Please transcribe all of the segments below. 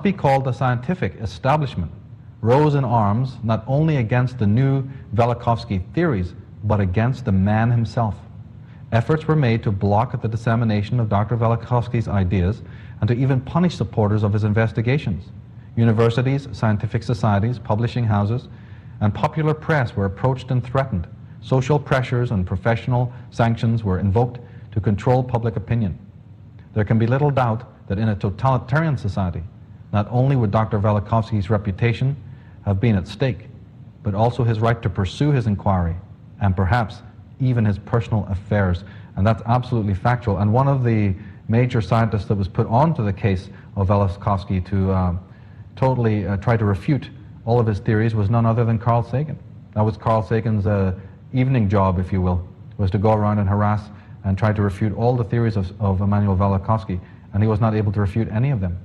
be called the scientific establishment, rose in arms not only against the new Velikovsky theories, but against the man himself. Efforts were made to block the dissemination of Dr. Velikovsky's ideas and to even punish supporters of his investigations. Universities, scientific societies, publishing houses, and popular press were approached and threatened. Social pressures and professional sanctions were invoked to control public opinion. There can be little doubt that in a totalitarian society, not only would Dr. Velikovsky's reputation have been at stake, but also his right to pursue his inquiry, and perhaps even his personal affairs. And that's absolutely factual. And one of the major scientists that was put onto the case of Velikovsky to totally try to refute all of his theories was none other than Carl Sagan. That was Carl Sagan's evening job, if you will, was to go around and harass and try to refute all the theories of Immanuel Velikovsky, and he was not able to refute any of them.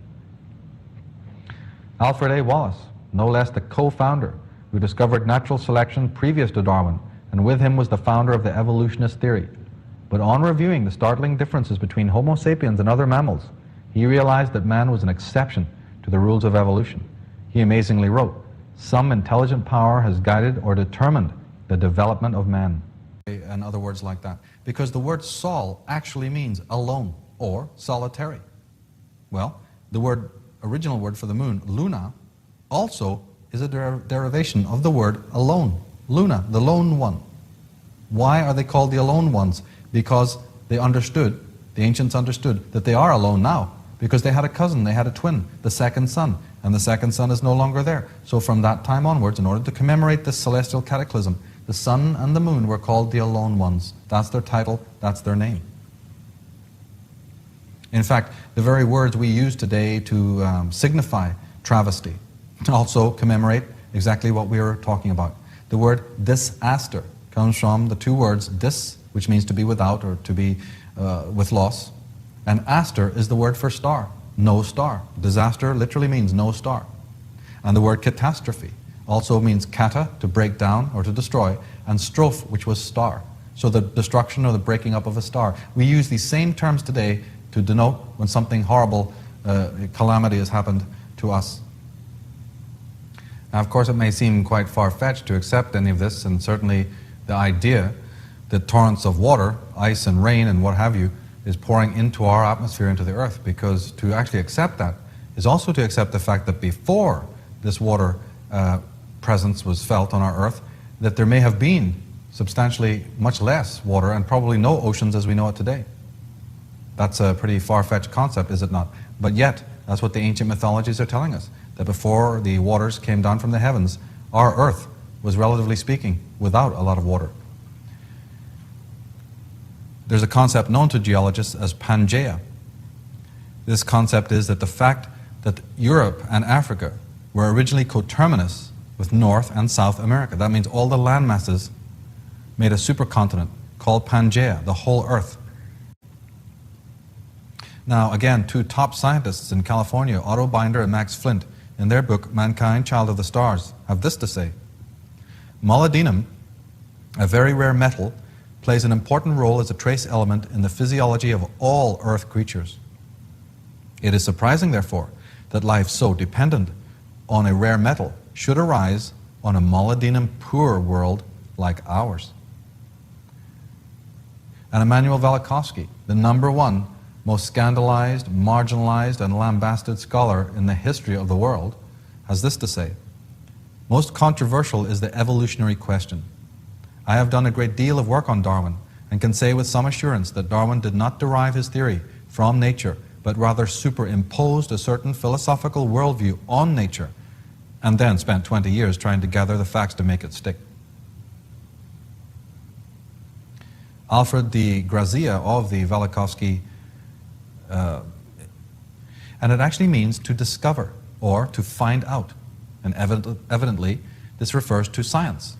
Alfred A. Wallace, no less the co-founder, who discovered natural selection previous to Darwin, and with him was the founder of the evolutionist theory. But on reviewing the startling differences between Homo sapiens and other mammals, he realized that man was an exception to the rules of evolution. He amazingly wrote, "Some intelligent power has guided or determined the development of man." And other words like that, because the word sol actually means alone or solitary. Well, the original word for the moon, luna, also is a derivation of the word alone. Luna, the lone one. Why are they called the alone ones? Because they understood, the ancients understood, that they are alone now, because they had a cousin, they had a twin, the second son, and the second son is no longer there. So from that time onwards, in order to commemorate this celestial cataclysm, the sun and the moon were called the alone ones. That's their title, that's their name. In fact, the very words we use today to signify travesty also commemorate exactly what we are talking about. The word disaster comes from the two words dis, which means to be without or to be with loss, and aster is the word for star, no star. Disaster literally means no star. And the word catastrophe also means kata, to break down or to destroy, and strophe, which was star. So the destruction or the breaking up of a star. We use these same terms today to denote when something horrible, calamity has happened to us. Now, of course, it may seem quite far-fetched to accept any of this, and certainly the idea that torrents of water, ice and rain and what have you, is pouring into our atmosphere, into the earth, because to actually accept that is also to accept the fact that before this water presence was felt on our earth, that there may have been substantially much less water and probably no oceans as we know it today. That's a pretty far-fetched concept, is it not? But yet, that's what the ancient mythologies are telling us, that before the waters came down from the heavens, our earth was, relatively speaking, without a lot of water. There's a concept known to geologists as Pangaea. This concept is that the fact that Europe and Africa were originally coterminous with North and South America. That means all the land masses made a supercontinent called Pangaea, the whole earth. Now, again, two top scientists in California, Otto Binder and Max Flint, in their book, Mankind, Child of the Stars, have this to say. Molybdenum, a very rare metal, plays an important role as a trace element in the physiology of all Earth creatures. It is surprising, therefore, that life so dependent on a rare metal should arise on a molybdenum-poor world like ours. And Immanuel Velikovsky, the #1 most scandalized, marginalized, and lambasted scholar in the history of the world, has this to say. Most controversial is the evolutionary question. I have done a great deal of work on Darwin and can say with some assurance that Darwin did not derive his theory from nature, but rather superimposed a certain philosophical worldview on nature and then spent 20 years trying to gather the facts to make it stick. Alfred de Grazia of the Velikovsky, and it actually means to discover or to find out, and evidently this refers to science.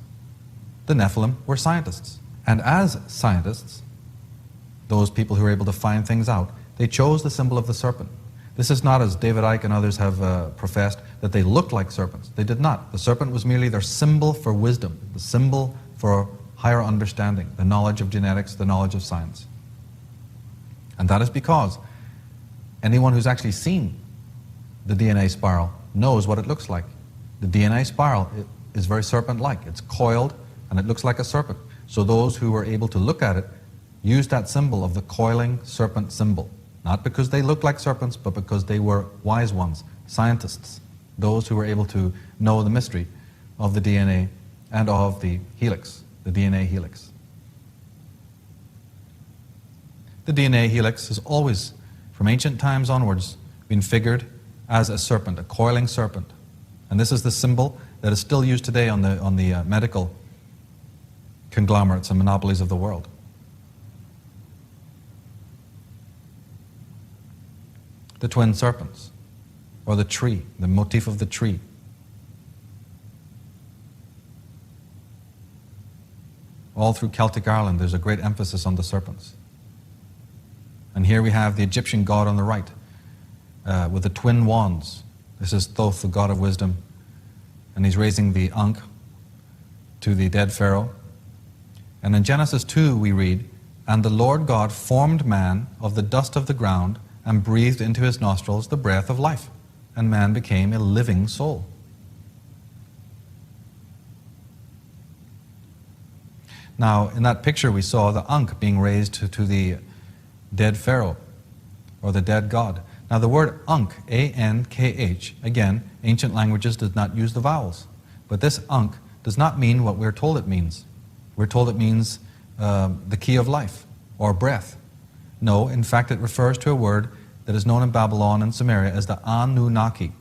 The Nephilim were scientists, and as scientists, those people who were able to find things out, they chose the symbol of the serpent. This is not, as David Icke and others have professed, that they looked like serpents. They did not. The serpent was merely their symbol for wisdom, the symbol for higher understanding, the knowledge of genetics, the knowledge of science. And that is because anyone who's actually seen the DNA spiral, knows what it looks like. The DNA spiral is very serpent-like. It's coiled and it looks like a serpent. So those who were able to look at it used that symbol of the coiling serpent symbol. Not because they looked like serpents, but because they were wise ones, scientists, those who were able to know the mystery of the DNA and of the helix, the DNA helix. The DNA helix has always, from ancient times onwards, been figured as a serpent, a coiling serpent. And this is the symbol that is still used today on the medical conglomerates and monopolies of the world. The twin serpents, or the tree, the motif of the tree. All through Celtic Ireland, there's a great emphasis on the serpents. And here we have the Egyptian god on the right, with the twin wands. This is Thoth, the god of wisdom, and he's raising the Ankh to the dead Pharaoh. And in Genesis 2 we read, "And the Lord God formed man of the dust of the ground, and breathed into his nostrils the breath of life, and man became a living soul." Now, in that picture we saw the Ankh being raised to the dead Pharaoh, or the dead god. Now the word Ankh, A-N-K-H, again, ancient languages did not use the vowels. But this Ankh does not mean what we're told it means. We're told it means the key of life, or breath. No, in fact it refers to a word that is known in Babylon and Sumeria as the Anunnaki.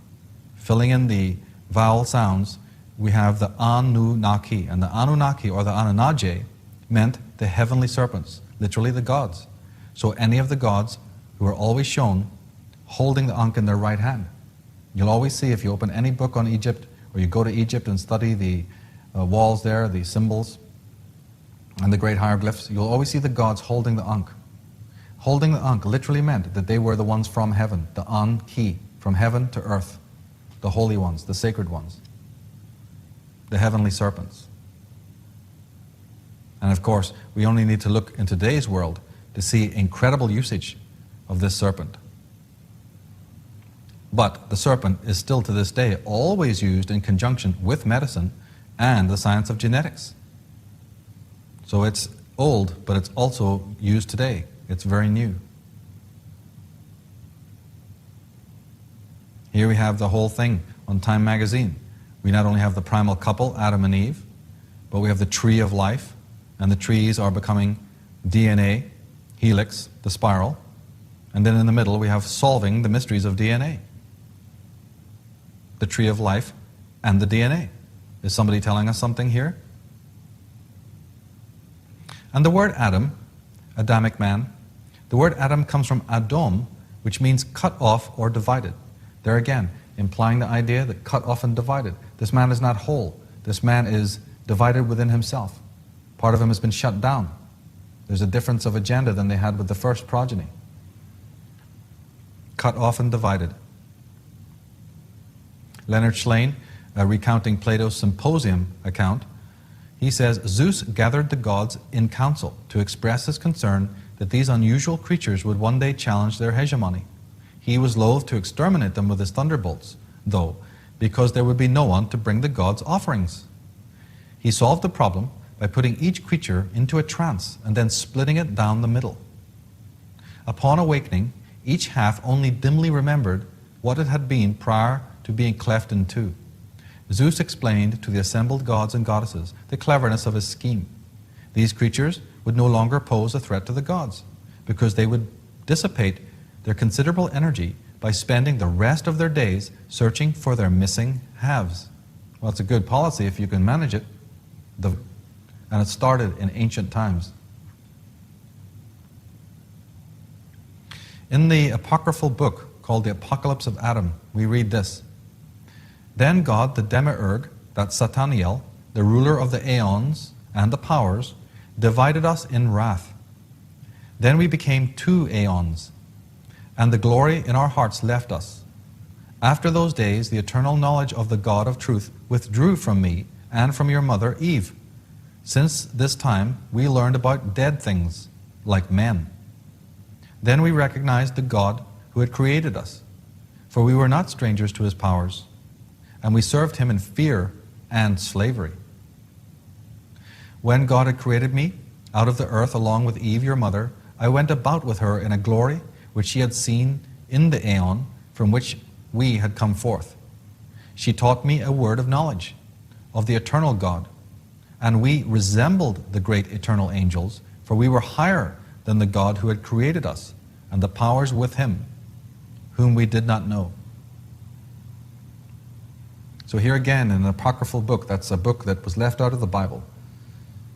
Filling in the vowel sounds, we have the Anunnaki. And the Anunnaki, or the Anunnaki, meant the heavenly serpents, literally the gods. So any of the gods who are always shown holding the Ankh in their right hand. You'll always see, if you open any book on Egypt, or you go to Egypt and study the walls there, the symbols, and the great hieroglyphs, you'll always see the gods holding the Ankh. Holding the Ankh literally meant that they were the ones from heaven, the An-Ki, from heaven to earth, the holy ones, the sacred ones, the heavenly serpents. And of course, we only need to look in today's world to see incredible usage of this serpent. But the serpent is still to this day always used in conjunction with medicine and the science of genetics. So it's old, but it's also used today. It's very new. Here we have the whole thing on Time magazine. We not only have the primal couple, Adam and Eve, but we have the tree of life, and the trees are becoming DNA, helix, the spiral, and then in the middle we have solving the mysteries of DNA. The tree of life and the DNA. Is somebody telling us something here? And the word Adam, Adamic man, the word Adam comes from Adom, which means cut off or divided. There again, implying the idea that cut off and divided. This man is not whole. This man is divided within himself. Part of him has been shut down. There's a difference of agenda than they had with the first progeny. Cut off and divided. Leonard Shlain, recounting Plato's Symposium account, he says, Zeus gathered the gods in council to express his concern that these unusual creatures would one day challenge their hegemony. He was loath to exterminate them with his thunderbolts, though, because there would be no one to bring the gods offerings. He solved the problem by putting each creature into a trance and then splitting it down the middle. Upon awakening, each half only dimly remembered what it had been prior to being cleft in two. Zeus explained to the assembled gods and goddesses the cleverness of his scheme. These creatures would no longer pose a threat to the gods, because they would dissipate their considerable energy by spending the rest of their days searching for their missing halves. Well, it's a good policy if you can manage it. And it started in ancient times. In the apocryphal book called the Apocalypse of Adam, we read this. Then God, the Demiurge, that's Sataniel, the ruler of the aeons and the powers, divided us in wrath. Then we became two aeons, and the glory in our hearts left us. After those days, the eternal knowledge of the God of truth withdrew from me and from your mother Eve. Since this time, we learned about dead things, like men. Then we recognized the God who had created us. for we were not strangers to his powers, and we served him in fear and slavery. When God had created me out of the earth along with Eve, your mother, I went about with her in a glory which she had seen in the aeon from which we had come forth. She taught me a word of knowledge of the eternal God, and we resembled the great eternal angels, for we were higher than the God who had created us, and the powers with him, whom we did not know. So here again, in an apocryphal book, that's a book that was left out of the Bible,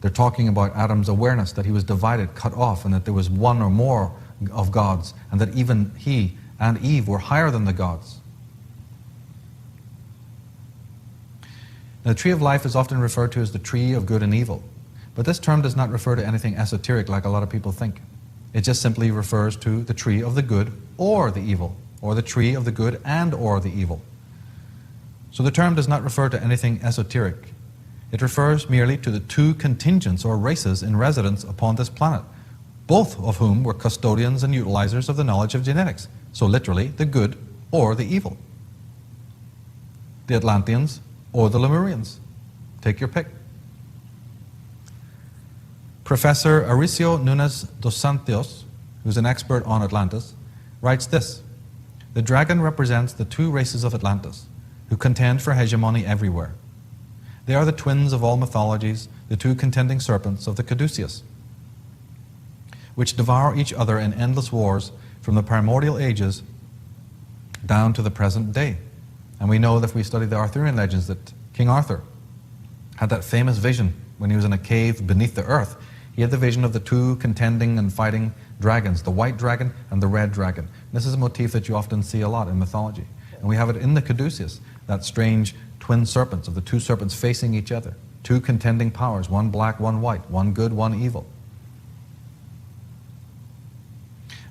they're talking about Adam's awareness that he was divided, cut off, and that there was one or more of gods, and that even he and Eve were higher than the gods. Now, the tree of life is often referred to as the tree of good and evil, but this term does not refer to anything esoteric like a lot of people think. It just simply refers to the tree of the good or the evil, or the tree of the good and or the evil. So the term does not refer to anything esoteric. It refers merely to the two contingents or races in residence upon this planet, both of whom were custodians and utilizers of the knowledge of genetics. So literally, the good or the evil. The Atlanteans or the Lemurians. Take your pick. Professor Auricio Nunes dos Santos, who's an expert on Atlantis, writes this: the dragon represents the two races of Atlantis, who contend for hegemony everywhere. They are the twins of all mythologies, the two contending serpents of the caduceus, which devour each other in endless wars from the primordial ages down to the present day. And we know that if we study the Arthurian legends that King Arthur had that famous vision when he was in a cave beneath the earth. He had the vision of the two contending and fighting dragons, the white dragon and the red dragon. This is a motif that you often see a lot in mythology. And we have it in the caduceus, that strange twin serpents of the two serpents facing each other. Two contending powers, one black, one white, one good, one evil.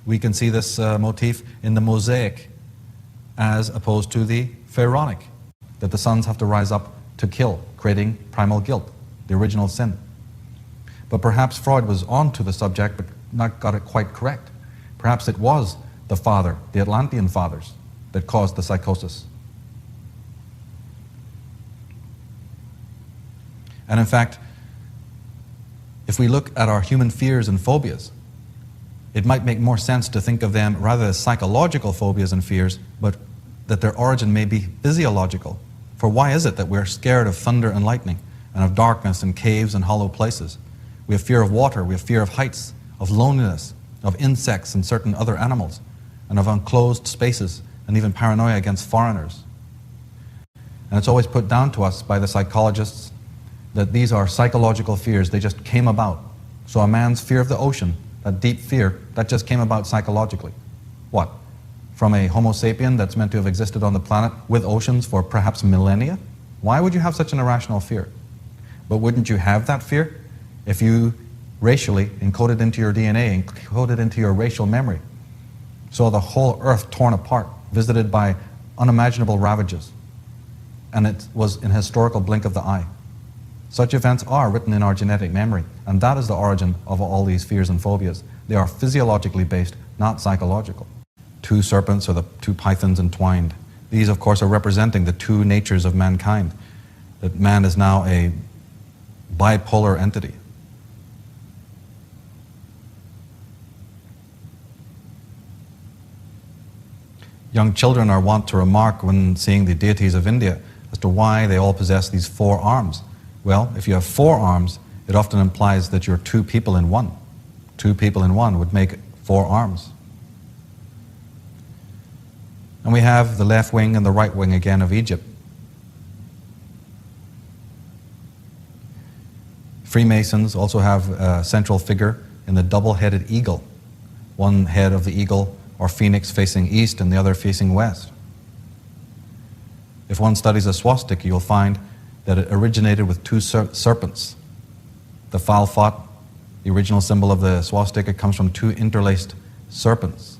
We can see this motif in the Mosaic as opposed to the Pharaonic, that the sons have to rise up to kill, creating primal guilt, the original sin. But perhaps Freud was on to the subject but not got it quite correct. Perhaps it was the father, the Atlantean fathers, that caused the psychosis. And in fact, if we look at our human fears and phobias, it might make more sense to think of them rather as psychological phobias and fears, but that their origin may be physiological. For why is it that we're scared of thunder and lightning, and of darkness and caves and hollow places? We have fear of water, we have fear of heights, of loneliness, of insects and certain other animals, and of enclosed spaces, and even paranoia against foreigners. And it's always put down to us by the psychologists that these are psychological fears, they just came about. So a man's fear of the ocean, that deep fear, that just came about psychologically. What? From a Homo sapien that's meant to have existed on the planet with oceans for perhaps millennia? Why would you have such an irrational fear? But wouldn't you have that fear if you racially encoded into your DNA, encoded into your racial memory, saw the whole earth torn apart, visited by unimaginable ravages, and it was an historical blink of the eye? Such events are written in our genetic memory, and that is the origin of all these fears and phobias. They are physiologically based, not psychological. Two serpents or the two pythons entwined. These, of course, are representing the two natures of mankind, that man is now a bipolar entity. Young children are wont to remark when seeing the deities of India as to why they all possess these 4 arms. Well, if you have 4 arms, it often implies that you're 2 people in one. 2 people in one would make 4 arms. And we have the left wing and the right wing again of Egypt. Freemasons also have a central figure in the double-headed eagle. One head of the eagle or phoenix facing east and the other facing west. If one studies a swastika, you'll find that it originated with 2 serpents. The Phalphot, the original symbol of the swastika, comes from 2 interlaced serpents.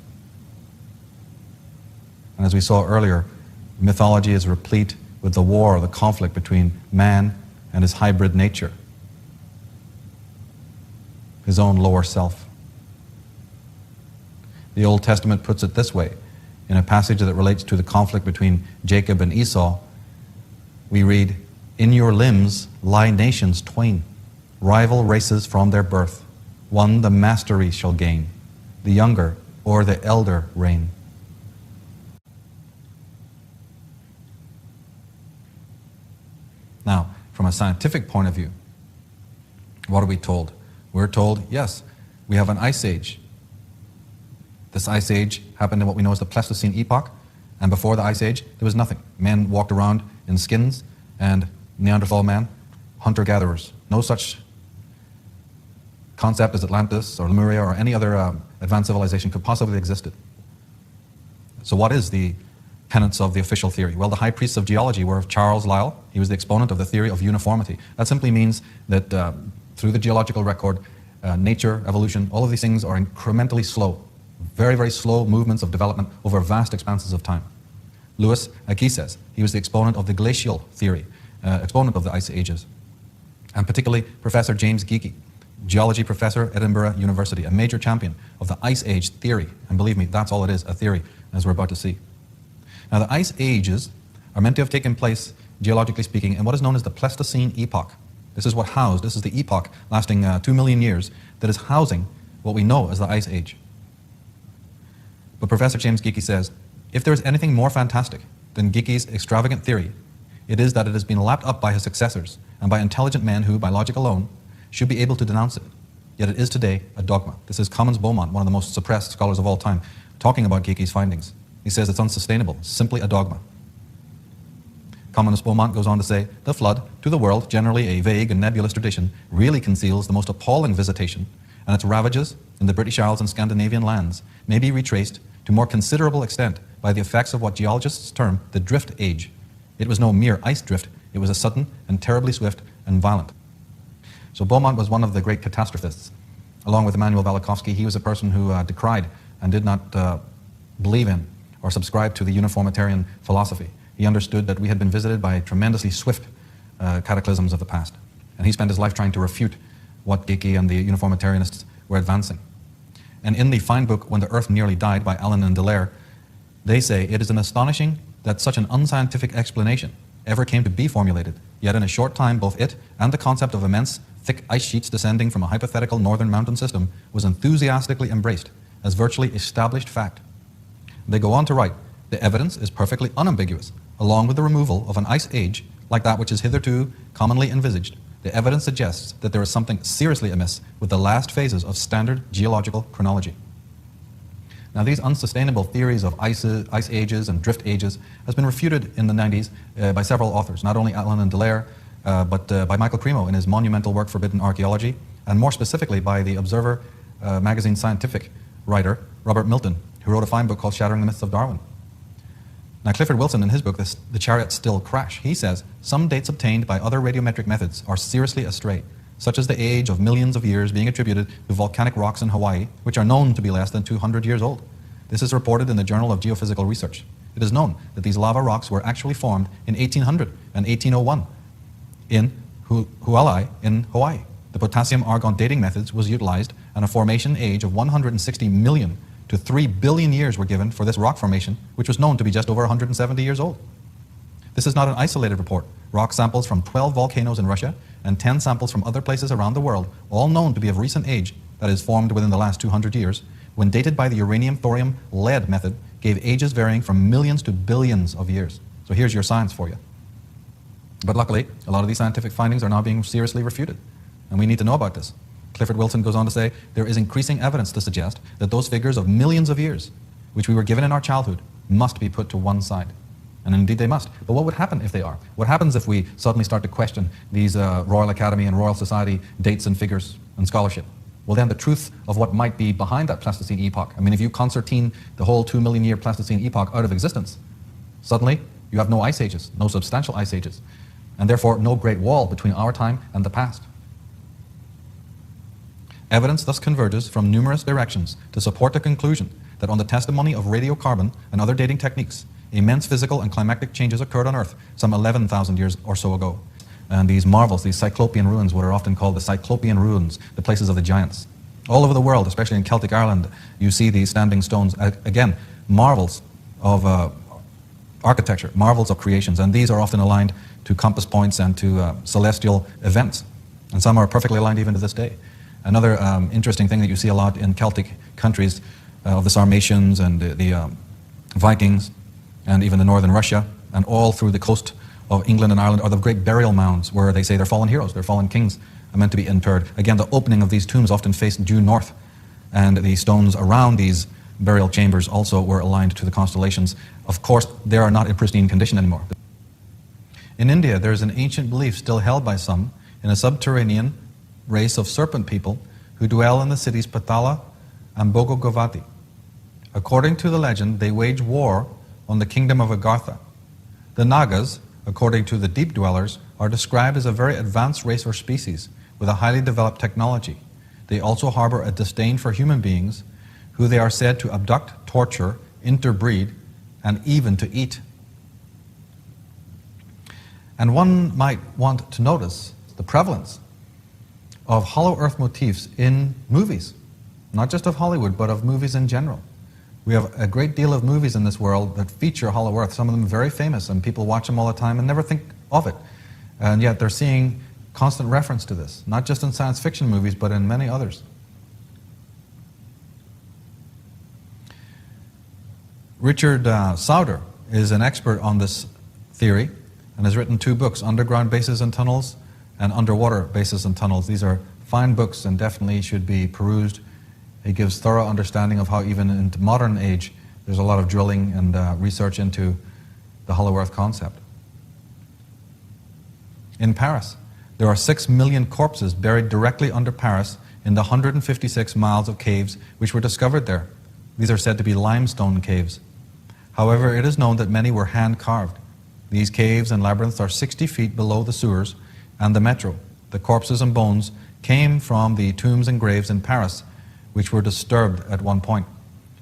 And as we saw earlier, mythology is replete with the war or the conflict between man and his hybrid nature, his own lower self. The Old Testament puts it this way: in a passage that relates to the conflict between Jacob and Esau, we read, "In your limbs lie nations twain, rival races from their birth. One the mastery shall gain, the younger o'er the elder reign." Now, from a scientific point of view, what are we told? We're told, yes, we have an ice age. This ice age happened in what we know as the Pleistocene epoch, and before the ice age, there was nothing. Men walked around in skins, and Neanderthal man, hunter-gatherers. No such concept as Atlantis or Lemuria or any other advanced civilization could possibly have existed. So what is the tenets of the official theory? Well, the high priests of geology were of Charles Lyell. He was the exponent of the theory of uniformity. That simply means that through the geological record, nature, evolution, all of these things are incrementally slow. Very, very slow movements of development over vast expanses of time. Louis Agassiz, he was the exponent of the glacial theory, exponent of the ice ages. And particularly Professor James Geekie, geology professor at Edinburgh University, a major champion of the ice age theory. And believe me, that's all it is, a theory, as we're about to see. Now, the ice ages are meant to have taken place, geologically speaking, in what is known as the Pleistocene epoch. This is this is the epoch lasting 2 million years that is housing what we know as the ice age. But Professor James Geekie says, if there is anything more fantastic than Geekie's extravagant theory, it is that it has been lapped up by his successors and by intelligent men who, by logic alone, should be able to denounce it. Yet it is today a dogma. This is Commons Beaumont, one of the most suppressed scholars of all time, talking about Geekie's findings. He says it's unsustainable, simply a dogma. Commons Beaumont goes on to say, the flood, to the world generally a vague and nebulous tradition, really conceals the most appalling visitation, and its ravages in the British Isles and Scandinavian lands may be retraced to more considerable extent by the effects of what geologists term the drift age. It was no mere ice drift, it was a sudden and terribly swift and violent. So Beaumont was one of the great catastrophists. Along with Immanuel Velikovsky, he was a person who decried and did not believe in or subscribe to the uniformitarian philosophy. He understood that we had been visited by tremendously swift cataclysms of the past. And he spent his life trying to refute what Geekie and the uniformitarianists were advancing. And in the fine book, When the Earth Nearly Died by Allen and Dallaire, they say it is an astonishing that such an unscientific explanation ever came to be formulated, yet in a short time both it and the concept of immense, thick ice sheets descending from a hypothetical northern mountain system was enthusiastically embraced as virtually established fact. They go on to write, the evidence is perfectly unambiguous, along with the removal of an ice age like that which is hitherto commonly envisaged. The evidence suggests that there is something seriously amiss with the last phases of standard geological chronology. Now, these unsustainable theories of ice ages and drift ages has been refuted in the 90s by several authors, not only Allen and Dallaire, but by Michael Cremo in his monumental work Forbidden Archaeology, and more specifically by the Observer magazine scientific writer Robert Milton, who wrote a fine book called Shattering the Myths of Darwin. Now, Clifford Wilson, in his book, The Chariots Still Crash, he says, some dates obtained by other radiometric methods are seriously astray, such as the age of millions of years being attributed to volcanic rocks in Hawaii, which are known to be less than 200 years old. This is reported in the Journal of Geophysical Research. It is known that these lava rocks were actually formed in 1800 and 1801 in Hualai in Hawaii. The potassium-argon dating methods was utilized, and a formation age of 160 million to 3 billion years were given for this rock formation, which was known to be just over 170 years old. This is not an isolated report. Rock samples from 12 volcanoes in Russia and 10 samples from other places around the world, all known to be of recent age, that is, formed within the last 200 years, when dated by the uranium, thorium, lead method, gave ages varying from millions to billions of years. So here's your science for you. But luckily, a lot of these scientific findings are now being seriously refuted, and we need to know about this. Clifford Wilson goes on to say, there is increasing evidence to suggest that those figures of millions of years, which we were given in our childhood, must be put to one side. And indeed they must. But what would happen if they are? What happens if we suddenly start to question these Royal Academy and Royal Society dates and figures and scholarship? Well, then the truth of what might be behind that Pleistocene epoch. I mean, if you concertine the whole 2 million year Pleistocene epoch out of existence, suddenly you have no ice ages, no substantial ice ages, and therefore no great wall between our time and the past. Evidence thus converges from numerous directions to support the conclusion that on the testimony of radiocarbon and other dating techniques, immense physical and climatic changes occurred on Earth some 11,000 years or so ago. And these marvels, these Cyclopean ruins, what are often called the Cyclopean ruins, the places of the giants. All over the world, especially in Celtic Ireland, you see these standing stones, again, marvels of architecture, marvels of creations, and these are often aligned to compass points and to celestial events. And some are perfectly aligned even to this day. Another interesting thing that you see a lot in Celtic countries of the Sarmatians and the Vikings and even the northern Russia and all through the coast of England and Ireland are the great burial mounds where they say their fallen heroes, their fallen kings are meant to be interred. Again, the opening of these tombs often faced due north, and the stones around these burial chambers also were aligned to the constellations. Of course, they are not in pristine condition anymore. In India, there is an ancient belief still held by some in a subterranean race of serpent people who dwell in the cities Patala and Bhogovati. According to the legend, they wage war on the kingdom of Agartha. The Nagas, according to the deep dwellers, are described as a very advanced race or species with a highly developed technology. They also harbor a disdain for human beings, who they are said to abduct, torture, interbreed, and even to eat. And one might want to notice the prevalence of hollow earth motifs in movies, not just of Hollywood, but of movies in general. We have a great deal of movies in this world that feature hollow earth, some of them very famous, and people watch them all the time and never think of it. And yet they're seeing constant reference to this, not just in science fiction movies, but in many others. Richard Sauder is an expert on this theory and has written 2 books, Underground Bases and Tunnels and Underwater Bases and Tunnels. These are fine books and definitely should be perused. He gives thorough understanding of how even in modern age there's a lot of drilling and research into the hollow earth concept. In Paris, there are 6 million corpses buried directly under Paris in the 156 miles of caves which were discovered there. These are said to be limestone caves. However, it is known that many were hand-carved. These caves and labyrinths are 60 feet below the sewers and the metro. The corpses and bones came from the tombs and graves in Paris, which were disturbed at one point.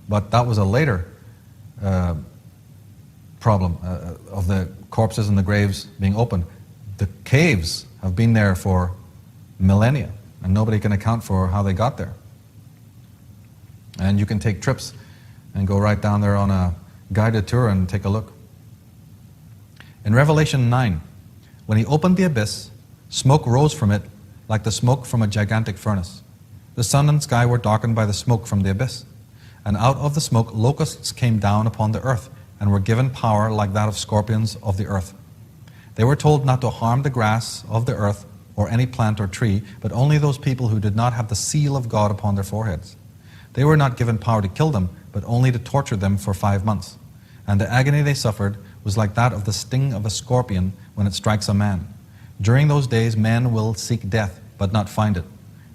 But that was a later problem of the corpses and the graves being opened. The caves have been there for millennia, and nobody can account for how they got there. And you can take trips and go right down there on a guided tour and take a look. In Revelation 9, when he opened the abyss, smoke rose from it like the smoke from a gigantic furnace. The sun and sky were darkened by the smoke from the abyss. And out of the smoke locusts came down upon the earth and were given power like that of scorpions of the earth. They were told not to harm the grass of the earth or any plant or tree, but only those people who did not have the seal of God upon their foreheads. They were not given power to kill them, but only to torture them for 5 months. And the agony they suffered was like that of the sting of a scorpion when it strikes a man. During those days, men will seek death, but not find it.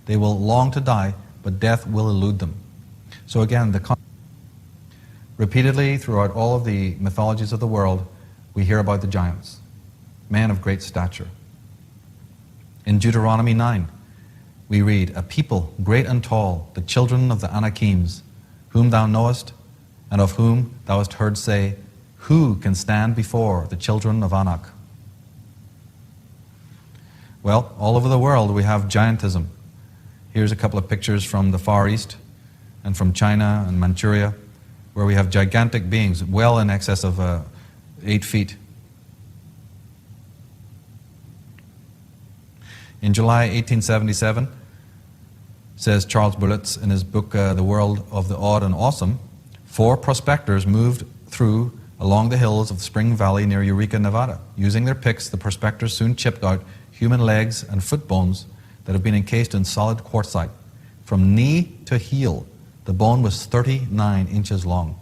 They will long to die, but death will elude them. So again, repeatedly throughout all of the mythologies of the world, we hear about the giants, men of great stature. In Deuteronomy 9, we read, "A people great and tall, the children of the Anakims, whom thou knowest, and of whom thou hast heard say, who can stand before the children of Anak?" Well, all over the world we have giantism. Here's a couple of pictures from the Far East and from China and Manchuria, where we have gigantic beings well in excess of 8 feet. In July 1877, says Charles Berlitz in his book, The World of the Odd and Awesome, 4 prospectors moved through along the hills of the Spring Valley near Eureka, Nevada. Using their picks, the prospectors soon chipped out human legs and foot bones that have been encased in solid quartzite. From knee to heel, the bone was 39 inches long.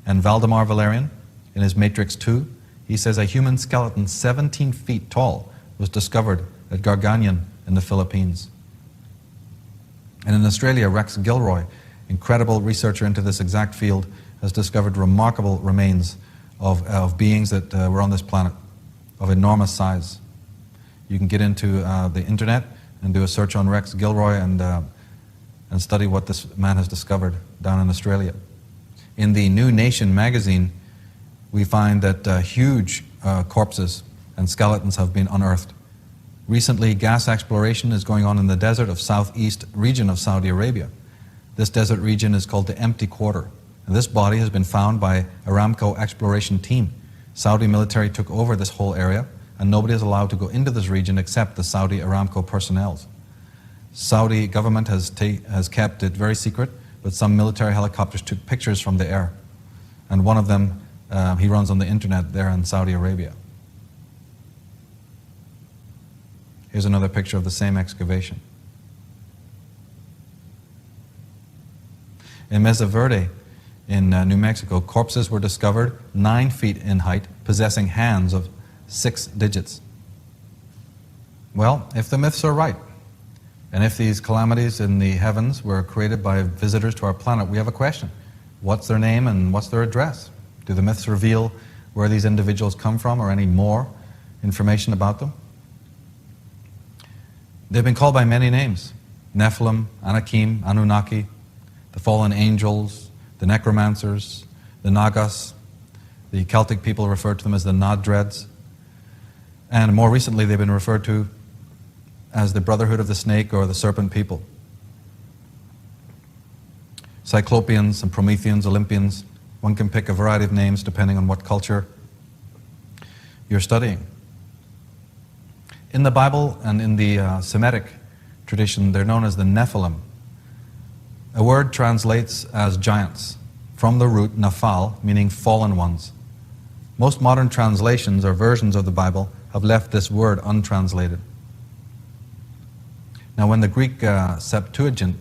And Valdemar Valerian, in his Matrix 2, he says a human skeleton 17 feet tall was discovered at Garganyan in the Philippines. And in Australia, Rex Gilroy, incredible researcher into this exact field, has discovered remarkable remains of beings that were on this planet of enormous size. You can get into the internet and do a search on Rex Gilroy and study what this man has discovered down in Australia. In the New Nation magazine, we find that huge corpses and skeletons have been unearthed. Recently, gas exploration is going on in the desert of southeast region of Saudi Arabia. This desert region is called the Empty Quarter, And this body has been found by Aramco exploration team. Saudi military took over this whole area, and nobody is allowed to go into this region except the Saudi Aramco personnel. Saudi government has kept it very secret, but some military helicopters took pictures from the air. And one of them, he runs on the internet there in Saudi Arabia. Here's another picture of the same excavation. In Mesa Verde, in New Mexico, corpses were discovered 9 feet in height, possessing hands of 6 digits. Well, if the myths are right, and if these calamities in the heavens were created by visitors to our planet, we have a question. What's their name and what's their address? Do the myths reveal where these individuals come from or any more information about them? They've been called by many names. Nephilim, Anakim, Anunnaki, the fallen angels, the necromancers, the Nagas. The Celtic people referred to them as the Nadreds. And more recently they've been referred to as the Brotherhood of the Snake or the Serpent people. Cyclopeans and Prometheans, Olympians. One can pick a variety of names depending on what culture you're studying. In the Bible and in the Semitic tradition, they're known as the Nephilim. A word translates as giants, from the root nafal, meaning fallen ones. Most modern translations or versions of the Bible have left this word untranslated. Now, when the Greek Septuagint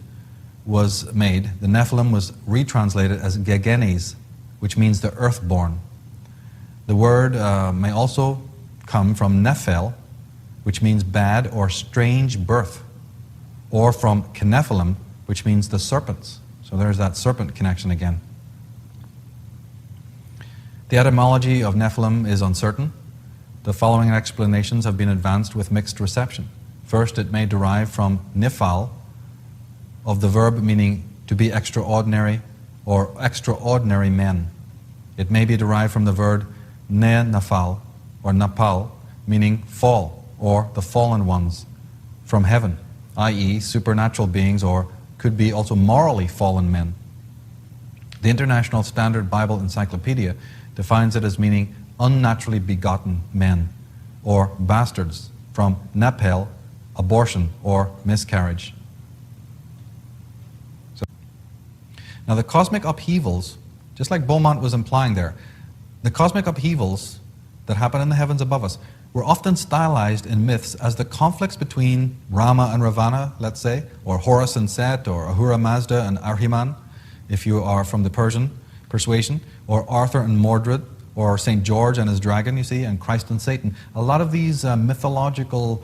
was made, the Nephilim was retranslated as gegenes, which means the earthborn. The word may also come from nephel, which means bad or strange birth, or from kenephilim, which means the serpents. So there's that serpent connection again. The etymology of Nephilim is uncertain. The following explanations have been advanced with mixed reception. First, it may derive from nifal, of the verb meaning to be extraordinary or extraordinary men. It may be derived from the verb ne nafal or napal, meaning fall or the fallen ones from heaven, i.e. supernatural beings, or could be also morally fallen men. The International Standard Bible Encyclopedia defines it as meaning unnaturally begotten men or bastards, from nepel, abortion or miscarriage. Now the cosmic upheavals, just like Beaumont was implying there, the cosmic upheavals that happen in the heavens above us were often stylized in myths as the conflicts between Rama and Ravana, let's say, or Horus and Set, or Ahura Mazda and Ahriman, if you are from the Persian persuasion, or Arthur and Mordred, or St. George and his dragon, you see, and Christ and Satan. A lot of these mythological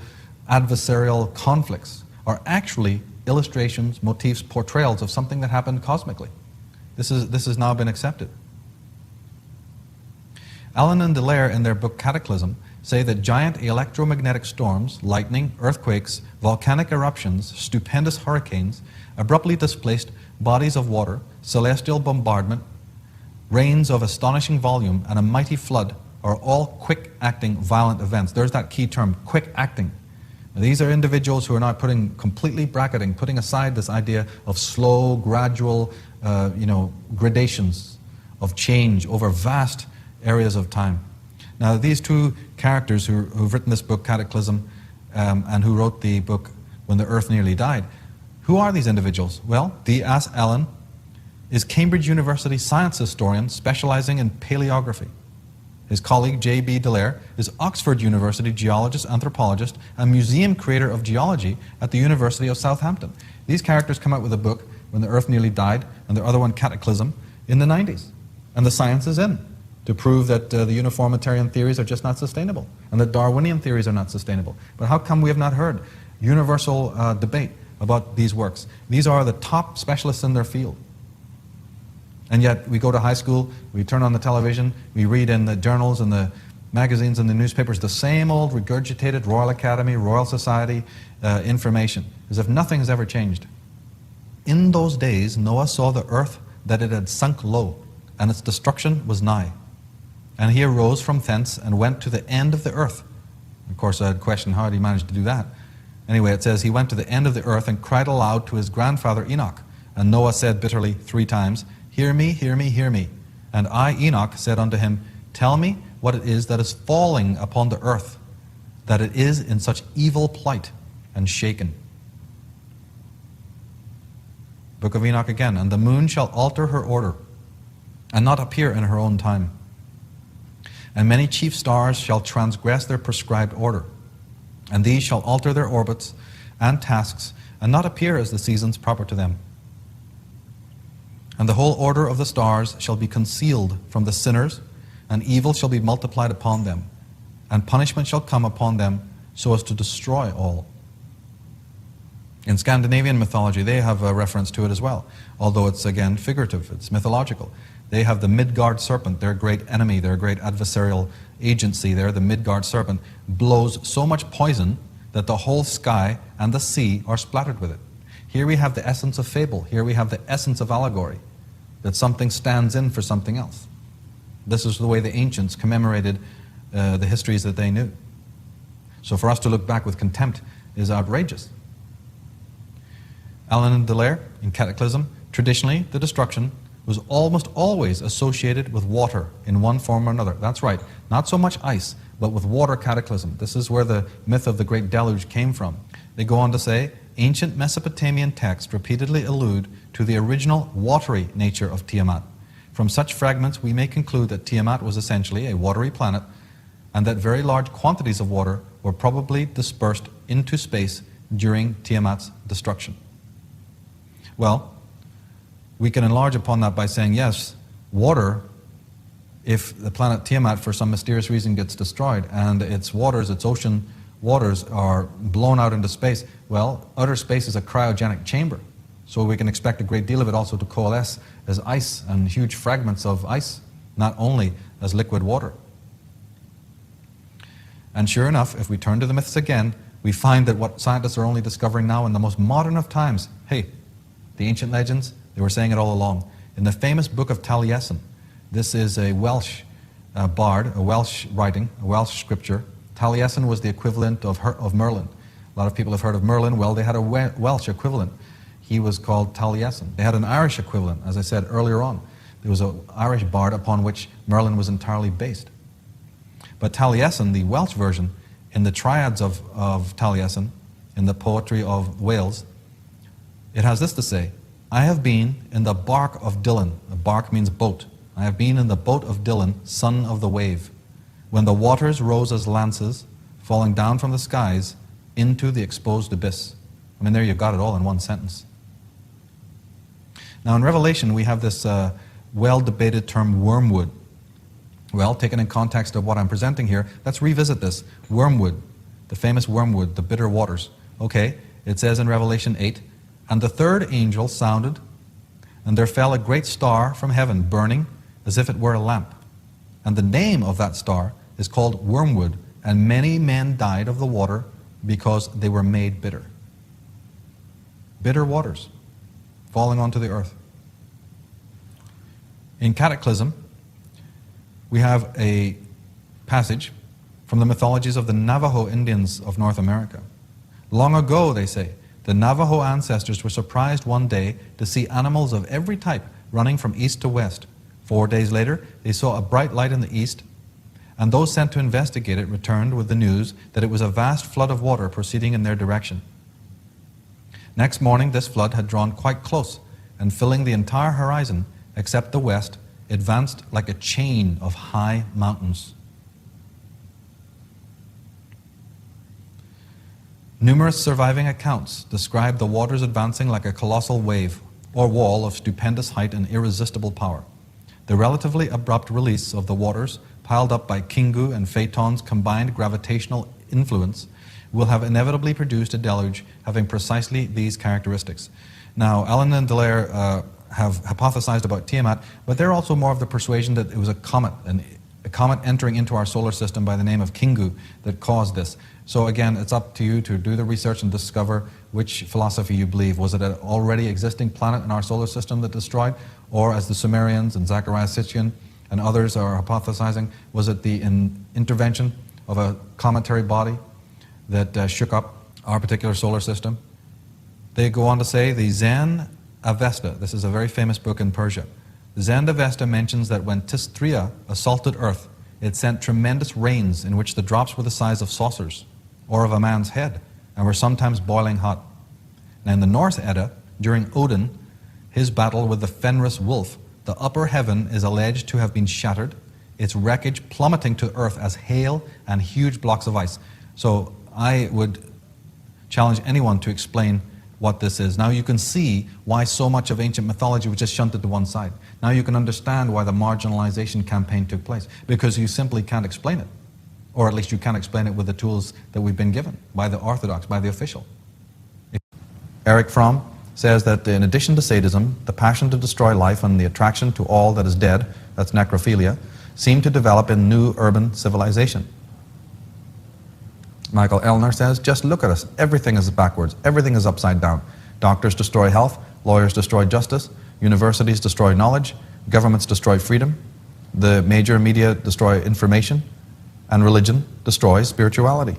adversarial conflicts are actually illustrations, motifs, portrayals of something that happened cosmically. This has now been accepted. Allen and Dallaire, in their book Cataclysm, say that giant electromagnetic storms, lightning, earthquakes, volcanic eruptions, stupendous hurricanes, abruptly displaced bodies of water, celestial bombardment, rains of astonishing volume, and a mighty flood are all quick-acting violent events. There's that key term, quick-acting. These are individuals who are not putting aside this idea of slow, gradual, gradations of change over vast areas of time. Now, these two characters who've written this book, Cataclysm, and who wrote the book When the Earth Nearly Died, who are these individuals? Well, D.S. Allen is Cambridge University science historian specializing in paleography. His colleague, J.B. Dallaire, is Oxford University geologist, anthropologist, and museum creator of geology at the University of Southampton. These characters come out with a book, When the Earth Nearly Died, and their other one, Cataclysm, in the 90s. And the science is in to prove that the uniformitarian theories are just not sustainable, and that Darwinian theories are not sustainable. But how come we have not heard universal debate about these works? These are the top specialists in their field. And yet we go to high school, we turn on the television, we read in the journals and the magazines and the newspapers the same old regurgitated Royal Academy, Royal Society information, as if nothing has ever changed. In those days, Noah saw the earth that it had sunk low, and its destruction was nigh. And he arose from thence and went to the end of the earth. Of course, I'd question how did he manage to do that. Anyway, it says he went to the end of the earth and cried aloud to his grandfather Enoch. And Noah said bitterly 3 times, hear me, hear me, hear me. And I, Enoch, said unto him, tell me what it is that is falling upon the earth, that it is in such evil plight and shaken. Book of Enoch again. And the moon shall alter her order, and not appear in her own time. And many chief stars shall transgress their prescribed order, and these shall alter their orbits and tasks, and not appear as the seasons proper to them. And the whole order of the stars shall be concealed from the sinners, and evil shall be multiplied upon them, and punishment shall come upon them so as to destroy all. In Scandinavian mythology, they have a reference to it as well, although it's again figurative, it's mythological. They have the Midgard serpent, their great enemy, their great adversarial agency there, the Midgard serpent, blows so much poison that the whole sky and the sea are splattered with it. Here we have the essence of fable, here we have the essence of allegory, that something stands in for something else. This is the way the ancients commemorated the histories that they knew. So for us to look back with contempt is outrageous. Allen and Delaire, in Cataclysm, traditionally the destruction was almost always associated with water in one form or another. That's right, not so much ice, but with water cataclysm. This is where the myth of the Great Deluge came from. They go on to say, ancient Mesopotamian texts repeatedly allude to the original watery nature of Tiamat. From such fragments we may conclude that Tiamat was essentially a watery planet, and that very large quantities of water were probably dispersed into space during Tiamat's destruction. Well, we can enlarge upon that by saying, yes, water, if the planet Tiamat for some mysterious reason gets destroyed and its waters, its ocean waters are blown out into space, well, outer space is a cryogenic chamber. So we can expect a great deal of it also to coalesce as ice and huge fragments of ice, not only as liquid water. And sure enough, if we turn to the myths again, we find that what scientists are only discovering now in the most modern of times, hey, the ancient legends, they were saying it all along. In the famous book of Taliesin, this is a Welsh bard, a Welsh writing, a Welsh scripture. Taliesin was the equivalent of Merlin. A lot of people have heard of Merlin. Well, they had a Welsh equivalent. He was called Taliesin. They had an Irish equivalent, as I said earlier on. There was an Irish bard upon which Merlin was entirely based. But Taliesin, the Welsh version, in the triads of Taliesin, in the poetry of Wales, it has this to say, I have been in the bark of Dylan. A bark means boat. I have been in the boat of Dylan, son of the wave, when the waters rose as lances, falling down from the skies into the exposed abyss. I mean, there you've got it all in one sentence. Now in Revelation, we have this well-debated term, wormwood. Well, taken in context of what I'm presenting here, let's revisit this. Wormwood, the famous wormwood, the bitter waters. Okay, it says in Revelation 8, and the third angel sounded, and there fell a great star from heaven, burning as if it were a lamp. And the name of that star is called wormwood, and many men died of the water because they were made bitter. Bitter waters falling onto the earth. In Cataclysm, we have a passage from the mythologies of the Navajo Indians of North America. Long ago, they say, the Navajo ancestors were surprised one day to see animals of every type running from east to west. 4 days later, they saw a bright light in the east, and those sent to investigate it returned with the news that it was a vast flood of water proceeding in their direction. Next morning, this flood had drawn quite close, and filling the entire horizon, except the west, advanced like a chain of high mountains. Numerous surviving accounts describe the waters advancing like a colossal wave or wall of stupendous height and irresistible power. The relatively abrupt release of the waters, piled up by Kingu and Phaeton's combined gravitational influence, will have inevitably produced a deluge having precisely these characteristics. Now, Allen and Delaire have hypothesized about Tiamat, but they're also more of the persuasion that it was a comet entering into our solar system by the name of Kingu that caused this. So again, it's up to you to do the research and discover which philosophy you believe. Was it an already existing planet in our solar system that destroyed? Or as the Sumerians and Zechariah Sitchin and others are hypothesizing, was it the intervention of a cometary body that shook up our particular solar system? They go on to say the Zen Avesta, this is a very famous book in Persia, Zendavesta mentions that when Tistria assaulted Earth, it sent tremendous rains in which the drops were the size of saucers, or of a man's head, and were sometimes boiling hot. Now in the Norse Edda, during Odin, his battle with the Fenris wolf, the upper heaven is alleged to have been shattered, its wreckage plummeting to earth as hail and huge blocks of ice. So I would challenge anyone to explain what this is. Now you can see why so much of ancient mythology was just shunted to one side. Now you can understand why the marginalization campaign took place, because you simply can't explain it. Or at least you can't explain it with the tools that we've been given by the orthodox, by the official. Eric Fromm says that in addition to sadism, the passion to destroy life and the attraction to all that is dead, that's necrophilia, seem to develop in new urban civilization. Michael Elner says, just look at us. Everything is backwards. Everything is upside down. Doctors destroy health. Lawyers destroy justice. Universities destroy knowledge. Governments destroy freedom. The major media destroy information. And religion destroys spirituality.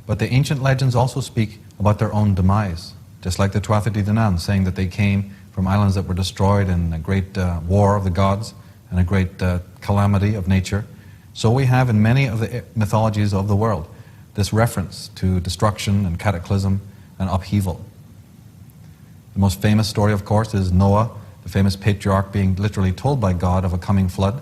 But the ancient legends also speak about their own demise. Just like the Tuatha De Danann, saying that they came from islands that were destroyed in a great war of the gods and a great calamity of nature. So we have in many of the mythologies of the world this reference to destruction and cataclysm and upheaval. The most famous story, of course, is Noah, the famous patriarch, being literally told by God of a coming flood,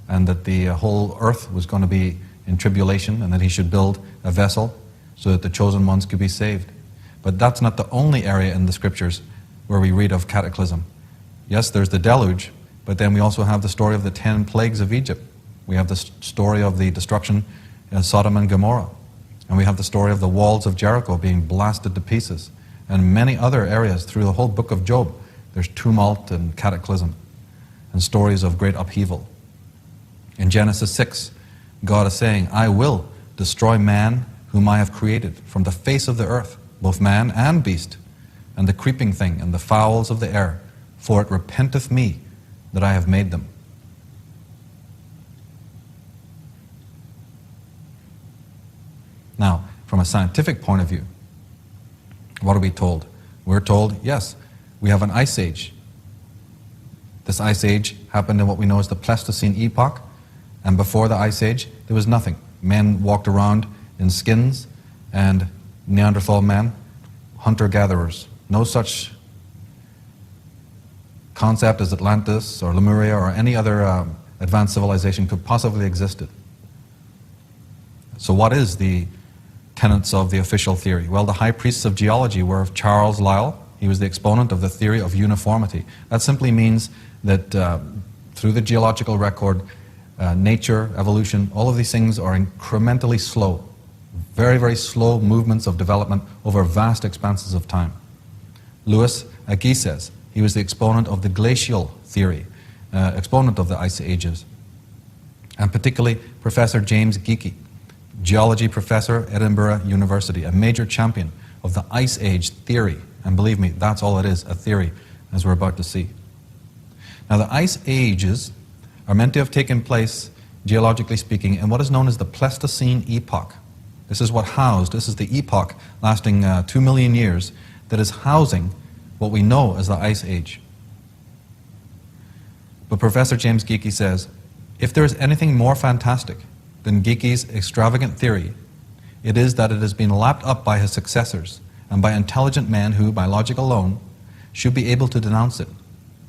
and that the whole earth was going to be in tribulation, and that he should build a vessel so that the chosen ones could be saved. But that's not the only area in the scriptures where we read of cataclysm. Yes, there's the deluge, but then we also have the story of the 10 plagues of Egypt. We have the story of the destruction in Sodom and Gomorrah. And we have the story of the walls of Jericho being blasted to pieces. And many other areas through the whole book of Job. There's tumult and cataclysm and stories of great upheaval. In Genesis 6, God is saying, I will destroy man whom I have created from the face of the earth, both man and beast, and the creeping thing and the fowls of the air, for it repenteth me that I have made them. Now, from a scientific point of view, what are we told? We're told, yes, we have an ice age. This ice age happened in what we know as the Pleistocene epoch, and before the ice age, there was nothing. Men walked around in skins, and Neanderthal men, hunter-gatherers. No such concept as Atlantis or Lemuria or any other advanced civilization could possibly existed. So what is the tenets of the official theory? Well, the high priests of geology were of Charles Lyell. He was the exponent of the theory of uniformity. That simply means that through the geological record, nature, evolution, all of these things are incrementally slow. Very, very slow movements of development over vast expanses of time. Louis Agassiz, he was the exponent of the glacial theory, exponent of the ice ages. And particularly Professor James Geekie, geology professor, Edinburgh University, a major champion of the ice age theory. And believe me, that's all it is, a theory, as we're about to see. Now the ice ages are meant to have taken place, geologically speaking, in what is known as the Pleistocene epoch. This is the epoch lasting 2 million years that is housing what we know as the Ice Age. But Professor James Geekie says, if there is anything more fantastic than Geekie's extravagant theory, it is that it has been lapped up by his successors and by intelligent men who, by logic alone, should be able to denounce it.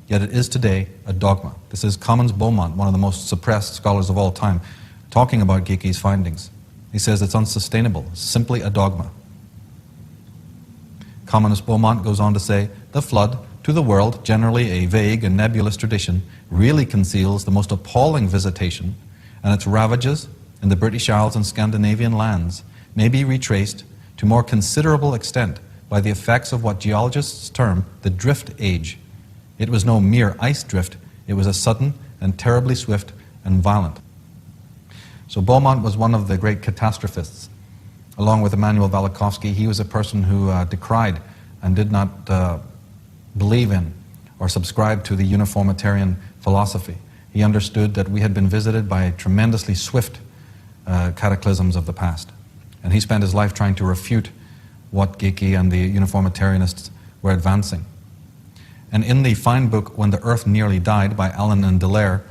Yet it is today a dogma. This is Commons Beaumont, one of the most suppressed scholars of all time, talking about Geekie's findings. He says it's unsustainable, simply a dogma. Communist Beaumont goes on to say, the flood, to the world generally a vague and nebulous tradition, really conceals the most appalling visitation, and its ravages in the British Isles and Scandinavian lands may be retraced to more considerable extent by the effects of what geologists term the drift age. It was no mere ice drift, it was a sudden and terribly swift and violent. So Beaumont was one of the great catastrophists. Along with Immanuel Velikovsky, he was a person who decried and did not believe in or subscribe to the uniformitarian philosophy. He understood that we had been visited by tremendously swift cataclysms of the past. And he spent his life trying to refute what Geekie and the uniformitarianists were advancing. And in the fine book, When the Earth Nearly Died, by Allen and Dallaire,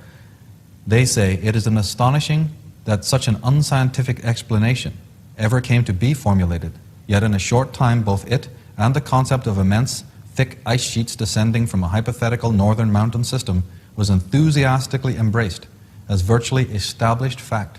they say, it is an astonishing that such an unscientific explanation ever came to be formulated, yet in a short time both it and the concept of immense, thick ice sheets descending from a hypothetical northern mountain system was enthusiastically embraced as virtually established fact.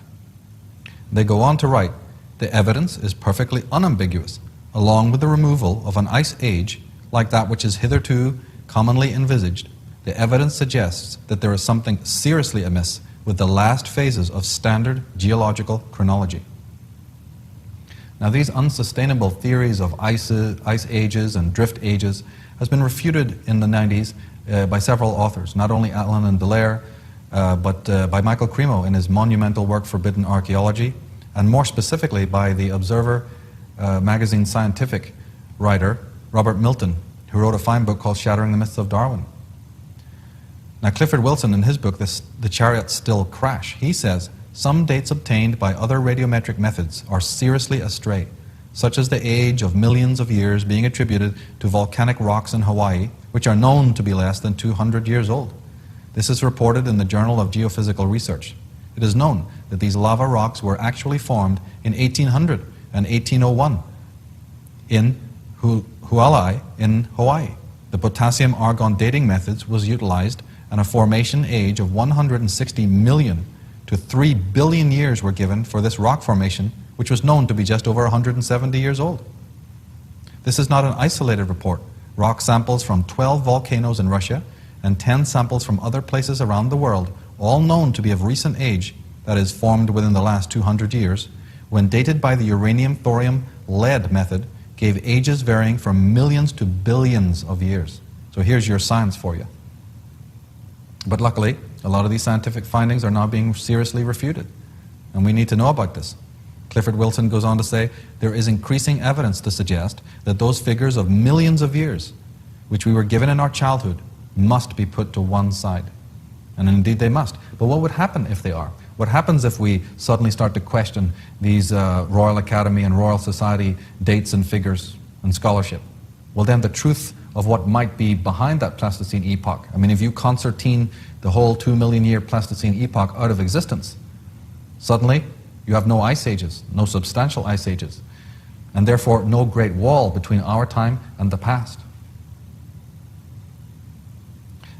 They go on to write, the evidence is perfectly unambiguous, along with the removal of an ice age like that which is hitherto commonly envisaged. The evidence suggests that there is something seriously amiss with the last phases of standard geological chronology. Now, these unsustainable theories of ice ages and drift ages has been refuted in the 90s by several authors, not only Allen and Dallaire, but by Michael Cremo in his monumental work Forbidden Archaeology, and more specifically by the Observer magazine scientific writer Robert Milton, who wrote a fine book called Shattering the Myths of Darwin. Now, Clifford Wilson, in his book, The Chariots Still Crash, he says, some dates obtained by other radiometric methods are seriously astray, such as the age of millions of years being attributed to volcanic rocks in Hawaii, which are known to be less than 200 years old. This is reported in the Journal of Geophysical Research. It is known that these lava rocks were actually formed in 1800 and 1801 in Hualai in Hawaii. The potassium-argon dating methods was utilized, and a formation age of 160 million to 3 billion years were given for this rock formation, which was known to be just over 170 years old. This is not an isolated report. Rock samples from 12 volcanoes in Russia and 10 samples from other places around the world, all known to be of recent age, that is, formed within the last 200 years, when dated by the uranium, thorium, lead method, gave ages varying from millions to billions of years. So here's your science for you. But luckily, a lot of these scientific findings are now being seriously refuted, and we need to know about this. Clifford Wilson goes on to say, there is increasing evidence to suggest that those figures of millions of years, which we were given in our childhood, must be put to one side. And indeed they must. But what would happen if they are? What happens if we suddenly start to question these Royal Academy and Royal Society dates and figures and scholarship? Well, then the truth of what might be behind that Pleistocene epoch. I mean, if you concertine the whole 2 million year Pleistocene epoch out of existence, suddenly you have no ice ages, no substantial ice ages, and therefore no great wall between our time and the past.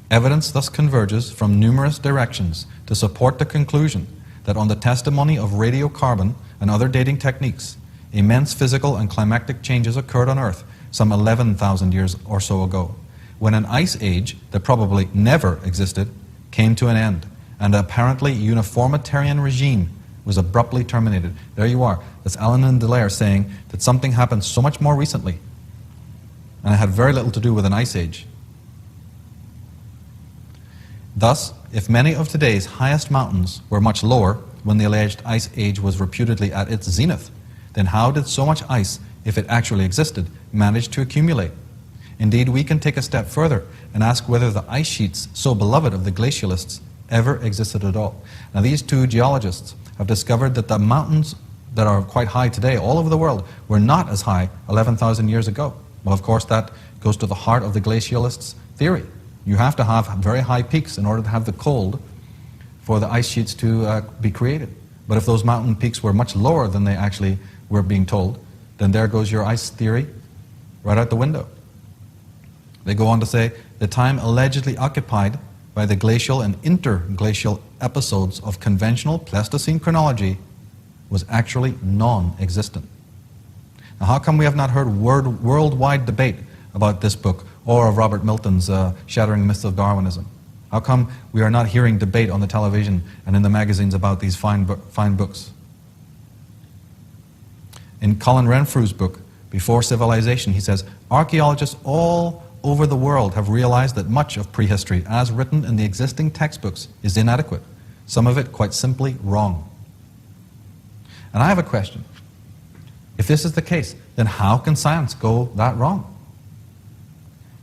Evidence thus converges from numerous directions to support the conclusion that on the testimony of radiocarbon and other dating techniques, immense physical and climatic changes occurred on Earth some 11,000 years or so ago, when an ice age that probably never existed came to an end, and an apparently uniformitarian regime was abruptly terminated. There you are. That's Allen and Dallaire saying that something happened so much more recently, and it had very little to do with an ice age. Thus, if many of today's highest mountains were much lower when the alleged ice age was reputedly at its zenith, then how did so much ice, if it actually existed, manage to accumulate? Indeed, we can take a step further and ask whether the ice sheets so beloved of the glacialists ever existed at all. Now, these two geologists have discovered that the mountains that are quite high today all over the world were not as high 11,000 years ago. Well, of course, that goes to the heart of the glacialists' theory. You have to have very high peaks in order to have the cold for the ice sheets to be created. But if those mountain peaks were much lower than they actually were being told, then there goes your ice theory right out the window. They go on to say, the time allegedly occupied by the glacial and interglacial episodes of conventional Pleistocene chronology was actually non-existent. Now, how come we have not heard worldwide debate about this book or of Robert Milton's Shattering the Myths of Darwinism? How come we are not hearing debate on the television and in the magazines about these fine books? In Colin Renfrew's book, Before Civilization, he says, archaeologists all over the world have realized that much of prehistory, as written in the existing textbooks, is inadequate, some of it quite simply wrong. And I have a question. If this is the case, then how can science go that wrong?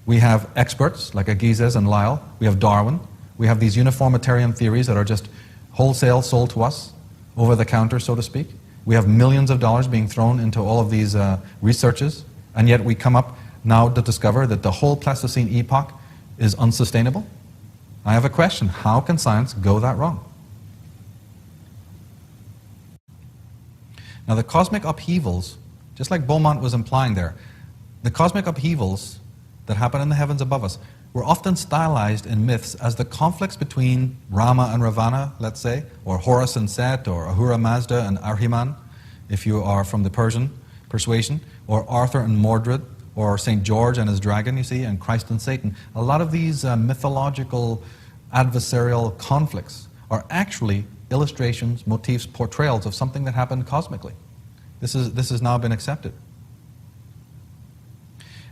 We have experts like Agizes and Lyle, we have Darwin, we have these uniformitarian theories that are just wholesale sold to us, over the counter, so to speak. We have millions of dollars being thrown into all of these researches, and yet we come up now to discover that the whole Pleistocene epoch is unsustainable? I have a question. How can science go that wrong? Now the cosmic upheavals, just like Beaumont was implying there, the cosmic upheavals that happen in the heavens above us were often stylized in myths as the conflicts between Rama and Ravana, let's say, or Horus and Set, or Ahura Mazda and Ahriman, if you are from the Persian persuasion, or Arthur and Mordred, or St. George and his dragon, you see, and Christ and Satan. A lot of these mythological adversarial conflicts are actually illustrations, motifs, portrayals of something that happened cosmically. This has now been accepted.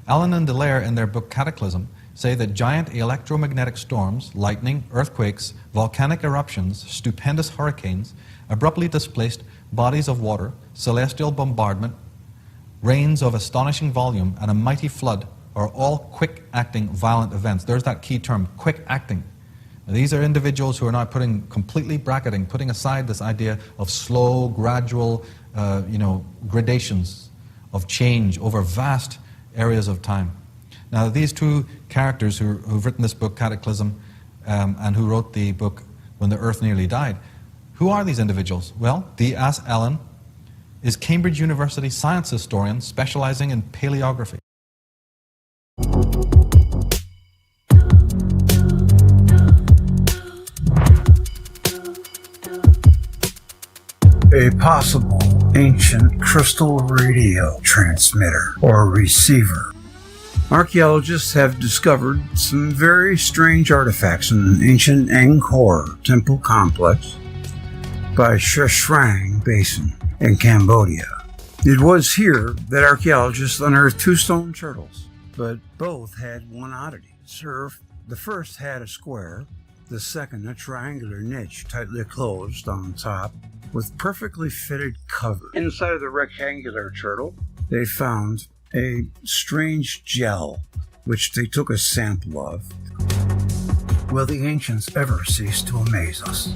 Allen and Dallaire, in their book Cataclysm, say that giant electromagnetic storms, lightning, earthquakes, volcanic eruptions, stupendous hurricanes, abruptly displaced bodies of water, celestial bombardment, rains of astonishing volume, and a mighty flood are all quick-acting violent events. There's that key term, quick-acting. These are individuals who are now putting aside this idea of slow, gradual, gradations of change over vast areas of time. Now, these two characters who've written this book, Cataclysm, and who wrote the book When the Earth Nearly Died, who are these individuals? Well, D.S. Allen is Cambridge University science historian specializing in paleography. A possible ancient crystal radio transmitter or receiver. Archaeologists have discovered some very strange artifacts in the ancient Angkor temple complex by Shashrang Basin in Cambodia. It was here that archaeologists unearthed two stone turtles, but both had one oddity. The first had a square, the second a triangular niche tightly closed on top with perfectly fitted cover. Inside of the rectangular turtle, they found a strange gel, which they took a sample of. Will the ancients ever cease to amaze us?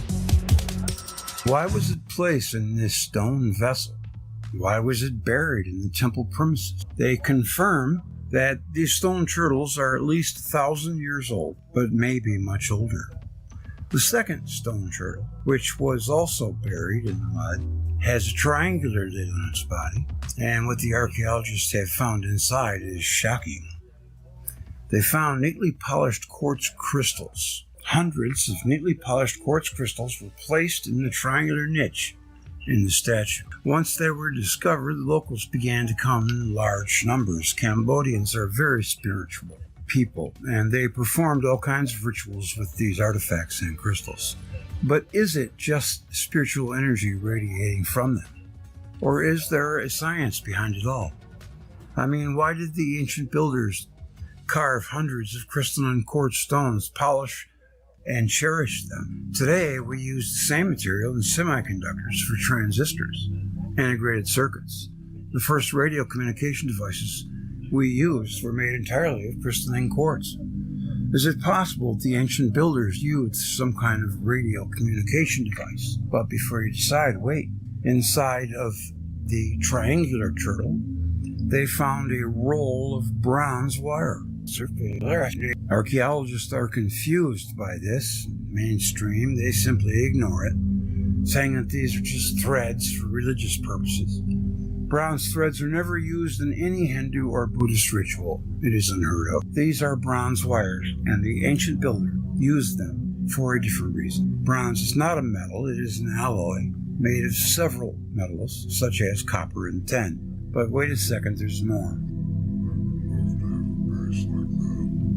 Why was it placed in this stone vessel? Why was it buried in the temple premises? They confirm that these stone turtles are at least 1,000 years old, but maybe much older. The second stone turtle, which was also buried in the mud, has a triangular lid on its body, and what the archaeologists have found inside is shocking. They found neatly polished quartz crystals. Hundreds of neatly polished quartz crystals were placed in the triangular niche in the statue. Once they were discovered, the locals began to come in large numbers. Cambodians are very spiritual people, and they performed all kinds of rituals with these artifacts and crystals. But is it just spiritual energy radiating from them? Or is there a science behind it all? I mean, why did the ancient builders carve hundreds of crystalline quartz stones, polish and cherish them? Today, we use the same material in semiconductors for transistors, integrated circuits. The first radio communication devices we used were made entirely of crystalline quartz. Is it possible the ancient builders used some kind of radio communication device? But before you decide, wait. Inside of the triangular turtle, they found a roll of bronze wire. Archaeologists are confused by this. Mainstream, they simply ignore it, saying that these are just threads for religious purposes. Bronze threads are never used in any Hindu or Buddhist ritual. It is unheard of. These are bronze wires, and the ancient builder used them for a different reason. Bronze is not a metal, it is an alloy made of several metals, such as copper and tin. But wait a second, there's more.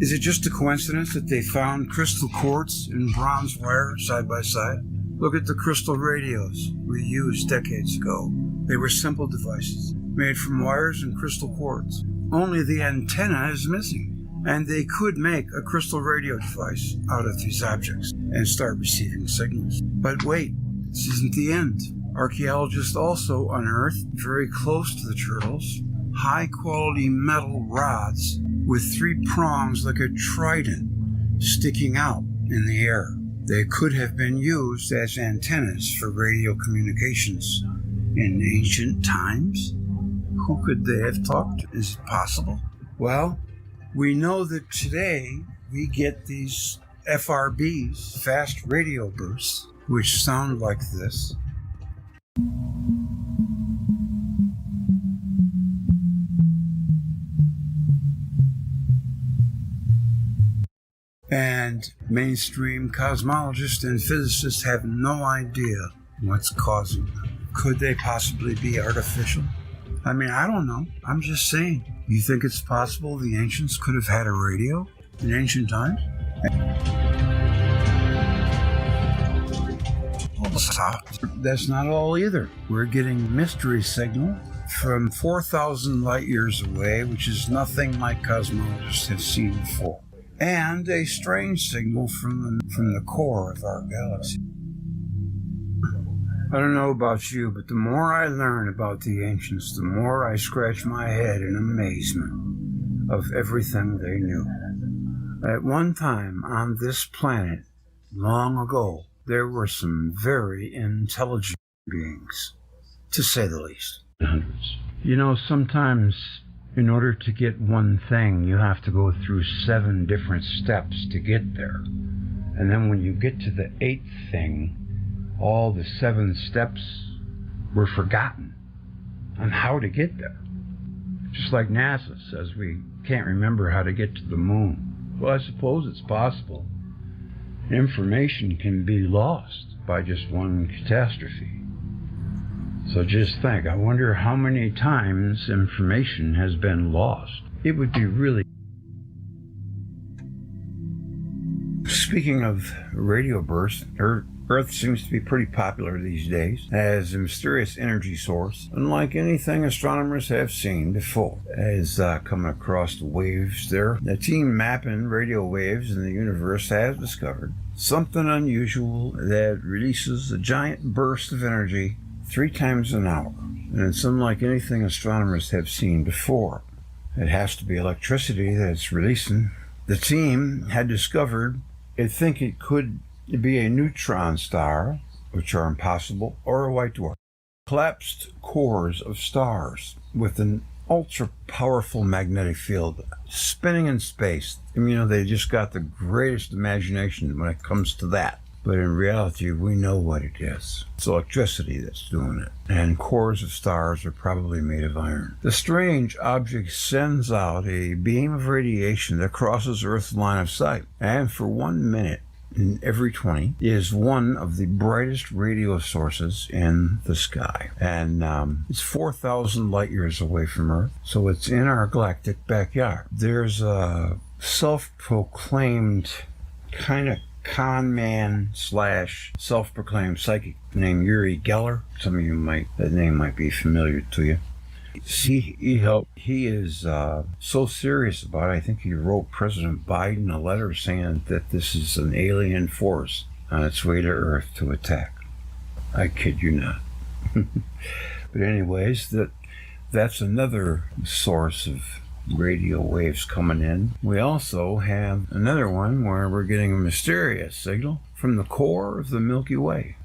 Is it just a coincidence that they found crystal quartz and bronze wire side by side? Look at the crystal radios we used decades ago. They were simple devices made from wires and crystal quartz. Only the antenna is missing, and they could make a crystal radio device out of these objects and start receiving signals. But wait, this isn't the end. Archaeologists also unearthed, very close to the turtles, high-quality metal rods with three prongs like a trident sticking out in the air. They could have been used as antennas for radio communications in ancient times. Who could they have talked to? Is it possible? Well, we know that today we get these FRB'S, fast radio bursts, which sound like this. And mainstream cosmologists and physicists have no idea what's causing them. Could they possibly be artificial? I mean, I don't know. I'm just saying. You think it's possible the ancients could have had a radio in ancient times? That's not all either. We're getting mystery signal from 4,000 light years away, which is nothing like cosmologists have seen before. And a strange signal from the core of our galaxy. I don't know about you, but the more I learn about the ancients, the more I scratch my head in amazement of everything they knew. At one time on this planet, long ago, there were some very intelligent beings, to say the least. You know, sometimes in order to get one thing, you have to go through 7 different steps to get there. And then when you get to the 8th thing, all the 7 steps were forgotten on how to get there. Just like NASA says we can't remember how to get to the moon. Well, I suppose it's possible. Information can be lost by just one catastrophe. So just think, I wonder how many times information has been lost. It would be really... Speaking of radio bursts, Earth seems to be pretty popular these days as a mysterious energy source, unlike anything astronomers have seen before. As coming across the waves there, the team mapping radio waves in the universe has discovered something unusual that releases a giant burst of energy 3 times an hour. And it's unlike anything astronomers have seen before. It has to be electricity that's releasing. The team had discovered, I think it could be a neutron star, which are impossible, or a white dwarf. Collapsed cores of stars with an ultra-powerful magnetic field spinning in space. I mean, they just got the greatest imagination when it comes to that. But in reality, we know what it is. It's electricity that's doing it. And cores of stars are probably made of iron. The strange object sends out a beam of radiation that crosses Earth's line of sight. And for 1 minute in every 20 is one of the brightest radio sources in the sky. And it's 4,000 light years away from Earth. So it's in our galactic backyard. There's a self-proclaimed kind of con man / self-proclaimed psychic named Uri Geller. Some of you that name might be familiar to you. He is so serious about it. I think he wrote President Biden a letter saying that this is an alien force on its way to Earth to attack. I kid you not. But anyways, that's another source of radio waves coming in. We also have another one where we're getting a mysterious signal from the core of the Milky Way.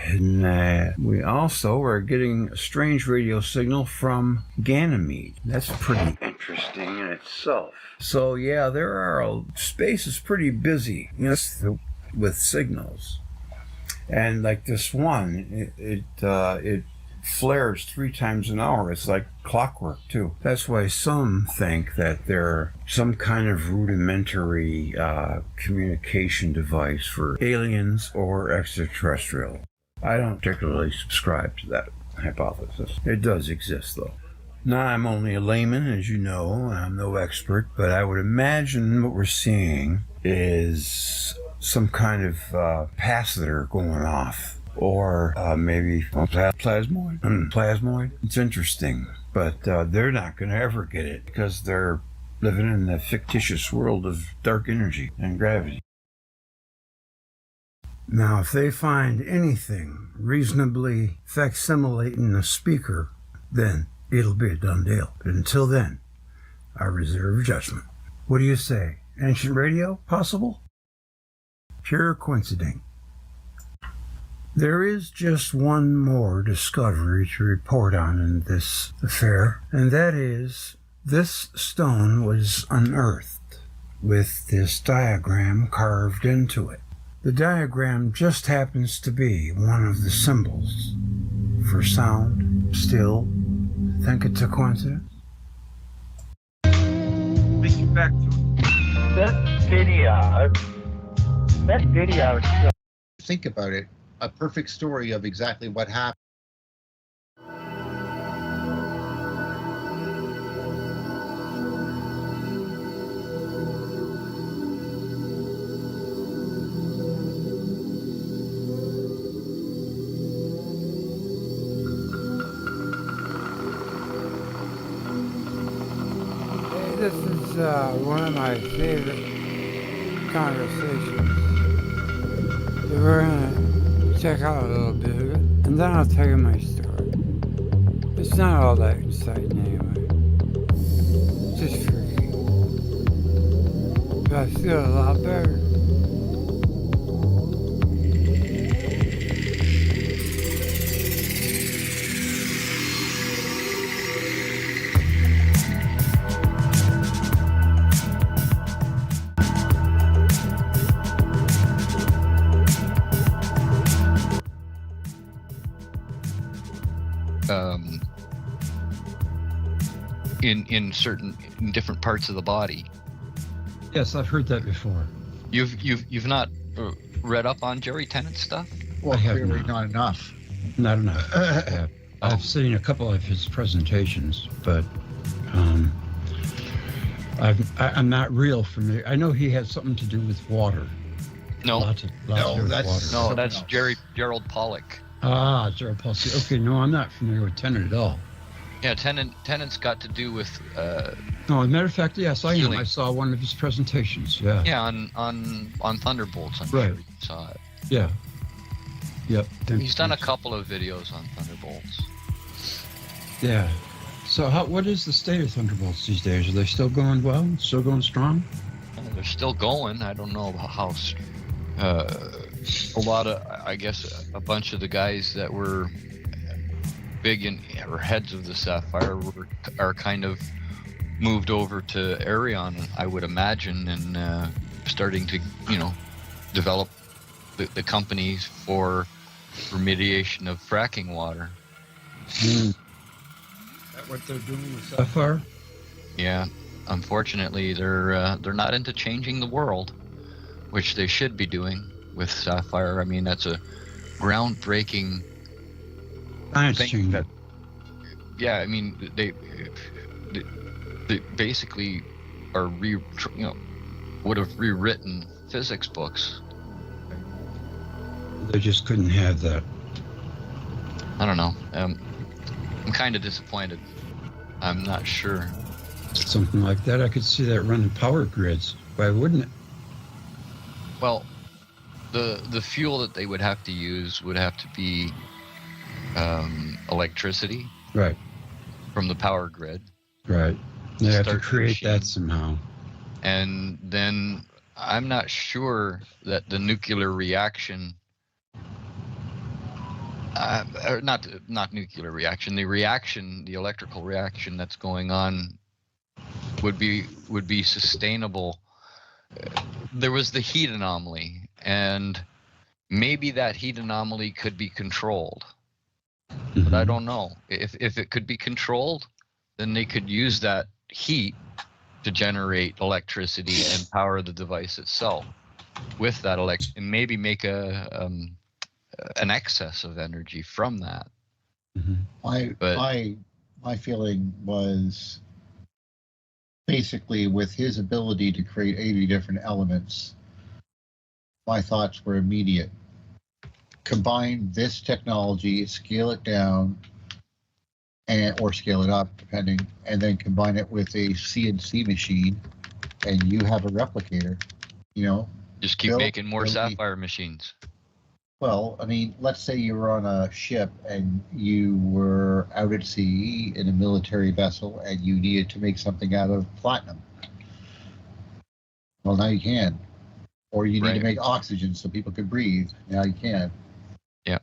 And we also are getting a strange radio signal from Ganymede. That's pretty interesting in itself. So yeah, space is pretty busy, with signals. And like this one, it flares 3 times an hour. It's like clockwork too. That's why some think that they're some kind of rudimentary communication device for aliens or extraterrestrial. I don't particularly subscribe to that hypothesis. It does exist though. Now, I'm only a layman, as you know. I'm no expert, but I would imagine what we're seeing is some kind of capacitor going off. Or maybe plasmoid. Plasmoid. It's interesting, but they're not going to ever get it because they're living in the fictitious world of dark energy and gravity. Now, if they find anything reasonably facsimilating a speaker, then it'll be a done deal. But until then, I reserve judgment. What do you say? Ancient radio? Possible? Pure coincidence. There is just one more discovery to report on in this affair, and that is this stone was unearthed with this diagram carved into it. The diagram just happens to be one of the symbols for sound. Still, think it's a coincidence? Thinking back to it. That video is so... Think about it, a perfect story of exactly what happened. This is one of my favorite conversations. We're going to check out a little bit of it, and then I'll tell you my story. It's not all that exciting anyway. It's just freaky. But I feel a lot better. in different parts of the body. Yes, I've heard that before. You've not read up on Jerry Tennant's stuff? Well, I have clearly not enough. Not enough. Yeah. I've seen a couple of his presentations, but I'm not real familiar. I know he had something to do with water. No, lots to do with water. No, that's Gerald Pollack. Ah, Gerald Pollack. Okay, no, I'm not familiar with Tennant at all. Yeah, Tennant's got to do with. No, as a matter of fact, yes, I am. Healing. I saw one of his presentations. Yeah. Yeah, on Thunderbolts. I'm Right. sure you saw it. Yeah. Yep. He's done a couple of videos on Thunderbolts. Yeah. So, what is the state of Thunderbolts these days? Are they still going well? Still going strong? They're still going. I don't know how. A lot of, I guess, a bunch of the guys that were big or heads of the Sapphire are kind of moved over to Arion, I would imagine, and starting to, develop the companies for remediation of fracking water. Is that what they're doing with Sapphire? Yeah, unfortunately, they're not into changing the world, which they should be doing with Sapphire. I mean, that's a groundbreaking Science thing. change. Yeah, I mean, they basically are would have rewritten physics books. They just couldn't have that. I don't know. I'm kind of disappointed. I'm not sure. Something like that, I could see that running power grids. Why wouldn't it? Well, the fuel that they would have to use would have to be electricity, Right. from the power grid. Right. They have to Start the create that machine. somehow. And then I'm not sure that the nuclear reaction, or not nuclear reaction, the electrical reaction that's going on would be sustainable. There was the heat anomaly, and maybe that heat anomaly could be controlled. But I don't know. If it could be controlled, then they could use that heat to generate electricity and power the device itself with that and maybe make an excess of energy from that. My feeling was basically with his ability to create 80 different elements, my thoughts were immediate. Combine this technology, scale it down, or scale it up, depending, and then combine it with a CNC machine, and you have a replicator. Just keep making more Sapphire machines. Well, I mean, let's say you were on a ship and you were out at sea in a military vessel and you needed to make something out of platinum. Well, now you can. Or you need to make oxygen so people can breathe. Now you can. Yeah.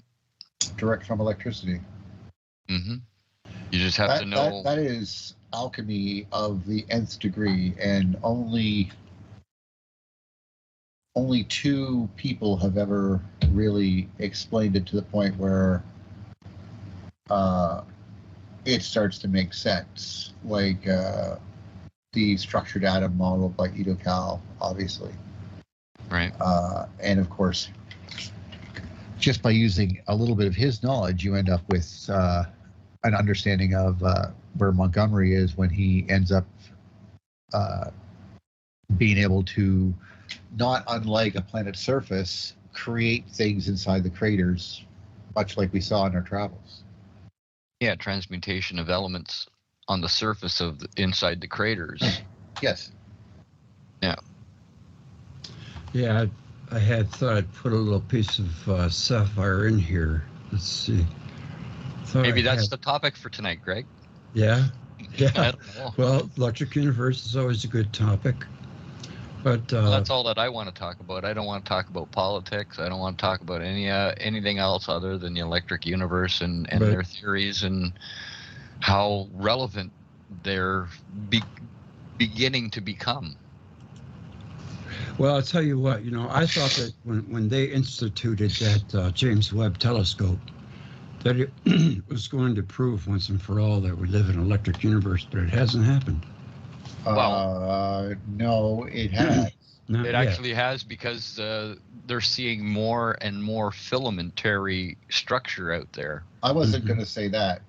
Direct from electricity. Mm-hmm. You just have to know. That is alchemy of the nth degree, and only only 2 people have ever really explained it to the point where it starts to make sense, like the structured atom model by Ito Cal, obviously. Right. And of course, just by using a little bit of his knowledge, you end up with an understanding of where Montgomery is when he ends up being able to, not unlike a planet's surface, create things inside the craters, much like we saw in our travels. Yeah, transmutation of elements on the surface of inside the craters. Yes. Yeah. Yeah, I had thought I'd put a little piece of sapphire in here. Let's see. Maybe that's the topic for tonight, Greg. Yeah. Yeah. I don't know. Well, electric universe is always a good topic. But Well, that's all that I want to talk about. I don't want to talk about politics. I don't want to talk about anything else other than the electric universe and their theories and how relevant they're beginning to become. Well, I'll tell you what, I thought that when they instituted that James Webb telescope, that it was going to prove once and for all that we live in an electric universe, but it hasn't happened. No, it has. Not It yet. actually has, because they're seeing more and more filamentary structure out there. I wasn't going to say that.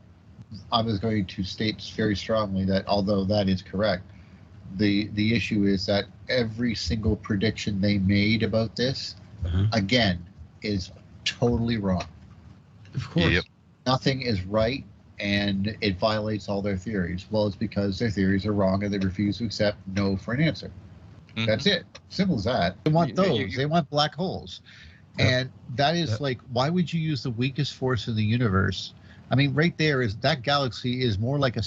I was going to state very strongly that although that is correct, the issue is that every single prediction they made about this, again, is totally wrong. Of course. Yep. Nothing is right, and it violates all their theories. Well, it's because their theories are wrong and they refuse to accept no for an answer. Mhm. That's it. Simple as that. They want those. They want black holes. And that is like, why would you use the weakest force in the universe? I mean, right there is that galaxy is more like a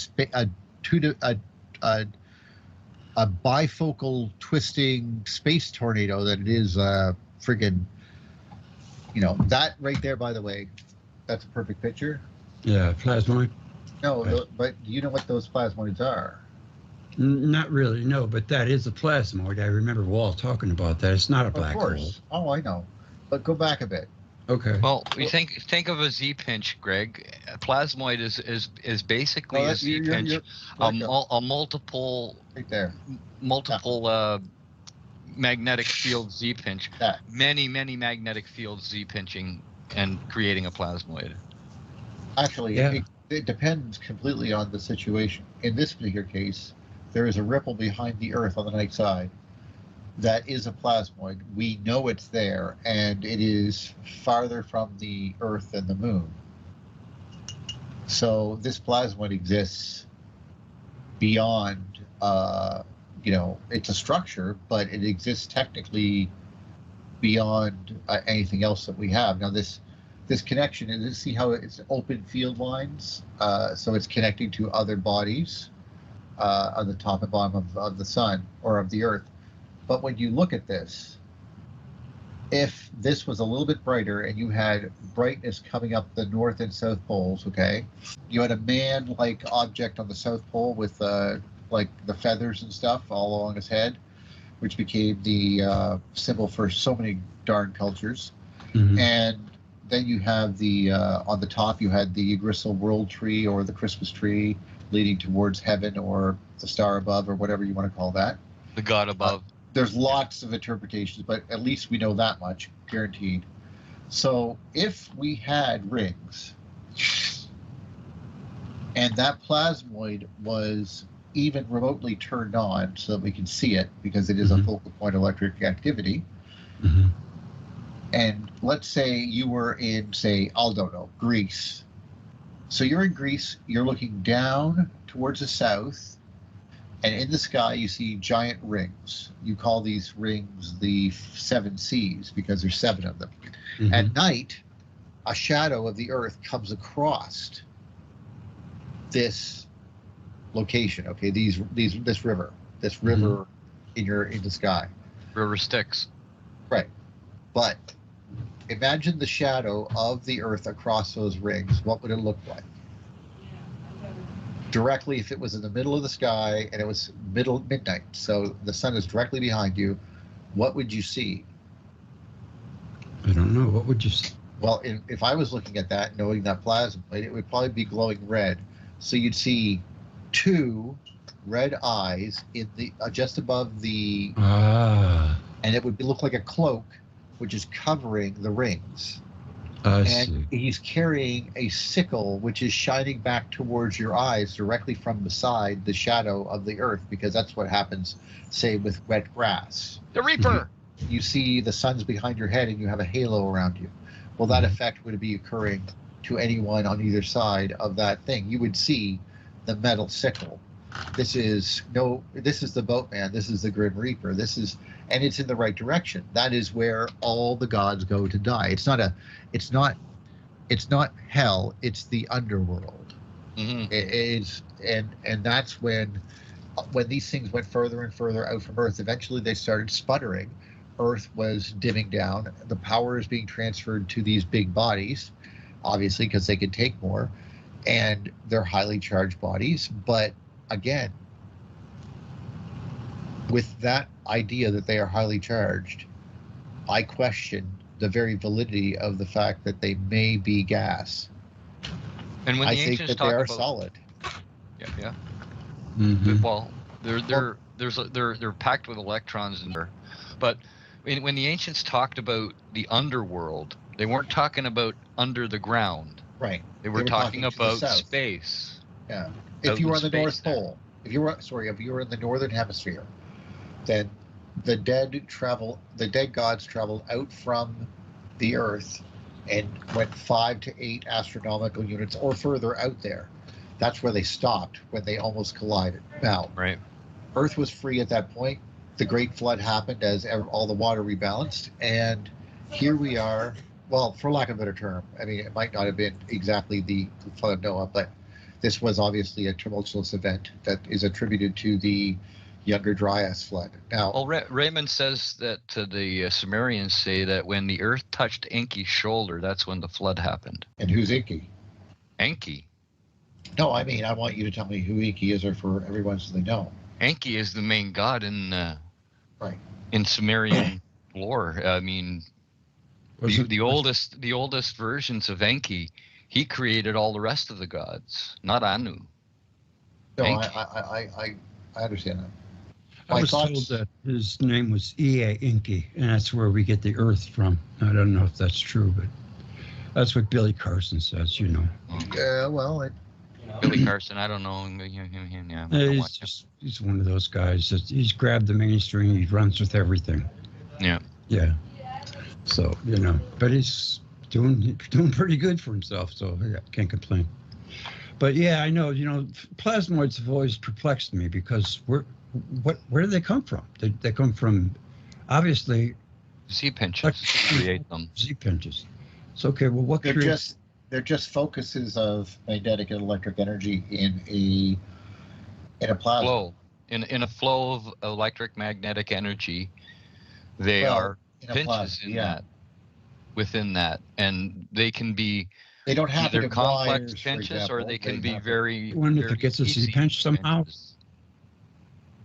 bifocal twisting space tornado than it is friggin', that right there, by the way, that's a perfect picture. Yeah, plasmoid? No, Right. but do you know what those plasmoids are? Not really, no, but that is a plasmoid. I remember Walt talking about that. It's not a black Of hole. course. Oh, I know. But go back a bit. Okay. Well, you think of a Z-pinch, Greg. A plasmoid is basically a Z-pinch, a multiple right there. Magnetic field Z-pinch. Yeah. Many magnetic fields Z-pinching and creating a plasmoid. Actually, Yeah. it depends completely on the situation. In this particular case, there is a ripple behind the Earth on the night side. That is a plasmoid. We know it's there, and it is farther from the Earth than the Moon. So this plasmoid exists beyond, it's a structure, but it exists technically beyond anything else that we have. Now, this connection, and see how it's open field lines, so it's connecting to other bodies on the top and bottom of the sun or of the Earth. But when you look at this, if this was a little bit brighter and you had brightness coming up the north and south poles, okay, you had a man-like object on the south pole with like the feathers and stuff all along his head, which became the symbol for so many darn cultures. Mhm. And then you have the on the top you had the Gristle World Tree or the Christmas tree leading towards heaven or the star above or whatever you want to call that. The god above. There's lots of interpretations, but at least we know that much, guaranteed. So if we had rings and that plasmoid was even remotely turned on so that we can see it because it is a focal point electric activity, and let's say you were in, say, I don't know, Greece. So you're in Greece, you're looking down towards the south, and in the sky you see giant rings. You call these rings the 7 seas because there's 7 of them. At night, a shadow of the Earth comes across this location. Okay, this river in the sky. River Styx. Right, but imagine the shadow of the Earth across those rings. What would it look like? Directly, if it was in the middle of the sky and it was midnight, so the sun is directly behind you, what would you see? I don't know. What would you say? Well, if I was looking at that, knowing that plasmoid, it would probably be glowing red. So you'd see two red eyes in the just above the, and it would look like a cloak, which is covering the rings. I And see. he's carrying a sickle, which is shining back towards your eyes directly from beside the shadow of the earth, because that's what happens, say, with wet grass. The Reaper. You see the sun's behind your head and you have a halo around you. Well, that effect would be occurring to anyone on either side of that thing. You would see the metal sickle. This is the boatman. This is the Grim Reaper. And it's in the right direction. That is where all the gods go to die. It's not hell. It's the underworld. And that's when these things went further and further out from Earth. Eventually, they started sputtering. Earth was dimming down. The power is being transferred to these big bodies, obviously, because they can take more, and they're highly charged bodies. But again, with that idea that they are highly charged, I question the very validity of the fact that they may be gas. And when I the think ancients that they talk are about, solid. yeah. Mhm. Well, they're packed with electrons in there, but when the ancients talked about the underworld, they weren't talking about under the ground. Right. They were talking to the south. south. Space. Yeah. If Out you in were on the space North there. Pole, if you were in the northern hemisphere, then the dead gods traveled out from the Earth and went 5 to 8 astronomical units or further out there. That's where they stopped when they almost collided. Now, Right. Earth was free at that point. The Great Flood happened as all the water rebalanced, and here we are. Well, for lack of a better term, I mean, it might not have been exactly the flood of Noah, but this was obviously a tumultuous event that is attributed to the Younger Dryas flood. Now, Well, Raymond says that the Sumerians say that when the earth touched Enki's shoulder, that's when the flood happened. and who's Enki? Enki. No, I mean, I want you to tell me who Enki is, or for everyone so they know. Enki is the main god in Right. in Sumerian lore. I mean, the oldest versions of Enki, he created all the rest of the gods, not Anu. No, Enki. I understand that. I My was told thoughts- that his name was Ea Inky, and that's where we get the Earth from. I don't know if that's true, but that's what Billy Carson says, you know. Well, Billy Carson, I don't know him. Yeah, I don't watch him. He's one of those guys that he's grabbed the mainstream, he runs with everything. Yeah. Yeah. So, you know, but he's doing pretty good for himself, so I can't complain. But yeah, I know, you know, plasmoids have always perplexed me because where do they come from? They come from, obviously, Z pinches create them. Z pinches. So, okay, well, what creates... they're just focuses of magnetic and electric energy in a plasma. Flow. In a flow of electric magnetic energy, they are in a pinches plasma, in yeah. that, within that, and they can be They don't have either to complex wires, for pinches or example. they can be have- very. I wonder if very it gets a Z easy pinch somehow. pinches.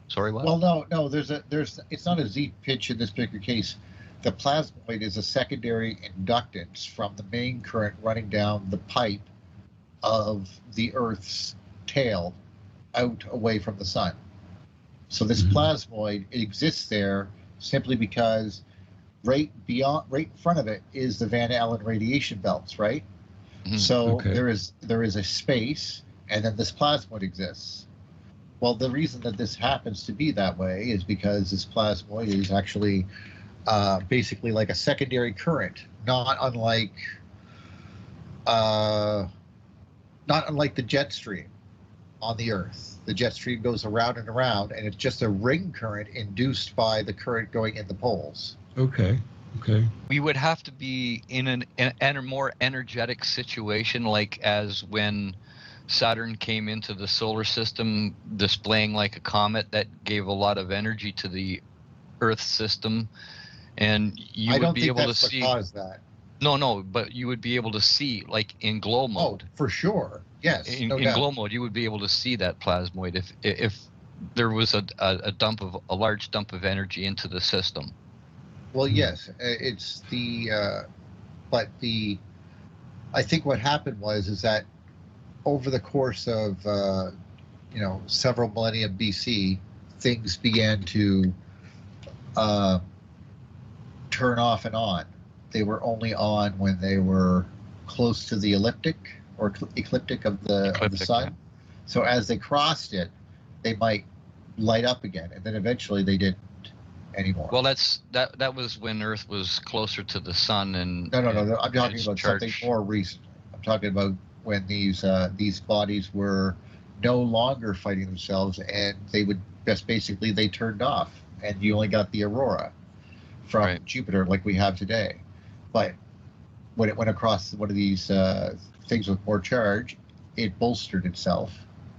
Sorry, what? Well, no. It's not a Z pitch in this particular case. The plasmoid is a secondary inductance from the main current running down the pipe of the Earth's tail out away from the sun. So this plasmoid exists there simply because right in front of it is the Van Allen radiation belts, right? Mhm. So Okay. there is a space, and then this plasmoid exists. Well, the reason that this happens to be that way is because this plasmoid is actually basically like a secondary current, not unlike the jet stream on the Earth. The jet stream goes around and around, and it's just a ring current induced by the current going in the poles. Okay. We would have to be in a more energetic situation, like as when Saturn came into the solar system, displaying like a comet that gave a lot of energy to the Earth system, and you I would don't be think able to that's what see. caused that. No, but you would be able to see, like in glow Oh, mode. for sure. Yes. In no doubt. glow mode, you would be able to see that plasmoid if there was a large dump of energy into the system. Well, yes, it's but I think what happened is that over the course of, several millennium BC, things began to turn off and on. They were only on when they were close to the ecliptic of the sun. Yeah. So as they crossed it, they might light up again, and then eventually they didn't anymore. Well, that was when Earth was closer to the sun, and No. I'm talking its about charge. something more recent. I'm talking about when these bodies were no longer fighting themselves, and they would basically they turned off, and you only got the aurora from Jupiter like we have today. But when it went across one of these things with more charge, it bolstered itself,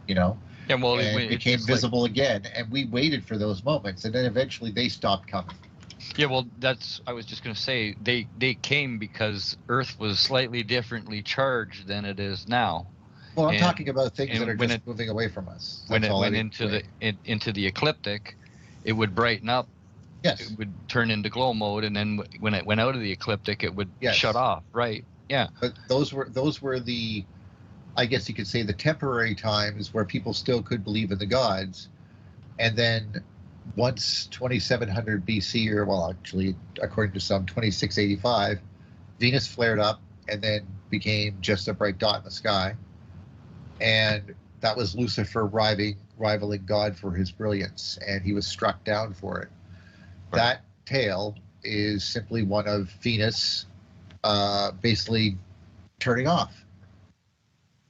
Yeah, well, and it became just visible again. And we waited for those moments, and then eventually they stopped coming. Yeah, well, I was just going to say, they came because Earth was slightly differently charged than it is now. Well, I'm And- talking about things and that are when just moving away from us. When That's it all went I into the ecliptic, it would brighten up. Yes. It would turn into glow mode, and then when it went out of the ecliptic, it would Yes. shut off. Right? Yeah. But those were the, I guess you could say, the temporary times where people still could believe in the gods, and then once 2700 BC, or well, actually, according to some, 2685, Venus flared up and then became just a bright dot in the sky, and that was Lucifer rivaling God for his brilliance, and he was struck down for it. Right. That tale is simply one of Venus basically turning off.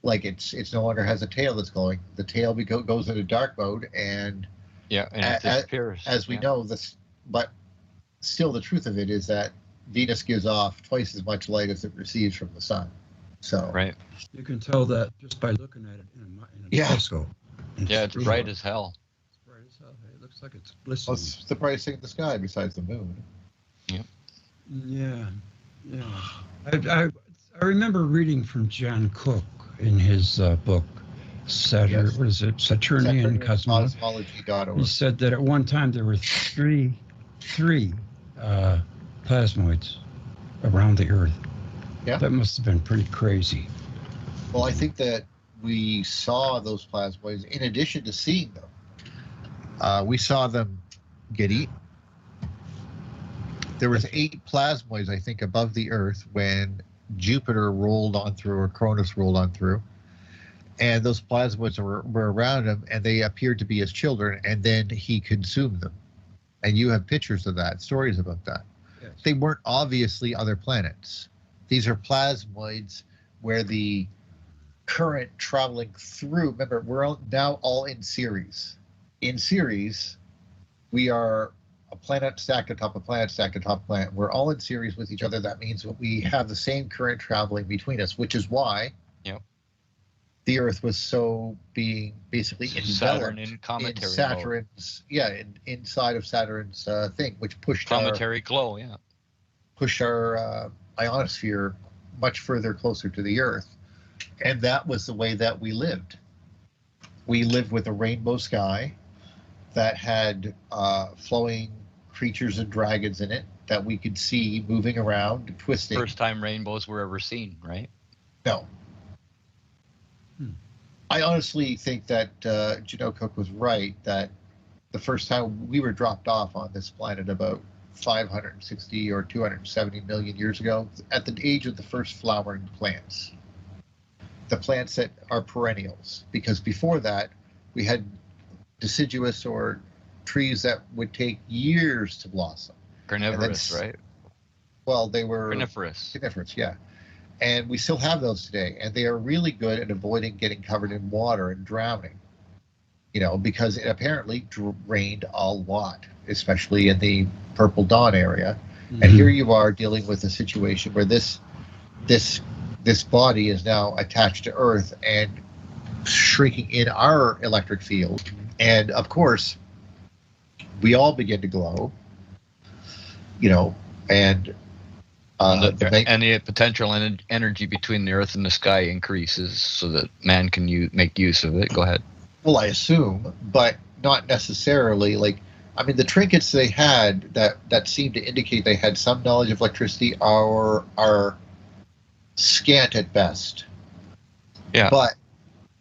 Like it's no longer has a tail that's glowing. The tail goes into dark mode, and Yeah, and it disappears. as we know this, but still the truth of it is that Venus gives off twice as much light as it receives from the sun. So Right. You can tell that just by looking at it in a Yeah. telescope. Yeah, it's bright as hell. It's bright as hell. It looks like it's well, glistening. it's the brightest thing in the sky besides the moon. Yeah. I remember reading from John Cook in his book, Saturn. Yes. What is it? Saturnian Cosmology. He Cosmology.org. said that at one time there were three plasmoids around the Earth. Yeah. That must have been pretty crazy. Well, I think that we saw those plasmoids in addition to seeing them. We saw them get eaten. There was 8 plasmoids, I think, above the Earth when Jupiter rolled on through, or Cronus rolled on through. And those plasmoids were around him, and they appeared to be his children, and then he consumed them. And you have pictures of that, stories about that. Yes. They weren't obviously other planets. These are plasmoids where the current traveling through, remember, we're now all in series. In series, we are a planet stacked atop a planet stacked atop a planet. We're all in series with each other. That means that we have the same current traveling between us, which is why the Earth was so being basically Saturn enveloped in cometary in mode. Saturn's, inside of Saturn's thing, which pushed Cometary glow, our ionosphere much further closer to the Earth. And that was the way that we lived. We lived with a rainbow sky that had flowing creatures and dragons in it that we could see moving around, twisting. First time rainbows were ever seen, right? No. I honestly think that Janelle Cook was right, that the first time we were dropped off on this planet about 560 or 270 million years ago, at the age of the first flowering plants. The plants that are perennials, because before that, we had deciduous or trees that would take years to blossom. Carnivorous, right? Well, they were Coniferous, yeah. And we still have those today, and they are really good at avoiding getting covered in water and drowning, because it apparently rained a lot, especially in the Purple Dawn area. Mm-hmm. And here you are dealing with a situation where this body is now attached to Earth and shrinking in our electric field. And of course, we all begin to glow, and the potential energy between the Earth and the sky increases so that man can make use of it. Go ahead. Well, I assume, but not necessarily. Like I mean, the trinkets they had that seemed to indicate they had some knowledge of electricity are scant at best. Yeah. But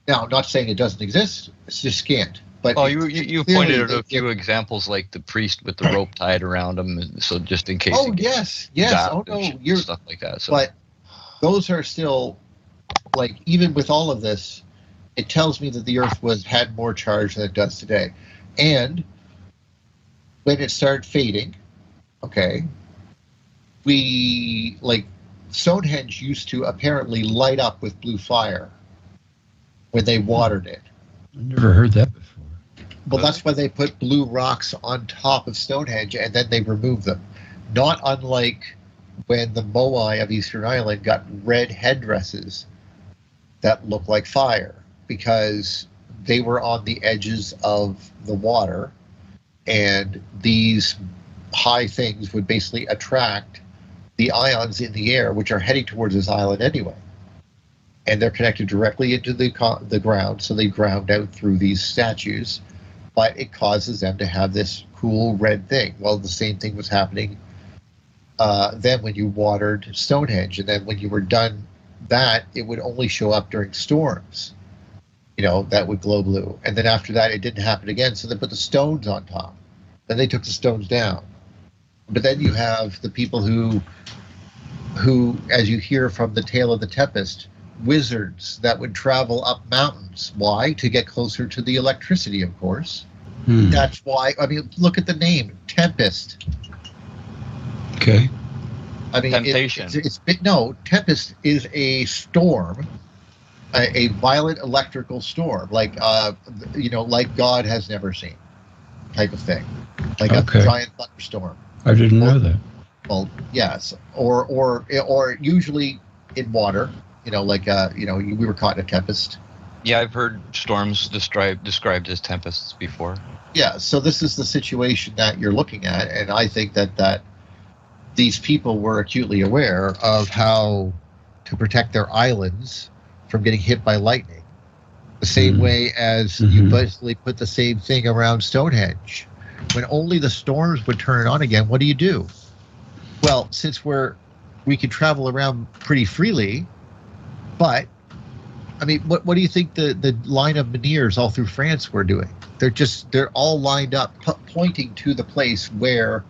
now, I'm not saying it doesn't exist. It's just scant. But well, you pointed out a few examples, like the priest with the rope tied around him, so just in case. Oh yes. Oh no, stuff like that. So. But those are still, like, even with all of this, it tells me that the Earth had more charge than it does today. And when it started fading, okay, Stonehenge used to apparently light up with blue fire when they watered it. I never heard that before. Well, that's why they put blue rocks on top of Stonehenge and then they removed them. Not unlike when the Moai of Eastern Ireland got red headdresses that looked like fire, because they were on the edges of the water, and these high things would basically attract the ions in the air, which are heading towards this island anyway. And they're connected directly into the ground, so they ground out through these statues, but it causes them to have this cool red thing. Well, the same thing was happening then when you watered Stonehenge, and then when you were done that, it would only show up during storms, that would glow blue. And then after that, it didn't happen again, so they put the stones on top. Then they took the stones down. But then you have the people who, as you hear from the Tale of the Tempest, wizards that would travel up mountains. Why? To get closer to the electricity, of course. That's why. I mean, look at the name, Tempest. Okay. I mean, Temptation. Tempest is a storm, a violent electrical storm, like like God has never seen, type of thing, like a giant thunderstorm. I didn't know that. Well, yes, or usually in water. We were caught in a tempest. Yeah, I've heard storms described as tempests before. Yeah, so this is the situation that you're looking at, and I think that these people were acutely aware of how to protect their islands from getting hit by lightning. The same way as you basically put the same thing around Stonehenge. When only the storms would turn it on again, what do? Well, since we can travel around pretty freely, but I mean, what do you think the line of menhirs all through France were doing? They're all lined up, pointing to the place where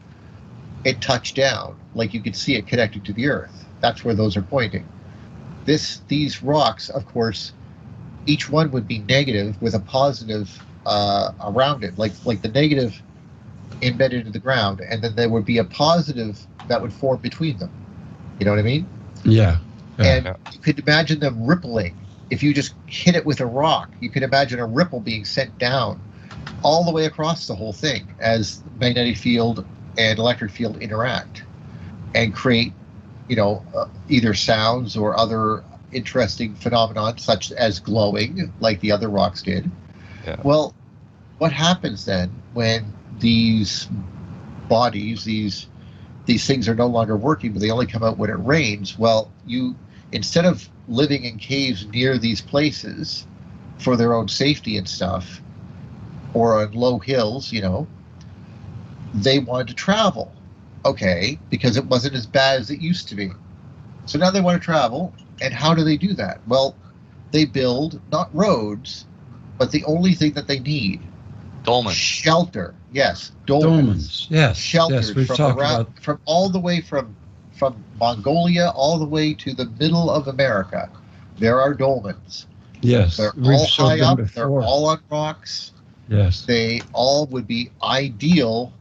it touched down, like you could see it connected to the Earth. That's where those are pointing. These rocks, of course, each one would be negative with a positive around it, like the negative embedded in the ground, and then there would be a positive that would form between them. You know what I mean? Yeah. And you could imagine them rippling. If you just hit it with a rock, you could imagine a ripple being sent down all the way across the whole thing as magnetic field and electric field interact and create, either sounds or other interesting phenomena such as glowing, like the other rocks did. Yeah. Well, what happens then when these bodies, these things are no longer working, but they only come out when it rains? Well, instead of living in caves near these places for their own safety and stuff, or on low hills, they wanted to travel, because it wasn't as bad as it used to be. So now they want to travel, and how do they do that? Well, they build not roads, but the only thing that they need. Dolmens. Shelter. Yes, dolmens. Yes. Shelters Yes, we've talked about from all the way from Mongolia all the way to the middle of America. There are dolmens. Yes. They're We've all showed high them up. before. They're all on rocks. Yes. They all would be ideal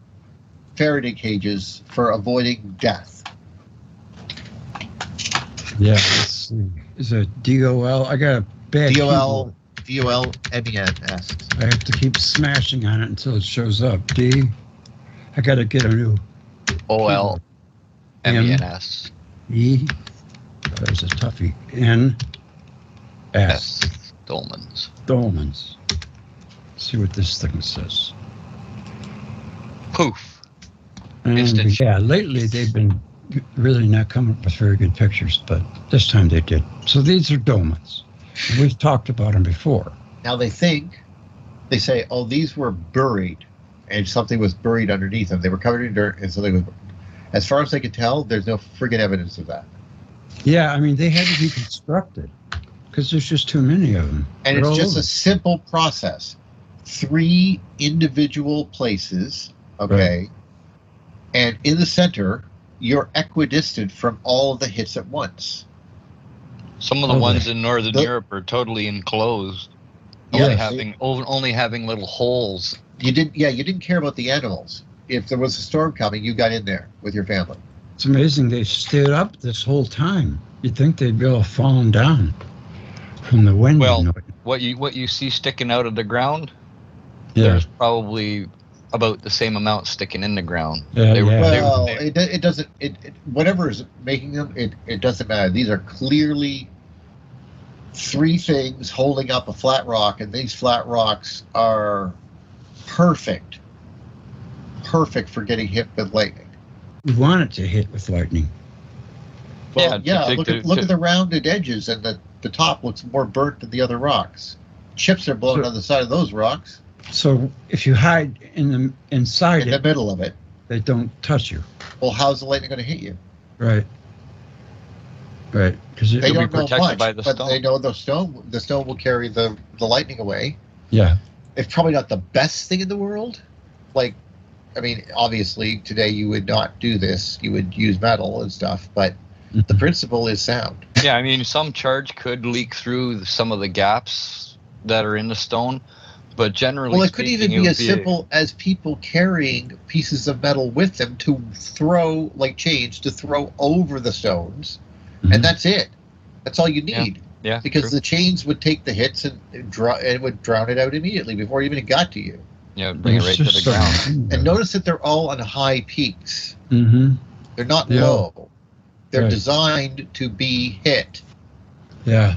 Faraday cages for avoiding death. Yeah. Let's see. Is it DOL? I got a bad keyboard. DOLMENS. I have to keep smashing on it until it shows up. D. I got to get a new OLMENS. E. There's a toughie. N. S. Dolmens. Dolmens. See what this thing says. Poof. And Instant. yeah, lately they've been really not coming up with very good pictures, but this time they did. So these are dolmens. We've talked about them before. Now they say, oh, these were buried and something was buried underneath them. They were covered in dirt, and something was. As far as I could tell, there's no friggin' evidence of that. Yeah, I mean, they had to be constructed because there's just too many of them. And They're it's all just over. a simple process. 3 individual places, okay, Right. and in the center, you're equidistant from all of the hits at once. Some of the Oh, ones in Northern the- Europe are totally enclosed, Yes. only having little holes. You didn't care about the animals. If there was a storm coming, you got in there with your family. It's amazing they stayed up this whole time. You'd think they'd be all falling down from the wind. Well, you know. What you see sticking out of the ground, Yeah. there's probably about the same amount sticking in the ground. Yeah, They were- yeah. they- Well, they- it doesn't. Whatever is making them, it doesn't matter. These are clearly 3 things holding up a flat rock, and these flat rocks are perfect for getting hit with lightning. We want it to hit with lightning. Well, Yeah, to- look to- at the rounded edges, and the top looks more burnt than the other rocks. Chips are blown So- on the side of those rocks, So if you hide inside in the it, middle of it. they don't touch you. Well, how's the lightning going to hit you? Right. Right. Because They You'll be don't know protected much, by the but stone. they know the stone will carry the lightning away. yeah. It's probably not the best thing in the world. Like, I mean, obviously today you would not do this. You would use metal and stuff, but the principle is sound. Yeah, I mean, some charge could leak through some of the gaps that are in the stone, but generally Well, it could even speaking, be it as would simple as people carrying pieces of metal with them to throw, like chains, to throw over the stones, Mhm. and that's it. That's all you Yeah. need. Yeah, Because true. the chains would take the hits and it would drown it out immediately before it even got to you. Yeah, bring it It's right to the just ground. And notice that they're all on high peaks. Mm-hmm. They're not Yeah. low. They're Right. designed to be hit. Yeah.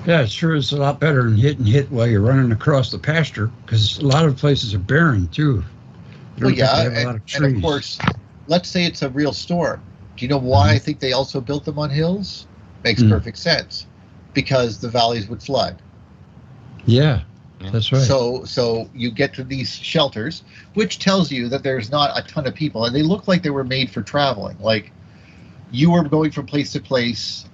Yeah, it sure is a lot better than hit while you're running across the pasture because a lot of places are barren too. You Well, don't get to yeah, have a lot of and trees. of course, let's say it's a real storm. Do you know why I think they also built them on hills? Makes Mm. perfect sense. Because the valleys would flood. Yeah, Yeah. that's right. So you get to these shelters, which tells you that there's not a ton of people, and they look like they were made for traveling. Like you were going from place to place.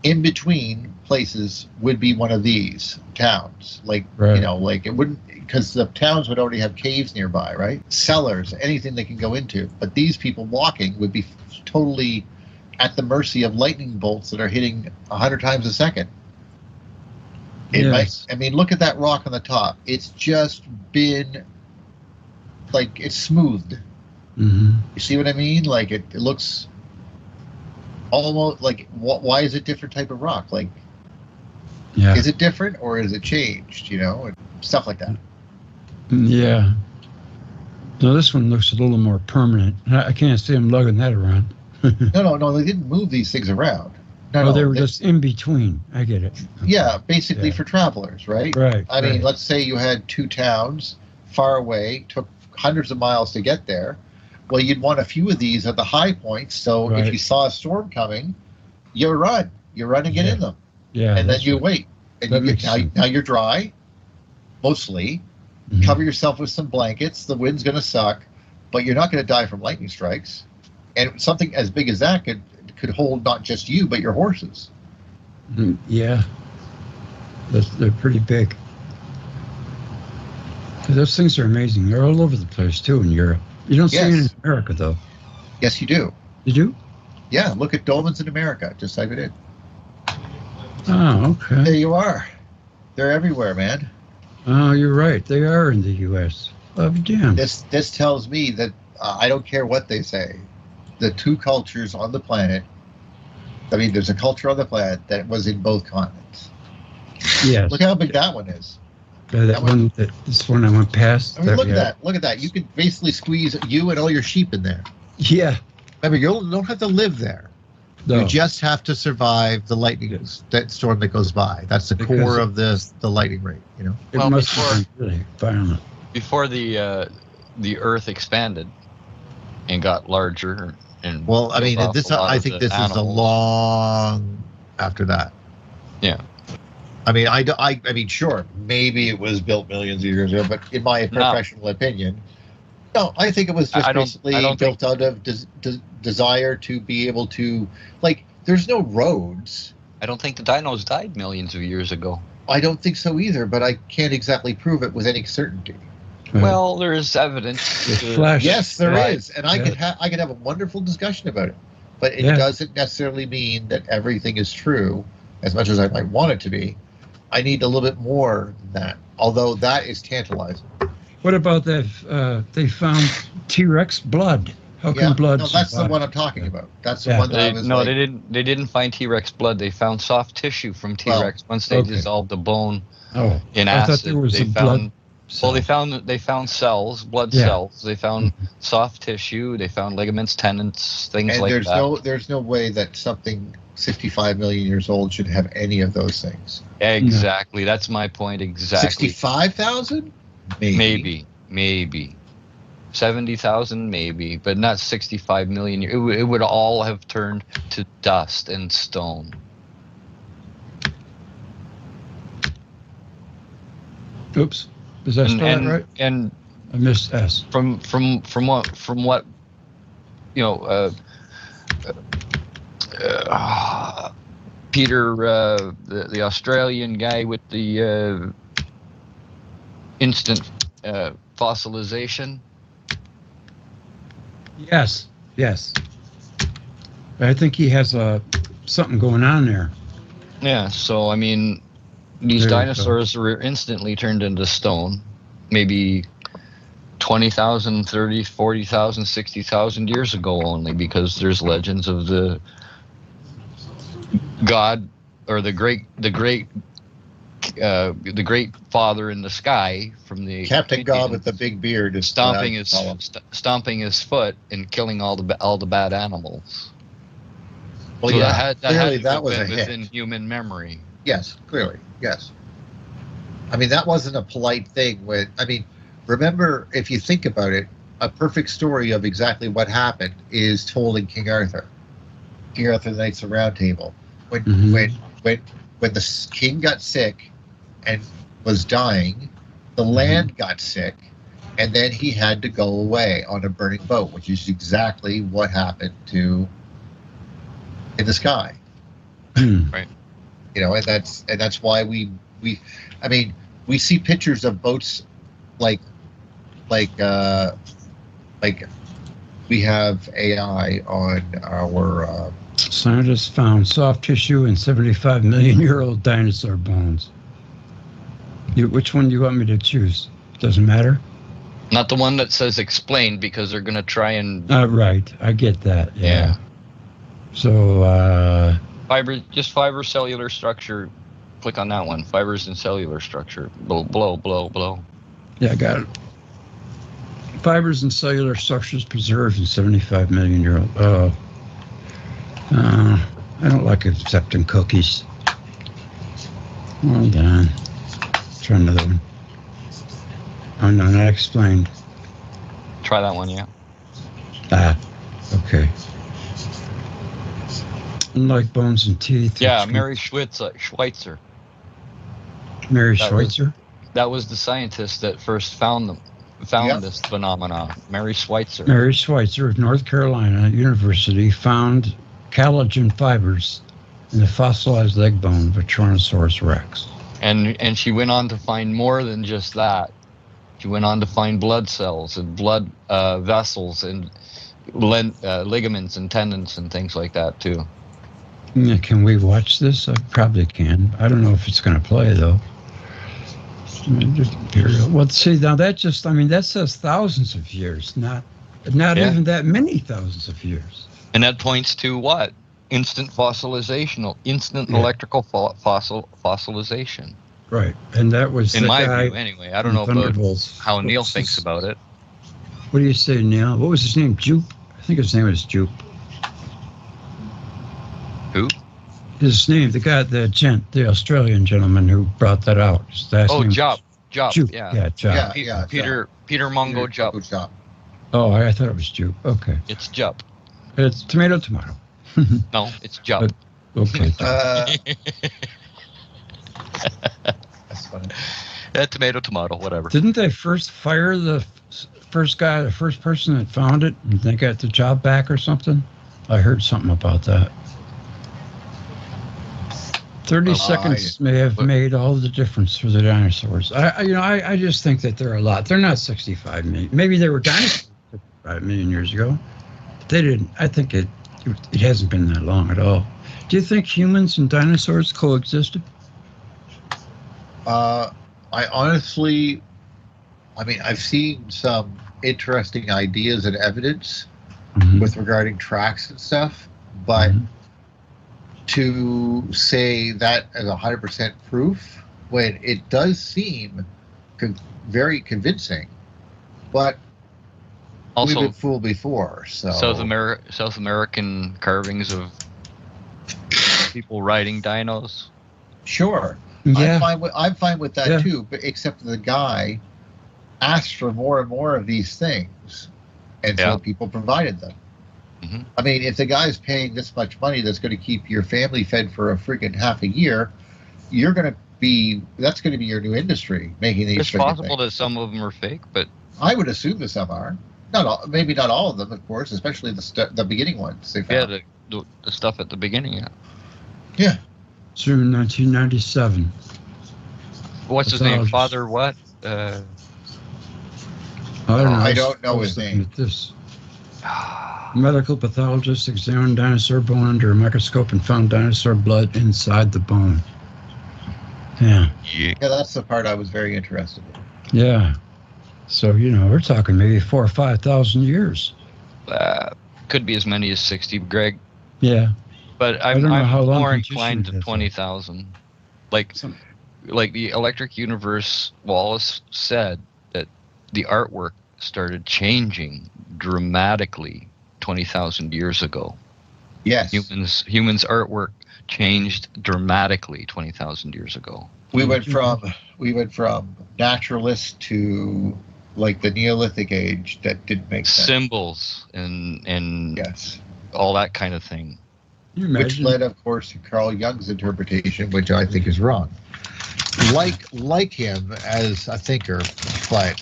In between places would be one of these towns. Like Right. like it wouldn't, because the towns would already have caves nearby, right? Cellars, anything they can go into. But these people walking would be totally at the mercy of lightning bolts that are hitting 100 times a second. Yes. I mean, look at that rock on the top. It's just been, like, it's smoothed. Mm-hmm. You see what I mean? Like, it looks almost like, why is it different type of rock? Like, Yeah. is it different or is it changed? And stuff like that. Yeah. No, this one looks a little more permanent. I can't see them lugging that around. No, they didn't move these things around. Oh, they were just in between. I get it. Yeah, basically Yeah. for travelers, right? Right. I mean, right. let's say you had 2 towns far away, took hundreds of miles to get there. Well, you'd want a few of these at the high points. So Right. if you saw a storm coming, you run and get Yeah. in them, Yeah. and then that's you right. wait. And That you makes sense. now you're dry, mostly. Mhm. Cover yourself with some blankets. The wind's going to suck, but you're not going to die from lightning strikes. And something as big as that could hold not just you, but your horses. Yeah. They're pretty big. Those things are amazing. They're all over the place too in Europe. You don't see it in Yes. America though. Yes, you do. You do? Yeah, look at dolmens in America. Just type it in. Oh, okay. There you are. They're everywhere, man. Oh, you're right. They are in the U.S. Oh, damn. This tells me that I don't care what they say. The 2 cultures on the planet. I mean, there's a culture on the planet that was in both continents. Yes. Look how big that one is. That one. This one I went past. I mean, look yeah. at that. Look at that. You could basically squeeze you and all your sheep in there. Yeah. Remember, you don't have to live there. No. You just have to survive the lightning, that storm that goes by. That's the Because core of the lightning rate. It Well, must before- have been really violent. Before the Earth expanded and got larger, and Well, I mean, killed off this a lot I of think the this is a animals. long after that. Yeah. I mean, I mean, sure, maybe it was built millions of years ago, but in my professional opinion, no, I think it was just basically built out of desire to be able to, like, there's no roads. I don't think the dinos died millions of years ago. I don't think so either, but I can't exactly prove it with any certainty. Well, there is evidence. Yes, there is, and I could have a wonderful discussion about it, but it doesn't necessarily mean that everything is true, as much as I might want it to be. I need a little bit more than that, although that is tantalizing. What about that? They found T-Rex blood. How come blood? No, that's the one I'm talking about. That's the one that I was. No, they didn't. They didn't find T-Rex blood. They found soft tissue from T-Rex once they dissolved the bone in acid. I thought there was blood. Well, they found cells, blood cells. They found soft tissue. They found ligaments, tendons, things like that. There's no way that something 65 million years old should have any of those things. Exactly. That's my point. Exactly. 65,000? Maybe. 70,000, maybe, but not 65 million. It would all have turned to dust and stone. Oops. Does that spell it right? And I missed S. From what you know, Peter, the Australian guy with the instant fossilization. Yes. I think he has something going on there. Yeah. So I mean, these dinosaurs were instantly turned into stone, maybe 20,000, 30, 40,000, 60,000 years ago only, because there's legends of the God or the great father in the sky from the Captain God with the big beard is stomping his foot and killing all the bad animals. Well, so yeah, that was within human memory. Yes, clearly, yes. I mean, that wasn't a polite thing. Remember, if you think about it, a perfect story of exactly what happened is told in King Arthur. King Arthur, the Knights of the Round Table. When the king got sick and was dying, the land got sick, and then he had to go away on a burning boat, which is exactly what happened in the sky. Right. You know, and that's why we see pictures of boats like we have AI on our. Scientists found soft tissue in 75 million-year-old dinosaur bones. Which one do you want me to choose? Doesn't matter? Not the one that says explained, because they're going to try and... right. I get that. Yeah. So... fiber cellular structure. Click on that one. Fibers and cellular structure. Below. Yeah, I got it. Fibers and cellular structures preserved in 75 million-year-old... I don't like accepting cookies. Hold on. Try another one. Oh, no, not explained. Try that one, yeah. Okay. Unlike bones and teeth. Yeah, Mary Schweitzer. Mary Schweitzer? That was the scientist that first found this phenomenon. Mary Schweitzer. Mary Schweitzer of North Carolina University found collagen fibers in the fossilized leg bone of a Tyrannosaurus rex. And she went on to find more than just that. She went on to find blood cells and blood vessels and ligaments and tendons and things like that too. Yeah, can we watch this? I probably can. I don't know if it's going to play though. Well, see, now that says thousands of years, not even that many thousands of years. And that points to what? Instant fossilization, instant electrical fossilization. Right, and that was in my view, anyway. I don't know about how Neil thinks about it. What do you say, Neil? What was his name? Jupe? I think his name was Jupe. Who? His name, the Australian gentleman who brought that out. Jup. Jupe. Yeah, Jup. Peter Mungo Jup. Oh, I thought it was Jupe. Okay. It's Jup. It's tomato. No, it's Jup. Okay. That's funny. Yeah, tomato, whatever. Didn't they first fire the first guy, the first person that found it, and they got the job back or something? I heard something about that. 30 seconds may have made all the difference for the dinosaurs. I just think that they're a lot. They're not 65 million. Maybe they were dinosaurs 5 million years ago. But they didn't. I think it hasn't been that long at all. Do you think humans and dinosaurs coexisted? I honestly, I've seen some interesting ideas and evidence with regarding tracks and stuff, but to say that as 100% proof, when it does seem very convincing, but also, we've been fooled before. So South American carvings of people riding dinos. Sure. Yeah. I'm fine with that too, but except the guy asked for more and more of these things, and so people provided them. If the guy's paying this much money that's going to keep your family fed for a freaking half a year, that's going to be your new industry, making these. It's possible that some of them are fake, but I would assume that some are. Not all, maybe not all of them, of course, especially the beginning ones they found. Yeah, the stuff at the beginning. Yeah. June 1997. What's his name? Father what? I don't know. I don't know his name. At this. Medical pathologist examined dinosaur bone under a microscope and found dinosaur blood inside the bone. Yeah. Yeah, that's the part I was very interested in. Yeah. So, we're talking maybe 4,000 or 5,000 years. Could be as many as 60, Greg. Yeah. But I'm more inclined to 20,000. Like the Electric Universe, Wallace said that the artwork started changing dramatically 20,000 years ago. Yes. Humans' artwork changed dramatically 20,000 years ago. We went from naturalist to like the Neolithic age that didn't make sense. Symbols and yes, all that kind of thing. Which led, of course, to Carl Jung's interpretation, which I think is wrong. Like him as a thinker, but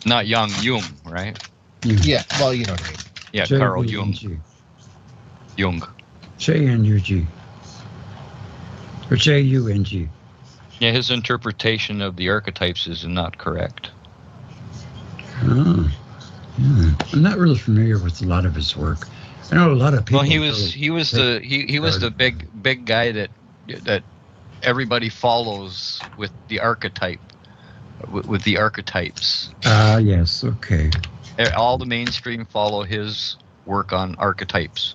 not Jung, right? Yeah, well, you know what I mean. Yeah, Carl Jung. Jung. J-N-U-G. Or J-U-N-G. Yeah, his interpretation of the archetypes is not correct. Oh, yeah. I'm not really familiar with a lot of his work. I know a lot of people. Well, he was the big guy that everybody follows with the archetype, with the archetypes. Ah, yes, okay. All the mainstream follow his work on archetypes,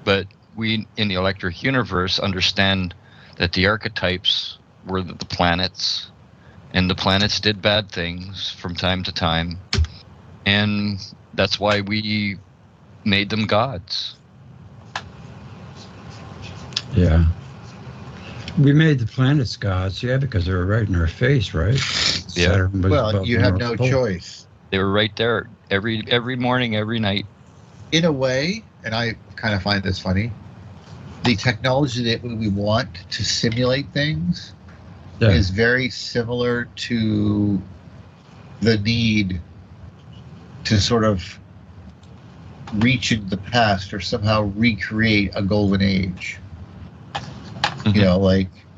but we in the Electric Universe understand that the archetypes were the planets, and the planets did bad things from time to time, and that's why we made them gods. Yeah. We made the planets gods, because they were right in our face, right? Yeah. Saturn was Well, you have no choice. They were right there every morning, every night. In a way, and I kind of find this funny, the technology that we want to simulate things is very similar to the need to sort of reach into the past or somehow recreate a golden age.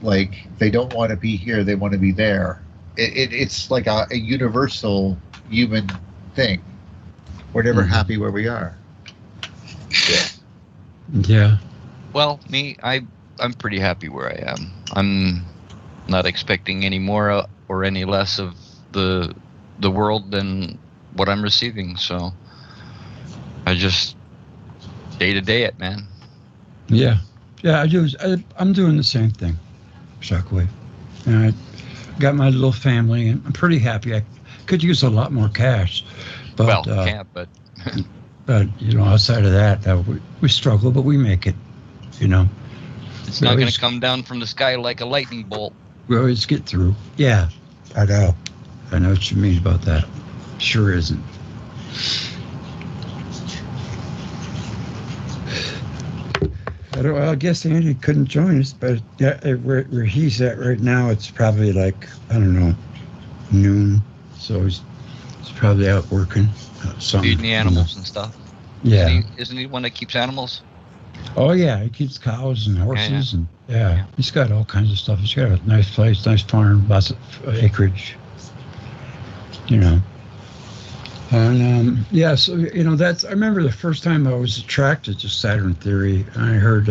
Like they don't want to be here, they want to be there. It's like a universal human thing. We're never happy where we are. Yeah. Well, I'm pretty happy where I am. I'm not expecting any more or any less of the world than what I'm receiving. So I just day to day it, man. Yeah. Yeah, I do. I'm doing the same thing, Shockwave. And I got my little family, and I'm pretty happy. I could use a lot more cash. But, can't, but... But, outside of that, we struggle, but we make it, It's not going to come down from the sky like a lightning bolt. We always get through. Yeah, I know. I know what you mean about that. Sure isn't. I guess Andy couldn't join us, but yeah, where he's at right now, it's probably like, I don't know, noon. So he's probably out working. Feeding the animals and stuff. Yeah. Isn't he one that keeps animals? Oh, yeah. He keeps cows and horses. And he's got all kinds of stuff. He's got a nice place, nice farm, lots of acreage. You know. And, so, you know, I remember the first time I was attracted to Saturn theory, I heard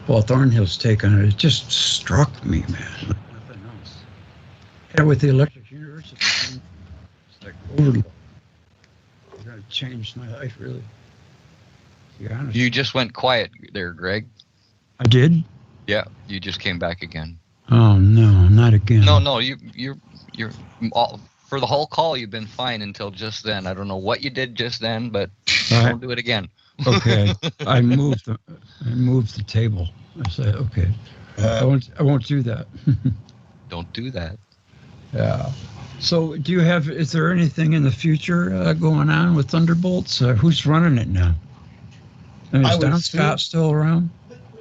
Wallace Thornhill's take on it. It just struck me, man. Like nothing else. Yeah, with the electric universe, it's like overload. It's going to change my life, really. To be honest. You just went quiet there, Greg. I did? Yeah, you just came back again. Oh, no, not again. No, you're all, for the whole call, you've been fine until just then. I don't know what you did just then, but don't do it again. Okay, I moved the table. I said, okay, I won't do that. Don't do that. Yeah. So, is there anything in the future going on with Thunderbolts? Who's running it now? And is Don Scott still around?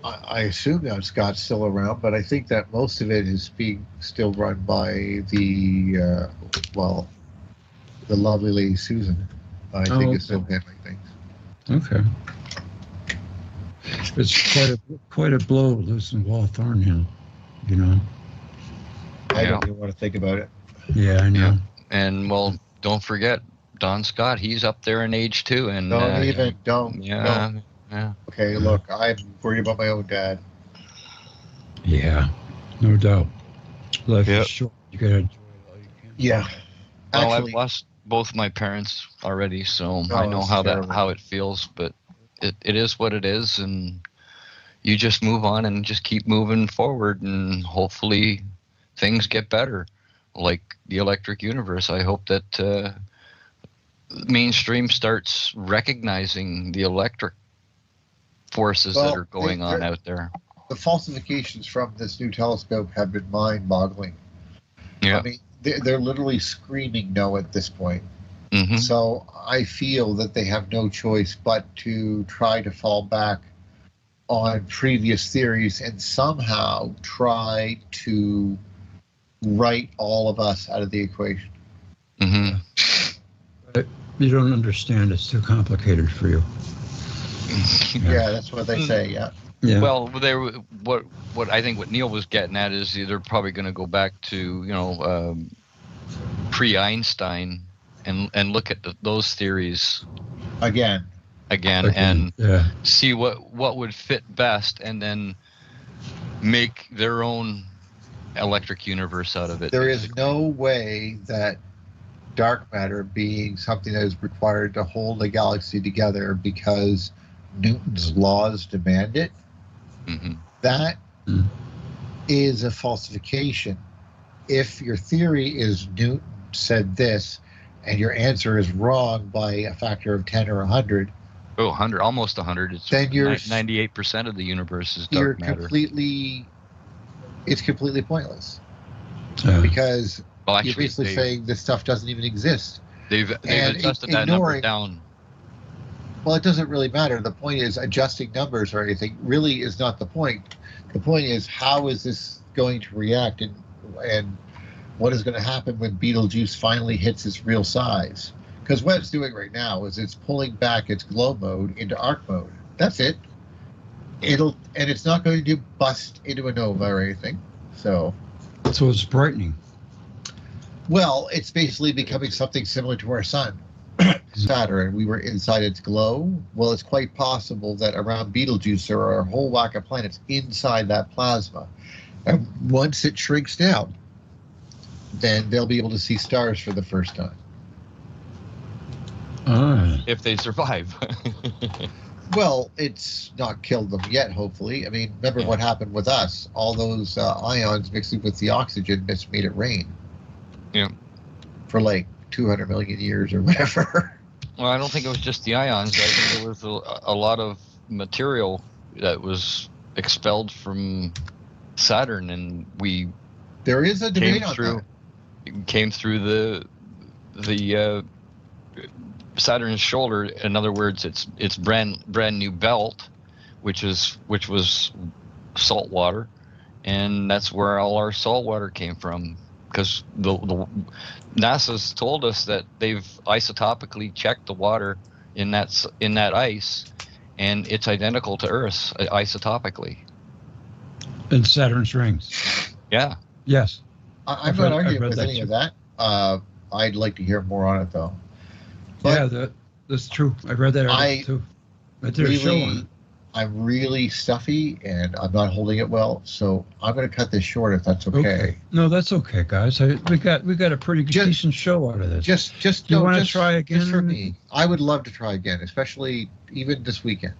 I assume that Scott's still around, but I think that most of it is being still run by the lovely lady Susan. I think is still handling things. Okay. It's quite a blow losing Wallace Thornhill, you know. I don't even want to think about it. Yeah, I know. Yeah. And well, don't forget Don Scott. He's up there in age too, and don't. Yeah. Okay, look, I'm worried about my own dad. Yeah, no doubt. Life is short. You gotta enjoy it all you can. Yeah. Well, I've lost both my parents already, so I know how it feels. But it is what it is, and you just move on and just keep moving forward, and hopefully things get better. Like the electric universe, I hope that mainstream starts recognizing the electric forces that are going on out there. The falsifications from this new telescope have been mind-boggling. Yeah. I mean, they're literally screaming no at this point. Mm-hmm. So I feel that they have no choice but to try to fall back on previous theories and somehow try to write all of us out of the equation. Mm-hmm. But you don't understand. It's too complicated for you. Yeah, that's what they say. Yeah. Well, what I think what Neil was getting at is they're probably going to go back to pre-Einstein and look at those theories again, and see what would fit best, and then make their own electric universe out of it. There is no way that dark matter being something that is required to hold a galaxy together because Newton's laws demand it. Mm-hmm. That is a falsification. If your theory is Newton said this and your answer is wrong by a factor of 10 or 100, 100, almost 100, it's then you're 98% of the universe is dark matter. It's completely pointless because you're basically saying this stuff doesn't even exist. They've adjusted that number down. Well, it doesn't really matter. The point is adjusting numbers or anything really is not the point. The point is how is this going to react and what is going to happen when Betelgeuse finally hits its real size. Because what it's doing right now is it's pulling back its glow mode into arc mode. That's it. It's not going to bust into a nova or anything. So it's brightening. Well, it's basically becoming something similar to our sun. Saturn, we were inside its glow. Well, it's quite possible that around Betelgeuse there are a whole whack of planets inside that plasma. And once it shrinks down, then they'll be able to see stars for the first time. If they survive. Well, it's not killed them yet, hopefully. I mean, remember what happened with us. All those ions mixing with the oxygen made it rain. Yeah. For like 200 million years or whatever. Well, I don't think it was just the ions. I think there was a lot of material that was expelled from Saturn, and there is a debate on that. Came through the Saturn's shoulder. In other words, its brand new belt which was salt water, and that's where all our salt water came from. Because the NASA's told us that they've isotopically checked the water in that ice, and it's identical to Earth's isotopically. In Saturn's rings. Yeah. Yes. I'm not arguing with any of that. I'd like to hear more on it, though. But yeah, that's true. I read that article too. I did a show on it. I'm really stuffy, and I'm not holding it well, so I'm going to cut this short if that's okay. No, that's okay, guys. We got a pretty decent show out of this. Do you want to try again? Just for me, I would love to try again, especially even this weekend.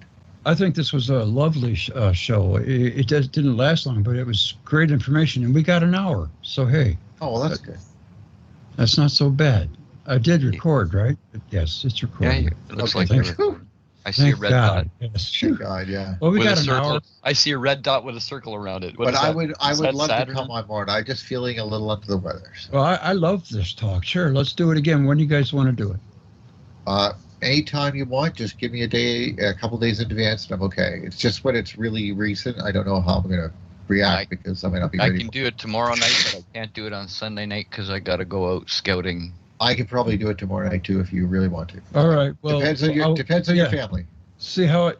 I think this was a lovely show. It didn't last long, but it was great information, and we got an hour. So hey. Oh, well, that's good. That's not so bad. I did record, right? Yes, it's recorded. Yeah, it looks like I see Thank a red God. dot. Yes. Thank God, yeah. Well, we With got a an circle. hour. I see a red dot with a circle around it. But I would love Saturn? to come on board. I'm just feeling a little under the weather. So. Well, I love this talk. Sure, let's do it again. When do you guys want to do it? Anytime you want, just give me a couple days in advance, and I'm okay. It's just when it's really recent, I don't know how I'm going to react because I might not be ready. I can do it tomorrow night, but I can't do it on Sunday night because I got to go out scouting. I could probably do it tomorrow night too if you really want to. All right. Well, depends on your family. See how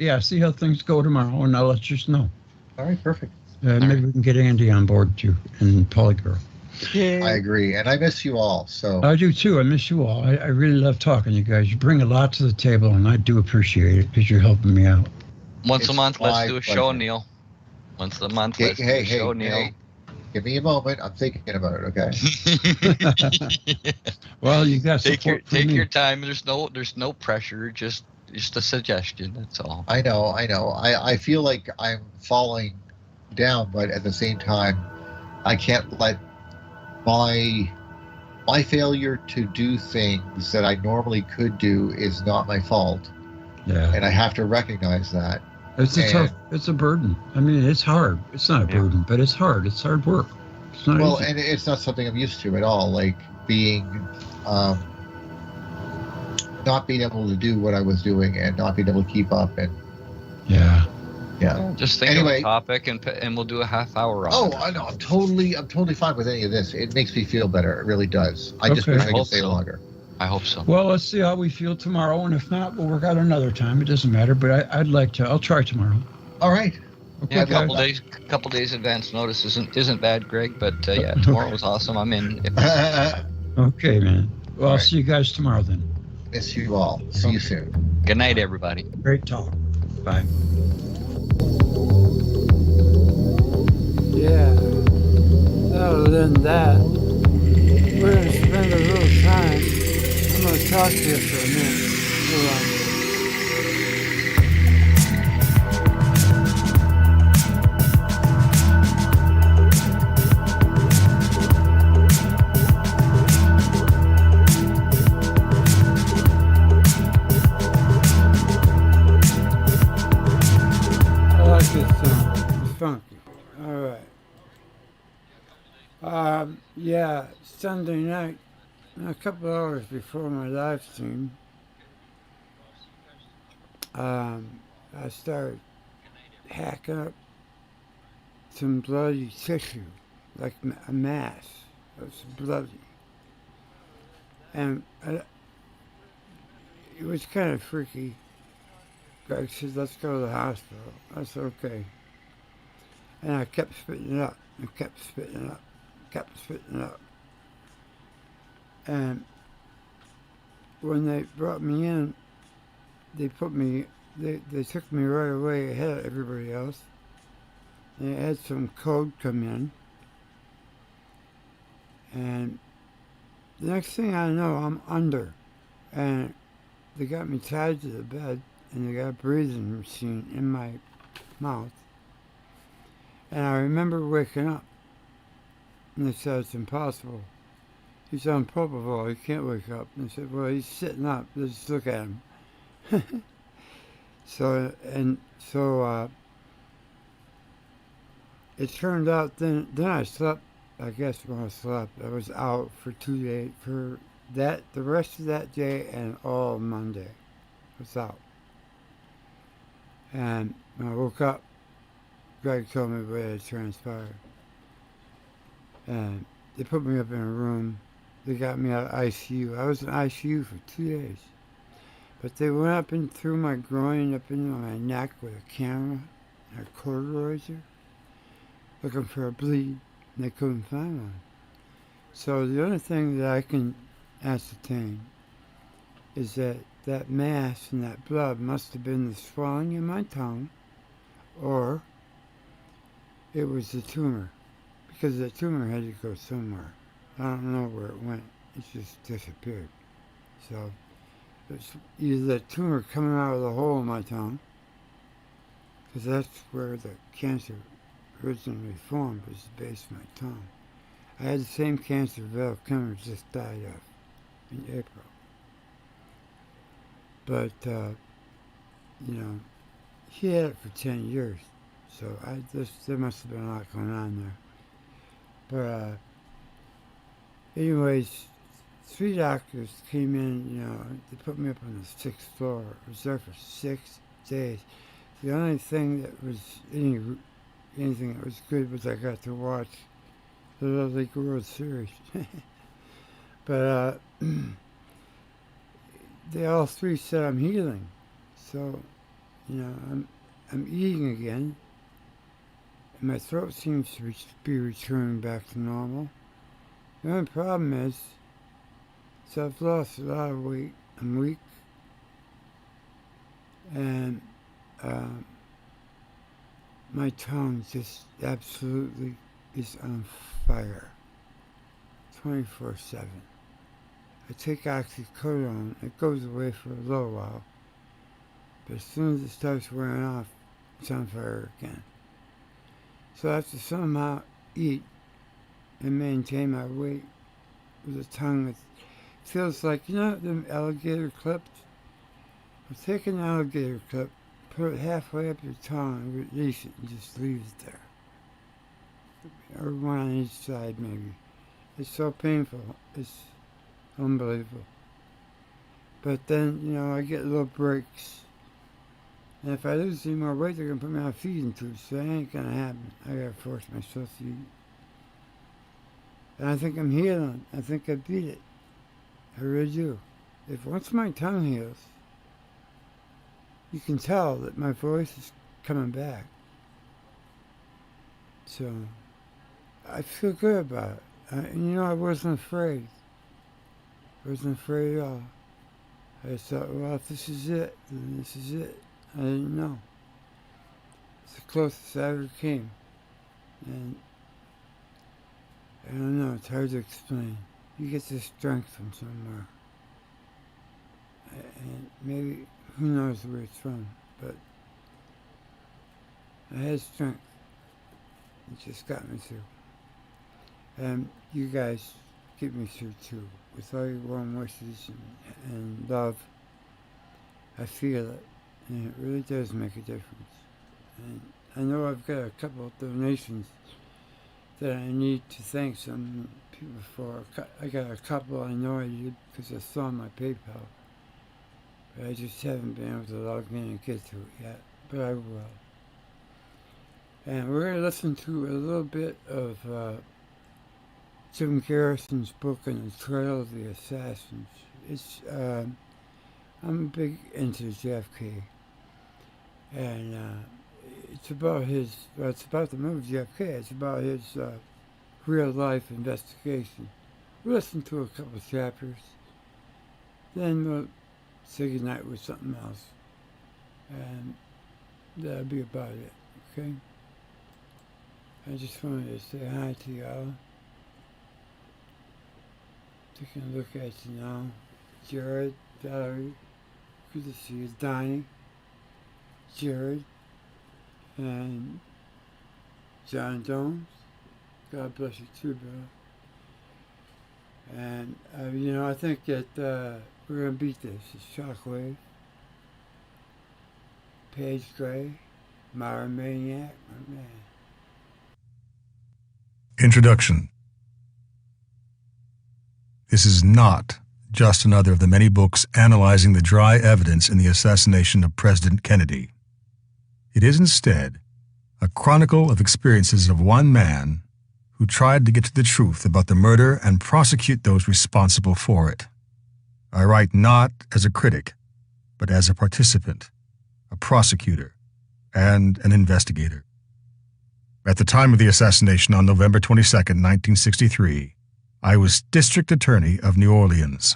things go tomorrow, and I'll let you know. All right, perfect. Maybe we can get Andy on board too, and Polygirl. I agree, and I miss you all. So I do too. I miss you all. I really love talking to you guys. You bring a lot to the table, and I do appreciate it because you're helping me out. Once a month, let's do a show, Neil. Once a month, let's do a show, Neil. Give me a moment. I'm thinking about it. Okay. Well, you got take your time. There's no pressure. Just a suggestion. That's all. I know. I feel like I'm falling down, but at the same time, I can't let my failure to do things that I normally could do is not my fault. Yeah. And I have to recognize that. It's a burden. I mean, it's hard. It's not a burden, but it's hard. It's hard work. It's not easy. And it's not something I'm used to at all. Like being, not being able to do what I was doing and not being able to keep up. And yeah. Just think of a topic and we'll do a half hour on it. Oh, I know. I'm totally fine with any of this. It makes me feel better. It really does. I just wish I could stay longer. I hope so. Well, let's see how we feel tomorrow, and if not, we'll work out another time. It doesn't matter, but I'd like to. I'll try tomorrow. All right. Okay, yeah, a couple days advance notice isn't bad, Greg. But yeah, tomorrow was awesome. I'm in. Okay, man. Well, I'll see you guys tomorrow then. Miss you all. See you soon. Good night, everybody. Great talk. Bye. Yeah. Other than that, we're going to spend a little time. I'm going to talk to you for a minute. Hold on. I like this song. It's funky. All right. Yeah, Sunday night, a couple hours before my live stream, I started hacking up some bloody tissue, like a mass. It was bloody. And it was kind of freaky. Greg said, let's go to the hospital. I said, okay. And I kept spitting it up, and kept spitting it up, kept spitting it up. And when they brought me in, they took me right away ahead of everybody else. They had some code come in. And the next thing I know, I'm under. And they got me tied to the bed, and they got a breathing machine in my mouth. And I remember waking up, and they said, it's impossible. He's on propofol, he can't wake up. And I said, well, he's sitting up, let's look at him. So it turned out, then I slept, I guess when I slept, I was out for 2 days, for that, the rest of that day and all Monday. I was out. And When I woke up, Greg told me what had transpired. And they put me up in a room. They got me out of ICU. I was in ICU for 2 days. But they went up and through my groin, up into my neck with a camera and a cauterizer, looking for a bleed, and they couldn't find one. So the only thing that I can ascertain is that that mass and that blood must have been the swelling in my tongue, or it was the tumor, because the tumor had to go somewhere. I don't know where it went. It just disappeared. So it's either the tumor coming out of the hole in my tongue, because that's where the cancer originally formed, was the base of my tongue. I had the same cancer Velikovsky just died of in April. But, he had it for 10 years. So there must have been a lot going on there. But anyways, 3 doctors came in, they put me up on the 6th floor. I was there for 6 days. The only thing that was anything that was good was I got to watch the Little League World Series. But they all 3 said I'm healing. So, I'm eating again. And my throat seems to be returning back to normal. The only problem is, so I've lost a lot of weight. I'm weak. And my tongue just absolutely is on fire. 24/7. I take oxycodone. It goes away for a little while. But as soon as it starts wearing off, it's on fire again. So I have to somehow eat and maintain my weight with a tongue that feels like, the alligator clips? Well, take an alligator clip, put it halfway up your tongue, and release it, and just leave it there. Or one on each side, maybe. It's so painful. It's unbelievable. But then, I get little breaks. And if I lose any more weight, they're going to put me on a feeding tube, so that ain't going to happen. I got to force myself to eat. And I think I'm healing. I think I beat it. I really do. Once my tongue heals, you can tell that my voice is coming back. So, I feel good about it. I wasn't afraid. I wasn't afraid at all. I thought, well, if this is it, then this is it. I didn't know. It's the closest I ever came. And I don't know, it's hard to explain. You get this strength from somewhere. And maybe, who knows where it's from, but I had strength. It just got me through. And you guys get me through too. With all your warm wishes and love, I feel it. And it really does make a difference. And I know I've got a couple of donations that I need to thank some people for. I got a couple I know I did because I saw my PayPal. But I just haven't been able to log in and get to it yet. But I will. And we're going to listen to a little bit of Jim Garrison's book on the Trail of the Assassins. I'm big into JFK. And it's about it's about the movie JFK. It's about his real-life investigation. We'll listen to a couple of chapters. Then we'll say goodnight with something else. And that'll be about it, okay? I just wanted to say hi to y'all. Taking a look at you now. Jared, Valerie, good to see you. Donnie, Jared, and John Jones. God bless you too, brother. And, I think that we're going to beat this. It's Shockwave, Paige Gray, Myra Maniac, my man. Introduction. This is not just another of the many books analyzing the dry evidence in the assassination of President Kennedy. It is instead a chronicle of experiences of one man who tried to get to the truth about the murder and prosecute those responsible for it. I write not as a critic, but as a participant, a prosecutor, and an investigator. At the time of the assassination on November 22, 1963, I was District Attorney of New Orleans.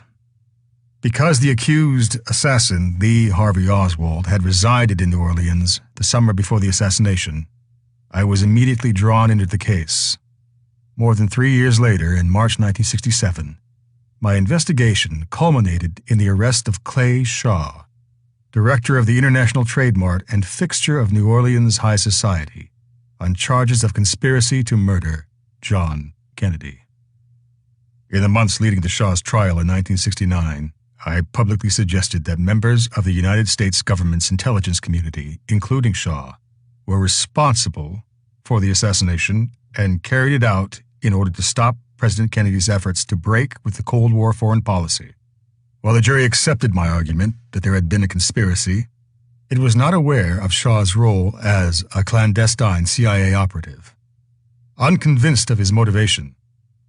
Because the accused assassin, Lee Harvey Oswald, had resided in New Orleans the summer before the assassination, I was immediately drawn into the case. More than 3 years later, in March 1967, my investigation culminated in the arrest of Clay Shaw, director of the International Trade Mart and fixture of New Orleans high society, on charges of conspiracy to murder John Kennedy. In the months leading to Shaw's trial in 1969, I publicly suggested that members of the United States government's intelligence community, including Shaw, were responsible for the assassination and carried it out in order to stop President Kennedy's efforts to break with the Cold War foreign policy. While the jury accepted my argument that there had been a conspiracy, it was not aware of Shaw's role as a clandestine CIA operative. Unconvinced of his motivation,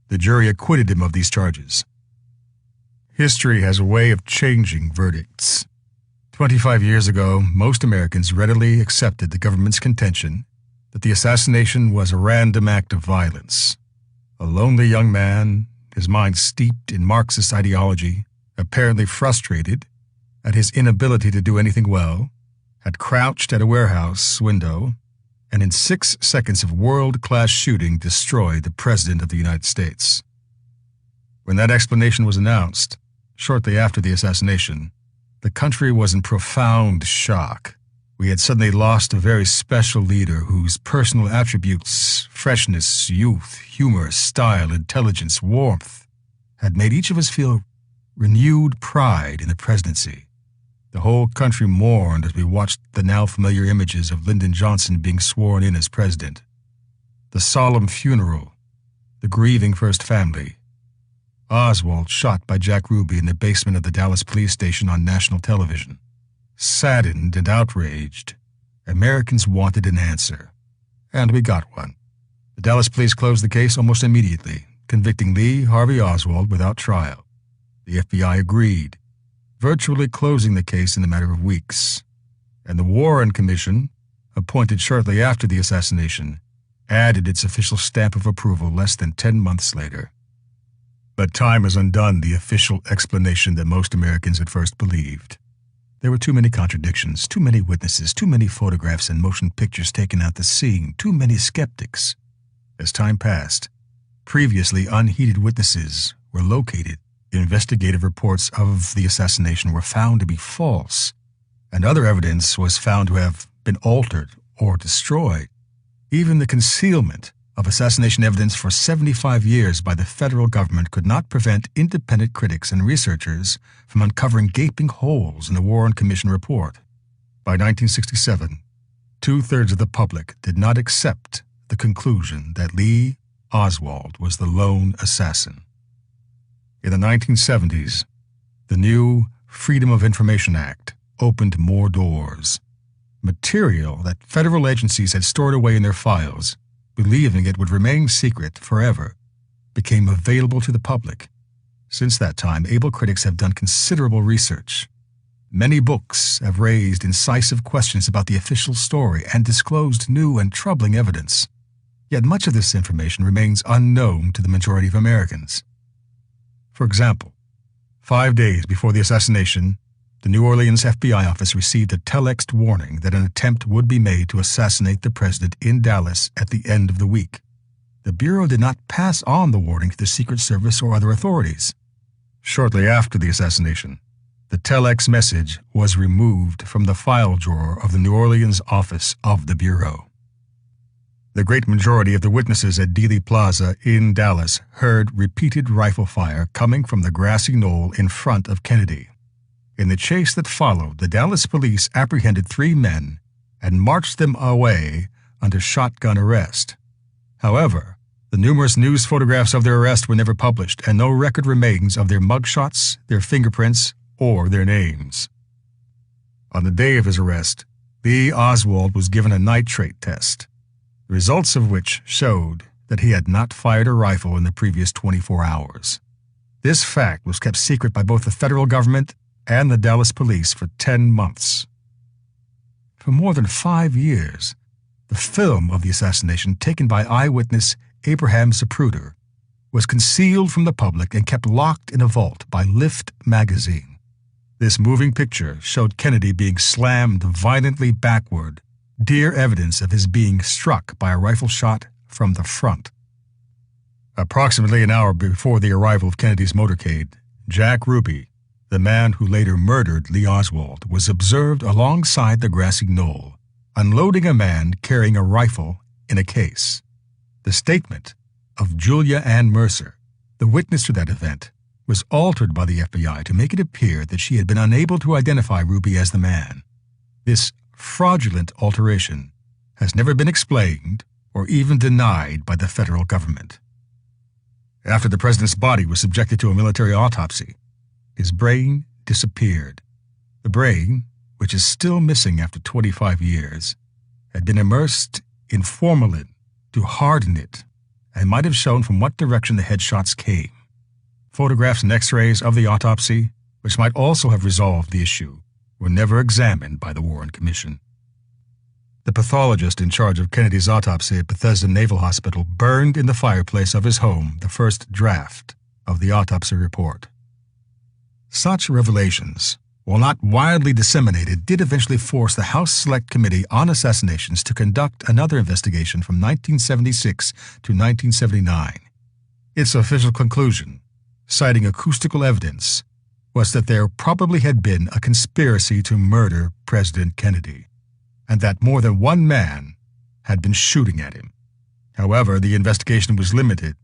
the jury acquitted him of these charges. History has a way of changing verdicts. 25 years ago, most Americans readily accepted the government's contention that the assassination was a random act of violence. A lonely young man, his mind steeped in Marxist ideology, apparently frustrated at his inability to do anything well, had crouched at a warehouse window and in 6 seconds of world-class shooting destroyed the President of the United States. When that explanation was announced, shortly after the assassination, the country was in profound shock. We had suddenly lost a very special leader whose personal attributes, freshness, youth, humor, style, intelligence, warmth, had made each of us feel renewed pride in the presidency. The whole country mourned as we watched the now familiar images of Lyndon Johnson being sworn in as president, the solemn funeral, the grieving first family, Oswald shot by Jack Ruby in the basement of the Dallas police station on national television. Saddened and outraged, Americans wanted an answer, and we got one. The Dallas police closed the case almost immediately, convicting Lee Harvey Oswald without trial. The FBI agreed, virtually closing the case in a matter of weeks, and the Warren Commission, appointed shortly after the assassination, added its official stamp of approval less than 10 months later. But time has undone the official explanation that most Americans at first believed. There were too many contradictions, too many witnesses, too many photographs and motion pictures taken at the scene, too many skeptics. As time passed, previously unheeded witnesses were located. Investigative reports of the assassination were found to be false, and other evidence was found to have been altered or destroyed. Even the concealment of assassination evidence for 75 years by the federal government could not prevent independent critics and researchers from uncovering gaping holes in the Warren Commission report. By 1967, 2/3 of the public did not accept the conclusion that Lee Oswald was the lone assassin. In the 1970s, the new Freedom of Information Act opened more doors. Material that federal agencies had stored away in their files, believing it would remain secret forever, became available to the public. Since that time, able critics have done considerable research. Many books have raised incisive questions about the official story and disclosed new and troubling evidence. Yet much of this information remains unknown to the majority of Americans. For example, 5 days before the assassination, the New Orleans FBI office received a telex warning that an attempt would be made to assassinate the president in Dallas at the end of the week. The Bureau did not pass on the warning to the Secret Service or other authorities. Shortly after the assassination, the telex message was removed from the file drawer of the New Orleans office of the Bureau. The great majority of the witnesses at Dealey Plaza in Dallas heard repeated rifle fire coming from the grassy knoll in front of Kennedy. In the chase that followed, the Dallas police apprehended 3 men and marched them away under shotgun arrest. However, the numerous news photographs of their arrest were never published, and no record remains of their mugshots, their fingerprints, or their names. On the day of his arrest, Lee Oswald was given a nitrate test, the results of which showed that he had not fired a rifle in the previous 24 hours. This fact was kept secret by both the federal government and the Dallas police for 10 months. For more than 5 years, the film of the assassination taken by eyewitness Abraham Zapruder was concealed from the public and kept locked in a vault by Lift magazine. This moving picture showed Kennedy being slammed violently backward, dear evidence of his being struck by a rifle shot from the front. Approximately an hour before the arrival of Kennedy's motorcade, Jack Ruby, the man who later murdered Lee Oswald, was observed alongside the grassy knoll, unloading a man carrying a rifle in a case. The statement of Julia Ann Mercer, the witness to that event, was altered by the FBI to make it appear that she had been unable to identify Ruby as the man. This fraudulent alteration has never been explained or even denied by the federal government. After the president's body was subjected to a military autopsy, his brain disappeared. The brain, which is still missing after 25 years, had been immersed in formalin to harden it and might have shown from what direction the headshots came. Photographs and x-rays of the autopsy, which might also have resolved the issue, were never examined by the Warren Commission. The pathologist in charge of Kennedy's autopsy at Bethesda Naval Hospital burned in the fireplace of his home the first draft of the autopsy report. Such revelations, while not widely disseminated, did eventually force the House Select Committee on Assassinations to conduct another investigation from 1976 to 1979. Its official conclusion, citing acoustical evidence, was that there probably had been a conspiracy to murder President Kennedy, and that more than one man had been shooting at him. However, the investigation was limited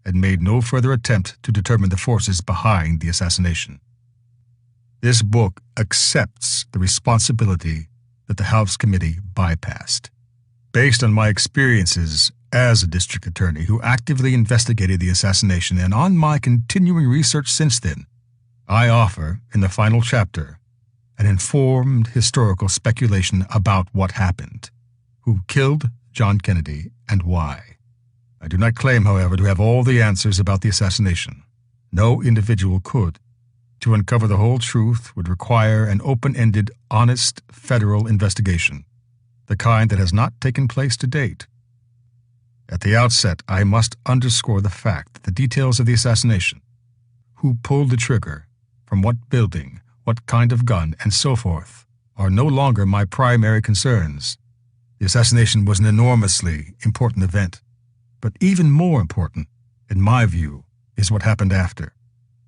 and made no further attempt to determine the forces behind the assassination. This book accepts the responsibility that the House Committee bypassed. Based on my experiences as a district attorney who actively investigated the assassination and on my continuing research since then, I offer, in the final chapter, an informed historical speculation about what happened, who killed John Kennedy, and why. I do not claim, however, to have all the answers about the assassination. No individual could. To uncover the whole truth would require an open-ended, honest federal investigation, the kind that has not taken place to date. At the outset, I must underscore the fact that the details of the assassination, who pulled the trigger, from what building, what kind of gun, and so forth, are no longer my primary concerns. The assassination was an enormously important event, but even more important, in my view, is what happened after.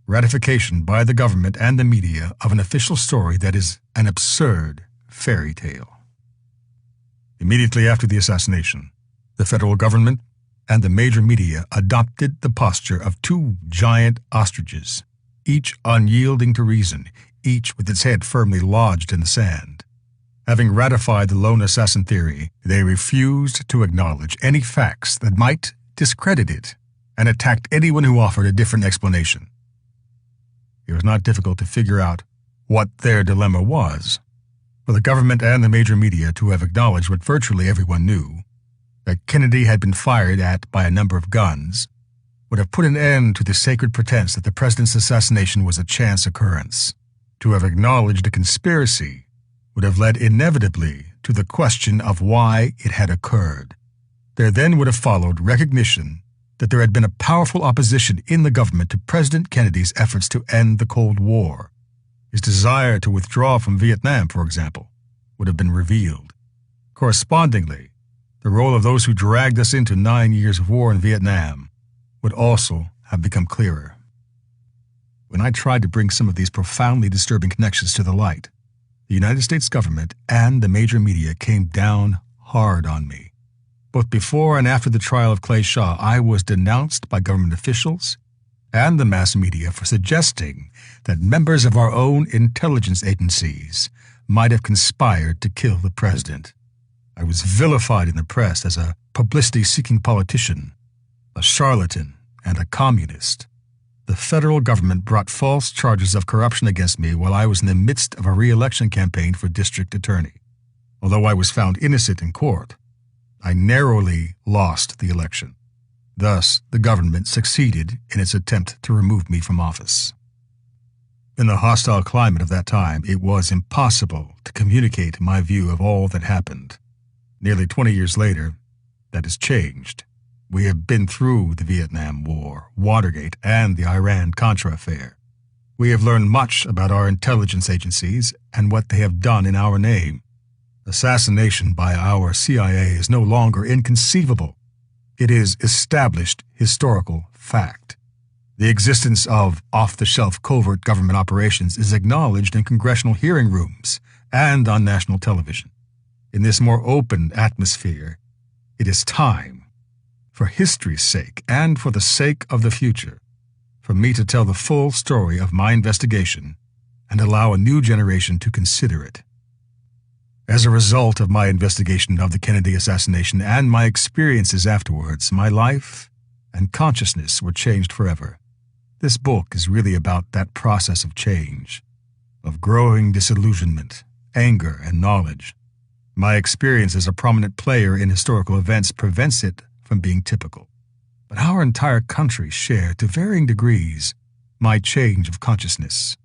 Ratification by the government and the media of an official story that is an absurd fairy tale. Immediately after the assassination, the federal government and the major media adopted the posture of two giant ostriches, each unyielding to reason, each with its head firmly lodged in the sand. Having ratified the lone assassin theory, they refused to acknowledge any facts that might discredit it and attacked anyone who offered a different explanation. It was not difficult to figure out what their dilemma was, for the government and the major media to have acknowledged what virtually everyone knew, that Kennedy had been fired at by a number of guns, would have put an end to the sacred pretense that the president's assassination was a chance occurrence. To have acknowledged a conspiracy would have led inevitably to the question of why it had occurred. There then would have followed recognition that there had been a powerful opposition in the government to President Kennedy's efforts to end the Cold War. His desire to withdraw from Vietnam, for example, would have been revealed. Correspondingly, the role of those who dragged us into 9 years of war in Vietnam would also have become clearer. When I tried to bring some of these profoundly disturbing connections to the light, the United States government and the major media came down hard on me. Both before and after the trial of Clay Shaw, I was denounced by government officials and the mass media for suggesting that members of our own intelligence agencies might have conspired to kill the president. I was vilified in the press as a publicity-seeking politician, a charlatan, and a communist. The federal government brought false charges of corruption against me while I was in the midst of a re-election campaign for district attorney. Although I was found innocent in court, I narrowly lost the election. Thus, the government succeeded in its attempt to remove me from office. In the hostile climate of that time, it was impossible to communicate my view of all that happened. Nearly 20 years later, that has changed. We have been through the Vietnam War, Watergate, and the Iran-Contra affair. We have learned much about our intelligence agencies and what they have done in our name. Assassination by our CIA is no longer inconceivable. It is established historical fact. The existence of off-the-shelf covert government operations is acknowledged in congressional hearing rooms and on national television. In this more open atmosphere, it is time, for history's sake and for the sake of the future, for me to tell the full story of my investigation and allow a new generation to consider it. As a result of my investigation of the Kennedy assassination and my experiences afterwards, my life and consciousness were changed forever. This book is really about that process of change, of growing disillusionment, anger, and knowledge. My experience as a prominent player in historical events prevents it from being typical. But our entire country shared, to varying degrees, my change of consciousness.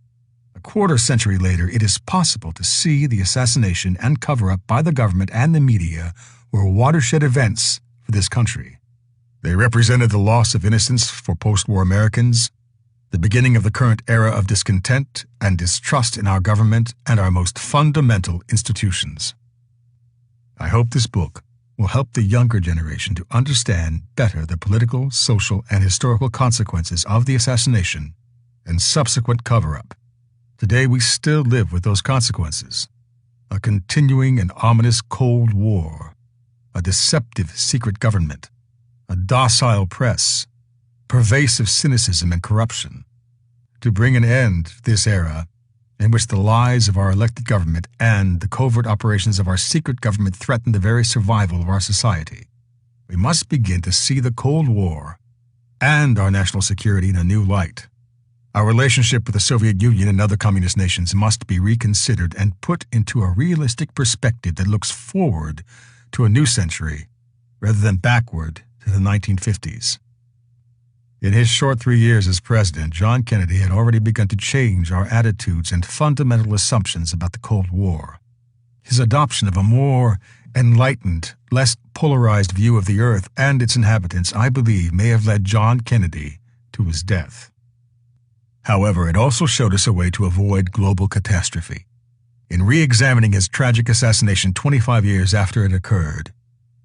A quarter century later, it is possible to see the assassination and cover-up by the government and the media were watershed events for this country. They represented the loss of innocence for post-war Americans, the beginning of the current era of discontent and distrust in our government and our most fundamental institutions. I hope this book will help the younger generation to understand better the political, social, and historical consequences of the assassination and subsequent cover-up. Today we still live with those consequences. A continuing and ominous Cold War, a deceptive secret government, a docile press, pervasive cynicism and corruption. To bring an end to this era in which the lies of our elected government and the covert operations of our secret government threaten the very survival of our society, we must begin to see the Cold War and our national security in a new light. Our relationship with the Soviet Union and other communist nations must be reconsidered and put into a realistic perspective that looks forward to a new century rather than backward to the 1950s. In his short 3 years as president, John Kennedy had already begun to change our attitudes and fundamental assumptions about the Cold War. His adoption of a more enlightened, less polarized view of the Earth and its inhabitants, I believe, may have led John Kennedy to his death. However, it also showed us a way to avoid global catastrophe. In re-examining his tragic assassination 25 years after it occurred,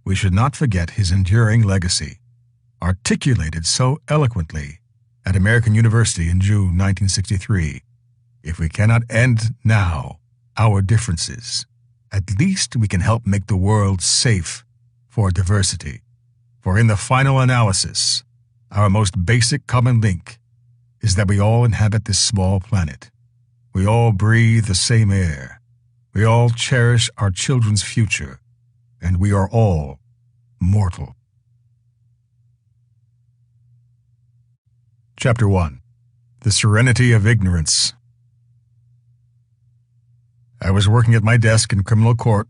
we should not forget his enduring legacy, articulated so eloquently at American University in June 1963. If we cannot end now our differences, at least we can help make the world safe for diversity. For in the final analysis, our most basic common link is that we all inhabit this small planet. We all breathe the same air. We all cherish our children's future, and we are all mortal. Chapter 1. The Serenity of Ignorance. I was working at my desk in criminal court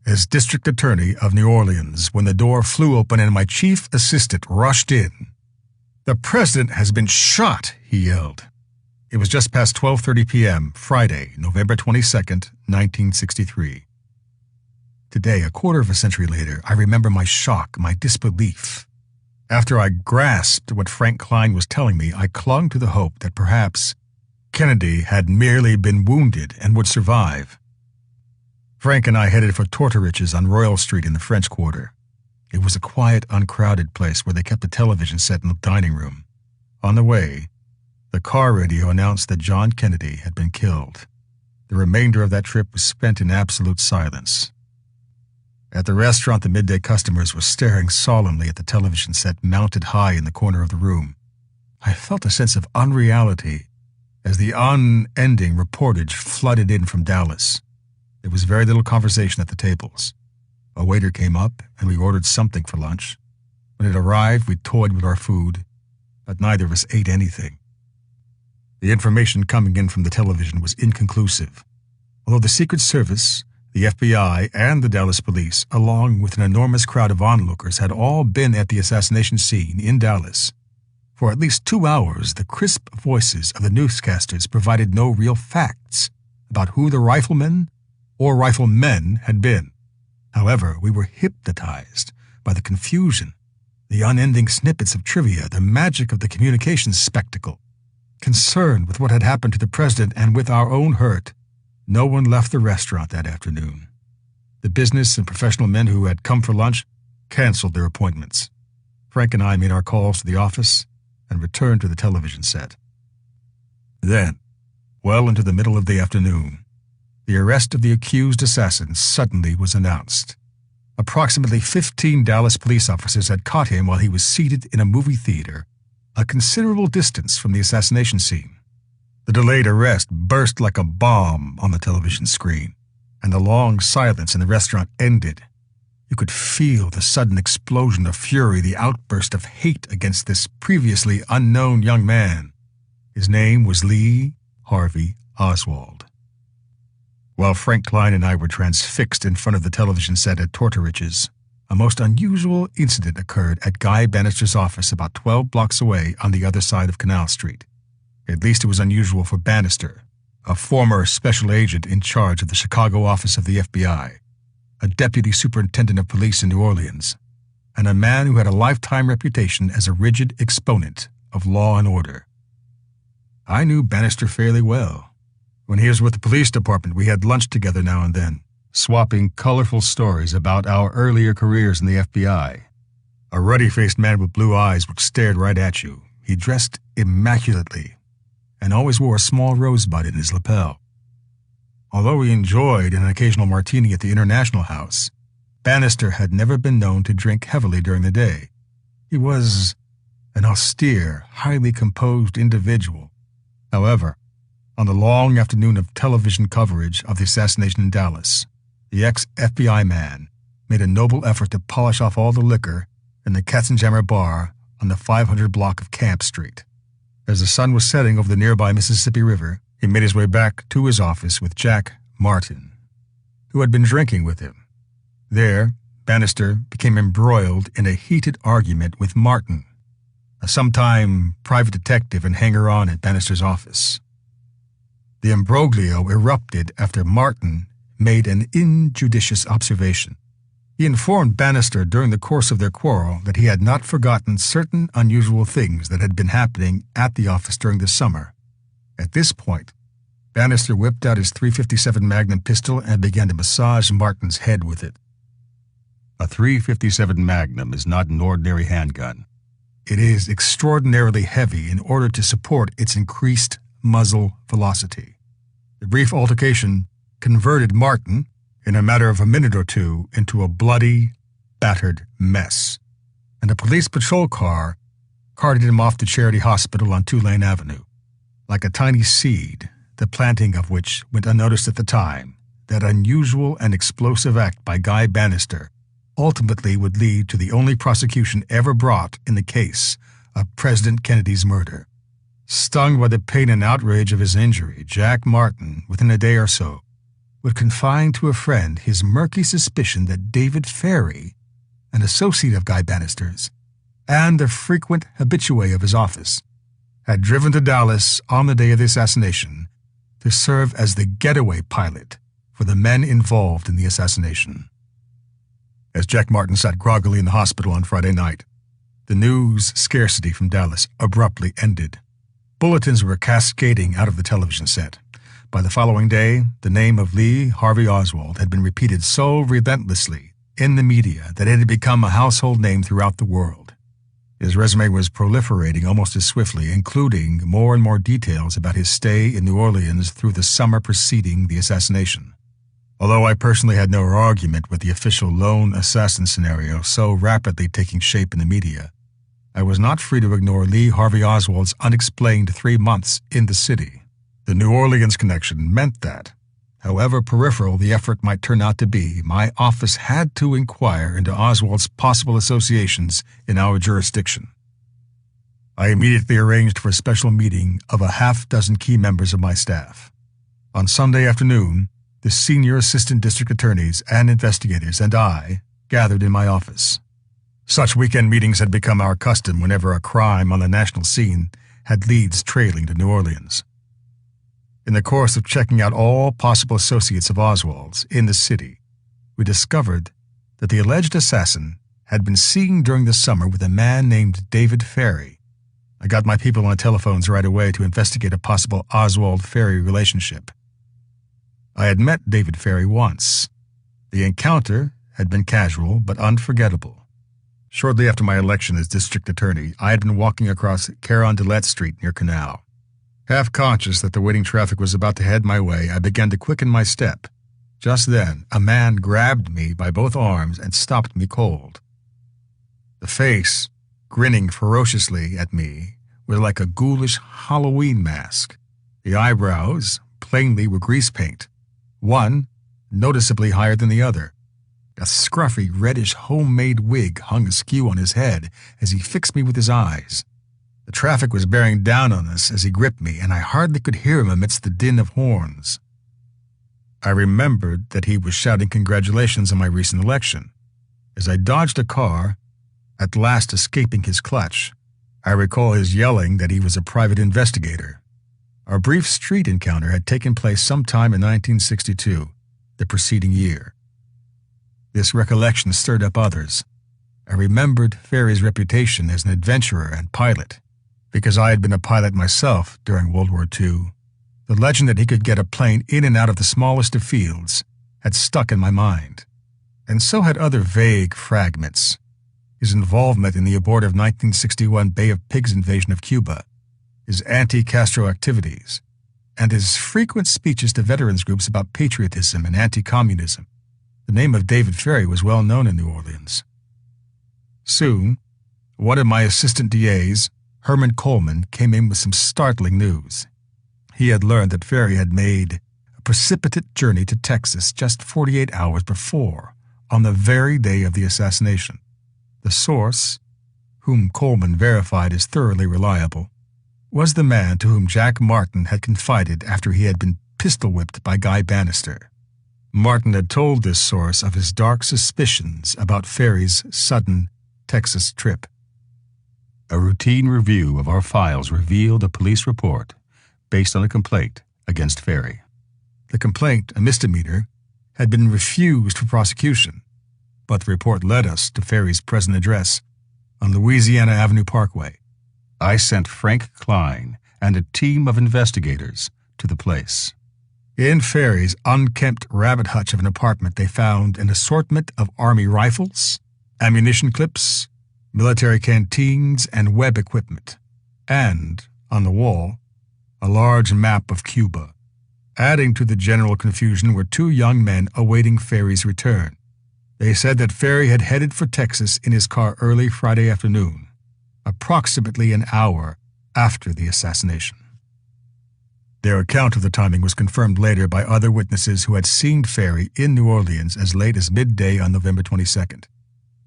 as district attorney of New Orleans when the door flew open and my chief assistant rushed in. "The president has been shot," he yelled. It was just past 12:30 p.m., Friday, November 22nd, 1963. Today, a quarter of a century later, I remember my shock, my disbelief. After I grasped what Frank Klein was telling me, I clung to the hope that perhaps Kennedy had merely been wounded and would survive. Frank and I headed for Tortorich's on Royal Street in the French Quarter. It was a quiet, uncrowded place where they kept a television set in the dining room. On the way, the car radio announced that John Kennedy had been killed. The remainder of that trip was spent in absolute silence. At the restaurant, the midday customers were staring solemnly at the television set mounted high in the corner of the room. I felt a sense of unreality as the unending reportage flooded in from Dallas. There was very little conversation at the tables. A waiter came up, and we ordered something for lunch. When it arrived, we toyed with our food, but neither of us ate anything. The information coming in from the television was inconclusive. Although the Secret Service, The FBI and the Dallas police, along with an enormous crowd of onlookers, had all been at the assassination scene in Dallas. For at least 2 hours, the crisp voices of the newscasters provided no real facts about who the riflemen or riflemen had been. However, we were hypnotized by the confusion, the unending snippets of trivia, the magic of the communications spectacle. Concerned with what had happened to the president and with our own hurt, no one left the restaurant that afternoon. The business and professional men who had come for lunch canceled their appointments. Frank and I made our calls to the office and returned to the television set. Then, well into the middle of the afternoon, the arrest of the accused assassin suddenly was announced. Approximately 15 Dallas police officers had caught him while he was seated in a movie theater, a considerable distance from the assassination scene. The delayed arrest burst like a bomb on the television screen, and the long silence in the restaurant ended. You could feel the sudden explosion of fury, the outburst of hate against this previously unknown young man. His name was Lee Harvey Oswald. While Frank Klein and I were transfixed in front of the television set at Tortorich's, a most unusual incident occurred at Guy Bannister's office about 12 blocks away on the other side of Canal Street. At least it was unusual for Bannister, a former special agent in charge of the Chicago office of the FBI, a deputy superintendent of police in New Orleans, and a man who had a lifetime reputation as a rigid exponent of law and order. I knew Bannister fairly well. When he was with the police department, we had lunch together now and then, swapping colorful stories about our earlier careers in the FBI. A ruddy-faced man with blue eyes which stared right at you. He dressed immaculately and always wore a small rosebud in his lapel. Although he enjoyed an occasional martini at the International House, Bannister had never been known to drink heavily during the day. He was an austere, highly composed individual. However, on the long afternoon of television coverage of the assassination in Dallas, the ex-FBI man made a noble effort to polish off all the liquor in the Katzenjammer bar on the 500 block of Camp Street. As the sun was setting over the nearby Mississippi River, he made his way back to his office with Jack Martin, who had been drinking with him. There, Bannister became embroiled in a heated argument with Martin, a sometime private detective and hanger-on at Bannister's office. The imbroglio erupted after Martin made an injudicious observation. He informed Bannister during the course of their quarrel that he had not forgotten certain unusual things that had been happening at the office during the summer. At this point, Bannister whipped out his .357 Magnum pistol and began to massage Martin's head with it. A .357 Magnum is not an ordinary handgun. It is extraordinarily heavy in order to support its increased muzzle velocity. The brief altercation converted Martin, in a matter of a minute or two, into a bloody, battered mess, and a police patrol car carted him off to Charity Hospital on Tulane Avenue. Like a tiny seed, the planting of which went unnoticed at the time, that unusual and explosive act by Guy Bannister ultimately would lead to the only prosecution ever brought in the case of President Kennedy's murder. Stung by the pain and outrage of his injury, Jack Martin, within a day or so, would confide to a friend his murky suspicion that David Ferry, an associate of Guy Bannister's, and a frequent habitué of his office, had driven to Dallas on the day of the assassination to serve as the getaway pilot for the men involved in the assassination. As Jack Martin sat groggily in the hospital on Friday night, the news scarcity from Dallas abruptly ended. Bulletins were cascading out of the television set. By the following day, the name of Lee Harvey Oswald had been repeated so relentlessly in the media that it had become a household name throughout the world. His resume was proliferating almost as swiftly, including more and more details about his stay in New Orleans through the summer preceding the assassination. Although I personally had no argument with the official lone assassin scenario so rapidly taking shape in the media, I was not free to ignore Lee Harvey Oswald's unexplained 3 months in the city. The New Orleans connection meant that, however peripheral the effort might turn out to be, my office had to inquire into Oswald's possible associations in our jurisdiction. I immediately arranged for a special meeting of a half-dozen key members of my staff. On Sunday afternoon, the senior assistant district attorneys and investigators and I gathered in my office. Such weekend meetings had become our custom whenever a crime on the national scene had leads trailing to New Orleans. In the course of checking out all possible associates of Oswald's in the city, we discovered that the alleged assassin had been seen during the summer with a man named David Ferry. I got my people on the telephones right away to investigate a possible Oswald-Ferry relationship. I had met David Ferry once. The encounter had been casual but unforgettable. Shortly after my election as district attorney, I had been walking across Carondelet Street near Canal. Half conscious that the waiting traffic was about to head my way, I began to quicken my step. Just then, a man grabbed me by both arms and stopped me cold. The face, grinning ferociously at me, was like a ghoulish Halloween mask. The eyebrows, plainly, were grease paint, one noticeably higher than the other. A scruffy, reddish homemade wig hung askew on his head as he fixed me with his eyes. The traffic was bearing down on us as he gripped me, and I hardly could hear him amidst the din of horns. I remembered that he was shouting congratulations on my recent election. As I dodged a car, at last escaping his clutch, I recall his yelling that he was a private investigator. Our brief street encounter had taken place sometime in 1962, the preceding year. This recollection stirred up others. I remembered Ferry's reputation as an adventurer and pilot, because I had been a pilot myself during World War II. The legend that he could get a plane in and out of the smallest of fields had stuck in my mind, and so had other vague fragments. His involvement in the abortive 1961 Bay of Pigs invasion of Cuba, his anti-Castro activities, and his frequent speeches to veterans groups about patriotism and anti-communism. The name of David Ferry was well known in New Orleans. Soon, one of my assistant DAs, Herman Coleman, came in with some startling news. He had learned that Ferry had made a precipitate journey to Texas just 48 hours before, on the very day of the assassination. The source, whom Coleman verified as thoroughly reliable, was the man to whom Jack Martin had confided after he had been pistol-whipped by Guy Bannister. Martin had told this source of his dark suspicions about Ferry's sudden Texas trip. A routine review of our files revealed a police report based on a complaint against Ferry. The complaint, a misdemeanor, had been refused for prosecution, but the report led us to Ferry's present address on Louisiana Avenue Parkway. I sent Frank Klein and a team of investigators to the place. In Ferry's unkempt rabbit hutch of an apartment, they found an assortment of Army rifles, ammunition clips, military canteens, and web equipment, and, on the wall, a large map of Cuba. Adding to the general confusion were two young men awaiting Ferry's return. They said that Ferry had headed for Texas in his car early Friday afternoon, approximately an hour after the assassination. Their account of the timing was confirmed later by other witnesses who had seen Ferry in New Orleans as late as midday on November 22nd.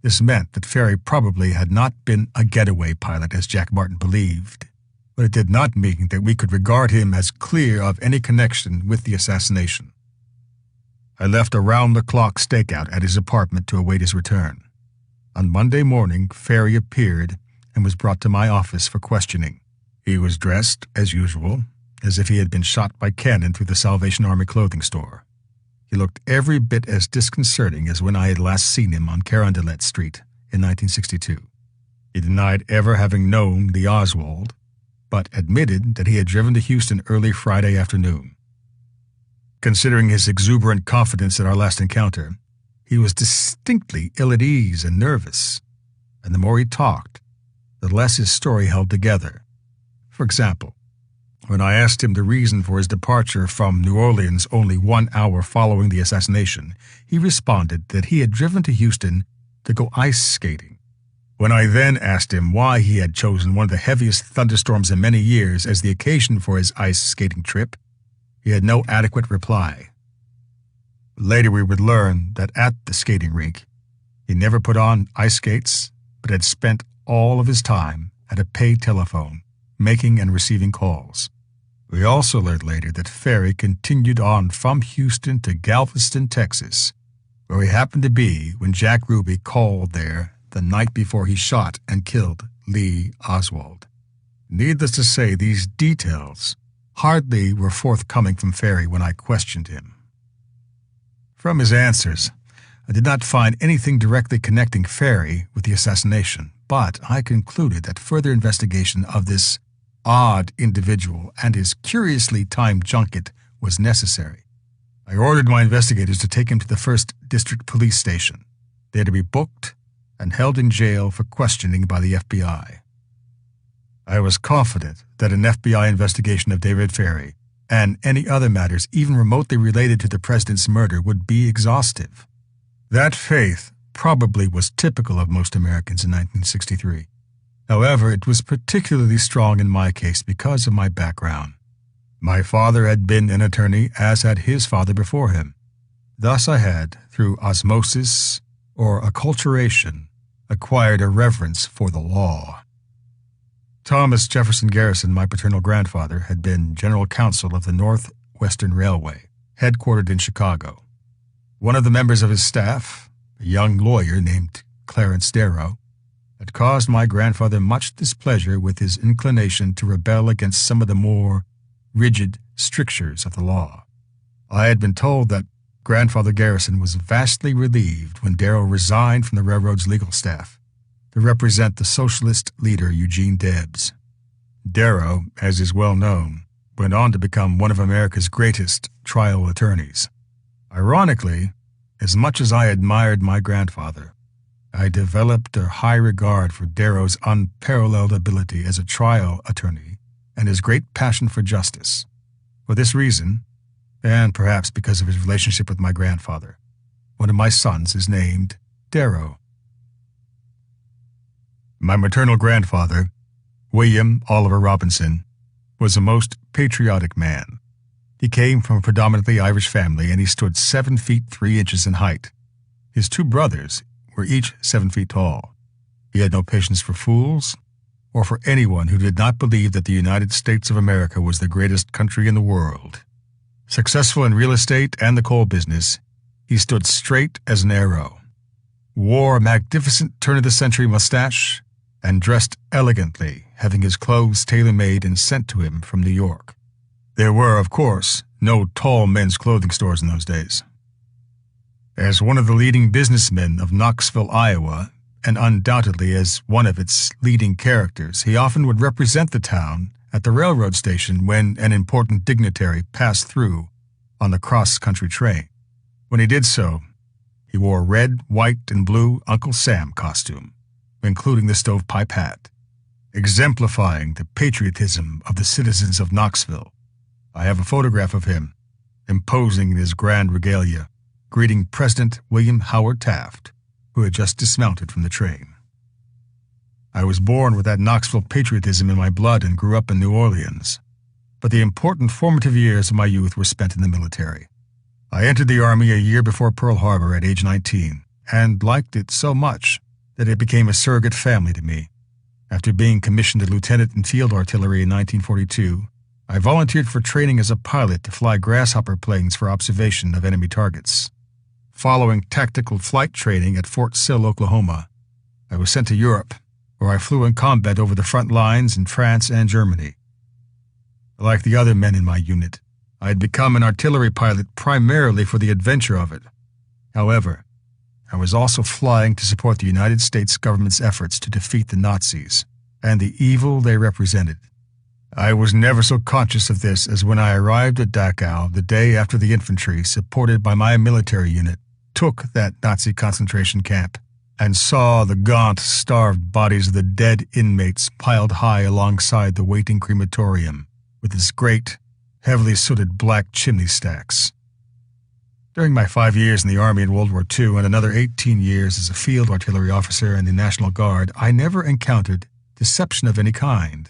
This meant that Ferry probably had not been a getaway pilot as Jack Martin believed, but it did not mean that we could regard him as clear of any connection with the assassination. I left a round-the-clock stakeout at his apartment to await his return. On Monday morning, Ferry appeared and was brought to my office for questioning. He was dressed, as usual, as if he had been shot by cannon through the Salvation Army clothing store. He looked every bit as disconcerting as when I had last seen him on Carondelet Street in 1962. He denied ever having known the Oswald, but admitted that he had driven to Houston early Friday afternoon. Considering his exuberant confidence at our last encounter, he was distinctly ill at ease and nervous, and the more he talked, the less his story held together. For example, when I asked him the reason for his departure from New Orleans only 1 hour following the assassination, he responded that he had driven to Houston to go ice skating. When I then asked him why he had chosen one of the heaviest thunderstorms in many years as the occasion for his ice skating trip, he had no adequate reply. Later we would learn that at the skating rink, he never put on ice skates, but had spent all of his time at a paid telephone, making and receiving calls. We also learned later that Ferry continued on from Houston to Galveston, Texas, where he happened to be when Jack Ruby called there the night before he shot and killed Lee Oswald. Needless to say, these details hardly were forthcoming from Ferry when I questioned him. From his answers, I did not find anything directly connecting Ferry with the assassination, but I concluded that further investigation of this odd individual and his curiously timed junket was necessary. I ordered my investigators to take him to the 1st District Police Station. They had to be booked and held in jail for questioning by the FBI. I was confident that an FBI investigation of David Ferry and any other matters even remotely related to the president's murder would be exhaustive. That faith probably was typical of most Americans in 1963. However, it was particularly strong in my case because of my background. My father had been an attorney, as had his father before him. Thus I had, through osmosis or acculturation, acquired a reverence for the law. Thomas Jefferson Garrison, my paternal grandfather, had been general counsel of the Northwestern Railway, headquartered in Chicago. One of the members of his staff, a young lawyer named Clarence Darrow, had caused my grandfather much displeasure with his inclination to rebel against some of the more rigid strictures of the law. I had been told that Grandfather Garrison was vastly relieved when Darrow resigned from the railroad's legal staff to represent the socialist leader Eugene Debs. Darrow, as is well known, went on to become one of America's greatest trial attorneys. Ironically, as much as I admired my grandfather, I developed a high regard for Darrow's unparalleled ability as a trial attorney and his great passion for justice. For this reason, and perhaps because of his relationship with my grandfather, one of my sons is named Darrow. My maternal grandfather, William Oliver Robinson, was a most patriotic man. He came from a predominantly Irish family, and he stood 7 feet 3 inches in height. His 2 brothers were each 7 feet tall. He had no patience for fools or for anyone who did not believe that the United States of America was the greatest country in the world. Successful in real estate and the coal business, he stood straight as an arrow, wore a magnificent turn-of-the-century mustache, and dressed elegantly, having his clothes tailor-made and sent to him from New York. There were, of course, no tall men's clothing stores in those days. As one of the leading businessmen of Knoxville, Iowa, and undoubtedly as one of its leading characters, he often would represent the town at the railroad station when an important dignitary passed through on the cross-country train. When he did so, he wore a red, white, and blue Uncle Sam costume, including the stovepipe hat, exemplifying the patriotism of the citizens of Knoxville. I have a photograph of him, imposing in his grand regalia, greeting President William Howard Taft, who had just dismounted from the train. I was born with that Knoxville patriotism in my blood and grew up in New Orleans, but the important formative years of my youth were spent in the military. I entered the Army a year before Pearl Harbor at age 19, and liked it so much that it became a surrogate family to me. After being commissioned a lieutenant in field artillery in 1942, I volunteered for training as a pilot to fly Grasshopper planes for observation of enemy targets. Following tactical flight training at Fort Sill, Oklahoma, I was sent to Europe, where I flew in combat over the front lines in France and Germany. Like the other men in my unit, I had become an artillery pilot primarily for the adventure of it. However, I was also flying to support the United States government's efforts to defeat the Nazis and the evil they represented. I was never so conscious of this as when I arrived at Dachau the day after the infantry, supported by my military unit, took that Nazi concentration camp and saw the gaunt, starved bodies of the dead inmates piled high alongside the waiting crematorium with its great, heavily sooted black chimney stacks. During my 5 years in the Army in World War II and another 18 years as a field artillery officer in the National Guard, I never encountered deception of any kind.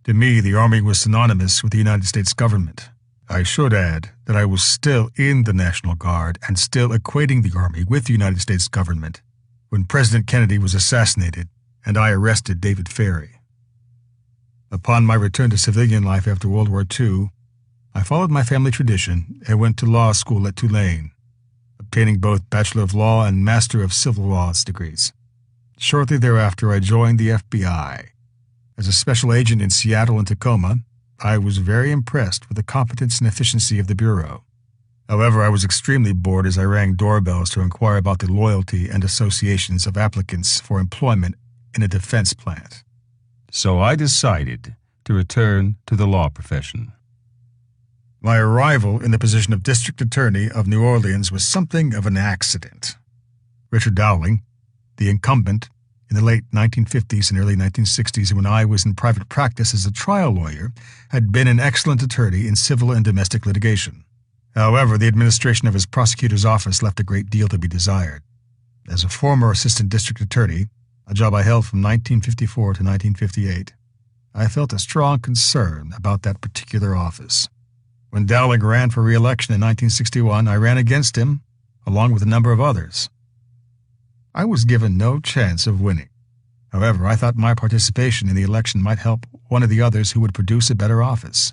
To me, the Army was synonymous with the United States government. I should add that I was still in the National Guard and still equating the Army with the United States government when President Kennedy was assassinated and I arrested David Ferry. Upon my return to civilian life after World War II, I followed my family tradition and went to law school at Tulane, obtaining both Bachelor of Law and Master of Civil Laws degrees. Shortly thereafter, I joined the FBI. As a special agent in Seattle and Tacoma, I was very impressed with the competence and efficiency of the Bureau. However, I was extremely bored as I rang doorbells to inquire about the loyalty and associations of applicants for employment in a defense plant. So I decided to return to the law profession. My arrival in the position of District Attorney of New Orleans was something of an accident. Richard Dowling, the incumbent in the late 1950s and early 1960s when I was in private practice as a trial lawyer, had been an excellent attorney in civil and domestic litigation. However, the administration of his prosecutor's office left a great deal to be desired. As a former assistant district attorney, a job I held from 1954 to 1958, I felt a strong concern about that particular office. When Dowling ran for re-election in 1961, I ran against him, along with a number of others. I was given no chance of winning. However, I thought my participation in the election might help one of the others who would produce a better office.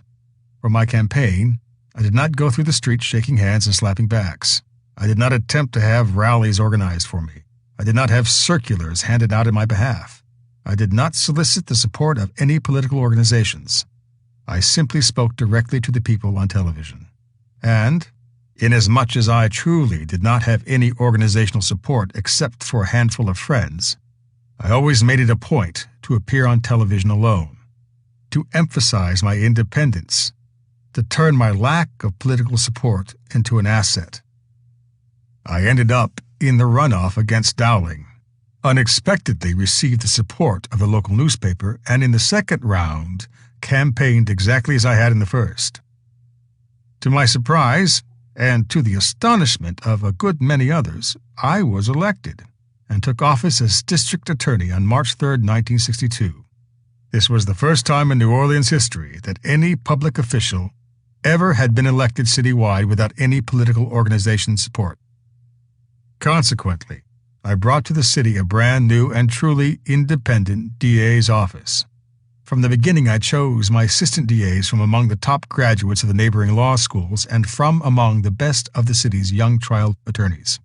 For my campaign, I did not go through the streets shaking hands and slapping backs. I did not attempt to have rallies organized for me. I did not have circulars handed out in my behalf. I did not solicit the support of any political organizations. I simply spoke directly to the people on television. And, inasmuch as I truly did not have any organizational support except for a handful of friends, I always made it a point to appear on television alone, to emphasize my independence, to turn my lack of political support into an asset. I ended up in the runoff against Dowling, unexpectedly received the support of the local newspaper, and in the second round campaigned exactly as I had in the first. To my surprise, and to the astonishment of a good many others, I was elected and took office as district attorney on March 3, 1962. This was the first time in New Orleans history that any public official ever had been elected citywide without any political organization support. Consequently, I brought to the city a brand new and truly independent DA's office. From the beginning, I chose my assistant DAs from among the top graduates of the neighboring law schools and from among the best of the city's young trial attorneys.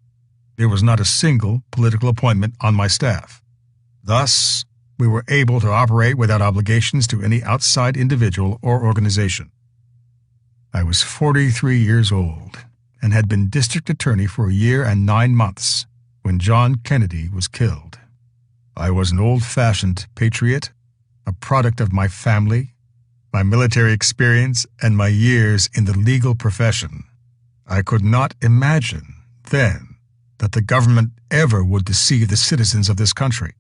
There was not a single political appointment on my staff. Thus, we were able to operate without obligations to any outside individual or organization. I was 43 years old and had been district attorney for a year and 9 months when John Kennedy was killed. I was an old-fashioned patriot, a product of my family, my military experience, and my years in the legal profession. I could not imagine then that the government ever would deceive the citizens of this country.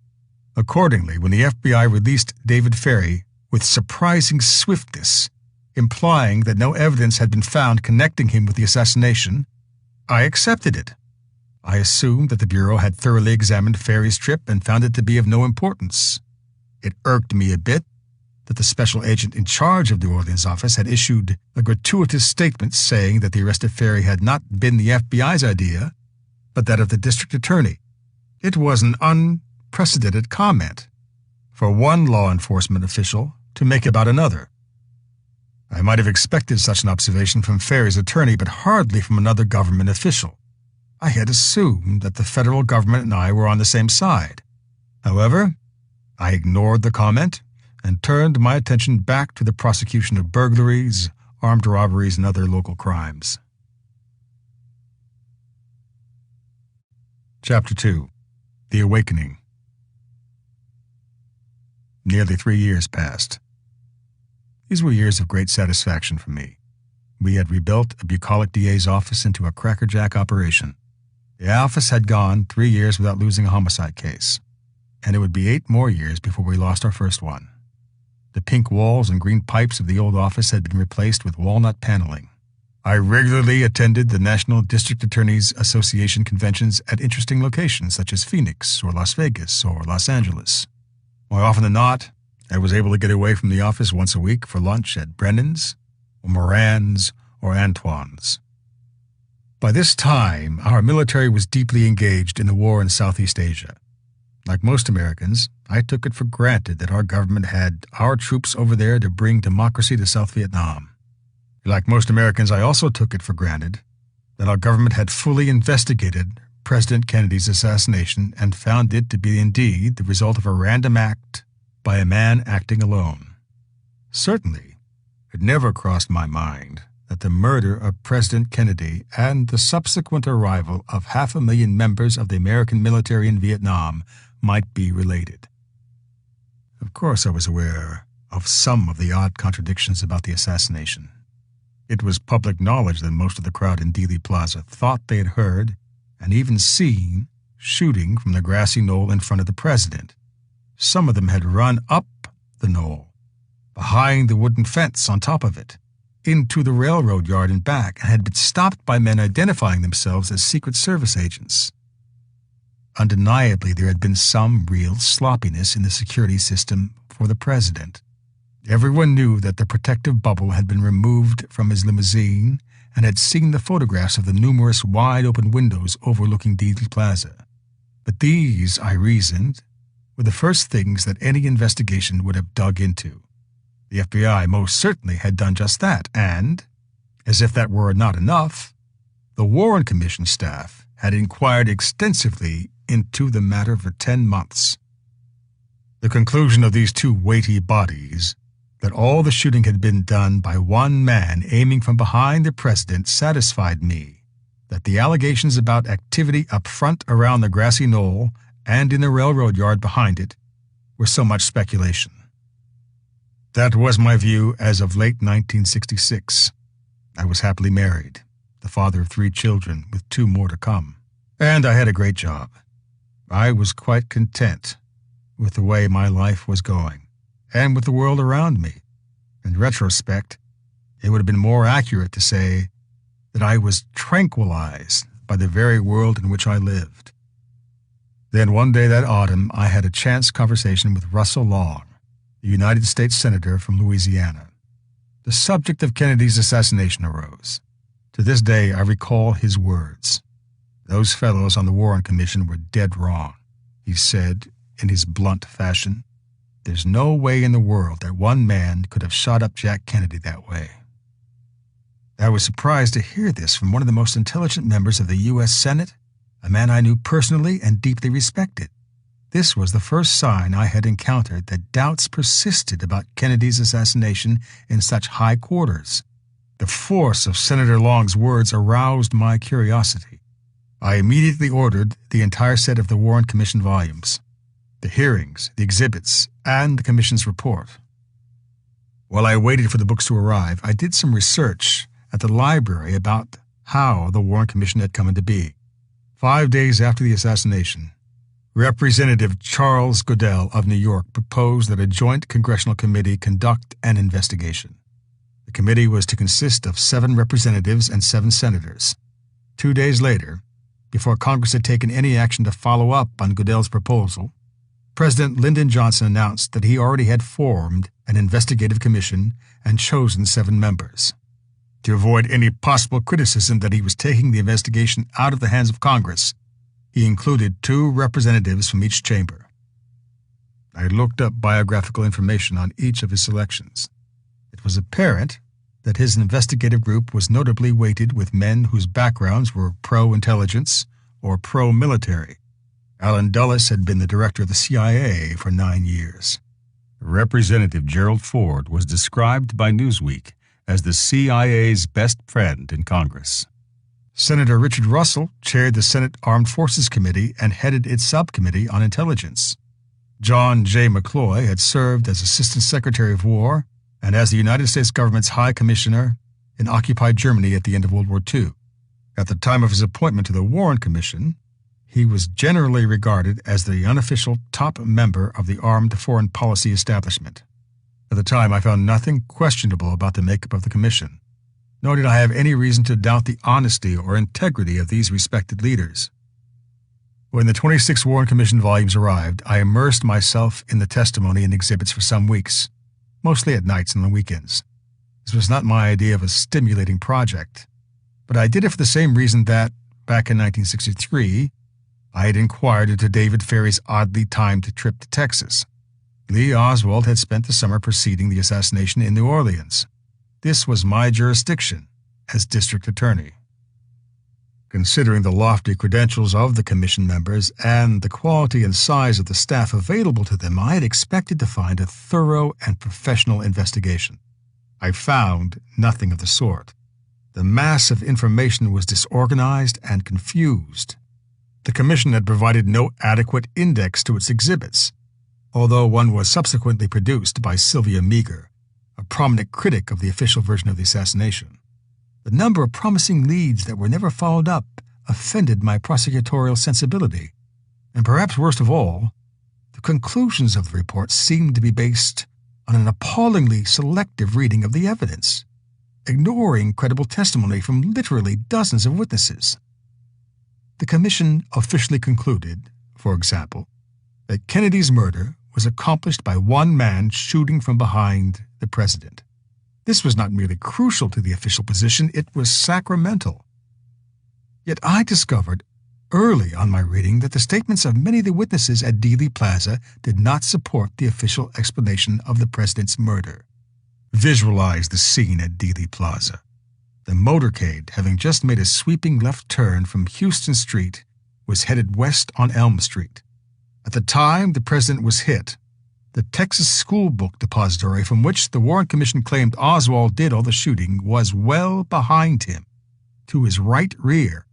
Accordingly, when the FBI released David Ferrie with surprising swiftness, implying that no evidence had been found connecting him with the assassination, I accepted it. I assumed that the Bureau had thoroughly examined Ferrie's trip and found it to be of no importance. It irked me a bit that the special agent in charge of the New Orleans office had issued a gratuitous statement saying that the arrest of Ferrie had not been the FBI's idea, but that of the district attorney. It was an unprecedented comment for one law enforcement official to make about another. I might have expected such an observation from Ferrie's attorney, but hardly from another government official. I had assumed that the federal government and I were on the same side. However, I ignored the comment and turned my attention back to the prosecution of burglaries, armed robberies, and other local crimes. Chapter 2. The Awakening. Nearly 3 years passed. These were years of great satisfaction for me. We had rebuilt a bucolic DA's office into a crackerjack operation. The office had gone 3 years without losing a homicide case, and it would be 8 more years before we lost our first one. The pink walls and green pipes of the old office had been replaced with walnut paneling. I regularly attended the National District Attorneys Association conventions at interesting locations such as Phoenix or Las Vegas or Los Angeles. More often than not, I was able to get away from the office once a week for lunch at Brennan's, or Moran's, or Antoine's. By this time, our military was deeply engaged in the war in Southeast Asia. Like most Americans, I took it for granted that our government had our troops over there to bring democracy to South Vietnam. Like most Americans, I also took it for granted that our government had fully investigated President Kennedy's assassination and found it to be indeed the result of a random act by a man acting alone. Certainly, it never crossed my mind that the murder of President Kennedy and the subsequent arrival of 500,000 members of the American military in Vietnam might be related. Of course, I was aware of some of the odd contradictions about the assassination. It was public knowledge that most of the crowd in Dealey Plaza thought they had heard and even seen shooting from the grassy knoll in front of the president. Some of them had run up the knoll, behind the wooden fence on top of it, into the railroad yard and back, and had been stopped by men identifying themselves as Secret Service agents. Undeniably, there had been some real sloppiness in the security system for the president. Everyone knew that the protective bubble had been removed from his limousine and had seen the photographs of the numerous wide-open windows overlooking Dealey Plaza. But these, I reasoned, were the first things that any investigation would have dug into. The FBI most certainly had done just that, and, as if that were not enough, the Warren Commission staff had inquired extensively into the matter for 10 months. The conclusion of these two weighty bodies, that all the shooting had been done by one man aiming from behind the president, satisfied me that the allegations about activity up front around the grassy knoll and in the railroad yard behind it were so much speculation. That was my view as of late 1966. I was happily married, the father of 3 children with 2 more to come, and I had a great job. I was quite content with the way my life was going and with the world around me. In retrospect, it would have been more accurate to say that I was tranquilized by the very world in which I lived. Then one day that autumn, I had a chance conversation with Russell Long, the United States Senator from Louisiana. The subject of Kennedy's assassination arose. To this day, I recall his words. Those fellows on the Warren Commission were dead wrong, he said in his blunt fashion. There's no way in the world that one man could have shot up Jack Kennedy that way. I was surprised to hear this from one of the most intelligent members of the U.S. Senate, a man I knew personally and deeply respected. This was the first sign I had encountered that doubts persisted about Kennedy's assassination in such high quarters. The force of Senator Long's words aroused my curiosity. I immediately ordered the entire set of the Warren Commission volumes, the hearings, the exhibits, and the Commission's report. While I waited for the books to arrive, I did some research at the library about how the Warren Commission had come into being. 5 days after the assassination, Representative Charles Goodell of New York proposed that a joint congressional committee conduct an investigation. The committee was to consist of 7 representatives and 7 senators. 2 days later, before Congress had taken any action to follow up on Goodell's proposal, President Lyndon Johnson announced that he already had formed an investigative commission and chosen 7 members. To avoid any possible criticism that he was taking the investigation out of the hands of Congress, he included 2 representatives from each chamber. I looked up biographical information on each of his selections. It was apparent that his investigative group was notably weighted with men whose backgrounds were pro-intelligence or pro-military. Allen Dulles had been the director of the CIA for 9 years. Representative Gerald Ford was described by Newsweek as the CIA's best friend in Congress. Senator Richard Russell chaired the Senate Armed Forces Committee and headed its subcommittee on intelligence. John J. McCloy had served as Assistant Secretary of War and as the United States government's High Commissioner in occupied Germany at the end of World War II. At the time of his appointment to the Warren Commission, he was generally regarded as the unofficial top member of the armed foreign policy establishment. At the time, I found nothing questionable about the makeup of the commission, nor did I have any reason to doubt the honesty or integrity of these respected leaders. When the 26 Warren Commission volumes arrived, I immersed myself in the testimony and exhibits for some weeks, mostly at nights and on weekends. This was not my idea of a stimulating project, but I did it for the same reason that, back in 1963, I had inquired into David Ferry's oddly timed trip to Texas. Lee Oswald had spent the summer preceding the assassination in New Orleans. This was my jurisdiction as district attorney. Considering the lofty credentials of the commission members and the quality and size of the staff available to them, I had expected to find a thorough and professional investigation. I found nothing of the sort. The mass of information was disorganized and confused. The commission had provided no adequate index to its exhibits, although one was subsequently produced by Sylvia Meager, a prominent critic of the official version of the assassination. The number of promising leads that were never followed up offended my prosecutorial sensibility, and perhaps worst of all, the conclusions of the report seemed to be based on an appallingly selective reading of the evidence, ignoring credible testimony from literally dozens of witnesses. The commission officially concluded, for example, that Kennedy's murder was accomplished by one man shooting from behind the president. This was not merely crucial to the official position, it was sacramental. Yet I discovered early on my reading that the statements of many of the witnesses at Dealey Plaza did not support the official explanation of the president's murder. Visualize the scene at Dealey Plaza. The motorcade, having just made a sweeping left turn from Houston Street, was headed west on Elm Street. At the time the president was hit, the Texas School Book Depository, from which the Warren Commission claimed Oswald did all the shooting, was well behind him, to his right rear.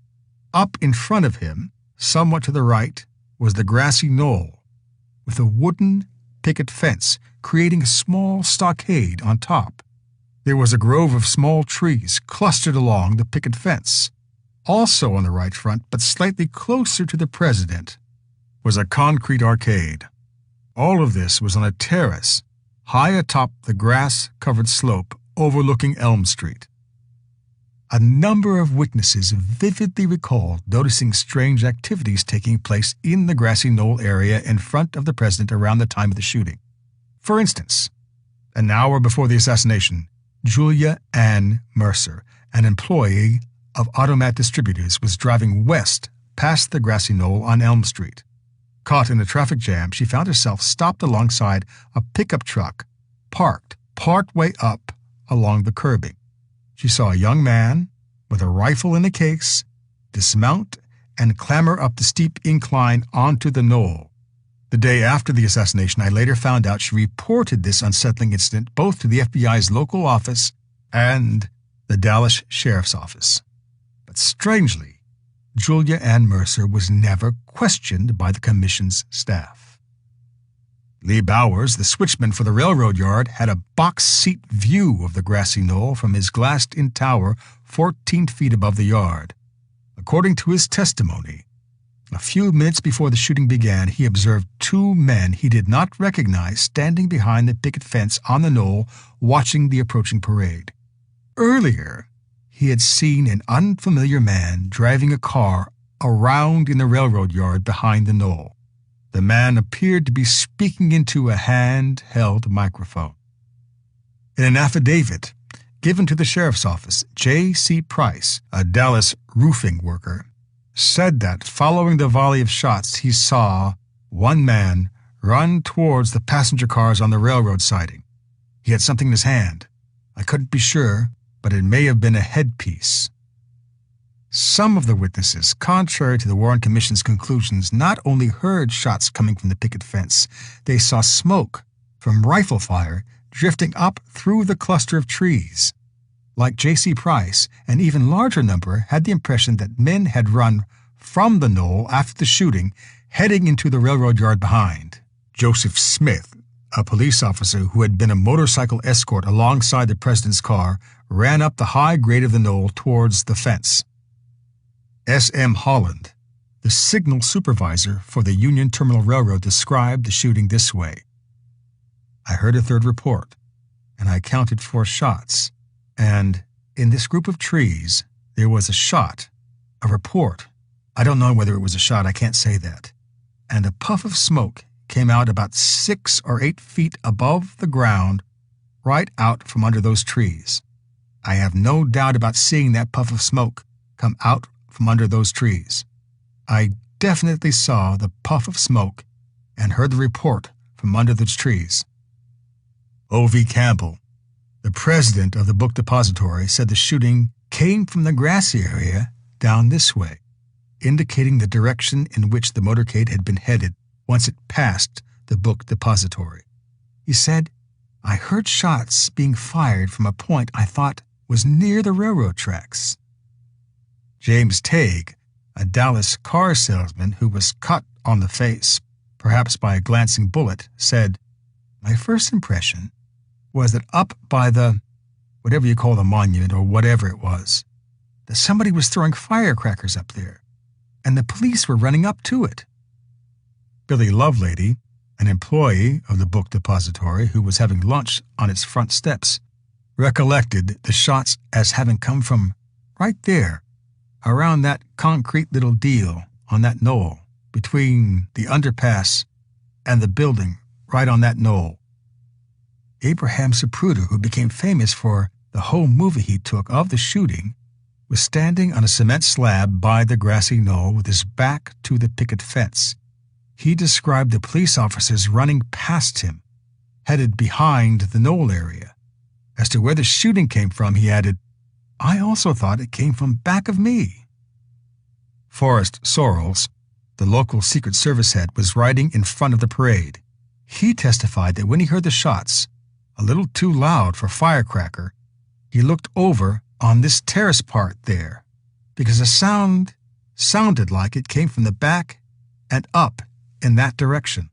Up in front of him, somewhat to the right, was the grassy knoll, with a wooden picket fence creating a small stockade on top. There was a grove of small trees clustered along the picket fence. Also on the right front, but slightly closer to the president, was a concrete arcade. All of this was on a terrace, high atop the grass-covered slope overlooking Elm Street. A number of witnesses vividly recalled noticing strange activities taking place in the grassy knoll area in front of the president around the time of the shooting. For instance, an hour before the assassination, Julia Ann Mercer, an employee of Automat Distributors, was driving west past the grassy knoll on Elm Street. Caught in a traffic jam, she found herself stopped alongside a pickup truck, parked partway up along the curbing. She saw a young man with a rifle in a case dismount and clamber up the steep incline onto the knoll. The day after the assassination, I later found out she reported this unsettling incident both to the FBI's local office and the Dallas Sheriff's Office. But strangely, Julia Ann Mercer was never questioned by the commission's staff. Lee Bowers, the switchman for the railroad yard, had a box-seat view of the grassy knoll from his glassed-in tower 14 feet above the yard. According to his testimony, a few minutes before the shooting began, he observed two men he did not recognize standing behind the picket fence on the knoll watching the approaching parade. Earlier, he had seen an unfamiliar man driving a car around in the railroad yard behind the knoll. The man appeared to be speaking into a hand-held microphone. In an affidavit given to the sheriff's office, J.C. Price, a Dallas roofing worker, said that following the volley of shots, he saw one man run towards the passenger cars on the railroad siding. He had something in his hand. I couldn't be sure, but it may have been a headpiece. Some of the witnesses, contrary to the Warren Commission's conclusions, not only heard shots coming from the picket fence, they saw smoke from rifle fire drifting up through the cluster of trees. Like J.C. Price, an even larger number had the impression that men had run from the knoll after the shooting, heading into the railroad yard behind. Joseph Smith, a police officer who had been a motorcycle escort alongside the president's car, ran up the high grade of the knoll towards the fence. S.M. Holland, the signal supervisor for the Union Terminal Railroad, described the shooting this way. I heard a third report, and I counted 4 shots. And in this group of trees, there was a shot, a report. I don't know whether it was a shot, I can't say that. And a puff of smoke came out about 6 or 8 feet above the ground, right out from under those trees. I have no doubt about seeing that puff of smoke come out from under those trees. I definitely saw the puff of smoke and heard the report from under those trees. O.V. Campbell, the president of the book depository, said the shooting came from the grassy area down this way, indicating the direction in which the motorcade had been headed once it passed the book depository. He said, "I heard shots being fired from a point I thought was near the railroad tracks." James Tague, a Dallas car salesman who was cut on the face, perhaps by a glancing bullet, said, "My first impression was that up by the, whatever you call the monument or whatever it was, that somebody was throwing firecrackers up there, and the police were running up to it." Billy Lovelady, an employee of the book depository who was having lunch on its front steps, recollected the shots as having come from right there, around that concrete little deal on that knoll, between the underpass and the building right on that knoll. Abraham Zapruder, who became famous for the home movie he took of the shooting, was standing on a cement slab by the grassy knoll with his back to the picket fence. He described the police officers running past him, headed behind the knoll area. As to where the shooting came from, he added, "I also thought it came from back of me." Forrest Sorrells, the local Secret Service head, was riding in front of the parade. He testified that when he heard the shots, a little too loud for firecracker, he looked over on this terrace part there, because the sound sounded like it came from the back and up in that direction.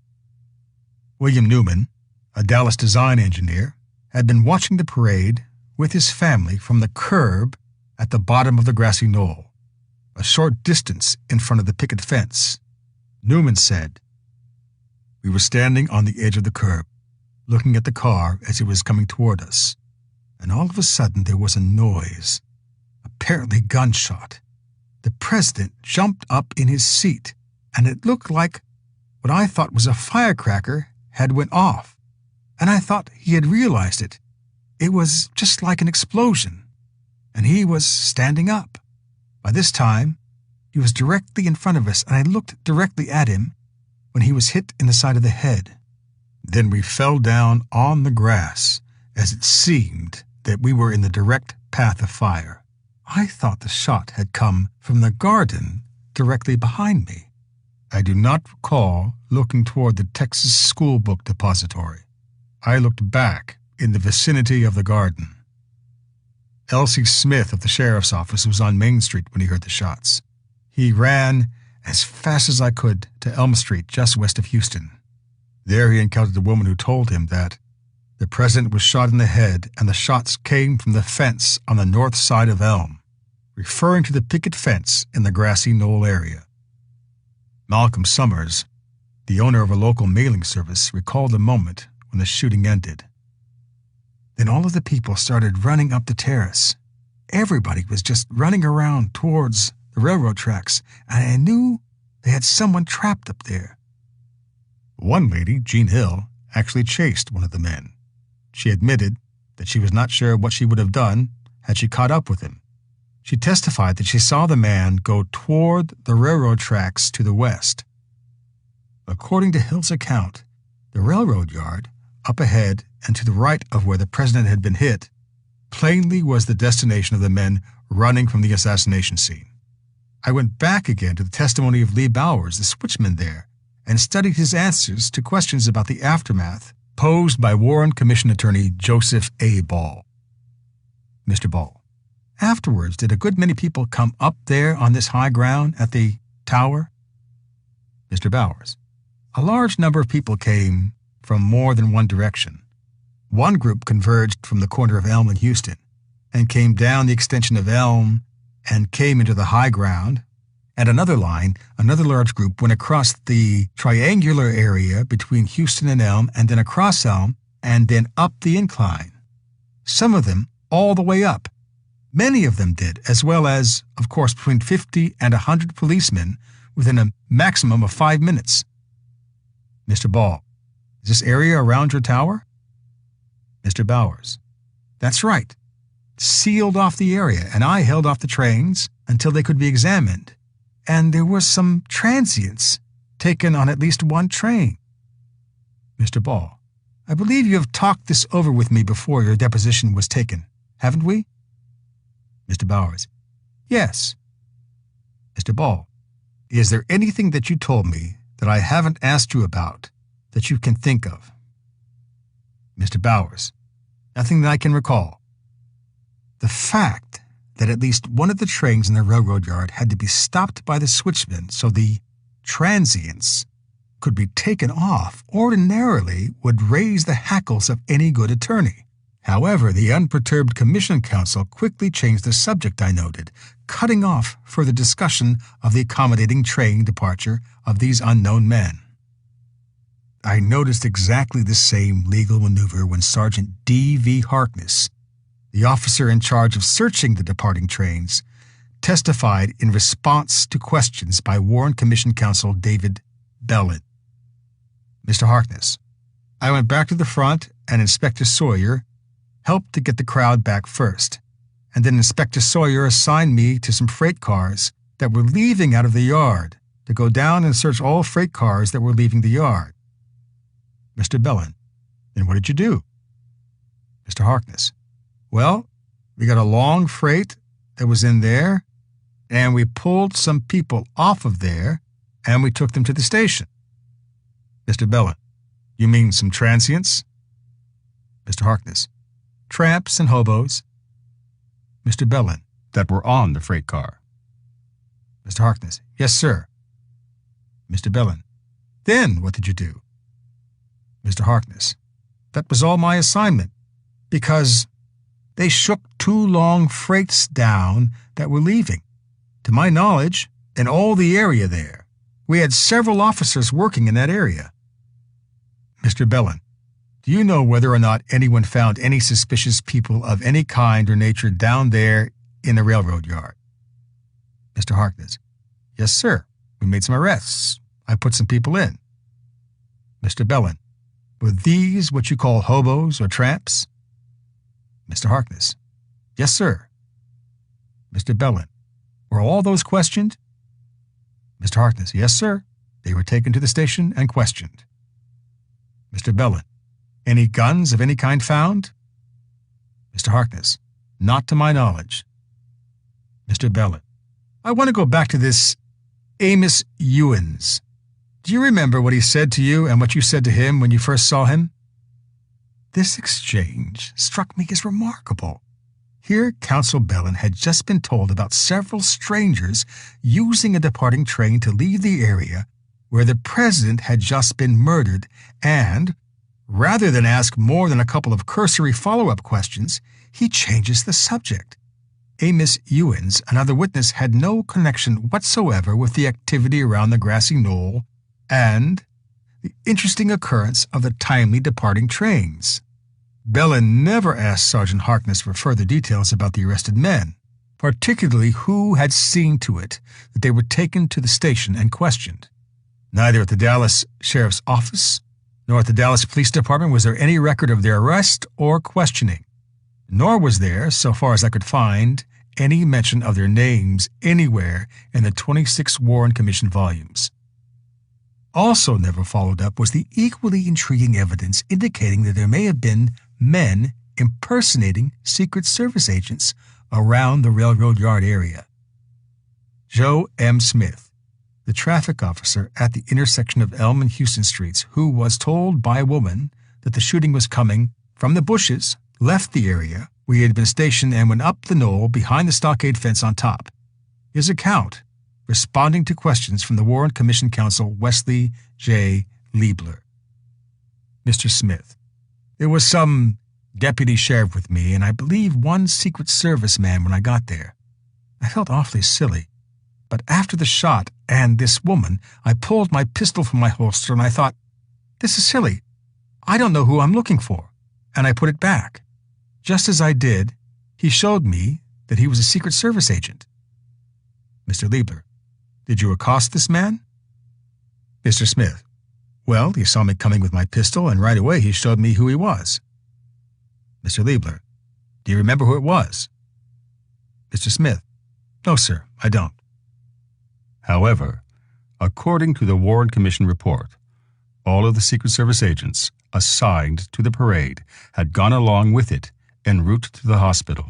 William Newman, a Dallas design engineer, had been watching the parade with his family from the curb at the bottom of the grassy knoll, a short distance in front of the picket fence. Newman said, "We were standing on the edge of the curb, looking at the car as it was coming toward us, and all of a sudden there was a noise, apparently gunshot. The president jumped up in his seat, and it looked like what I thought was a firecracker had went off, and I thought he had realized it. It was just like an explosion, and he was standing up. By this time, he was directly in front of us, and I looked directly at him when he was hit in the side of the head. Then we fell down on the grass, as it seemed that we were in the direct path of fire. I thought the shot had come from the garden directly behind me. I do not recall looking toward the Texas School Book Depository. I looked back in the vicinity of the garden." L.C. Smith of the sheriff's office was on Main Street when he heard the shots. He ran as fast as I could to Elm Street, just west of Houston. There he encountered a woman who told him that the president was shot in the head and the shots came from the fence on the north side of Elm, referring to the picket fence in the grassy knoll area. Malcolm Summers, the owner of a local mailing service, recalled the moment when the shooting ended. Then all of the people started running up the terrace. Everybody was just running around towards the railroad tracks, and I knew they had someone trapped up there. One lady, Jean Hill, actually chased one of the men. She admitted that she was not sure what she would have done had she caught up with him. She testified that she saw the man go toward the railroad tracks to the west. According to Hill's account, the railroad yard, up ahead and to the right of where the president had been hit, plainly was the destination of the men running from the assassination scene. I went back again to the testimony of Lee Bowers, the switchman there, and studied his answers to questions about the aftermath posed by Warren Commission Attorney Joseph A. Ball. Mr. Ball: "Afterwards, did a good many people come up there on this high ground at the tower?" Mr. Bowers: "A large number of people came from more than one direction. One group converged from the corner of Elm and Houston and came down the extension of Elm and came into the high ground, and another large group went across the triangular area between Houston and Elm, and then across Elm, and then up the incline. Some of them all the way up. Many of them did, as well as, of course, between 50 and 100 policemen within a maximum of 5 minutes." Mr. Ball: "Is this area around your tower?" Mr. Bowers: "That's right. Sealed off the area, and I held off the trains until they could be examined. and there were some transients taken on at least one train. Mr. Ball, I believe you have talked this over with me before your deposition was taken, haven't we? Mr. Bowers, yes. Mr. Ball, is there anything that you told me that I haven't asked you about that you can think of? Mr. Bowers, nothing that I can recall. The fact that at least one of the trains in the railroad yard had to be stopped by the switchman so the transients could be taken off ordinarily would raise the hackles of any good attorney. However, the unperturbed commission counsel quickly changed the subject, I noted, cutting off further discussion of the accommodating train departure of these unknown men. I noticed exactly the same legal maneuver when Sergeant D.V. Harkness, the officer in charge of searching the departing trains, testified in response to questions by Warren Commission Counsel David Bellin. Mr. Harkness, I went back to the front and Inspector Sawyer helped to get the crowd back first, and then Inspector Sawyer assigned me to some freight cars that were leaving out of the yard to go down and search all freight cars that were leaving the yard. Mr. Bellin, then what did you do? Mr. Harkness, well, we got a long freight that was in there, and we pulled some people off of there, and we took them to the station. Mr. Bellin, you mean some transients? Mr. Harkness, tramps and hobos. Mr. Bellin, that were on the freight car. Mr. Harkness, yes, sir. Mr. Bellin, then what did you do? Mr. Harkness, that was all my assignment, because they shook two long freights down that were leaving. To my knowledge, in all the area there, we had several officers working in that area. Mr. Bellin, do you know whether or not anyone found any suspicious people of any kind or nature down there in the railroad yard? Mr. Harkness, yes, sir. We made some arrests. I put some people in. Mr. Bellin, were these what you call hobos or tramps? Mr. Harkness, yes, sir. Mr. Bellin, were all those questioned? Mr. Harkness, yes, sir. They were taken to the station and questioned. Mr. Bellin, any guns of any kind found? Mr. Harkness, not to my knowledge. Mr. Bellin, I want to go back to this Amos Ewens. Do you remember what he said to you and what you said to him when you first saw him? This exchange struck me as remarkable. Here, Counsel Bellin had just been told about several strangers using a departing train to leave the area where the president had just been murdered, and, rather than ask more than a couple of cursory follow-up questions, he changes the subject. Amos Ewens, another witness, had no connection whatsoever with the activity around the grassy knoll and the interesting occurrence of the timely departing trains. Bellin never asked Sergeant Harkness for further details about the arrested men, particularly who had seen to it that they were taken to the station and questioned. Neither at the Dallas Sheriff's Office nor at the Dallas Police Department was there any record of their arrest or questioning, nor was there, so far as I could find, any mention of their names anywhere in the 26 Warren Commission volumes. Also never followed up was the equally intriguing evidence indicating that there may have been men impersonating Secret Service agents around the railroad yard area. Joe M. Smith, the traffic officer at the intersection of Elm and Houston Streets, who was told by a woman that the shooting was coming from the bushes, left the area where he had been stationed and went up the knoll behind the stockade fence on top. His account, responding to questions from the Warren Commission Counsel Wesley J. Liebler. Mr. Smith, there was some deputy sheriff with me, and I believe one Secret Service man when I got there. I felt awfully silly, but after the shot and this woman, I pulled my pistol from my holster and I thought, this is silly. I don't know who I'm looking for, and I put it back. Just as I did, he showed me that he was a Secret Service agent. Mr. Liebler, did you accost this man? Mr. Smith, well, he saw me coming with my pistol, and right away he showed me who he was. Mr. Liebler, do you remember who it was? Mr. Smith, no, sir, I don't. However, according to the Warren Commission report, all of the Secret Service agents assigned to the parade had gone along with it en route to the hospital.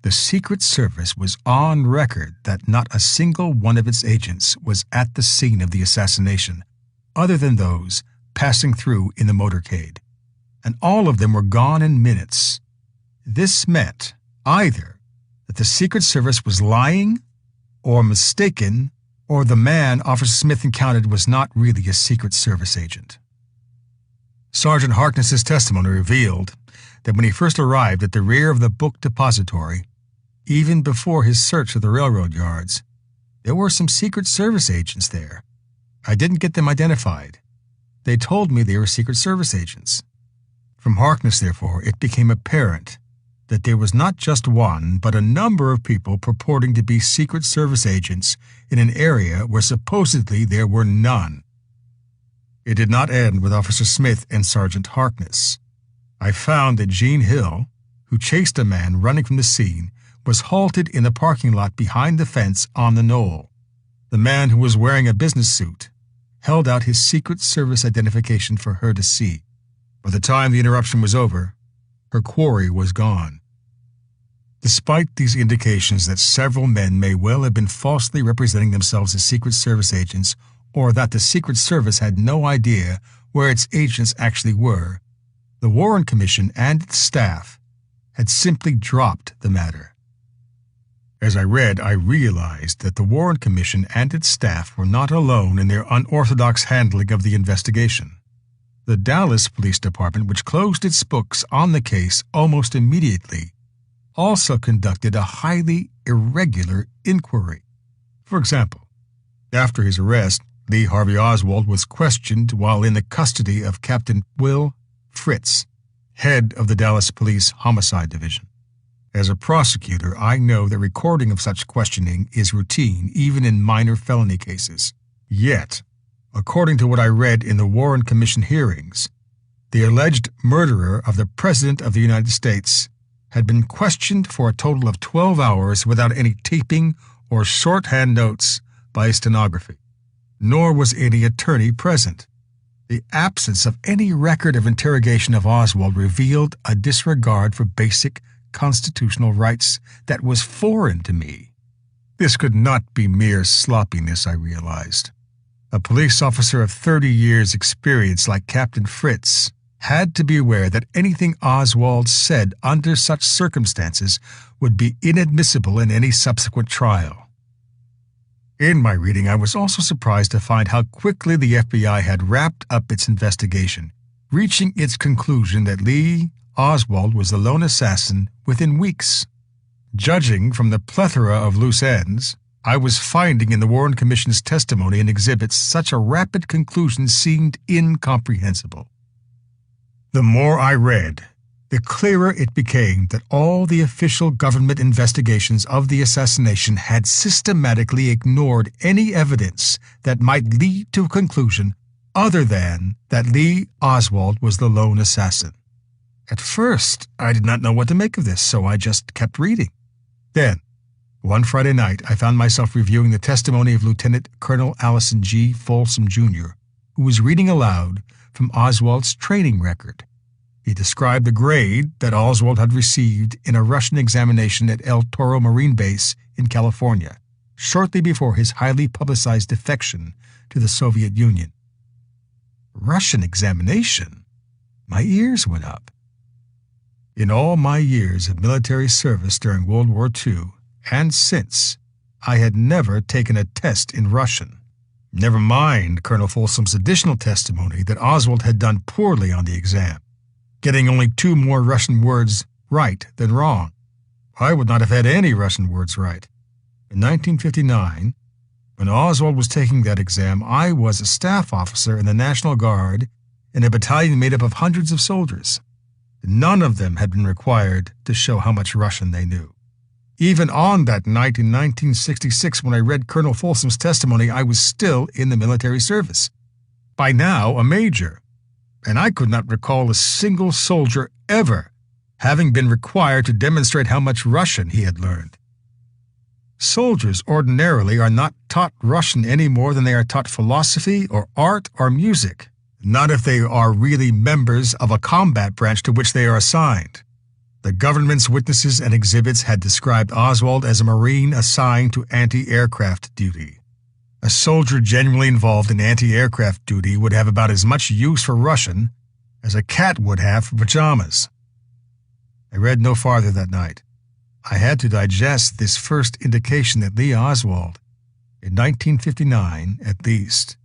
The Secret Service was on record that not a single one of its agents was at the scene of the assassination, other than those passing through in the motorcade, and all of them were gone in minutes. This meant either that the Secret Service was lying or mistaken, or the man Officer Smith encountered was not really a Secret Service agent. Sergeant Harkness's testimony revealed that when he first arrived at the rear of the book depository, even before his search of the railroad yards, there were some Secret Service agents there. I didn't get them identified. They told me they were Secret Service agents. From Harkness, therefore, it became apparent that there was not just one, but a number of people purporting to be Secret Service agents in an area where supposedly there were none. It did not end with Officer Smith and Sergeant Harkness. I found that Gene Hill, who chased a man running from the scene, was halted in the parking lot behind the fence on the knoll. The man, who was wearing a business suit, held out his Secret Service identification for her to see. By the time the interruption was over, her quarry was gone. Despite these indications that several men may well have been falsely representing themselves as Secret Service agents, or that the Secret Service had no idea where its agents actually were, the Warren Commission and its staff had simply dropped the matter. As I read, I realized that the Warren Commission and its staff were not alone in their unorthodox handling of the investigation. The Dallas Police Department, which closed its books on the case almost immediately, also conducted a highly irregular inquiry. For example, after his arrest, Lee Harvey Oswald was questioned while in the custody of Captain Will Fritz, head of the Dallas Police Homicide Division. As a prosecutor, I know that recording of such questioning is routine, even in minor felony cases. Yet, according to what I read in the Warren Commission hearings, the alleged murderer of the President of the United States had been questioned for a total of 12 hours without any taping or shorthand notes by stenography. Nor was any attorney present. The absence of any record of interrogation of Oswald revealed a disregard for basic constitutional rights that was foreign to me. This could not be mere sloppiness, I realized. A police officer of 30 years' experience like Captain Fritz had to be aware that anything Oswald said under such circumstances would be inadmissible in any subsequent trial. In my reading, I was also surprised to find how quickly the FBI had wrapped up its investigation, reaching its conclusion that Lee Oswald was the lone assassin within weeks. Judging from the plethora of loose ends, I was finding in the Warren Commission's testimony and exhibits such a rapid conclusion seemed incomprehensible. The more I read, the clearer it became that all the official government investigations of the assassination had systematically ignored any evidence that might lead to a conclusion other than that Lee Oswald was the lone assassin. At first, I did not know what to make of this, so I just kept reading. Then, one Friday night, I found myself reviewing the testimony of Lieutenant Colonel Allison G. Folsom, Jr., who was reading aloud from Oswald's training record. He described the grade that Oswald had received in a Russian examination at El Toro Marine Base in California, shortly before his highly publicized defection to the Soviet Union. Russian examination? My ears went up. In all my years of military service during World War II, and since, I had never taken a test in Russian. Never mind Colonel Folsom's additional testimony that Oswald had done poorly on the exam, getting only 2 more Russian words right than wrong. I would not have had any Russian words right. In 1959, when Oswald was taking that exam, I was a staff officer in the National Guard in a battalion made up of hundreds of soldiers. None of them had been required to show how much Russian they knew. Even on that night in 1966, when I read Colonel Folsom's testimony, I was still in the military service. By now, a major, and I could not recall a single soldier ever having been required to demonstrate how much Russian he had learned. Soldiers ordinarily are not taught Russian any more than they are taught philosophy or art or music, not if they are really members of a combat branch to which they are assigned. The government's witnesses and exhibits had described Oswald as a Marine assigned to anti-aircraft duty. A soldier genuinely involved in anti-aircraft duty would have about as much use for Russian as a cat would have for pajamas. I read no farther that night. I had to digest this first indication that Lee Oswald, in 1959 at least,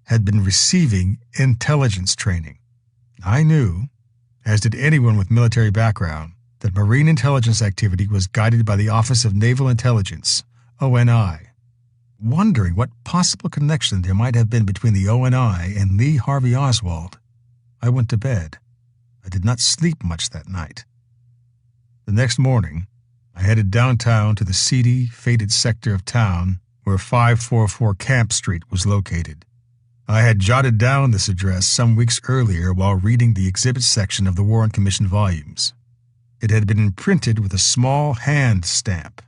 had been receiving intelligence training. I knew, as did anyone with military background, that Marine intelligence activity was guided by the Office of Naval Intelligence, ONI. Wondering what possible connection there might have been between the ONI and Lee Harvey Oswald, I went to bed. I did not sleep much that night. The next morning, I headed downtown to the seedy, faded sector of town where 544 Camp Street was located. I had jotted down this address some weeks earlier while reading the exhibit section of the Warren Commission volumes. It had been imprinted with a small hand stamp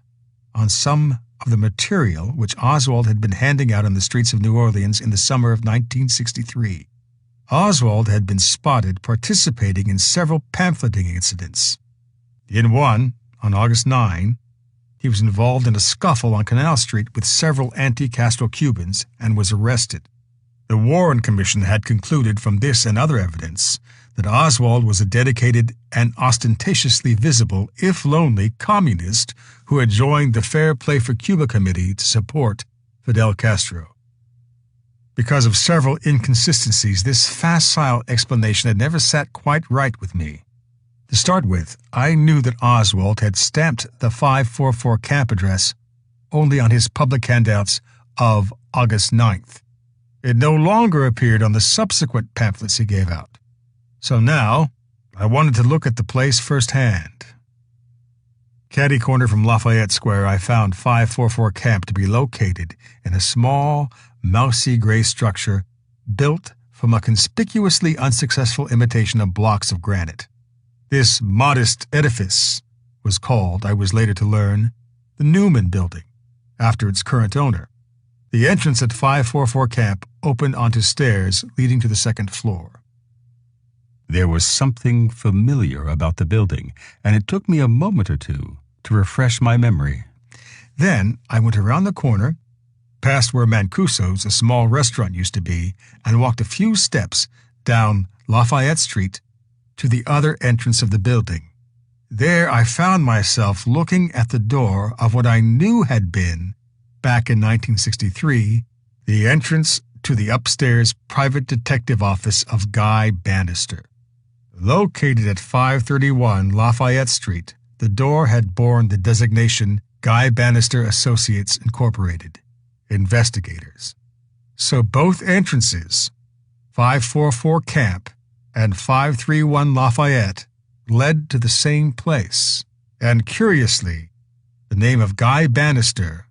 on some of the material which Oswald had been handing out on the streets of New Orleans in the summer of 1963. Oswald had been spotted participating in several pamphleting incidents. In one, on August 9, he was involved in a scuffle on Canal Street with several anti-Castro Cubans and was arrested. The Warren Commission had concluded from this and other evidence that Oswald was a dedicated and ostentatiously visible, if lonely, communist who had joined the Fair Play for Cuba Committee to support Fidel Castro. Because of several inconsistencies, this facile explanation had never sat quite right with me. To start with, I knew that Oswald had stamped the 544 camp address only on his public handouts of August 9th. It no longer appeared on the subsequent pamphlets he gave out. So now, I wanted to look at the place firsthand. Catty corner from Lafayette Square, I found 544 Camp to be located in a small, mousy gray structure built from a conspicuously unsuccessful imitation of blocks of granite. This modest edifice was called, I was later to learn, the Newman Building, after its current owner. The entrance at 544 Camp opened onto stairs leading to the second floor. There was something familiar about the building, and it took me a moment or two to refresh my memory. Then I went around the corner, past where Mancuso's, a small restaurant, used to be, and walked a few steps down Lafayette Street to the other entrance of the building. There I found myself looking at the door of what I knew had been, back in 1963, the entrance to the upstairs private detective office of Guy Bannister. Located at 531 Lafayette Street, the door had borne the designation Guy Bannister Associates Incorporated, Investigators. So both entrances, 544 Camp and 531 Lafayette, led to the same place, and curiously, the name of Guy Bannister,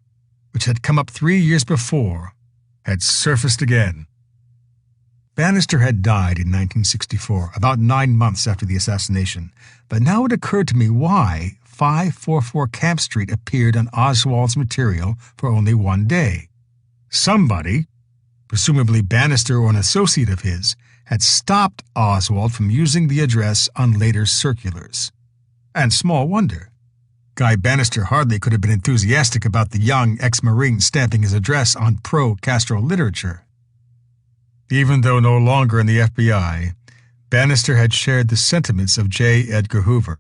which had come up 3 years before, had surfaced again. Bannister had died in 1964, about 9 months after the assassination, but now it occurred to me why 544 Camp Street appeared on Oswald's material for only 1 day. Somebody, presumably Bannister or an associate of his, had stopped Oswald from using the address on later circulars. And small wonder. Guy Bannister hardly could have been enthusiastic about the young ex-Marine stamping his address on pro-Castro literature. Even though no longer in the FBI, Bannister had shared the sentiments of J. Edgar Hoover.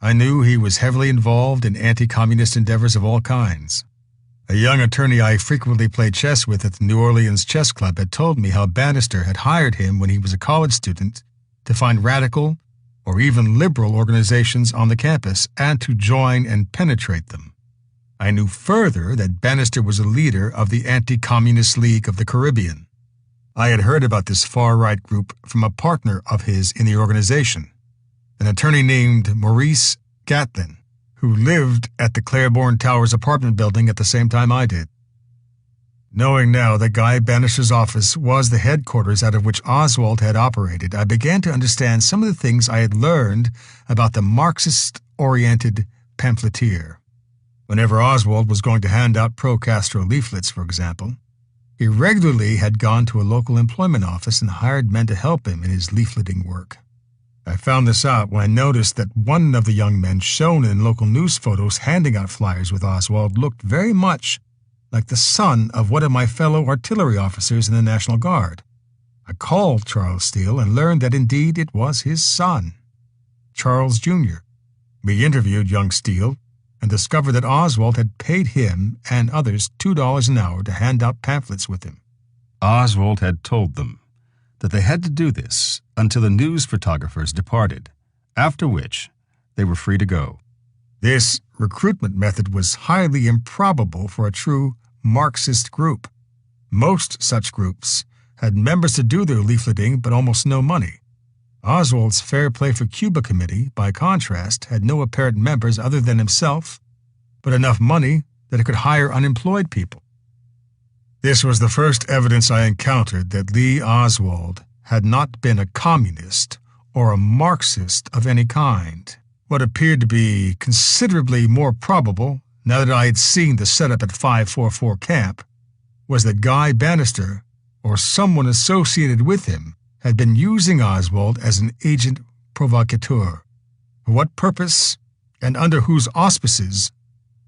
I knew he was heavily involved in anti-communist endeavors of all kinds. A young attorney I frequently played chess with at the New Orleans Chess Club had told me how Bannister had hired him when he was a college student to find radical or even liberal organizations on the campus and to join and penetrate them. I knew further that Bannister was a leader of the Anti-Communist League of the Caribbean. I had heard about this far-right group from a partner of his in the organization, an attorney named Maurice Gatlin, who lived at the Claiborne Towers apartment building at the same time I did. Knowing now that Guy Bannister's office was the headquarters out of which Oswald had operated, I began to understand some of the things I had learned about the Marxist-oriented pamphleteer. Whenever Oswald was going to hand out pro-Castro leaflets, for example, he regularly had gone to a local employment office and hired men to help him in his leafleting work. I found this out when I noticed that one of the young men shown in local news photos handing out flyers with Oswald looked very much like the son of one of my fellow artillery officers in the National Guard. I called Charles Steele and learned that indeed it was his son, Charles Jr. We interviewed young Steele and discovered that Oswald had paid him and others $2 an hour to hand out pamphlets with him. Oswald had told them that they had to do this until the news photographers departed, after which they were free to go. This recruitment method was highly improbable for a true Marxist group. Most such groups had members to do their leafleting but almost no money. Oswald's Fair Play for Cuba Committee, by contrast, had no apparent members other than himself, but enough money that it could hire unemployed people. This was the first evidence I encountered that Lee Oswald had not been a communist or a Marxist of any kind. What appeared to be considerably more probable, now that I had seen the setup at 544 Camp, was that Guy Bannister, or someone associated with him, had been using Oswald as an agent provocateur. For what purpose and under whose auspices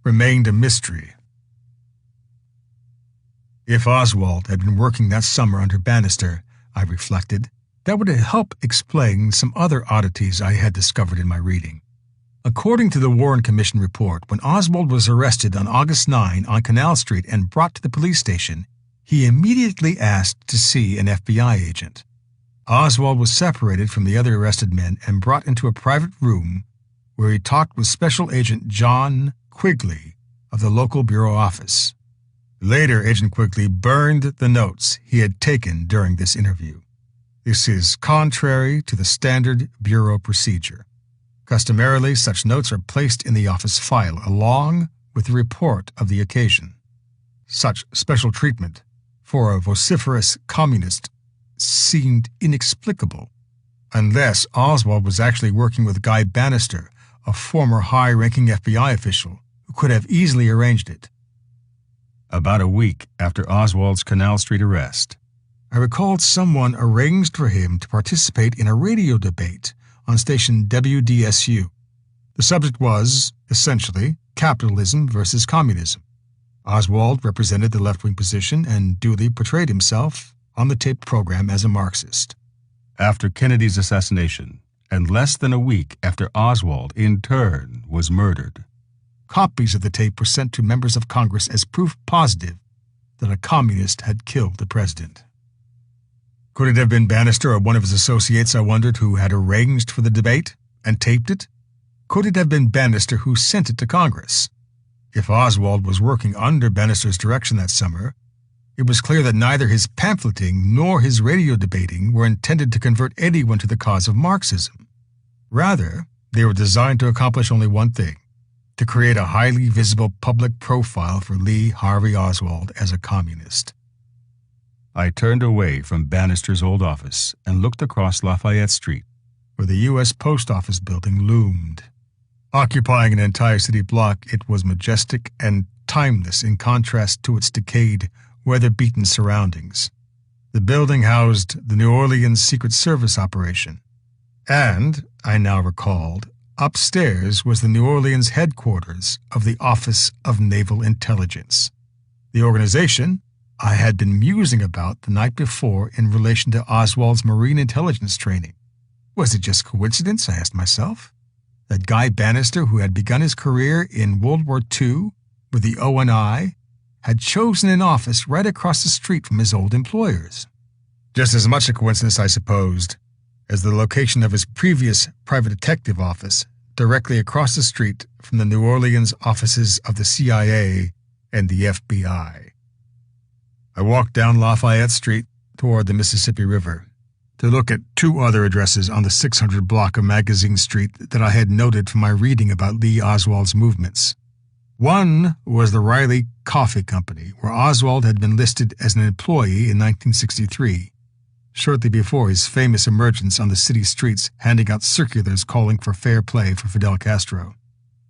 remained a mystery. If Oswald had been working that summer under Bannister, I reflected, that would help explain some other oddities I had discovered in my reading. According to the Warren Commission report, when Oswald was arrested on August 9 on Canal Street and brought to the police station, he immediately asked to see an FBI agent. Oswald was separated from the other arrested men and brought into a private room where he talked with Special Agent John Quigley of the local bureau office. Later, Agent Quigley burned the notes he had taken during this interview. This is contrary to the standard bureau procedure. Customarily, such notes are placed in the office file along with the report of the occasion. Such special treatment for a vociferous communist seemed inexplicable, unless Oswald was actually working with Guy Bannister, a former high-ranking FBI official, who could have easily arranged it. About a week after Oswald's Canal Street arrest, I recalled someone arranged for him to participate in a radio debate on station WDSU. The subject was, essentially, capitalism versus communism. Oswald represented the left-wing position and duly portrayed himself on the taped program as a Marxist. After Kennedy's assassination, and less than a week after Oswald, in turn, was murdered, copies of the tape were sent to members of Congress as proof positive that a communist had killed the president. Could it have been Bannister or one of his associates, I wondered, who had arranged for the debate and taped it? Could it have been Bannister who sent it to Congress? If Oswald was working under Bannister's direction that summer, it was clear that neither his pamphleting nor his radio debating were intended to convert anyone to the cause of Marxism. Rather, they were designed to accomplish only one thing: to create a highly visible public profile for Lee Harvey Oswald as a communist. I turned away from Bannister's old office and looked across Lafayette Street, where the U.S. Post Office building loomed. Occupying an entire city block, it was majestic and timeless in contrast to its decayed, weather-beaten surroundings. The building housed the New Orleans Secret Service operation, and, I now recalled, upstairs was the New Orleans headquarters of the Office of Naval Intelligence, the organization I had been musing about the night before in relation to Oswald's marine intelligence training. Was it just coincidence, I asked myself, that Guy Bannister, who had begun his career in World War II with the ONI, had chosen an office right across the street from his old employers? Just as much a coincidence, I supposed, as the location of his previous private detective office, directly across the street from the New Orleans offices of the CIA and the FBI. I walked down Lafayette Street toward the Mississippi River to look at two other addresses on the 600 block of Magazine Street that I had noted from my reading about Lee Oswald's movements. One was the Riley Coffee Company, where Oswald had been listed as an employee in 1963, shortly before his famous emergence on the city streets handing out circulars calling for fair play for Fidel Castro.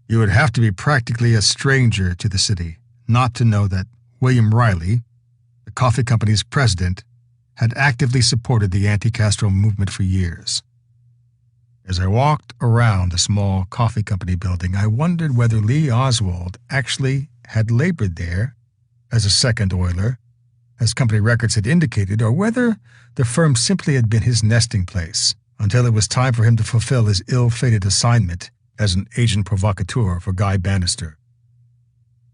You would have to be practically a stranger to the city not to know that William Riley, the coffee company's president, had actively supported the anti-Castro movement for years. As I walked around the small coffee company building, I wondered whether Lee Oswald actually had labored there as a second oiler, as company records had indicated, or whether the firm simply had been his nesting place until it was time for him to fulfill his ill-fated assignment as an agent provocateur for Guy Bannister.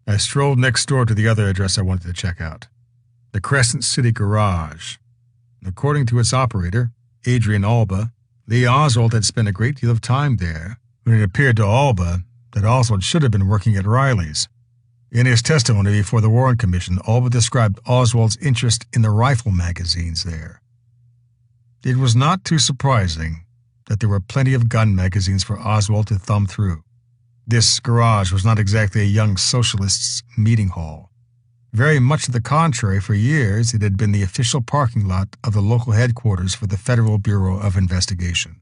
I strolled next door to the other address I wanted to check out, the Crescent City Garage. According to its operator, Adrian Alba, Lee Oswald had spent a great deal of time there, when it appeared to Alba that Oswald should have been working at Riley's. In his testimony before the Warren Commission, Alba described Oswald's interest in the rifle magazines there. It was not too surprising that there were plenty of gun magazines for Oswald to thumb through. This garage was not exactly a young socialist's meeting hall. Very much to the contrary, for years it had been the official parking lot of the local headquarters for the Federal Bureau of Investigation.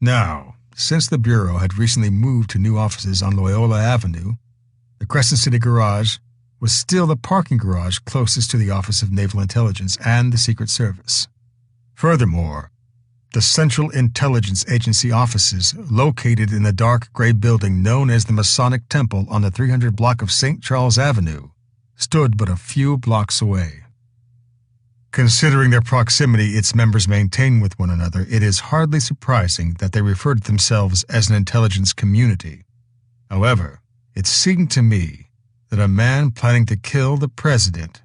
Now, since the Bureau had recently moved to new offices on Loyola Avenue, the Crescent City Garage was still the parking garage closest to the Office of Naval Intelligence and the Secret Service. Furthermore, the Central Intelligence Agency offices, located in the dark gray building known as the Masonic Temple on the 300 block of St. Charles Avenue, stood but a few blocks away. Considering their proximity its members maintain with one another, it is hardly surprising that they refer to themselves as an intelligence community. However, it seemed to me that a man planning to kill the president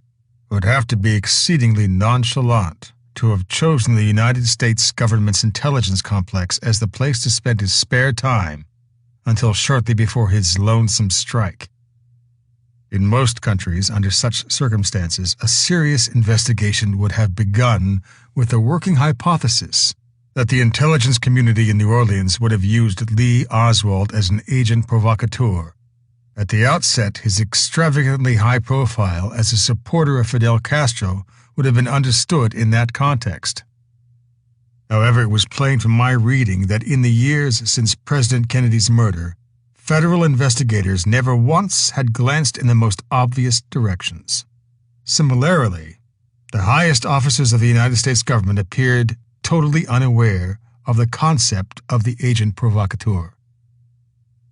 would have to be exceedingly nonchalant to have chosen the United States government's intelligence complex as the place to spend his spare time until shortly before his lonesome strike. In most countries, under such circumstances, a serious investigation would have begun with the working hypothesis that the intelligence community in New Orleans would have used Lee Oswald as an agent provocateur. At the outset, his extravagantly high profile as a supporter of Fidel Castro would have been understood in that context. However, it was plain from my reading that in the years since President Kennedy's murder, federal investigators never once had glanced in the most obvious directions. Similarly, the highest officers of the United States government appeared totally unaware of the concept of the agent provocateur.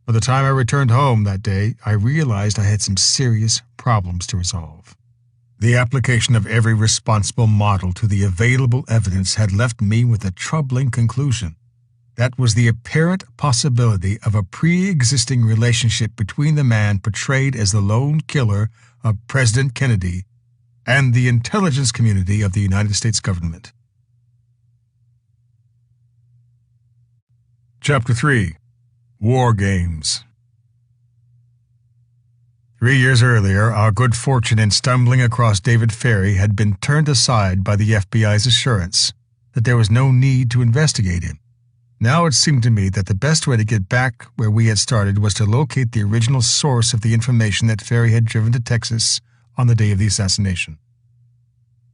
By the time I returned home that day, I realized I had some serious problems to resolve. The application of every responsible model to the available evidence had left me with a troubling conclusion. That was the apparent possibility of a pre-existing relationship between the man portrayed as the lone killer of President Kennedy and the intelligence community of the United States government. Chapter 3. War Games. 3 years earlier, our good fortune in stumbling across David Ferry had been turned aside by the FBI's assurance that there was no need to investigate him. Now it seemed to me that the best way to get back where we had started was to locate the original source of the information that Ferry had driven to Texas on the day of the assassination.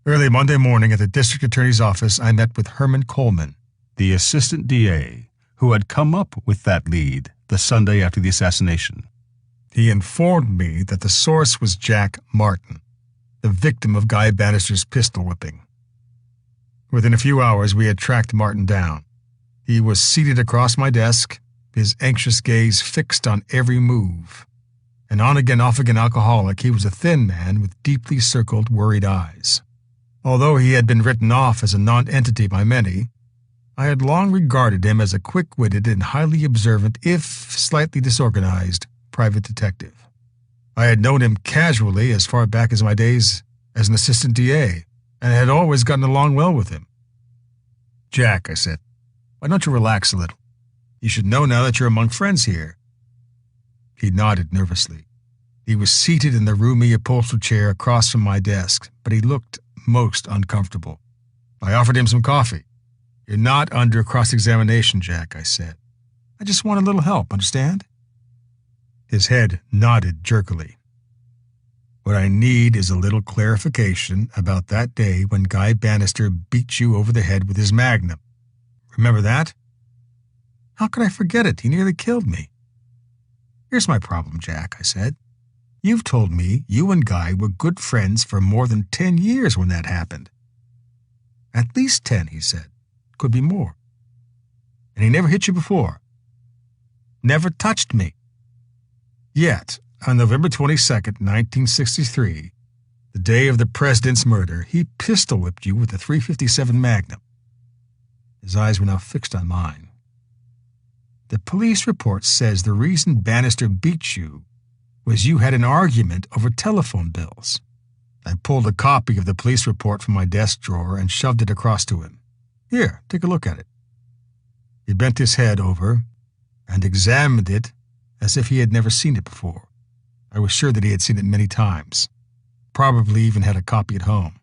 Early Monday morning at the district attorney's office, I met with Herman Coleman, the assistant DA, who had come up with that lead the Sunday after the assassination. He informed me that the source was Jack Martin, the victim of Guy Bannister's pistol whipping. Within a few hours, we had tracked Martin down. He was seated across my desk, his anxious gaze fixed on every move. An on-again, off-again alcoholic, he was a thin man with deeply circled, worried eyes. Although he had been written off as a non-entity by many, I had long regarded him as a quick-witted and highly observant, if slightly disorganized, private detective. I had known him casually as far back as my days as an assistant DA, and had always gotten along well with him. "Jack," I said, "why don't you relax a little? You should know now that you're among friends here." He nodded nervously. He was seated in the roomy upholstered chair across from my desk, but he looked most uncomfortable. I offered him some coffee. "You're not under cross-examination, Jack," I said. "I just want a little help, understand?" His head nodded jerkily. "What I need is a little clarification about that day when Guy Bannister beat you over the head with his magnum. Remember that?" "How could I forget it? He nearly killed me." Here's my problem, Jack, I said. You've told me you and Guy were good friends for more than 10 years when that happened. At least 10, he said. Could be more. And he never hit you before. Never touched me. Yet, on November 22nd, 1963, the day of the president's murder, he pistol-whipped you with a .357 Magnum. His eyes were now fixed on mine. The police report says the reason Bannister beat you was you had an argument over telephone bills. I pulled a copy of the police report from my desk drawer and shoved it across to him. Here, take a look at it. He bent his head over and examined it as if he had never seen it before. I was sure that he had seen it many times, probably even had a copy at home.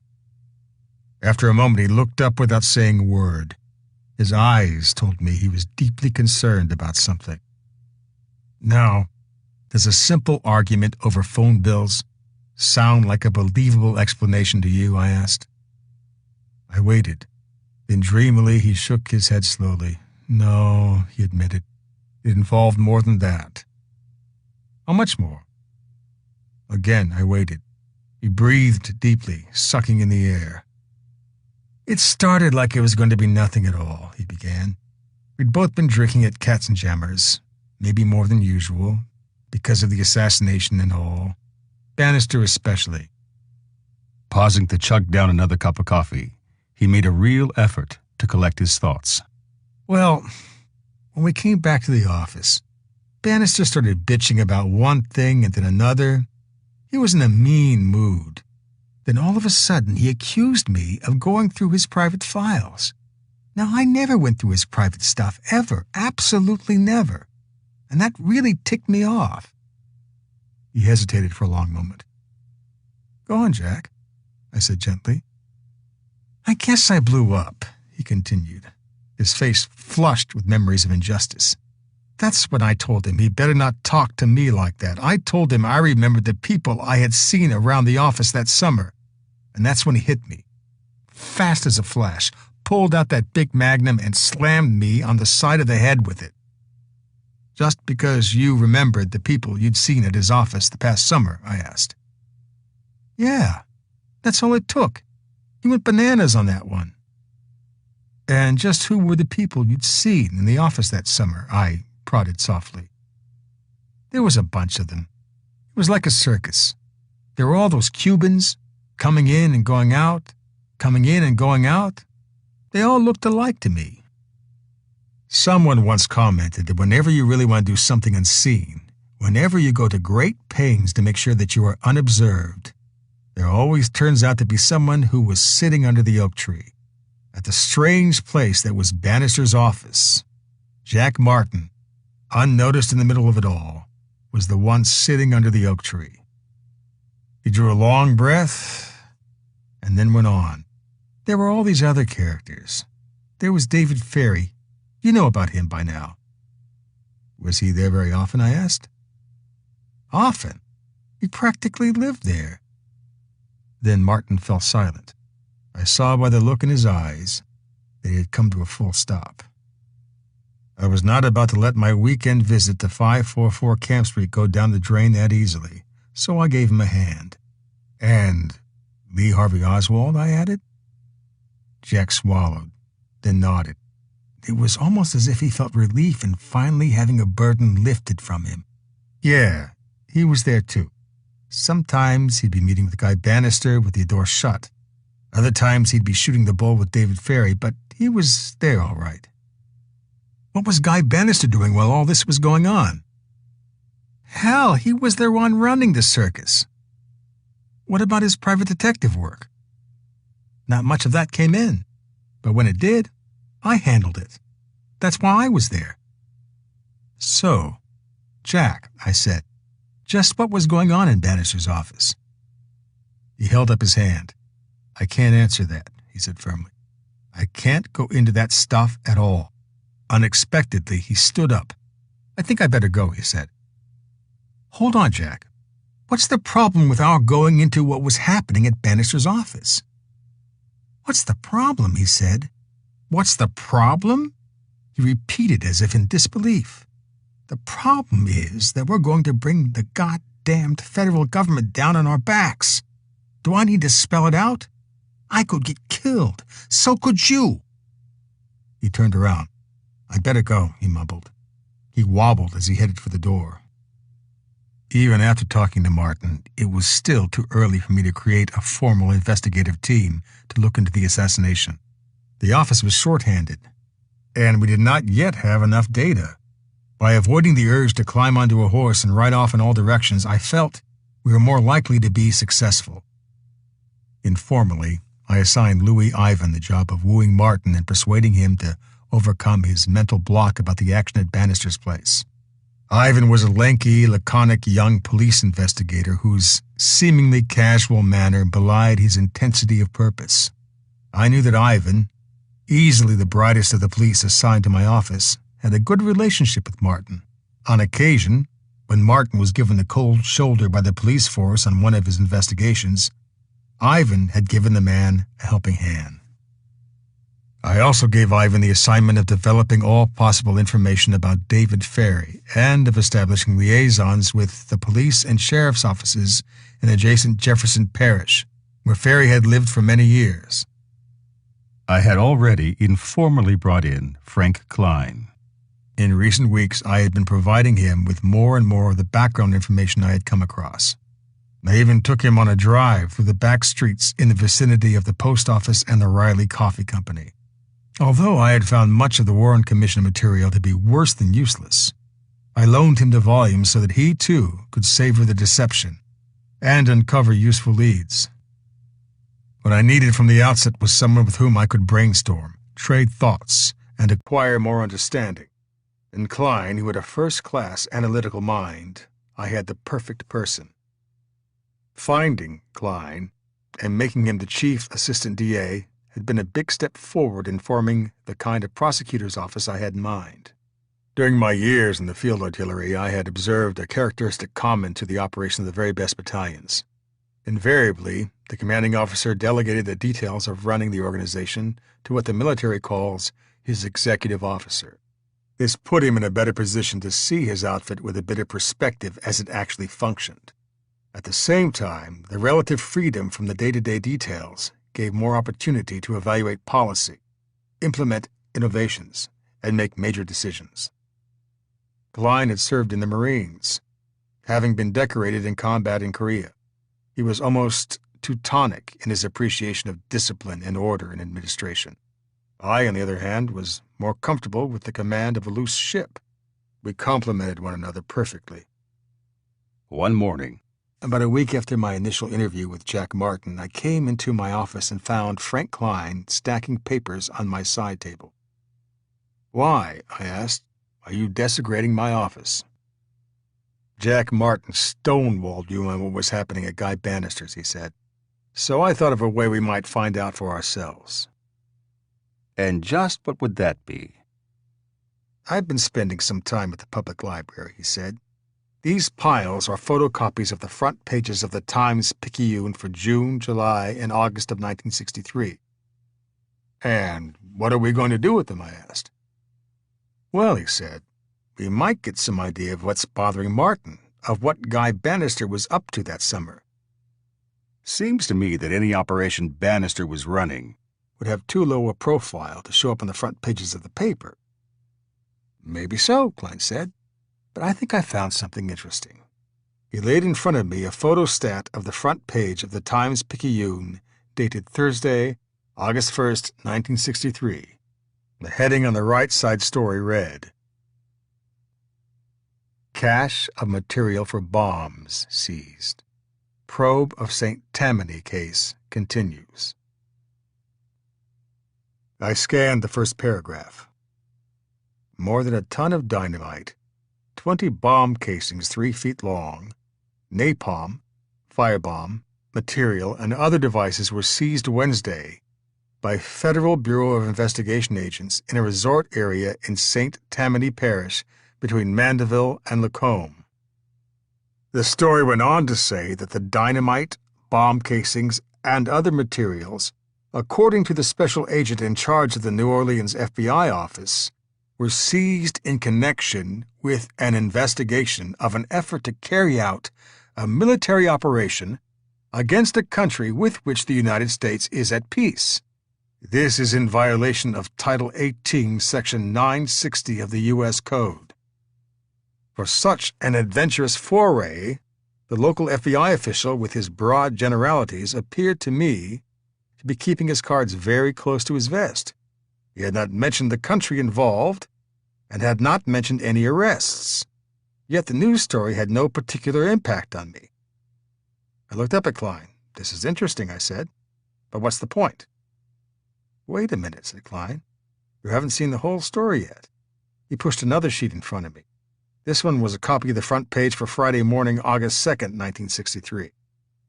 After a moment, he looked up without saying a word. His eyes told me he was deeply concerned about something. Now, does a simple argument over phone bills sound like a believable explanation to you? I asked. I waited. Then dreamily he shook his head slowly. No, he admitted. It involved more than that. How much more? Again, I waited. He breathed deeply, sucking in the air. It started like it was going to be nothing at all, he began. We'd both been drinking at Katzenjammer's, maybe more than usual, because of the assassination and all. Bannister especially. Pausing to chug down another cup of coffee, he made a real effort to collect his thoughts. Well, when we came back to the office, Bannister started bitching about one thing and then another. He was in a mean mood. Then all of a sudden, he accused me of going through his private files. Now, I never went through his private stuff, ever. Absolutely never. And that really ticked me off. He hesitated for a long moment. Go on, Jack, I said gently. I guess I blew up, he continued, his face flushed with memories of injustice. That's when I told him he'd better not talk to me like that. I told him I remembered the people I had seen around the office that summer. And that's when he hit me. Fast as a flash, pulled out that big Magnum and slammed me on the side of the head with it. Just because you remembered the people you'd seen at his office the past summer, I asked. Yeah, that's all it took. He went bananas on that one. And just who were the people you'd seen in the office that summer? I prodded softly. There was a bunch of them. It was like a circus. There were all those Cubans, coming in and going out, coming in and going out. They all looked alike to me. Someone once commented that whenever you really want to do something unseen, whenever you go to great pains to make sure that you are unobserved, there always turns out to be someone who was sitting under the oak tree, at the strange place that was Bannister's office. Jack Martin, unnoticed in the middle of it all, was the one sitting under the oak tree. He drew a long breath and then went on. There were all these other characters. There was David Ferry. You know about him by now. Was he there very often, I asked. Often. He practically lived there. Then Martin fell silent. I saw by the look in his eyes that he had come to a full stop. I was not about to let my weekend visit to 544 Camp Street go down the drain that easily, so I gave him a hand. And Lee Harvey Oswald, I added. Jack swallowed, then nodded. It was almost as if he felt relief in finally having a burden lifted from him. Yeah, he was there too. Sometimes he'd be meeting with Guy Bannister with the door shut. Other times he'd be shooting the bull with David Ferry, but he was there all right. What was Guy Bannister doing while all this was going on? Hell, he was the one running the circus. What about his private detective work? Not much of that came in, but when it did, I handled it. That's why I was there. So, Jack, I said, just what was going on in Bannister's office? He held up his hand. I can't answer that, he said firmly. I can't go into that stuff at all. Unexpectedly, he stood up. I think I better go, he said. Hold on, Jack. What's the problem with our going into what was happening at Bannister's office? What's the problem, he said. What's the problem? He repeated as if in disbelief. The problem is that we're going to bring the goddamned federal government down on our backs. Do I need to spell it out? I could get killed. So could you. He turned around. I'd better go, he mumbled. He wobbled as he headed for the door. Even after talking to Martin, it was still too early for me to create a formal investigative team to look into the assassination. The office was short-handed, and we did not yet have enough data. By avoiding the urge to climb onto a horse and ride off in all directions, I felt we were more likely to be successful. Informally, I assigned Louis Ivan the job of wooing Martin and persuading him to overcome his mental block about the action at Bannister's place. Ivan was a lanky, laconic young police investigator whose seemingly casual manner belied his intensity of purpose. I knew that Ivan, easily the brightest of the police assigned to my office, had a good relationship with Martin. On occasion, when Martin was given the cold shoulder by the police force on one of his investigations, Ivan had given the man a helping hand. I also gave Ivan the assignment of developing all possible information about David Ferry and of establishing liaisons with the police and sheriff's offices in adjacent Jefferson Parish, where Ferry had lived for many years. I had already informally brought in Frank Klein. In recent weeks, I had been providing him with more and more of the background information I had come across. I even took him on a drive through the back streets in the vicinity of the post office and the Riley Coffee Company. Although I had found much of the Warren Commission material to be worse than useless, I loaned him the volumes so that he, too, could savor the deception and uncover useful leads. What I needed from the outset was someone with whom I could brainstorm, trade thoughts, and acquire more understanding. In Klein, who had a first-class analytical mind, I had the perfect person. Finding Klein and making him the chief assistant DA had been a big step forward in forming the kind of prosecutor's office I had in mind. During my years in the field artillery, I had observed a characteristic common to the operation of the very best battalions. Invariably, the commanding officer delegated the details of running the organization to what the military calls his executive officer. This put him in a better position to see his outfit with a better perspective as it actually functioned. At the same time, the relative freedom from the day-to-day details gave more opportunity to evaluate policy, implement innovations, and make major decisions. Klein had served in the Marines, having been decorated in combat in Korea. He was almost Teutonic in his appreciation of discipline and order in administration. I, on the other hand, was more comfortable with the command of a loose ship. We complemented one another perfectly. One morning, about a week after my initial interview with Jack Martin, I came into my office and found Frank Klein stacking papers on my side table. "Why," I asked, "are you desecrating my office?" "Jack Martin stonewalled you on what was happening at Guy Bannister's," he said. "So I thought of a way we might find out for ourselves." "And just what would that be?" "I've been spending some time at the public library," he said. "These piles are photocopies of the front pages of the Times-Picayune for June, July, and August of 1963. "And what are we going to do with them?" I asked. "Well," he said, "we might get some idea of what's bothering Martin, of what Guy Bannister was up to that summer." "Seems to me that any operation Bannister was running would have too low a profile to show up on the front pages of the paper." "Maybe so," Klein said, "but I think I found something interesting." He laid in front of me a photostat of the front page of the Times-Picayune, dated Thursday, August 1st, 1963. The heading on the right side story read, "Cache of material for bombs seized. Probe of St. Tammany case continues." I scanned the first paragraph. More than a ton of dynamite, 20 bomb casings 3 feet long, napalm, firebomb, material, and other devices were seized Wednesday by Federal Bureau of Investigation agents in a resort area in St. Tammany Parish between Mandeville and Lacombe. The story went on to say that the dynamite, bomb casings, and other materials, according to the special agent in charge of the New Orleans FBI office, were seized in connection with an investigation of an effort to carry out a military operation against a country with which the United States is at peace. This is in violation of Title 18, Section 960 of the U.S. Code. For such an adventurous foray, the local FBI official, with his broad generalities, appeared to me to be keeping his cards very close to his vest. He had not mentioned the country involved and had not mentioned any arrests. Yet the news story had no particular impact on me. I looked up at Klein. "This is interesting," I said. "But what's the point?" "Wait a minute," said Klein. "You haven't seen the whole story yet." He pushed another sheet in front of me. This one was a copy of the front page for Friday morning, August 2nd, 1963.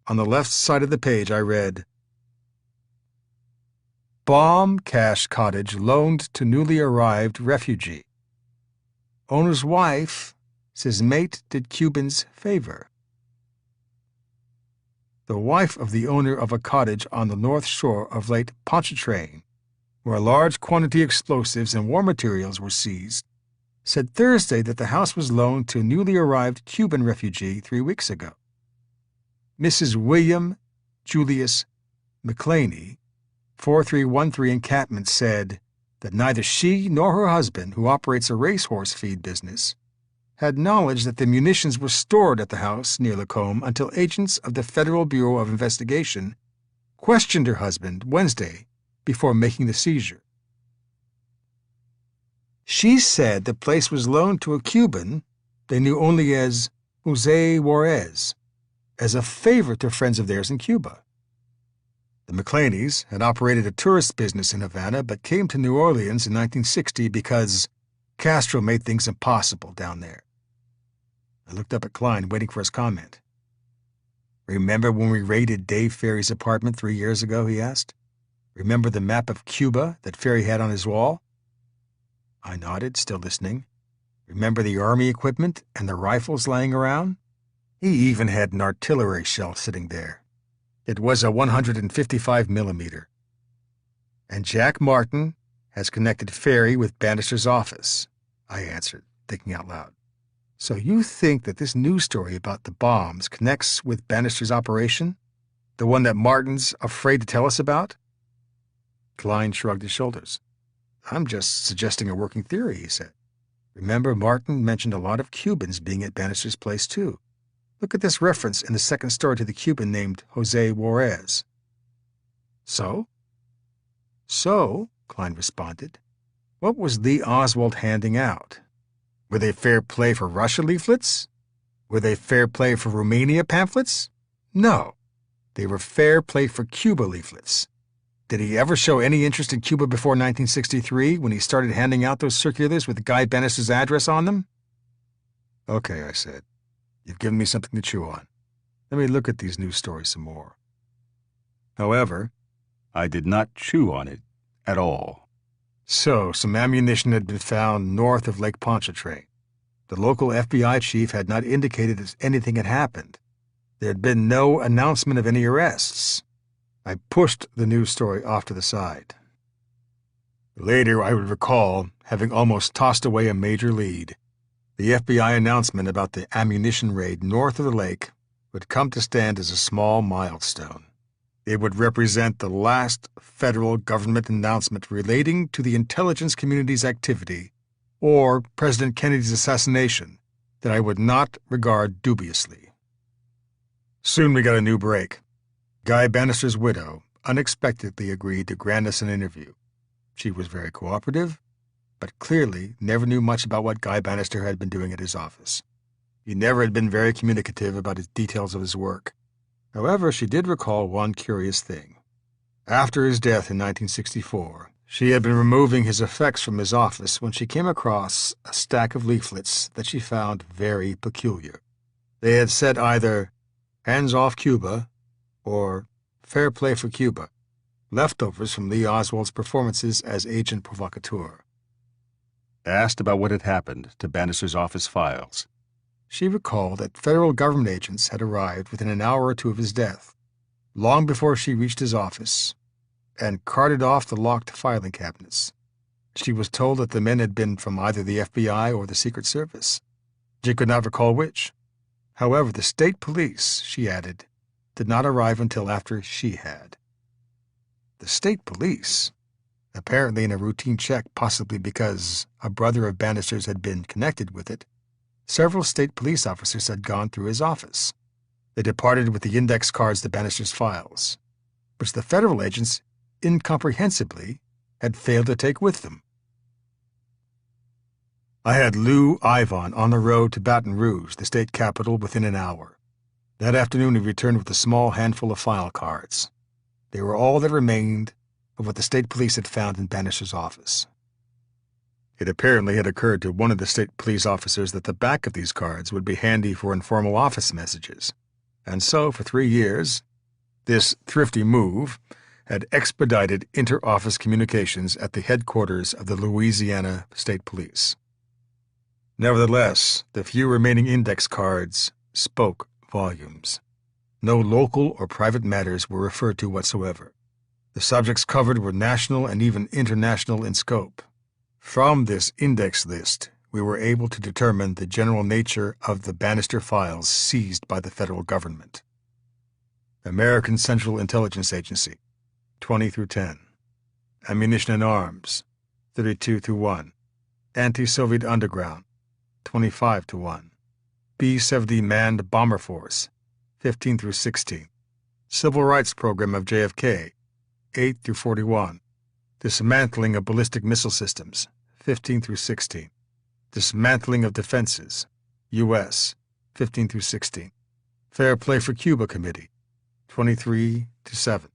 On the left side of the page, I read, "Bomb cache cottage loaned to newly arrived refugee. Owner's wife says mate did Cubans favor." The wife of the owner of a cottage on the north shore of Lake Pontchartrain, where a large quantity of explosives and war materials were seized, said Thursday that the house was loaned to a newly arrived Cuban refugee 3 weeks ago. Mrs. William Julius McClaney, 4313 Encampment, said that neither she nor her husband, who operates a racehorse feed business, had knowledge that the munitions were stored at the house near Lacombe until agents of the Federal Bureau of Investigation questioned her husband Wednesday before making the seizure. She said the place was loaned to a Cuban they knew only as Jose Juarez, as a favor to friends of theirs in Cuba. The McClaneys had operated a tourist business in Havana but came to New Orleans in 1960 because Castro made things impossible down there. I looked up at Klein, waiting for his comment. "Remember when we raided Dave Ferry's apartment 3 years ago?" he asked. "Remember the map of Cuba that Ferry had on his wall?" I nodded, still listening. "Remember the army equipment and the rifles laying around? He even had an artillery shell sitting there. It was a 155 millimeter. And Jack Martin has connected Ferry with Bannister's office," I answered, thinking out loud. "So you think that this news story about the bombs connects with Bannister's operation? The one that Martin's afraid to tell us about?" Klein shrugged his shoulders. "I'm just suggesting a working theory," he said. "Remember, Martin mentioned a lot of Cubans being at Bannister's place, too. Look at this reference in the second story to the Cuban named Jose Juarez." So, Klein responded, what was Lee Oswald handing out? Were they fair play for Russia leaflets? Were they fair play for Romania pamphlets? No, they were fair play for Cuba leaflets. Did he ever show any interest in Cuba before 1963 when he started handing out those circulars with Guy Bannister's address on them? "Okay," I said. "You've given me something to chew on. Let me look at these news stories some more." However, I did not chew on it at all. So, some ammunition had been found north of Lake Pontchartrain. The local FBI chief had not indicated that anything had happened. There had been no announcement of any arrests. I pushed the news story off to the side. Later, I would recall having almost tossed away a major lead. The FBI announcement about the ammunition raid north of the lake would come to stand as a small milestone. It would represent the last federal government announcement relating to the intelligence community's activity or President Kennedy's assassination that I would not regard dubiously. Soon we got a new break. Guy Bannister's widow unexpectedly agreed to grant us an interview. She was very cooperative, but clearly never knew much about what Guy Bannister had been doing at his office. He never had been very communicative about the details of his work. However, she did recall one curious thing. After his death in 1964, she had been removing his effects from his office when she came across a stack of leaflets that she found very peculiar. They had said either, "Hands off Cuba," or "Fair play for Cuba," leftovers from Lee Oswald's performances as agent provocateur. Asked about what had happened to Bannister's office files, she recalled that federal government agents had arrived within an hour or two of his death, long before she reached his office, and carted off the locked filing cabinets. She was told that the men had been from either the FBI or the Secret Service. She could not recall which. However, the state police, she added, did not arrive until after she had. The state police? Apparently in a routine check, possibly because a brother of Bannister's had been connected with it, several state police officers had gone through his office. They departed with the index cards to Bannister's files, which the federal agents, incomprehensibly, had failed to take with them. I had Lou Ivan on the road to Baton Rouge, the state capital, within an hour. That afternoon he returned with a small handful of file cards. They were all that remained of what the state police had found in Bannister's office. It apparently had occurred to one of the state police officers that the back of these cards would be handy for informal office messages, and so for 3 years, this thrifty move had expedited inter-office communications at the headquarters of the Louisiana State Police. Nevertheless, the few remaining index cards spoke volumes. No local or private matters were referred to whatsoever. The subjects covered were national and even international in scope. From this index list, we were able to determine the general nature of the Bannister files seized by the federal government. American Central Intelligence Agency, 20 through 10. Ammunition and Arms, 32 through 1. Anti-Soviet Underground, 25 to 1. B-70 Manned Bomber Force, 15 through 16. Civil Rights Program of JFK, 8 through 41. Dismantling of Ballistic Missile Systems, 15 through 16. Dismantling of Defenses, U.S., 15 through 16. Fair Play for Cuba Committee, 23 to 7.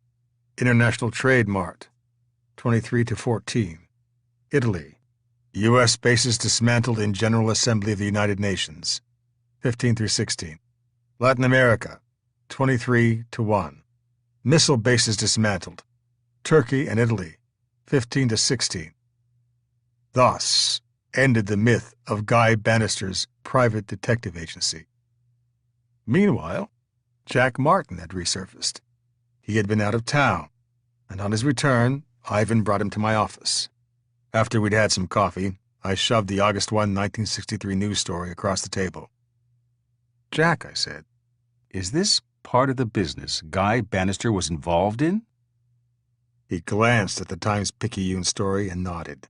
International Trade Mart, 23 to 14. Italy, U.S. bases dismantled in General Assembly of the United Nations, 15 through 16. Latin America, 23 to 1. Missile bases dismantled, Turkey and Italy, 15 to 16. Thus ended the myth of Guy Bannister's private detective agency. Meanwhile, Jack Martin had resurfaced. He had been out of town, and on his return, Ivan brought him to my office. After we'd had some coffee, I shoved the August 1, 1963 news story across the table. "Jack," I said, "is this part of the business Guy Bannister was involved in?" He glanced at the Times-Picayune story and nodded.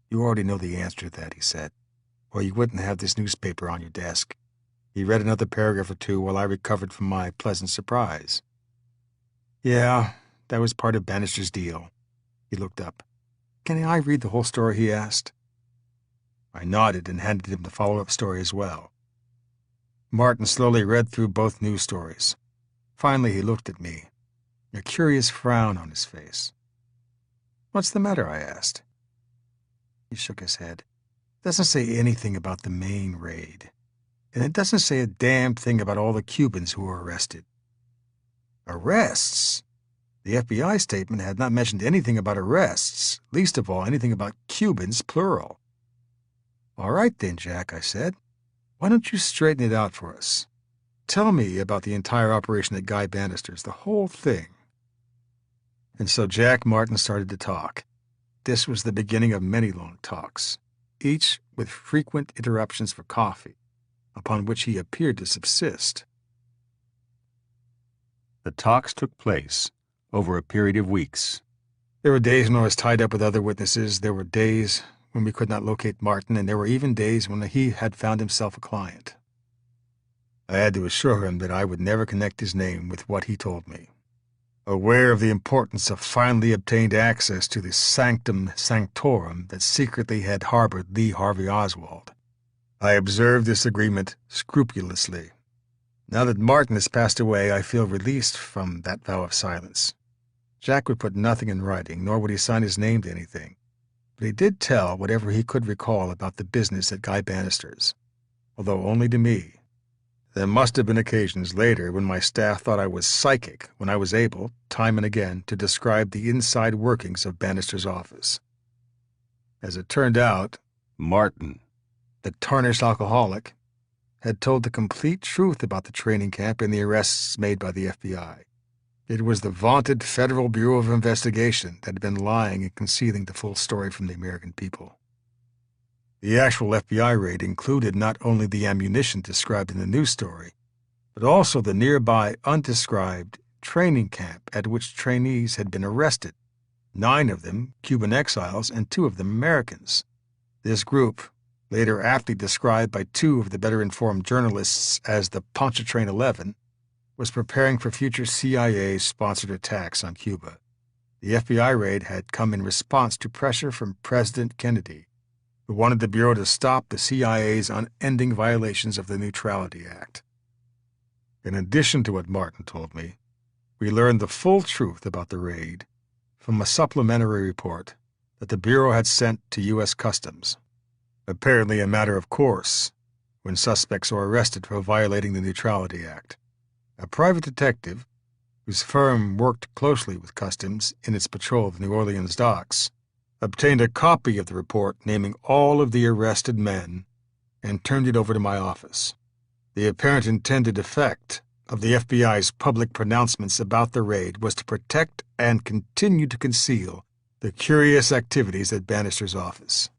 "You already know the answer to that," he said, "or you wouldn't have this newspaper on your desk." He read another paragraph or two while I recovered from my pleasant surprise. "Yeah, that was part of Bannister's deal." He looked up. "Can I read the whole story?" he asked. I nodded and handed him the follow-up story as well. Martin slowly read through both news stories. Finally, he looked at me, a curious frown on his face. "What's the matter?" I asked. He shook his head. "It doesn't say anything about the Maine raid, and it doesn't say a damn thing about all the Cubans who were arrested." Arrests? The FBI statement had not mentioned anything about arrests, least of all anything about Cubans, plural. "All right then, Jack," I said. "Why don't you straighten it out for us? Tell me about the entire operation at Guy Bannister's, the whole thing." And so Jack Martin started to talk. This was the beginning of many long talks, each with frequent interruptions for coffee, upon which he appeared to subsist. The talks took place over a period of weeks. There were days when I was tied up with other witnesses, there were days when we could not locate Martin, and there were even days when he had found himself a client. I had to assure him that I would never connect his name with what he told me. Aware of the importance of finally obtained access to the sanctum sanctorum that secretly had harbored Lee Harvey Oswald, I observed this agreement scrupulously. Now that Martin has passed away, I feel released from that vow of silence. Jack would put nothing in writing, nor would he sign his name to anything, but he did tell whatever he could recall about the business at Guy Bannister's, although only to me. There must have been occasions later when my staff thought I was psychic when I was able, time and again, to describe the inside workings of Bannister's office. As it turned out, Martin, the tarnished alcoholic, had told the complete truth about the training camp and the arrests made by the FBI. It was the vaunted Federal Bureau of Investigation that had been lying and concealing the full story from the American people. The actual FBI raid included not only the ammunition described in the news story, but also the nearby undescribed training camp at which trainees had been arrested, 9 of them Cuban exiles and 2 of them Americans. This group, later aptly described by 2 of the better-informed journalists as the Pontchartrain 11, was preparing for future CIA-sponsored attacks on Cuba. The FBI raid had come in response to pressure from President Kennedy, who wanted the Bureau to stop the CIA's unending violations of the Neutrality Act. In addition to what Martin told me, we learned the full truth about the raid from a supplementary report that the Bureau had sent to U.S. Customs, apparently a matter of course when suspects were arrested for violating the Neutrality Act. A private detective, whose firm worked closely with Customs in its patrol of New Orleans docks, obtained a copy of the report naming all of the arrested men and turned it over to my office. The apparent intended effect of the FBI's public pronouncements about the raid was to protect and continue to conceal the curious activities at Bannister's office.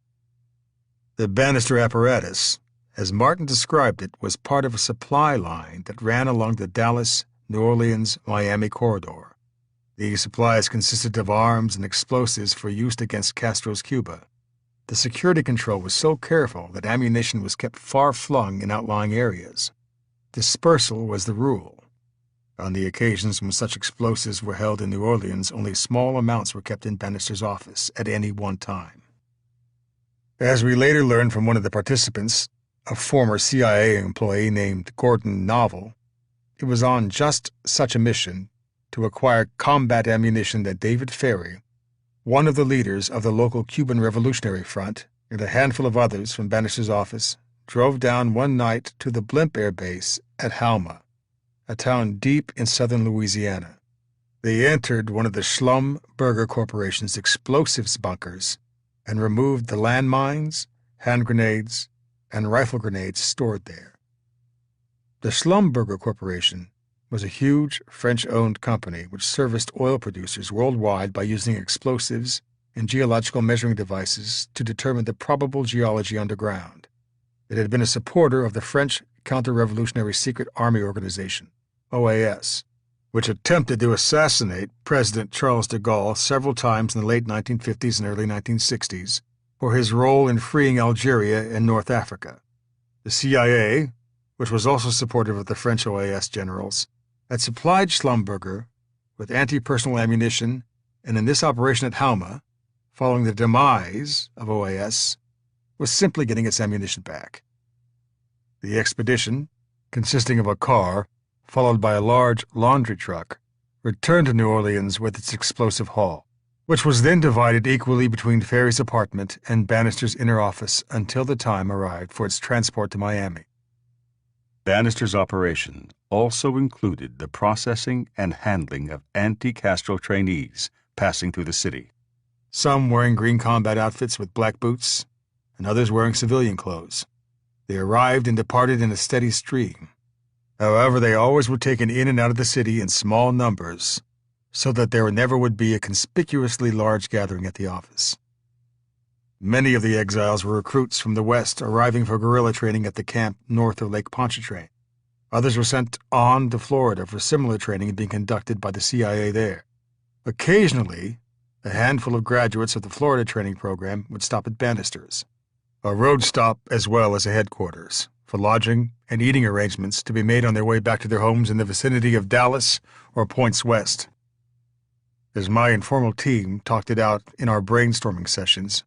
The Bannister apparatus, as Martin described it, was part of a supply line that ran along the Dallas, New Orleans, Miami corridor. These supplies consisted of arms and explosives for use against Castro's Cuba. The security control was so careful that ammunition was kept far-flung in outlying areas. Dispersal was the rule. On the occasions when such explosives were held in New Orleans, only small amounts were kept in Bannister's office at any one time. As we later learned from one of the participants, a former CIA employee named Gordon Novel, it was on just such a mission to acquire combat ammunition that David Ferry, one of the leaders of the local Cuban Revolutionary Front, and a handful of others from Bannister's office, drove down one night to the blimp air base at Halma, a town deep in southern Louisiana. They entered one of the Schlumberger Corporation's explosives bunkers and removed the landmines, hand grenades, and rifle grenades stored there. The Schlumberger Corporation was a huge French-owned company which serviced oil producers worldwide by using explosives and geological measuring devices to determine the probable geology underground. It had been a supporter of the French Counter-Revolutionary Secret Army Organization, OAS, which attempted to assassinate President Charles de Gaulle several times in the late 1950s and early 1960s for his role in freeing Algeria and North Africa. The CIA, which was also supportive of the French OAS generals, had supplied Schlumberger with anti-personnel ammunition, and in this operation at Halma, following the demise of OAS, was simply getting its ammunition back. The expedition, consisting of a car, followed by a large laundry truck, returned to New Orleans with its explosive haul, which was then divided equally between Ferry's apartment and Bannister's inner office until the time arrived for its transport to Miami. Bannister's operation also included the processing and handling of anti-Castro trainees passing through the city. Some wearing green combat outfits with black boots, and others wearing civilian clothes. They arrived and departed in a steady stream. However, they always were taken in and out of the city in small numbers, so that there never would be a conspicuously large gathering at the office. Many of the exiles were recruits from the West arriving for guerrilla training at the camp north of Lake Pontchartrain. Others were sent on to Florida for similar training being conducted by the CIA there. Occasionally, a handful of graduates of the Florida training program would stop at Bannister's, a road stop as well as a headquarters, for lodging and eating arrangements to be made on their way back to their homes in the vicinity of Dallas or points west. As my informal team talked it out in our brainstorming sessions,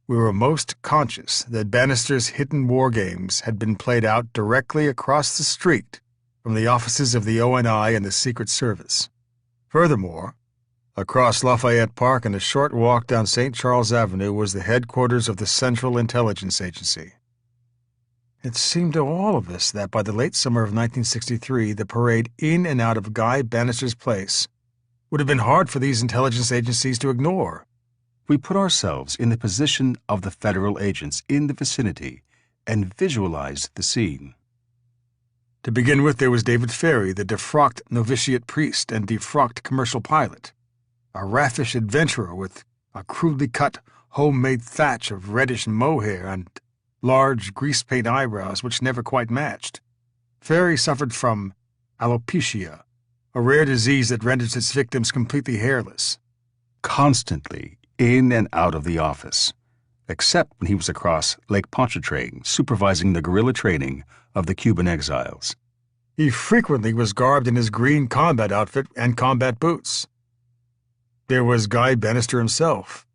we were most conscious that Bannister's hidden war games had been played out directly across the street from the offices of the ONI and the Secret Service. Furthermore, across Lafayette Park and a short walk down St. Charles Avenue was the headquarters of the Central Intelligence Agency. It seemed to all of us that by the late summer of 1963, the parade in and out of Guy Bannister's place would have been hard for these intelligence agencies to ignore. We put ourselves in the position of the federal agents in the vicinity and visualized the scene. To begin with, there was David Ferry, the defrocked novitiate priest and defrocked commercial pilot, a raffish adventurer with a crudely cut, homemade thatch of reddish mohair and large grease-paint eyebrows which never quite matched. Ferry suffered from alopecia, a rare disease that renders its victims completely hairless. Constantly in and out of the office, except when he was across Lake Pontchartrain supervising the guerrilla training of the Cuban exiles. He frequently was garbed in his green combat outfit and combat boots. There was Guy Bannister himself,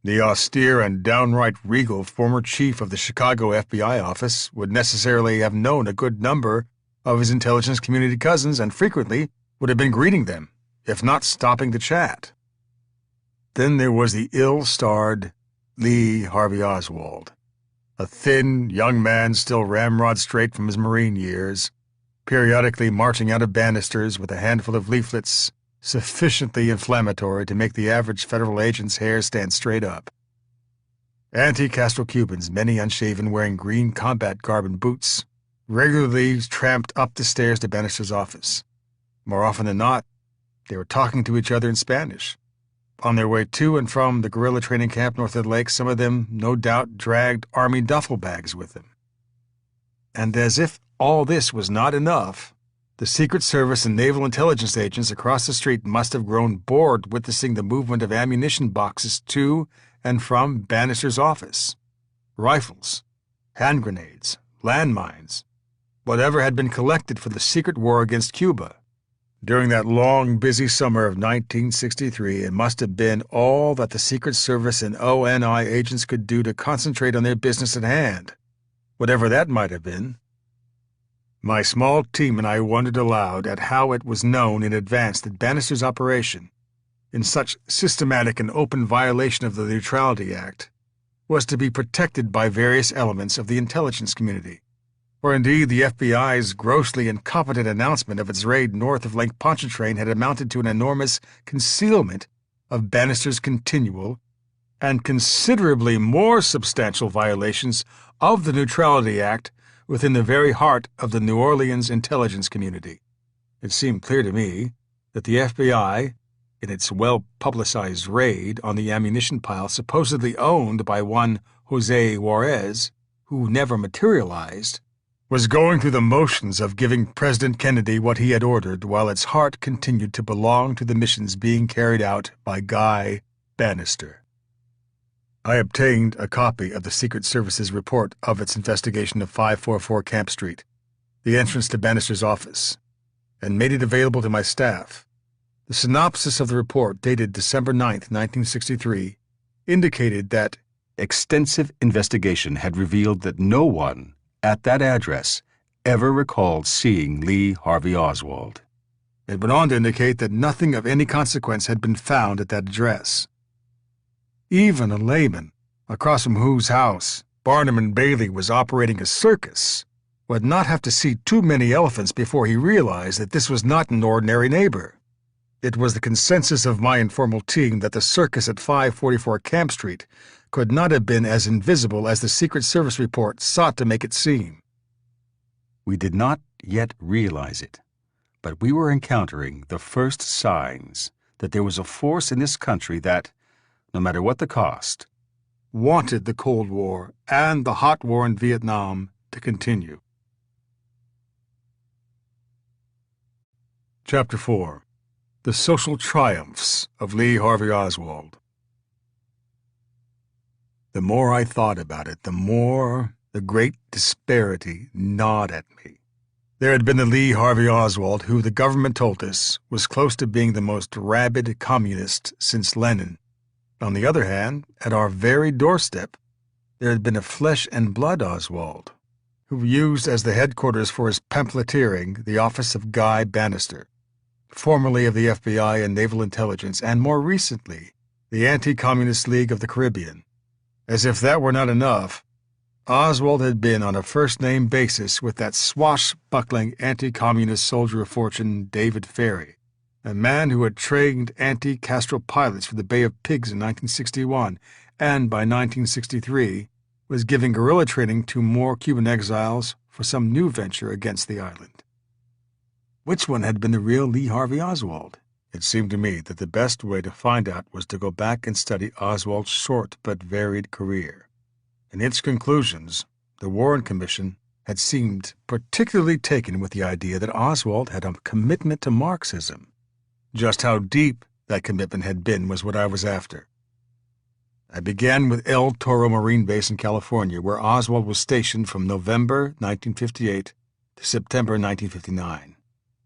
the austere and downright regal former chief of the Chicago FBI office, would necessarily have known a good number of his intelligence community cousins and frequently would have been greeting them, if not stopping to chat. Then there was the ill-starred Lee Harvey Oswald, a thin young man still ramrod straight from his Marine years, periodically marching out of Bannisters with a handful of leaflets sufficiently inflammatory to make the average federal agent's hair stand straight up. Anti-Castro Cubans, many unshaven, wearing green combat garb and boots, regularly tramped up the stairs to Bannister's office. More often than not, they were talking to each other in Spanish. On their way to and from the guerrilla training camp north of the lake, some of them, no doubt, dragged army duffel bags with them. And as if all this was not enough, the Secret Service and naval intelligence agents across the street must have grown bored witnessing the movement of ammunition boxes to and from Bannister's office. Rifles, hand grenades, landmines, whatever had been collected for the secret war against Cuba. During that long, busy summer of 1963, it must have been all that the Secret Service and ONI agents could do to concentrate on their business at hand, whatever that might have been. My small team and I wondered aloud at how it was known in advance that Bannister's operation, in such systematic and open violation of the Neutrality Act, was to be protected by various elements of the intelligence community, or indeed the FBI's grossly incompetent announcement of its raid north of Lake Pontchartrain had amounted to an enormous concealment of Bannister's continual and considerably more substantial violations of the Neutrality Act within the very heart of the New Orleans intelligence community. It seemed clear to me that the FBI, in its well-publicized raid on the ammunition pile supposedly owned by one Jose Juarez, who never materialized, was going through the motions of giving President Kennedy what he had ordered while its heart continued to belong to the missions being carried out by Guy Bannister. I obtained a copy of the Secret Service's report of its investigation of 544 Camp Street, the entrance to Bannister's office, and made it available to my staff. The synopsis of the report, dated December 9, 1963, indicated that extensive investigation had revealed that no one at that address ever recalled seeing Lee Harvey Oswald. It went on to indicate that nothing of any consequence had been found at that address. Even a layman, across from whose house Barnum and Bailey was operating a circus, would not have to see too many elephants before he realized that this was not an ordinary neighbor. It was the consensus of my informal team that the circus at 544 Camp Street could not have been as invisible as the Secret Service report sought to make it seem. We did not yet realize it, but we were encountering the first signs that there was a force in this country that, no matter what the cost, wanted the Cold War and the hot war in Vietnam to continue. Chapter 4. The Social Triumphs of Lee Harvey Oswald. The more I thought about it, the more the great disparity gnawed at me. There had been the Lee Harvey Oswald who, the government told us, was close to being the most rabid communist since Lenin. On the other hand, at our very doorstep, there had been a flesh-and-blood Oswald, who used as the headquarters for his pamphleteering the office of Guy Bannister, formerly of the FBI and Naval Intelligence, and more recently, the Anti-Communist League of the Caribbean. As if that were not enough, Oswald had been on a first-name basis with that swashbuckling anti-communist soldier of fortune, David Ferry, a man who had trained anti-Castro pilots for the Bay of Pigs in 1961, and by 1963 was giving guerrilla training to more Cuban exiles for some new venture against the island. Which one had been the real Lee Harvey Oswald? It seemed to me that the best way to find out was to go back and study Oswald's short but varied career. In its conclusions, the Warren Commission had seemed particularly taken with the idea that Oswald had a commitment to Marxism. Just how deep that commitment had been was what I was after. I began with El Toro Marine Base in California, where Oswald was stationed from November 1958 to September 1959.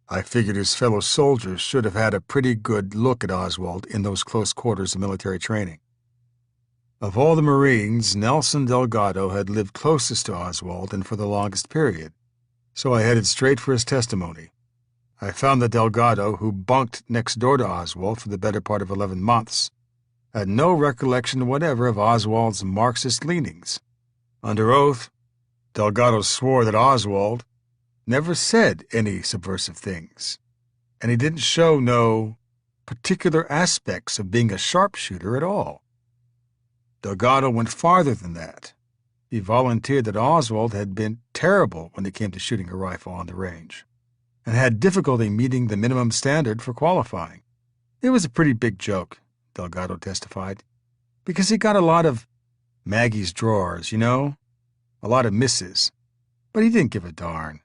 I figured his fellow soldiers should have had a pretty good look at Oswald in those close quarters of military training. Of all the Marines, Nelson Delgado had lived closest to Oswald and for the longest period, so I headed straight for his testimony. I found that Delgado, who bunked next door to Oswald for the better part of 11 months, had no recollection whatever of Oswald's Marxist leanings. Under oath, Delgado swore that Oswald never said any subversive things, and he didn't show no particular aspects of being a sharpshooter at all. Delgado went farther than that. He volunteered that Oswald had been terrible when it came to shooting a rifle on the range, and had difficulty meeting the minimum standard for qualifying. It was a pretty big joke, Delgado testified, because he got a lot of Maggie's drawers, you know, a lot of misses, but he didn't give a darn.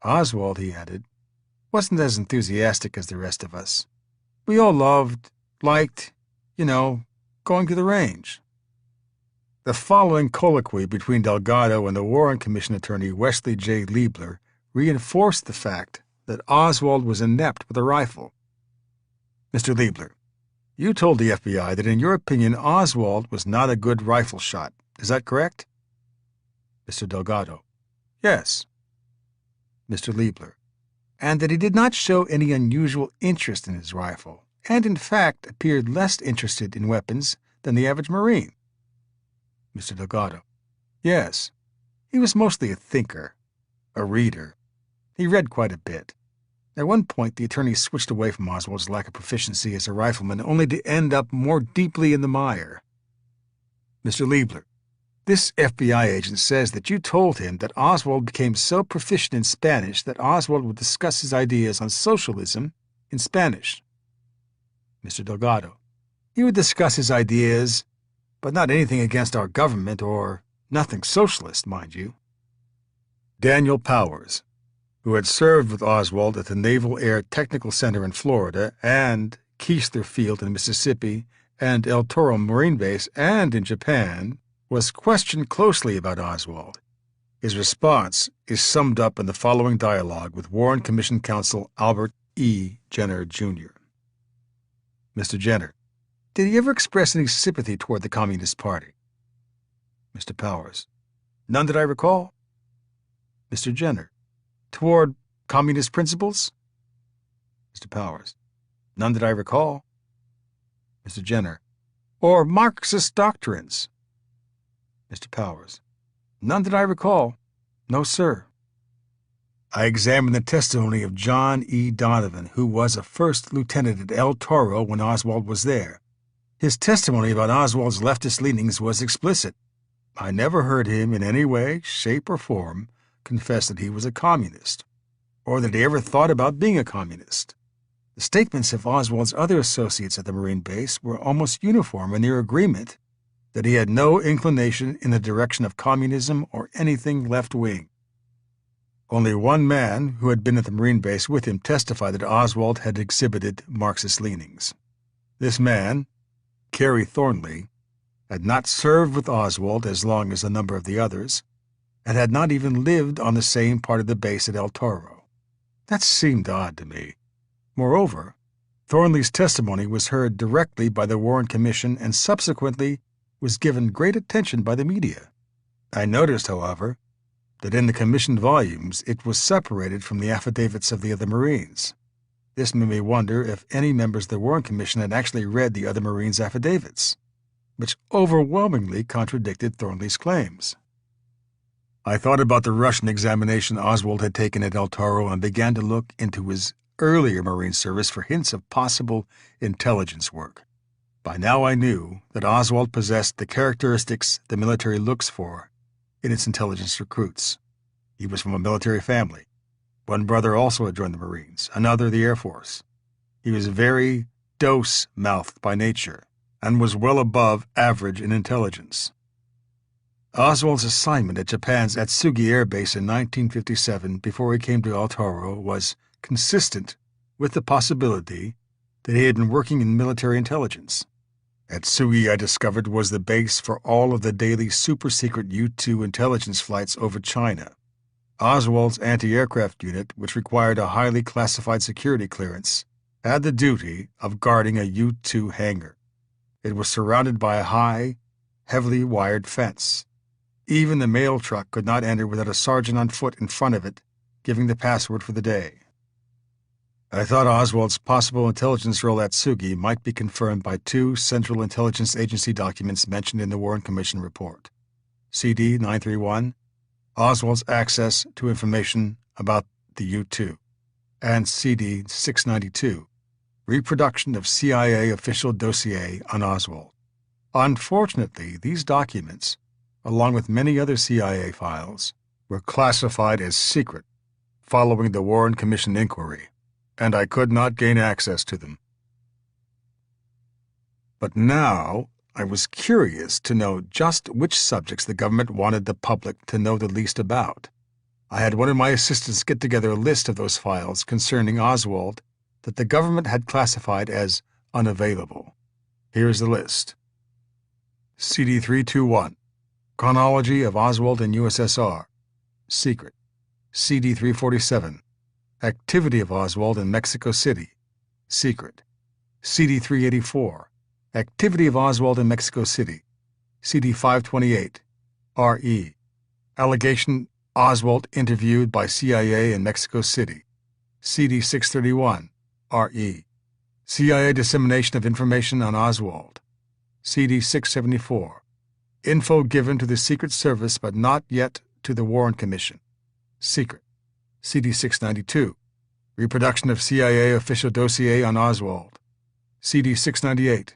Oswald, he added, wasn't as enthusiastic as the rest of us. We all liked, going to the range. The following colloquy between Delgado and the Warren Commission attorney Wesley J. Liebler reinforced the fact that Oswald was inept with a rifle. Mr. Liebler, you told the FBI that in your opinion Oswald was not a good rifle shot. Is that correct? Mr. Delgado, yes. Mr. Liebler, and that he did not show any unusual interest in his rifle, and in fact appeared less interested in weapons than the average Marine. Mr. Delgado, yes. He was mostly a thinker, a reader. He read quite a bit. At one point, the attorney switched away from Oswald's lack of proficiency as a rifleman, only to end up more deeply in the mire. Mr. Liebler, this FBI agent says that you told him that Oswald became so proficient in Spanish that Oswald would discuss his ideas on socialism in Spanish. Mr. Delgado, he would discuss his ideas, but not anything against our government or nothing socialist, mind you. Daniel Powers, who had served with Oswald at the Naval Air Technical Center in Florida and Keesler Field in Mississippi and El Toro Marine Base and in Japan, was questioned closely about Oswald. His response is summed up in the following dialogue with Warren Commission counsel Albert E. Jenner, Jr. Mr. Jenner, did he ever express any sympathy toward the Communist Party? Mr. Powers, none that I recall. Mr. Jenner, toward communist principles? Mr. Powers, none that I recall. Mr. Jenner, or Marxist doctrines? Mr. Powers, none that I recall. No, sir. I examined the testimony of John E. Donovan, who was a first lieutenant at El Toro when Oswald was there. His testimony about Oswald's leftist leanings was explicit. I never heard him in any way, shape, or form confess that he was a communist, or that he ever thought about being a communist. The statements of Oswald's other associates at the Marine base were almost uniform in their agreement that he had no inclination in the direction of communism or anything left-wing. Only one man who had been at the Marine base with him testified that Oswald had exhibited Marxist leanings. This man, Kerry Thornley, had not served with Oswald as long as a number of the others, and had not even lived on the same part of the base at El Toro. That seemed odd to me. Moreover, Thornley's testimony was heard directly by the Warren Commission and subsequently was given great attention by the media. I noticed, however, that in the commissioned volumes it was separated from the affidavits of the other Marines. This made me wonder if any members of the Warren Commission had actually read the other Marines' affidavits, which overwhelmingly contradicted Thornley's claims. I thought about the Russian examination Oswald had taken at El Toro and began to look into his earlier Marine service for hints of possible intelligence work. By now I knew that Oswald possessed the characteristics the military looks for in its intelligence recruits. He was from a military family, One brother also had joined the Marines, another the Air Force. He was very dose-mouthed by nature and was well above average in intelligence. Oswald's assignment at Japan's Atsugi Air Base in 1957 before he came to El Toro was consistent with the possibility that he had been working in military intelligence. Atsugi, I discovered, was the base for all of the daily super-secret U-2 intelligence flights over China. Oswald's anti-aircraft unit, which required a highly classified security clearance, had the duty of guarding a U-2 hangar. It was surrounded by a high, heavily wired fence. Even the mail truck could not enter without a sergeant on foot in front of it, giving the password for the day. I thought Oswald's possible intelligence role at Atsugi might be confirmed by two Central Intelligence Agency documents mentioned in the Warren Commission report. CD 931, Oswald's access to information about the U-2, and CD 692, reproduction of CIA official dossier on Oswald. Unfortunately, these documents, along with many other CIA files, were classified as secret following the Warren Commission inquiry, and I could not gain access to them. But now I was curious to know just which subjects the government wanted the public to know the least about. I had one of my assistants get together a list of those files concerning Oswald that the government had classified as unavailable. Here's the list. CD 321, Chronology of Oswald in USSR, secret. CD 347, Activity of Oswald in Mexico City, secret. CD 384, Activity of Oswald in Mexico City, CD 528, RE, Allegation Oswald interviewed by CIA in Mexico City, CD 631, RE, CIA dissemination of information on Oswald, CD 674, info given to the Secret Service but not yet to the Warren Commission, secret. CD 692, reproduction of CIA official dossier on Oswald, CD 698,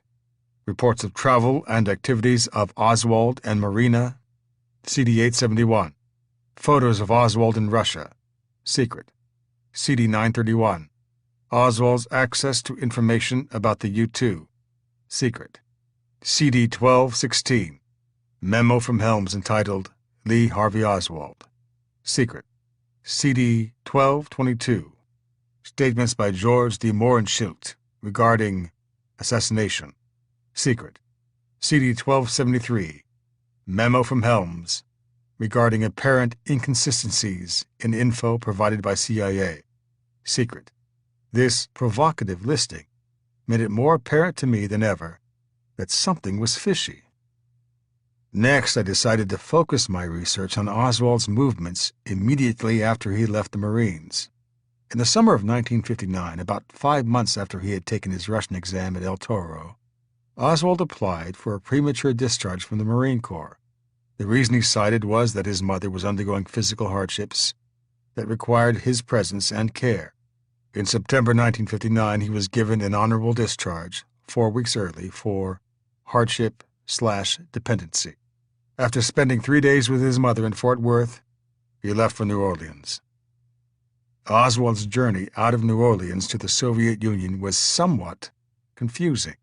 reports of travel and activities of Oswald and Marina, CD 871, photos of Oswald in Russia, secret. CD 931, Oswald's access to information about the U-2, secret. CD 1216, memo from Helms entitled Lee Harvey Oswald, secret. CD 1222, statements by George de Mohrenschildt regarding assassination, secret. CD 1273, memo from Helms regarding apparent inconsistencies in info provided by CIA, secret. This provocative listing made it more apparent to me than ever that something was fishy. Next, I decided to focus my research on Oswald's movements immediately after he left the Marines. In the summer of 1959, about 5 months after he had taken his Russian exam at El Toro, Oswald applied for a premature discharge from the Marine Corps. The reason he cited was that his mother was undergoing physical hardships that required his presence and care. In September 1959, he was given an honorable discharge 4 weeks early for hardship/dependency. After spending 3 days with his mother in Fort Worth, he left for New Orleans. Oswald's journey out of New Orleans to the Soviet Union was somewhat confusing.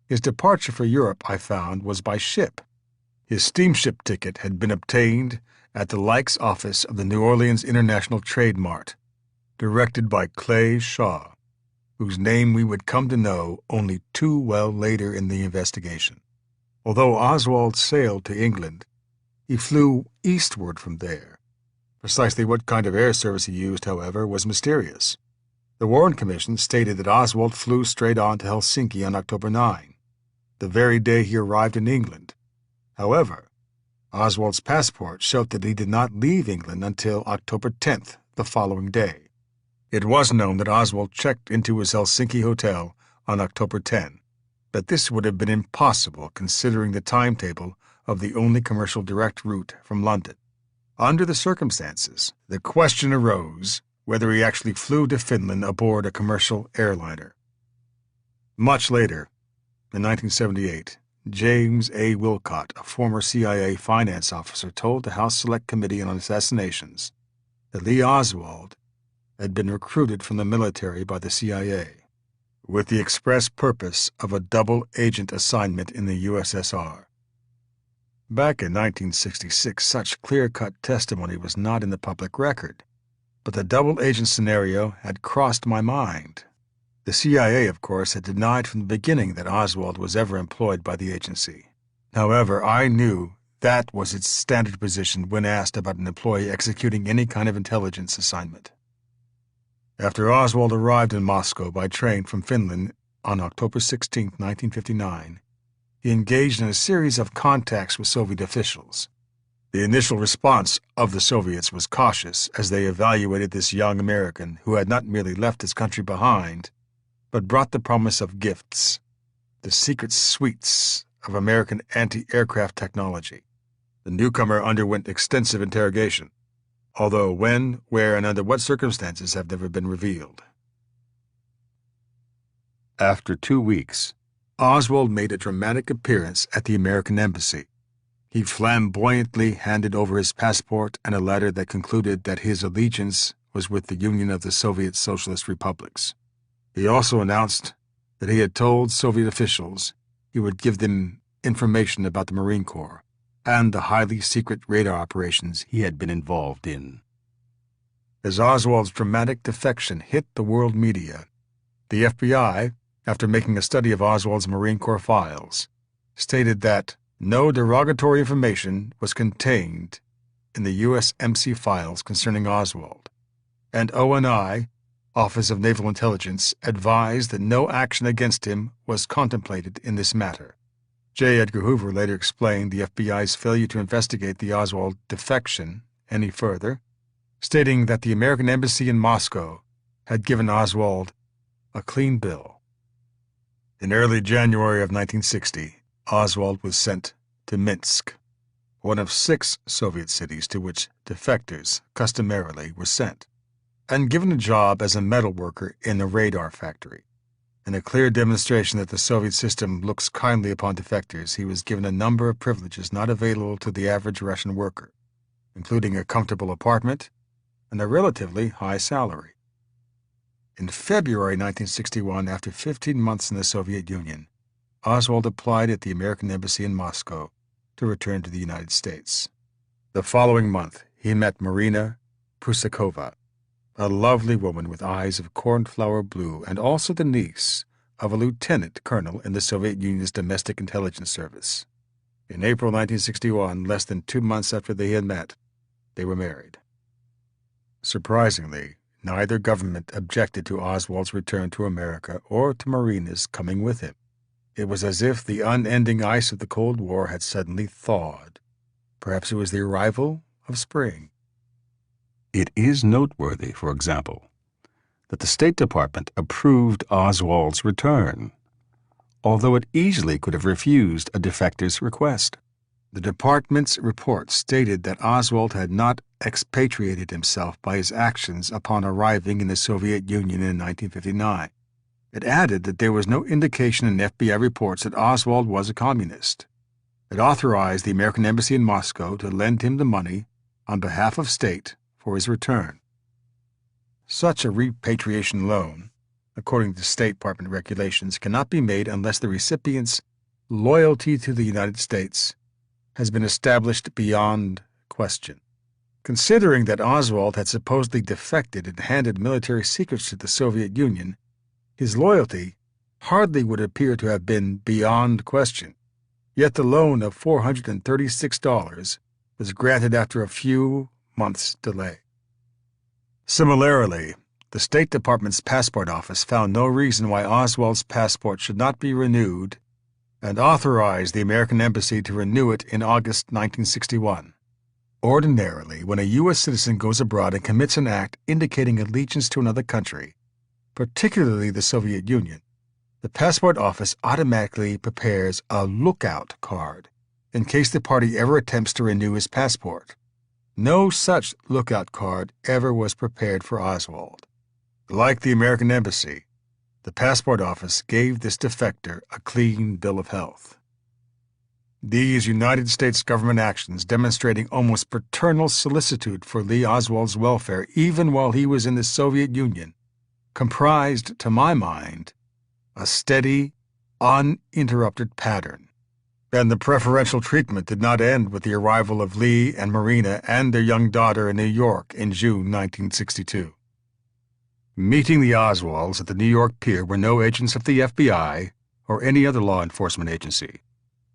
His departure for Europe, I found, was by ship. His steamship ticket had been obtained at the Likes office of the New Orleans International Trade Mart, directed by Clay Shaw, whose name we would come to know only too well later in the investigation. Although Oswald sailed to England, he flew eastward from there. Precisely what kind of air service he used, however, was mysterious. The Warren Commission stated that Oswald flew straight on to Helsinki on October 9, the very day he arrived in England. However, Oswald's passport showed that he did not leave England until October 10th, the following day. It was known that Oswald checked into his Helsinki hotel on October 10, but this would have been impossible considering the timetable of the only commercial direct route from London. Under the circumstances, the question arose whether he actually flew to Finland aboard a commercial airliner. Much later, in 1978, James A. Wilcott, a former CIA finance officer, told the House Select Committee on Assassinations that Lee Oswald had been recruited from the military by the CIA, with the express purpose of a double agent assignment in the USSR. Back in 1966, such clear-cut testimony was not in the public record, but the double agent scenario had crossed my mind. The CIA, of course, had denied from the beginning that Oswald was ever employed by the agency. However, I knew that was its standard position when asked about an employee executing any kind of intelligence assignment. After Oswald arrived in Moscow by train from Finland on October 16, 1959, he engaged in a series of contacts with Soviet officials. The initial response of the Soviets was cautious as they evaluated this young American who had not merely left his country behind, but brought the promise of gifts, the secret sweets of American anti-aircraft technology. The newcomer underwent extensive interrogation, although when, where, and under what circumstances have never been revealed. After 2 weeks, Oswald made a dramatic appearance at the American embassy. He flamboyantly handed over his passport and a letter that concluded that his allegiance was with the Union of the Soviet Socialist Republics. He also announced that he had told Soviet officials he would give them information about the Marine Corps and the highly secret radar operations he had been involved in. As Oswald's dramatic defection hit the world media, the FBI, after making a study of Oswald's Marine Corps files, stated that no derogatory information was contained in the USMC files concerning Oswald, and ONI, Office of Naval Intelligence, advised that no action against him was contemplated in this matter. J. Edgar Hoover later explained the FBI's failure to investigate the Oswald defection any further, stating that the American embassy in Moscow had given Oswald a clean bill. In early January of 1960, Oswald was sent to Minsk, one of 6 Soviet cities to which defectors customarily were sent, and given a job as a metal worker in a radar factory. In a clear demonstration that the Soviet system looks kindly upon defectors, he was given a number of privileges not available to the average Russian worker, including a comfortable apartment and a relatively high salary. In February 1961, after 15 months in the Soviet Union, Oswald applied at the American Embassy in Moscow to return to the United States. The following month, he met Marina Prusakova, a lovely woman with eyes of cornflower blue and also the niece of a lieutenant colonel in the Soviet Union's Domestic Intelligence Service. In April 1961, less than 2 months after they had met, they were married. Surprisingly, neither government objected to Oswald's return to America or to Marina's coming with him. It was as if the unending ice of the Cold War had suddenly thawed. Perhaps it was the arrival of spring. It is noteworthy, for example, that the State Department approved Oswald's return, although it easily could have refused a defector's request. The department's report stated that Oswald had not expatriated himself by his actions upon arriving in the Soviet Union in 1959. It added that there was no indication in FBI reports that Oswald was a communist. It authorized the American Embassy in Moscow to lend him the money on behalf of state for his return. Such a repatriation loan, according to State Department regulations, cannot be made unless the recipient's loyalty to the United States has been established beyond question. Considering that Oswald had supposedly defected and handed military secrets to the Soviet Union, his loyalty hardly would appear to have been beyond question. Yet the loan of $436 was granted after a few months' delay. Similarly, the State Department's passport office found no reason why Oswald's passport should not be renewed and authorized the American Embassy to renew it in August 1961. Ordinarily, when a U.S. citizen goes abroad and commits an act indicating allegiance to another country, particularly the Soviet Union, the passport office automatically prepares a lookout card in case the party ever attempts to renew his passport. No such lookout card ever was prepared for Oswald. Like the American Embassy, the passport office gave this defector a clean bill of health. These United States government actions, demonstrating almost paternal solicitude for Lee Oswald's welfare even while he was in the Soviet Union, comprised, to my mind, a steady, uninterrupted pattern. And the preferential treatment did not end with the arrival of Lee and Marina and their young daughter in New York in June 1962. Meeting the Oswalds at the New York pier were no agents of the FBI or any other law enforcement agency.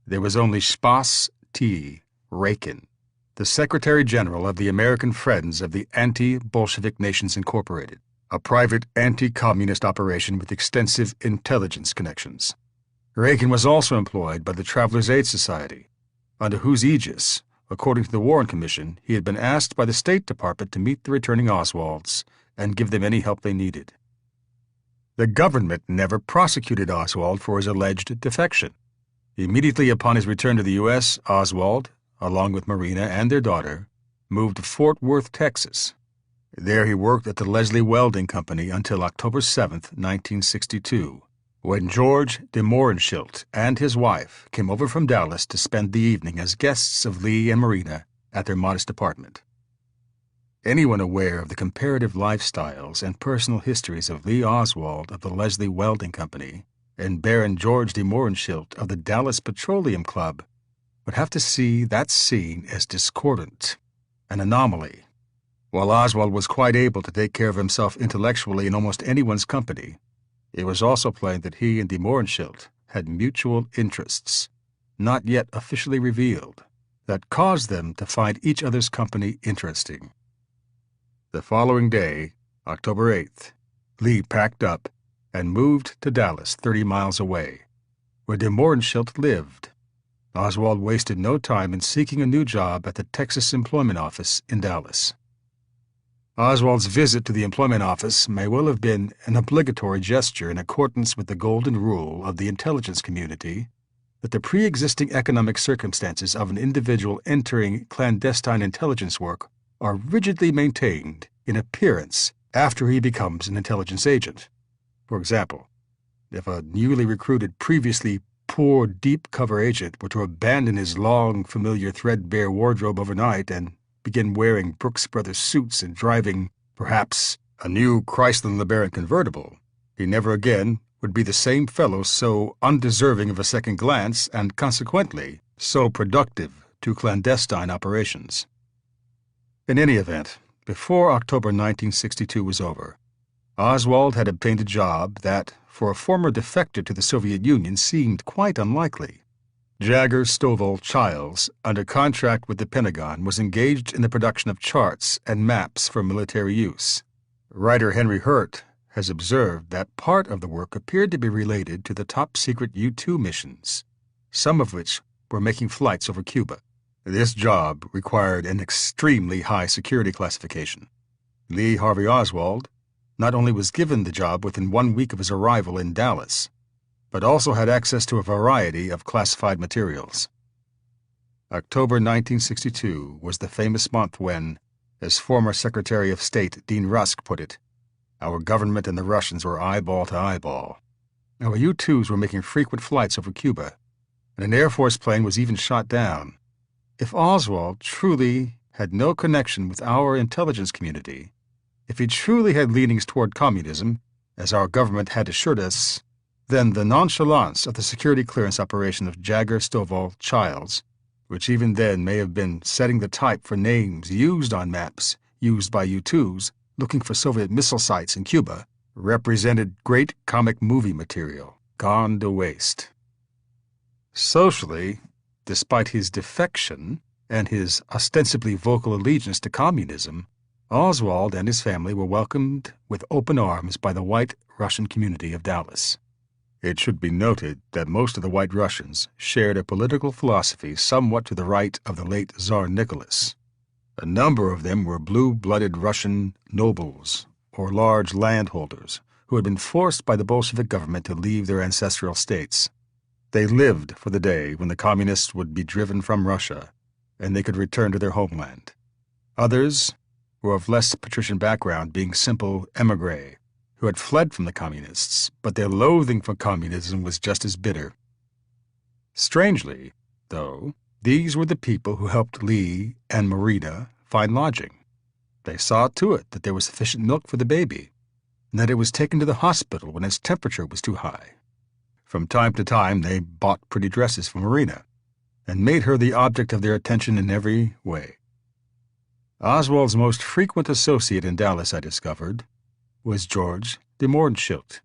There was only Spas T. Rakin, the Secretary General of the American Friends of the Anti-Bolshevik Nations Incorporated, a private anti-communist operation with extensive intelligence connections. Rakin was also employed by the Travelers' Aid Society, under whose aegis, according to the Warren Commission, he had been asked by the State Department to meet the returning Oswalds and give them any help they needed. The government never prosecuted Oswald for his alleged defection. Immediately upon his return to the U.S., Oswald, along with Marina and their daughter, moved to Fort Worth, Texas. There he worked at the Leslie Welding Company until October 7, 1962, when George de Mohrenschildt and his wife came over from Dallas to spend the evening as guests of Lee and Marina at their modest apartment. Anyone aware of the comparative lifestyles and personal histories of Lee Oswald of the Leslie Welding Company and Baron George de Mohrenschildt of the Dallas Petroleum Club would have to see that scene as discordant, an anomaly. While Oswald was quite able to take care of himself intellectually in almost anyone's company, it was also plain that he and de Mohrenschildt had mutual interests, not yet officially revealed, that caused them to find each other's company interesting. The following day, October 8th, Lee packed up and moved to Dallas, 30 miles away, where de Mohrenschildt lived. Oswald wasted no time in seeking a new job at the Texas Employment Office in Dallas. Oswald's visit to the employment office may well have been an obligatory gesture in accordance with the golden rule of the intelligence community that the pre-existing economic circumstances of an individual entering clandestine intelligence work are rigidly maintained in appearance after he becomes an intelligence agent. For example, if a newly recruited, previously poor deep-cover agent were to abandon his long, familiar, threadbare wardrobe overnight and begin wearing Brooks Brothers suits and driving, perhaps, a new Chrysler LeBaron convertible, he never again would be the same fellow so undeserving of a second glance and, consequently, so productive to clandestine operations. In any event, before October 1962 was over, Oswald had obtained a job that, for a former defector to the Soviet Union, seemed quite unlikely. Jagger Stovall Childs, under contract with the Pentagon, was engaged in the production of charts and maps for military use. Writer Henry Hurt has observed that part of the work appeared to be related to the top-secret U-2 missions, some of which were making flights over Cuba. This job required an extremely high security classification. Lee Harvey Oswald not only was given the job within 1 week of his arrival in Dallas, but also had access to a variety of classified materials. October 1962 was the famous month when, as former Secretary of State Dean Rusk put it, our government and the Russians were eyeball to eyeball. Our U-2s were making frequent flights over Cuba, and an Air Force plane was even shot down. If Oswald truly had no connection with our intelligence community, if he truly had leanings toward communism, as our government had assured us, then the nonchalance of the security clearance operation of Jagger Stovall Childs, which even then may have been setting the type for names used on maps used by U-2s looking for Soviet missile sites in Cuba, represented great comic movie material gone to waste. Socially, despite his defection and his ostensibly vocal allegiance to communism, Oswald and his family were welcomed with open arms by the white Russian community of Dallas. It should be noted that most of the white Russians shared a political philosophy somewhat to the right of the late Tsar Nicholas. A number of them were blue-blooded Russian nobles or large landholders who had been forced by the Bolshevik government to leave their ancestral states. They lived for the day when the communists would be driven from Russia and they could return to their homeland. Others were of less patrician background, being simple émigrés who had fled from the communists, but their loathing for communism was just as bitter. Strangely, though, these were the people who helped Lee and Marina find lodging. They saw to it that there was sufficient milk for the baby, and that it was taken to the hospital when its temperature was too high. From time to time, they bought pretty dresses for Marina, and made her the object of their attention in every way. Oswald's most frequent associate in Dallas, I discovered, was George de Mohrenschildt.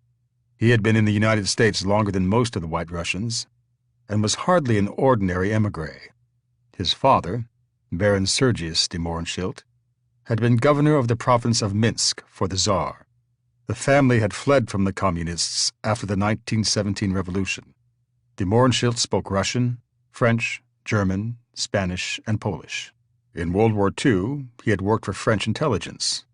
He had been in the United States longer than most of the White Russians, and was hardly an ordinary émigré. His father, Baron Sergius de Mohrenschildt, had been governor of the province of Minsk for the Tsar. The family had fled from the Communists after the 1917 revolution. De Mohrenschildt spoke Russian, French, German, Spanish, and Polish. In World War II, he had worked for French intelligence.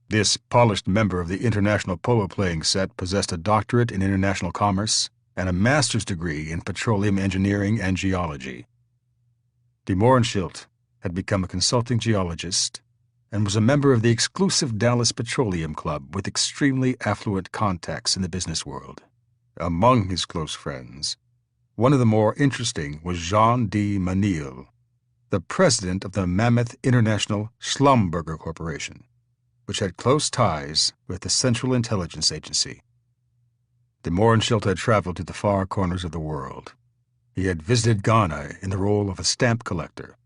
This polished member of the international polo-playing set possessed a doctorate in international commerce and a master's degree in petroleum engineering and geology. De Mohrenschildt had become a consulting geologist and was a member of the exclusive Dallas Petroleum Club with extremely affluent contacts in the business world. Among his close friends, one of the more interesting was Jean de Manille, the president of the Mammoth International Schlumberger Corporation, which had close ties with the Central Intelligence Agency. De Mohrenschildt had traveled to the far corners of the world. He had visited Ghana in the role of a stamp collector,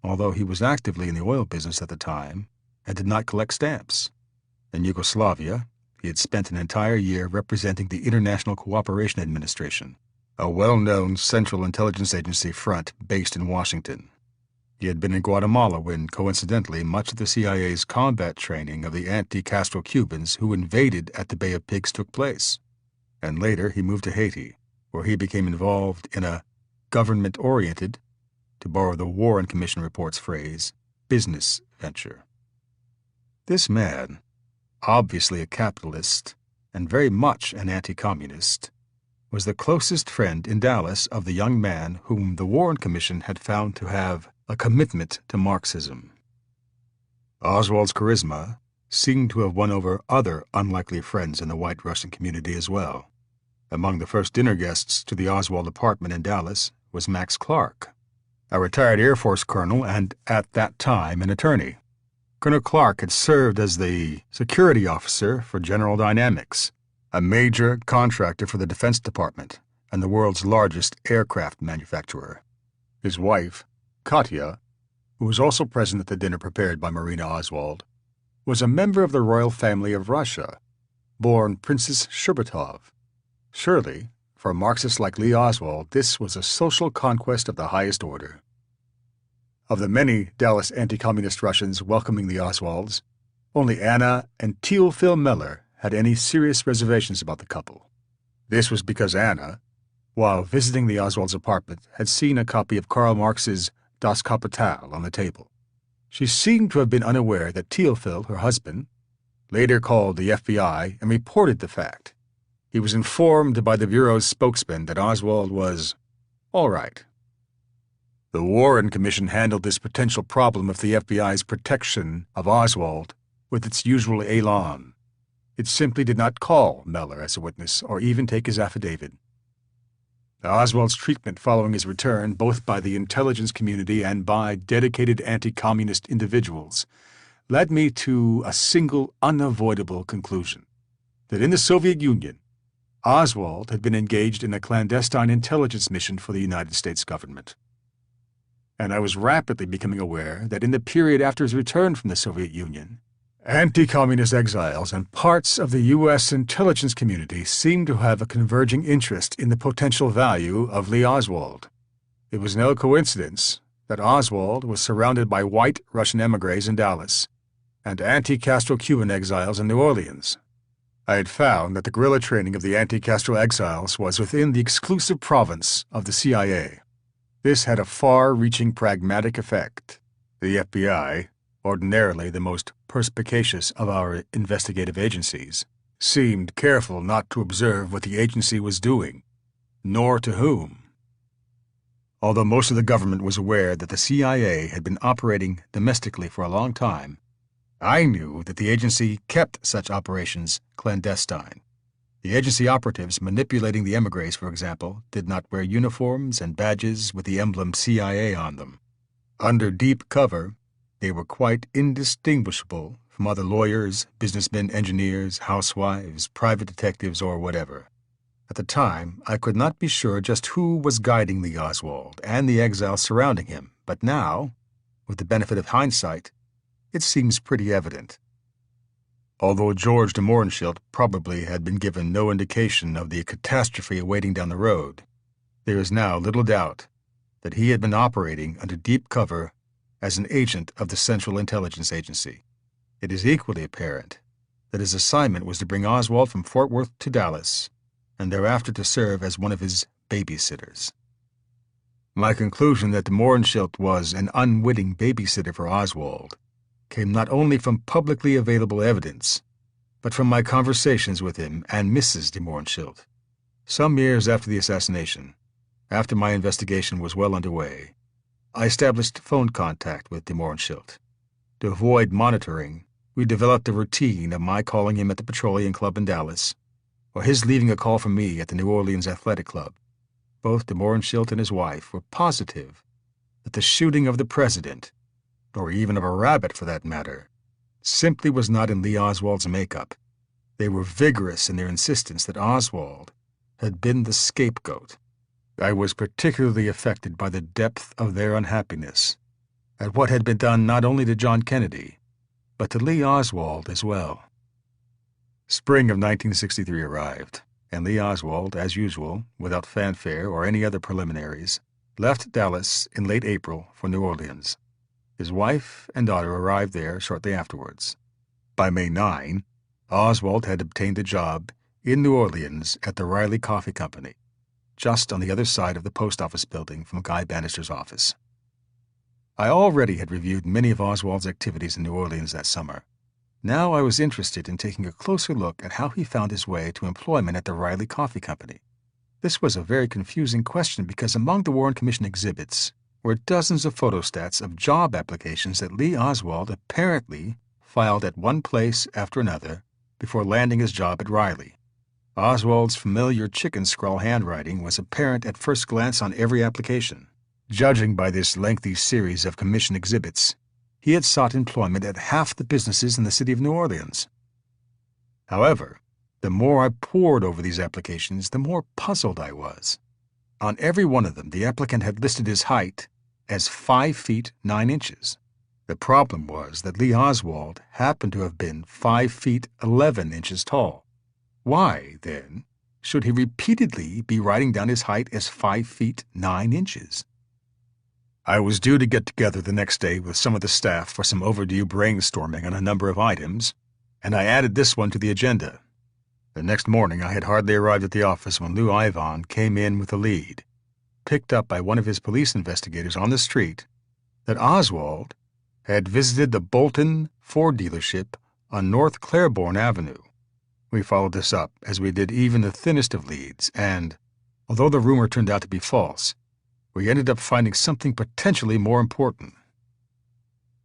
although he was actively in the oil business at the time and did not collect stamps. In Yugoslavia, he had spent an entire year representing the International Cooperation Administration, a well-known Central Intelligence Agency front based in Washington. He had been in Guatemala when, coincidentally, much of the CIA's combat training of the anti-Castro Cubans who invaded at the Bay of Pigs took place. And later he moved to Haiti, where he became involved in a government-oriented, to borrow the Warren Commission report's phrase, business venture. This man, obviously a capitalist and very much an anti-communist, was the closest friend in Dallas of the young man whom the Warren Commission had found to have a commitment to Marxism. Oswald's charisma seemed to have won over other unlikely friends in the White Russian community as well. Among the first dinner guests to the Oswald apartment in Dallas was Max Clark, a retired Air Force colonel and, at that time, an attorney. Colonel Clark had served as the security officer for General Dynamics, a major contractor for the Defense Department and the world's largest aircraft manufacturer. His wife, Katya, who was also present at the dinner prepared by Marina Oswald, was a member of the royal family of Russia, born Princess Shcherbetov. Surely, for a Marxist like Lee Oswald, this was a social conquest of the highest order. Of the many Dallas anti-communist Russians welcoming the Oswalds, only Anna and Theophil Meller had any serious reservations about the couple. This was because Anna, while visiting the Oswalds' apartment, had seen a copy of Karl Marx's Das Kapital on the table. She seemed to have been unaware that Theophil, her husband, later called the FBI and reported the fact. He was informed by the Bureau's spokesman that Oswald was all right. The Warren Commission handled this potential problem of the FBI's protection of Oswald with its usual élan. It simply did not call Meller as a witness or even take his affidavit. Oswald's treatment following his return, both by the intelligence community and by dedicated anti-communist individuals, led me to a single unavoidable conclusion, that in the Soviet Union, Oswald had been engaged in a clandestine intelligence mission for the United States government. And I was rapidly becoming aware that in the period after his return from the Soviet Union, anti-communist exiles and parts of the U.S. intelligence community seemed to have a converging interest in the potential value of Lee Oswald. It was no coincidence that Oswald was surrounded by white Russian émigrés in Dallas and anti-Castro Cuban exiles in New Orleans. I had found that the guerrilla training of the anti-Castro exiles was within the exclusive province of the CIA. This had a far-reaching pragmatic effect. The FBI, ordinarily the most perspicacious of our investigative agencies, seemed careful not to observe what the agency was doing, nor to whom. Although most of the government was aware that the CIA had been operating domestically for a long time, I knew that the agency kept such operations clandestine. The agency operatives manipulating the emigres, for example, did not wear uniforms and badges with the emblem CIA on them. Under deep cover, they were quite indistinguishable from other lawyers, businessmen, engineers, housewives, private detectives, or whatever. At the time, I could not be sure just who was guiding Lee Oswald and the exiles surrounding him, but now, with the benefit of hindsight, it seems pretty evident. Although George de Mohrenschildt probably had been given no indication of the catastrophe awaiting down the road, there is now little doubt that he had been operating under deep cover as an agent of the Central Intelligence Agency. It is equally apparent that his assignment was to bring Oswald from Fort Worth to Dallas, and thereafter to serve as one of his babysitters. My conclusion that de Mohrenschildt was an unwitting babysitter for Oswald came not only from publicly available evidence, but from my conversations with him and Mrs. de Mohrenschildt. Some years after the assassination, after my investigation was well underway, I established phone contact with de Mohrenschildt. To avoid monitoring, we developed a routine of my calling him at the Petroleum Club in Dallas, or his leaving a call from me at the New Orleans Athletic Club. Both de Mohrenschildt and his wife were positive that the shooting of the president, or even of a rabbit for that matter, simply was not in Lee Oswald's makeup. They were vigorous in their insistence that Oswald had been the scapegoat. I was particularly affected by the depth of their unhappiness at what had been done not only to John Kennedy, but to Lee Oswald as well. Spring of 1963 arrived, and Lee Oswald, as usual, without fanfare or any other preliminaries, left Dallas in late April for New Orleans. His wife and daughter arrived there shortly afterwards. By May 9, Oswald had obtained a job in New Orleans at the Riley Coffee Company, just on the other side of the post office building from Guy Bannister's office. I already had reviewed many of Oswald's activities in New Orleans that summer. Now I was interested in taking a closer look at how he found his way to employment at the Riley Coffee Company. This was a very confusing question because among the Warren Commission exhibits were dozens of photostats of job applications that Lee Oswald apparently filed at one place after another before landing his job at Riley. Oswald's familiar chicken scrawl handwriting was apparent at first glance on every application. Judging by this lengthy series of commission exhibits, he had sought employment at half the businesses in the city of New Orleans. However, the more I pored over these applications, the more puzzled I was. On every one of them, the applicant had listed his height as 5 feet 9 inches. The problem was that Lee Oswald happened to have been 5 feet 11 inches tall. Why, then, should he repeatedly be writing down his height as 5 feet 9 inches? I was due to get together the next day with some of the staff for some overdue brainstorming on a number of items, and I added this one to the agenda. The next morning I had hardly arrived at the office when Lou Ivan came in with a lead, picked up by one of his police investigators on the street, that Oswald had visited the Bolton Ford dealership on North Claiborne Avenue. We followed this up, as we did even the thinnest of leads, and, although the rumor turned out to be false, we ended up finding something potentially more important.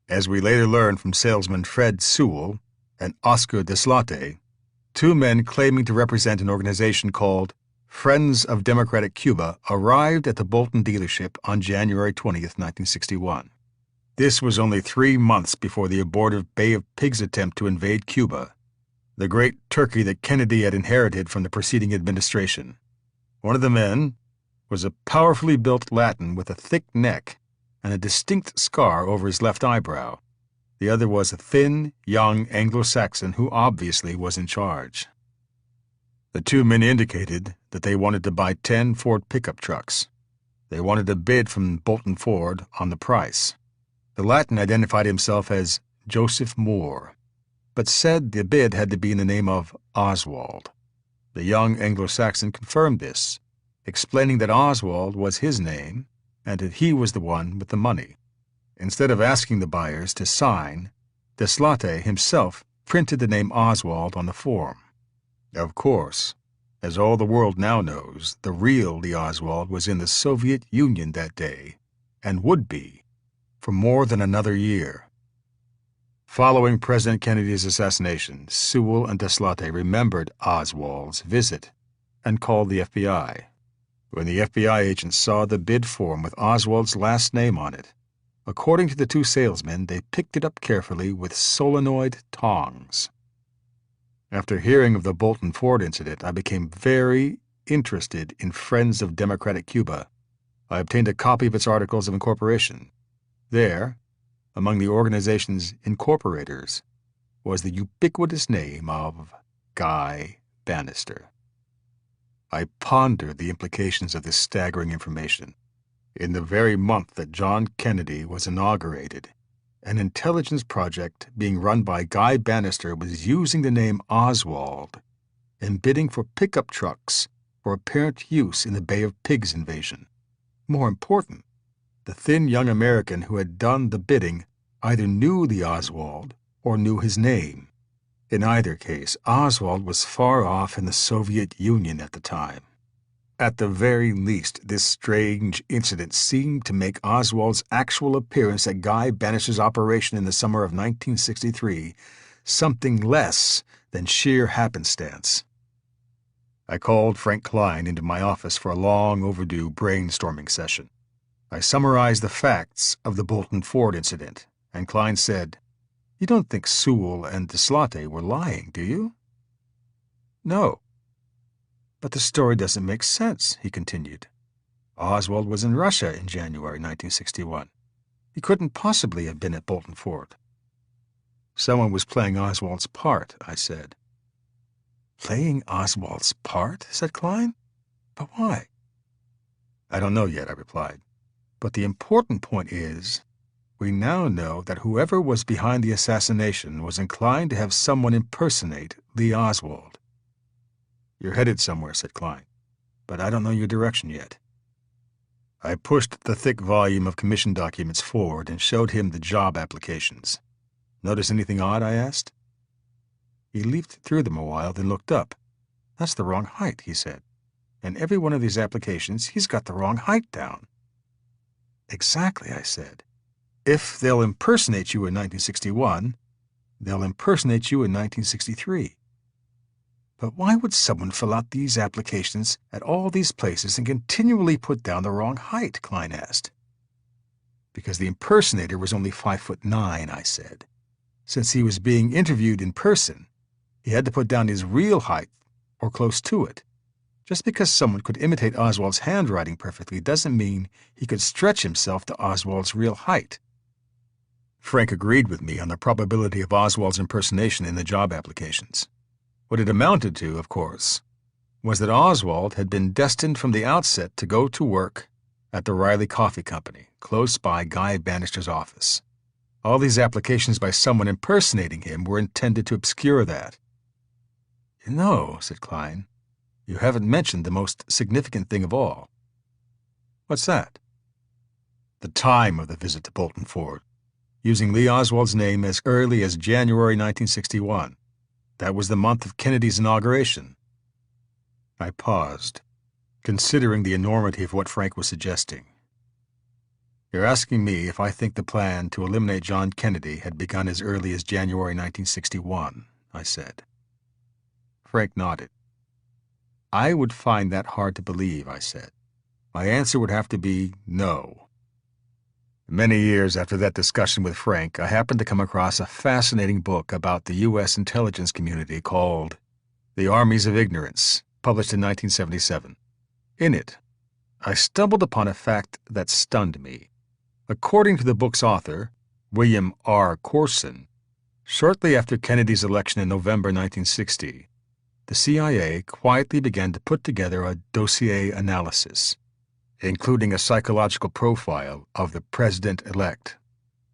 As we later learned from salesman Fred Sewell and Oscar Deslate, 2 men claiming to represent an organization called Friends of Democratic Cuba arrived at the Bolton dealership on January 20th, 1961. This was only 3 months before the abortive Bay of Pigs attempt to invade Cuba, the great turkey that Kennedy had inherited from the preceding administration. One of the men was a powerfully built Latin with a thick neck and a distinct scar over his left eyebrow. The other was a thin, young Anglo-Saxon who obviously was in charge. The 2 men indicated that they wanted to buy 10 Ford pickup trucks. They wanted a bid from Bolton Ford on the price. The Latin identified himself as Joseph Moore, but said the bid had to be in the name of Oswald. The young Anglo-Saxon confirmed this, explaining that Oswald was his name and that he was the one with the money. Instead of asking the buyers to sign, Deslate himself printed the name Oswald on the form. Of course, as all the world now knows, the real Lee Oswald was in the Soviet Union that day, and would be, for more than another year. Following President Kennedy's assassination, Sewell and Deslate remembered Oswald's visit and called the FBI. When the FBI agents saw the bid form with Oswald's last name on it, according to the two salesmen, they picked it up carefully with solenoid tongs. After hearing of the Bolton Ford incident, I became very interested in Friends of Democratic Cuba. I obtained a copy of its Articles of Incorporation. There, among the organization's incorporators, was the ubiquitous name of Guy Bannister. I pondered the implications of this staggering information. In the very month that John Kennedy was inaugurated, an intelligence project being run by Guy Bannister was using the name Oswald and bidding for pickup trucks for apparent use in the Bay of Pigs invasion. More important, the thin young American who had done the bidding either knew the Oswald or knew his name. In either case, Oswald was far off in the Soviet Union at the time. At the very least, this strange incident seemed to make Oswald's actual appearance at Guy Bannister's operation in the summer of 1963 something less than sheer happenstance. I called Frank Klein into my office for a long overdue brainstorming session. I summarized the facts of the Bolton Ford incident, and Klein said, "You don't think Sewell and Deslate were lying, do you?" "No." "But the story doesn't make sense," he continued. "Oswald was in Russia in January 1961. He couldn't possibly have been at Bolton Ford." "Someone was playing Oswald's part," I said. "Playing Oswald's part?" said Klein. "But why?" "I don't know yet," I replied. "But the important point is, we now know that whoever was behind the assassination was inclined to have someone impersonate Lee Oswald." "You're headed somewhere," said Klein, "but I don't know your direction yet." I pushed the thick volume of commission documents forward and showed him the job applications. "Notice anything odd?" I asked. He leafed through them a while, then looked up. "That's the wrong height," he said. "And every one of these applications, he's got the wrong height down." "Exactly," I said. "If they'll impersonate you in 1961, they'll impersonate you in 1963. "But why would someone fill out these applications at all these places and continually put down the wrong height?" Klein asked. "Because the impersonator was only 5'9", I said. Since he was being interviewed in person, he had to put down his real height or close to it. Just because someone could imitate Oswald's handwriting perfectly doesn't mean he could stretch himself to Oswald's real height." Frank agreed with me on the probability of Oswald's impersonation in the job applications. What it amounted to, of course, was that Oswald had been destined from the outset to go to work at the Riley Coffee Company, close by Guy Bannister's office. All these applications by someone impersonating him were intended to obscure that. "You know," said Klein, "you haven't mentioned the most significant thing of all." "What's that?" "The time of the visit to Bolton Ford, using Lee Oswald's name as early as January 1961. That was the month of Kennedy's inauguration." I paused, considering the enormity of what Frank was suggesting. "You're asking me if I think the plan to eliminate John Kennedy had begun as early as January 1961, I said. Frank nodded. "I would find that hard to believe," I said. "My answer would have to be no." Many years after that discussion with Frank, I happened to come across a fascinating book about the U.S. intelligence community called The Armies of Ignorance, published in 1977. In it, I stumbled upon a fact that stunned me. According to the book's author, William R. Corson, shortly after Kennedy's election in November 1960, the CIA quietly began to put together a dossier analysis, including a psychological profile of the president-elect.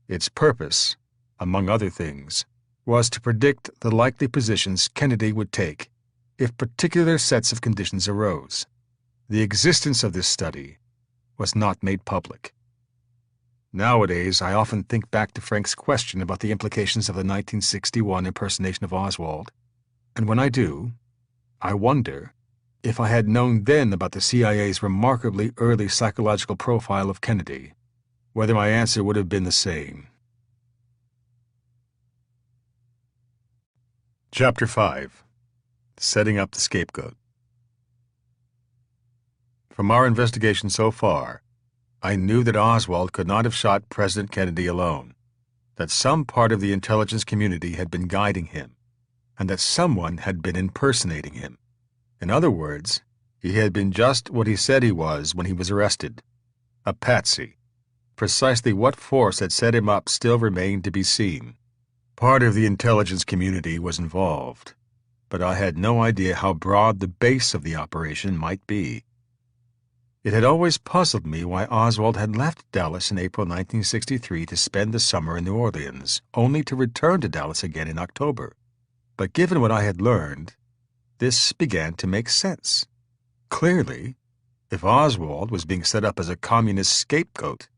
Its purpose, among other things, was to predict the likely positions Kennedy would take if particular sets of conditions arose. The existence of this study was not made public. Nowadays, I often think back to Frank's question about the implications of the 1961 impersonation of Oswald, and when I do, I wonder if I had known then about the CIA's remarkably early psychological profile of Kennedy, whether my answer would have been the same. Chapter 5. Setting up the Scapegoat. From our investigation so far, I knew that Oswald could not have shot President Kennedy alone, that some part of the intelligence community had been guiding him, and that someone had been impersonating him. In other words, he had been just what he said he was when he was arrested, a patsy. Precisely what force had set him up still remained to be seen. Part of the intelligence community was involved, but I had no idea how broad the base of the operation might be. It had always puzzled me why Oswald had left Dallas in April 1963 to spend the summer in New Orleans, only to return to Dallas again in October. But given what I had learned, this began to make sense. Clearly, if Oswald was being set up as a communist scapegoat,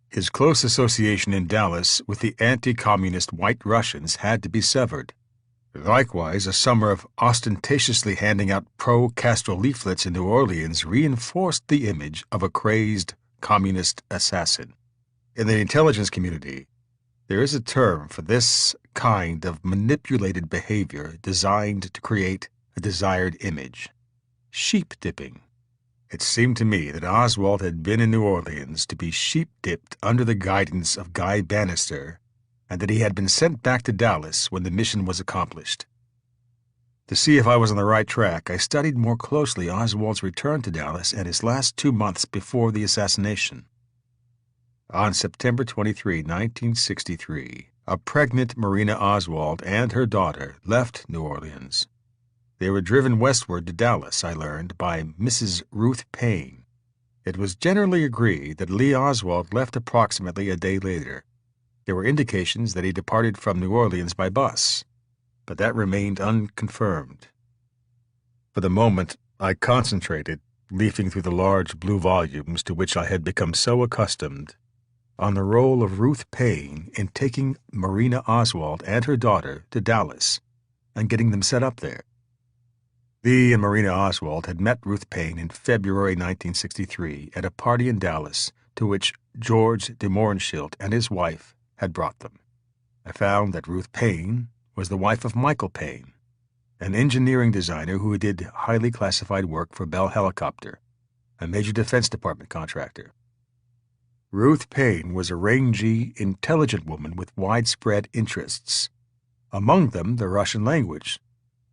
his close association in Dallas with the anti-communist White Russians had to be severed. Likewise, a summer of ostentatiously handing out pro-Castro leaflets in New Orleans reinforced the image of a crazed communist assassin. In the intelligence community, there is a term for this kind of manipulated behavior designed to create a desired image: sheep-dipping. It seemed to me that Oswald had been in New Orleans to be sheep-dipped under the guidance of Guy Bannister, and that he had been sent back to Dallas when the mission was accomplished. To see if I was on the right track, I studied more closely Oswald's return to Dallas and his last 2 months before the assassination. On September 23, 1963, a pregnant Marina Oswald and her daughter left New Orleans. They were driven westward to Dallas, I learned, by Mrs. Ruth Payne. It was generally agreed that Lee Oswald left approximately a day later. There were indications that he departed from New Orleans by bus, but that remained unconfirmed. For the moment, I concentrated, leafing through the large blue volumes to which I had become so accustomed, on the role of Ruth Payne in taking Marina Oswald and her daughter to Dallas and getting them set up there. Lee and Marina Oswald had met Ruth Payne in February 1963 at a party in Dallas to which George de Mohrenschildt and his wife had brought them. I found that Ruth Payne was the wife of Michael Payne, an engineering designer who did highly classified work for Bell Helicopter, a major Defense Department contractor. Ruth Payne was a rangy, intelligent woman with widespread interests, among them the Russian language,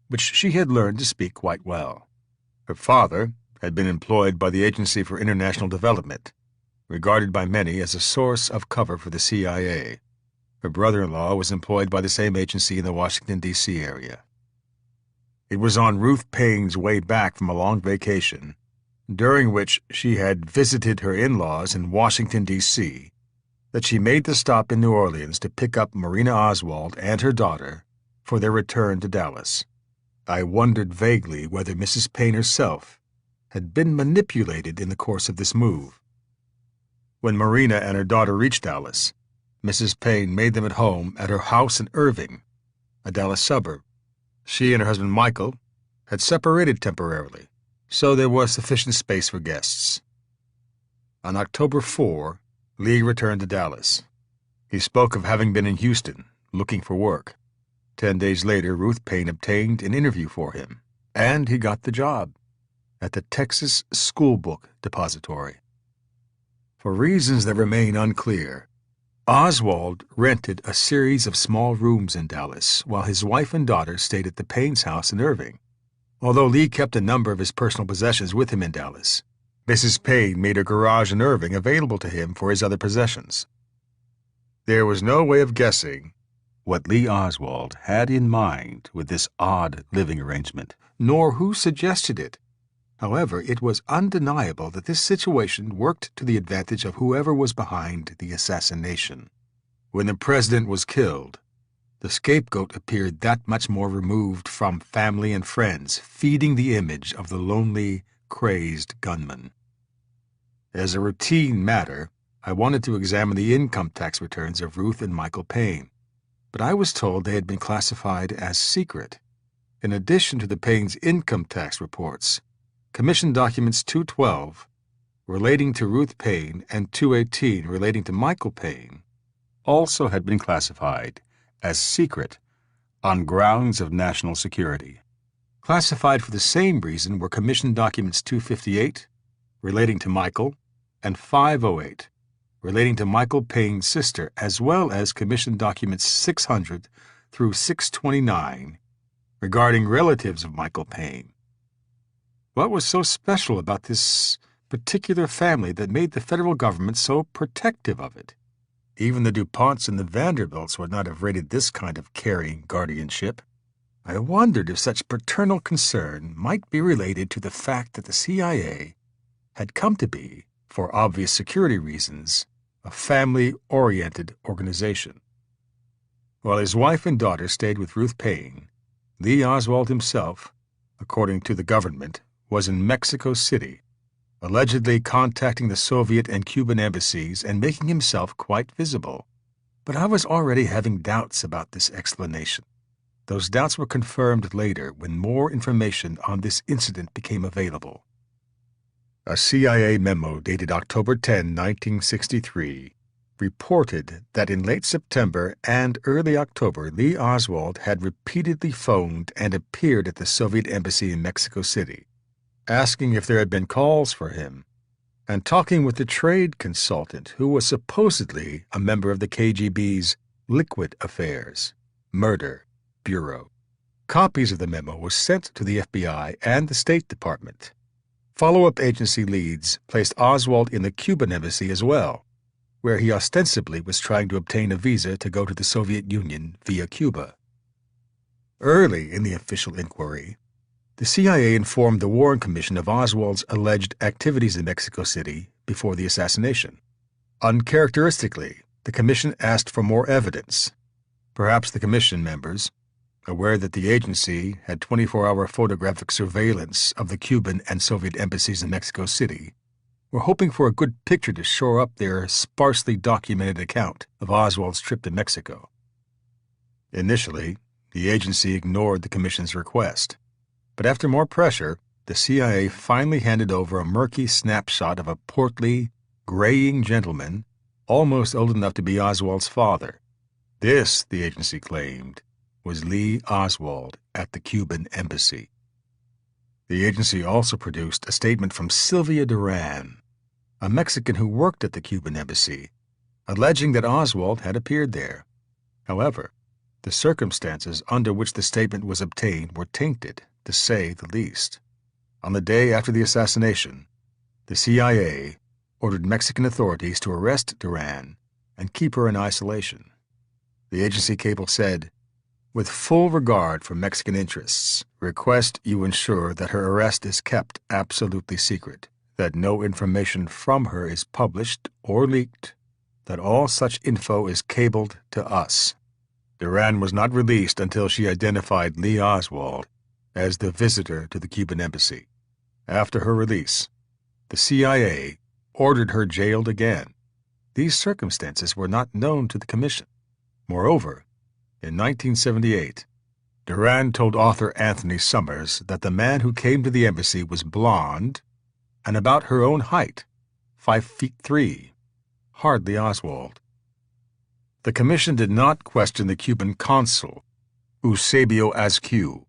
which she had learned to speak quite well. Her father had been employed by the Agency for International Development, regarded by many as a source of cover for the CIA. Her brother-in-law was employed by the same agency in the Washington, D.C. area. It was on Ruth Payne's way back from a long vacation, during which she had visited her in-laws in Washington, D.C., that she made the stop in New Orleans to pick up Marina Oswald and her daughter for their return to Dallas. I wondered vaguely whether Mrs. Payne herself had been manipulated in the course of this move. When Marina and her daughter reached Dallas, Mrs. Payne made them at home at her house in Irving, a Dallas suburb. She and her husband Michael had separated temporarily, so there was sufficient space for guests. On October 4, Lee returned to Dallas. He spoke of having been in Houston, looking for work. 10 days later, Ruth Payne obtained an interview for him, and he got the job at the Texas School Book Depository. For reasons that remain unclear, Oswald rented a series of small rooms in Dallas while his wife and daughter stayed at the Payne's house in Irving. Although Lee kept a number of his personal possessions with him in Dallas, Mrs. Payne made a garage in Irving available to him for his other possessions. There was no way of guessing what Lee Oswald had in mind with this odd living arrangement, nor who suggested it. However, it was undeniable that this situation worked to the advantage of whoever was behind the assassination. When the president was killed, the scapegoat appeared that much more removed from family and friends, feeding the image of the lonely, crazed gunman. As a routine matter, I wanted to examine the income tax returns of Ruth and Michael Payne, but I was told they had been classified as secret. In addition to the Payne's income tax reports, Commission Documents 212, relating to Ruth Payne, and 218, relating to Michael Payne, also had been classified as secret on grounds of national security. Classified for the same reason were Commission Documents 258, relating to Michael, and 508, relating to Michael Payne's sister, as well as Commission Documents 600 through 629, regarding relatives of Michael Payne. What was so special about this particular family that made the federal government so protective of it? Even the DuPonts and the Vanderbilts would not have rated this kind of caring guardianship. I wondered if such paternal concern might be related to the fact that the CIA had come to be, for obvious security reasons, a family-oriented organization. While his wife and daughter stayed with Ruth Payne, Lee Oswald himself, according to the government, was in Mexico City, allegedly contacting the Soviet and Cuban embassies and making himself quite visible. But I was already having doubts about this explanation. Those doubts were confirmed later when more information on this incident became available. A CIA memo dated October 10, 1963, reported that in late September and early October, Lee Oswald had repeatedly phoned and appeared at the Soviet embassy in Mexico City, asking if there had been calls for him, and talking with the trade consultant who was supposedly a member of the KGB's Liquid Affairs, Murder Bureau. Copies of the memo were sent to the FBI and the State Department. Follow-up agency leads placed Oswald in the Cuban embassy as well, where he ostensibly was trying to obtain a visa to go to the Soviet Union via Cuba. Early in the official inquiry, the CIA informed the Warren Commission of Oswald's alleged activities in Mexico City before the assassination. Uncharacteristically, the commission asked for more evidence. Perhaps the commission members, aware that the agency had 24-hour photographic surveillance of the Cuban and Soviet embassies in Mexico City, were hoping for a good picture to shore up their sparsely documented account of Oswald's trip to Mexico. Initially, the agency ignored the commission's request, but after more pressure, the CIA finally handed over a murky snapshot of a portly, graying gentleman, almost old enough to be Oswald's father. This, the agency claimed, was Lee Oswald at the Cuban embassy. The agency also produced a statement from Sylvia Duran, a Mexican who worked at the Cuban embassy, alleging that Oswald had appeared there. However, the circumstances under which the statement was obtained were tainted, to say the least. On the day after the assassination, the CIA ordered Mexican authorities to arrest Duran and keep her in isolation. The agency cable said, "With full regard for Mexican interests, request you ensure that her arrest is kept absolutely secret, that no information from her is published or leaked, that all such info is cabled to us." Duran was not released until she identified Lee Oswald as the visitor to the Cuban embassy. After her release, the CIA ordered her jailed again. These circumstances were not known to the commission. Moreover, in 1978, Duran told author Anthony Summers that the man who came to the embassy was blonde and about her own height, 5'3", hardly Oswald. The commission did not question the Cuban consul, Eusebio Azcue,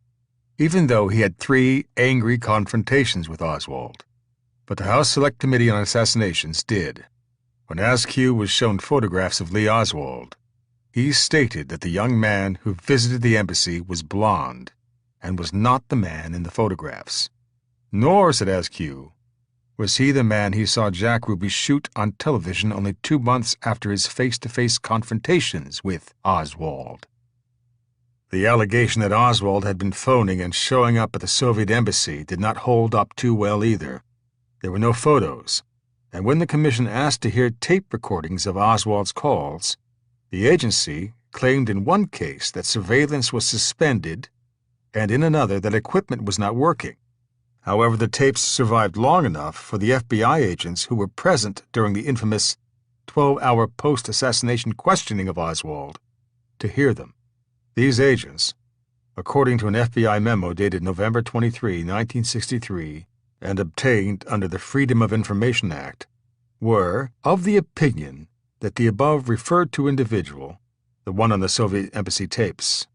even though he had 3 angry confrontations with Oswald. But the House Select Committee on Assassinations did. When Azcue was shown photographs of Lee Oswald, he stated that the young man who visited the embassy was blonde and was not the man in the photographs. Nor, said Azcue, was he the man he saw Jack Ruby shoot on television only 2 months after his face-to-face confrontations with Oswald. The allegation that Oswald had been phoning and showing up at the Soviet embassy did not hold up too well either. There were no photos, and when the commission asked to hear tape recordings of Oswald's calls, the agency claimed in one case that surveillance was suspended and in another that equipment was not working. However, the tapes survived long enough for the FBI agents who were present during the infamous 12-hour post-assassination questioning of Oswald to hear them. These agents, according to an FBI memo dated November 23, 1963, and obtained under the Freedom of Information Act, were of the opinion that the above referred to individual, the one on the Soviet embassy tapes,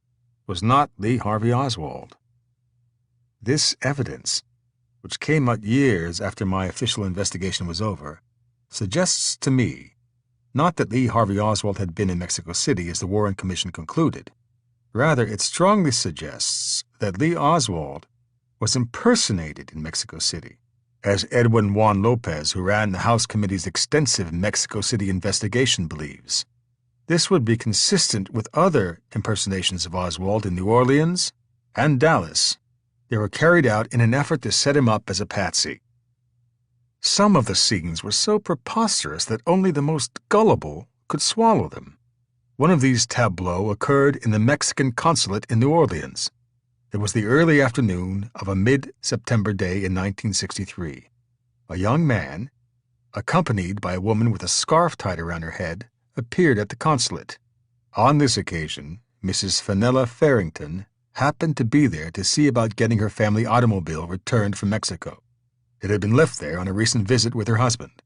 was not Lee Harvey Oswald. This evidence, which came out years after my official investigation was over, suggests to me not that Lee Harvey Oswald had been in Mexico City as the Warren Commission concluded. Rather, it strongly suggests that Lee Oswald was impersonated in Mexico City, as Edwin Juan Lopez, who ran the House Committee's extensive Mexico City investigation, believes. This would be consistent with other impersonations of Oswald in New Orleans and Dallas. They were carried out in an effort to set him up as a patsy. Some of the scenes were so preposterous that only the most gullible could swallow them. One of these tableaux occurred in the Mexican consulate in New Orleans. It was the early afternoon of a mid-September day in 1963. A young man, accompanied by a woman with a scarf tied around her head, appeared at the consulate. On this occasion, Mrs. Fenella Farrington happened to be there to see about getting her family automobile returned from Mexico. It had been left there on a recent visit with her husband.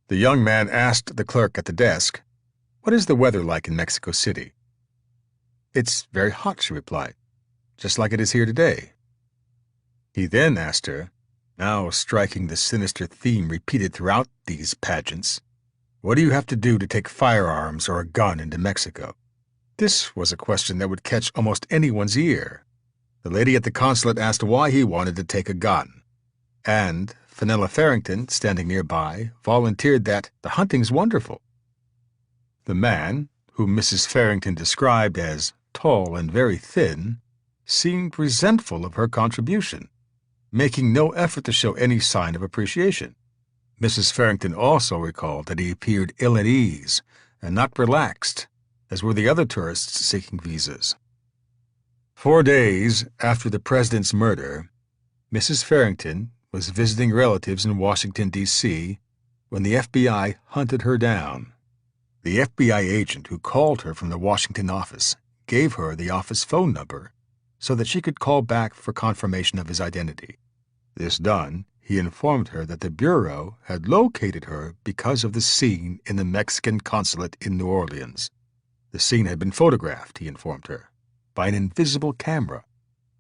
The young man asked the clerk at the desk, "What is the weather like in Mexico City?" "It's very hot," she replied, "just like it is here today." He then asked her, now striking the sinister theme repeated throughout these pageants, "What do you have to do to take firearms or a gun into Mexico?" This was a question that would catch almost anyone's ear. The lady at the consulate asked why he wanted to take a gun, and Fenella Farrington, standing nearby, volunteered that the hunting's wonderful. The man, whom Mrs. Farrington described as tall and very thin, seemed resentful of her contribution, making no effort to show any sign of appreciation. Mrs. Farrington also recalled that he appeared ill at ease and not relaxed, as were the other tourists seeking visas. 4 days after the president's murder, Mrs. Farrington was visiting relatives in Washington, D.C., when the FBI hunted her down. The FBI agent who called her from the Washington office gave her the office phone number so that she could call back for confirmation of his identity. This done, he informed her that the Bureau had located her because of the scene in the Mexican consulate in New Orleans. The scene had been photographed, he informed her, by an invisible camera.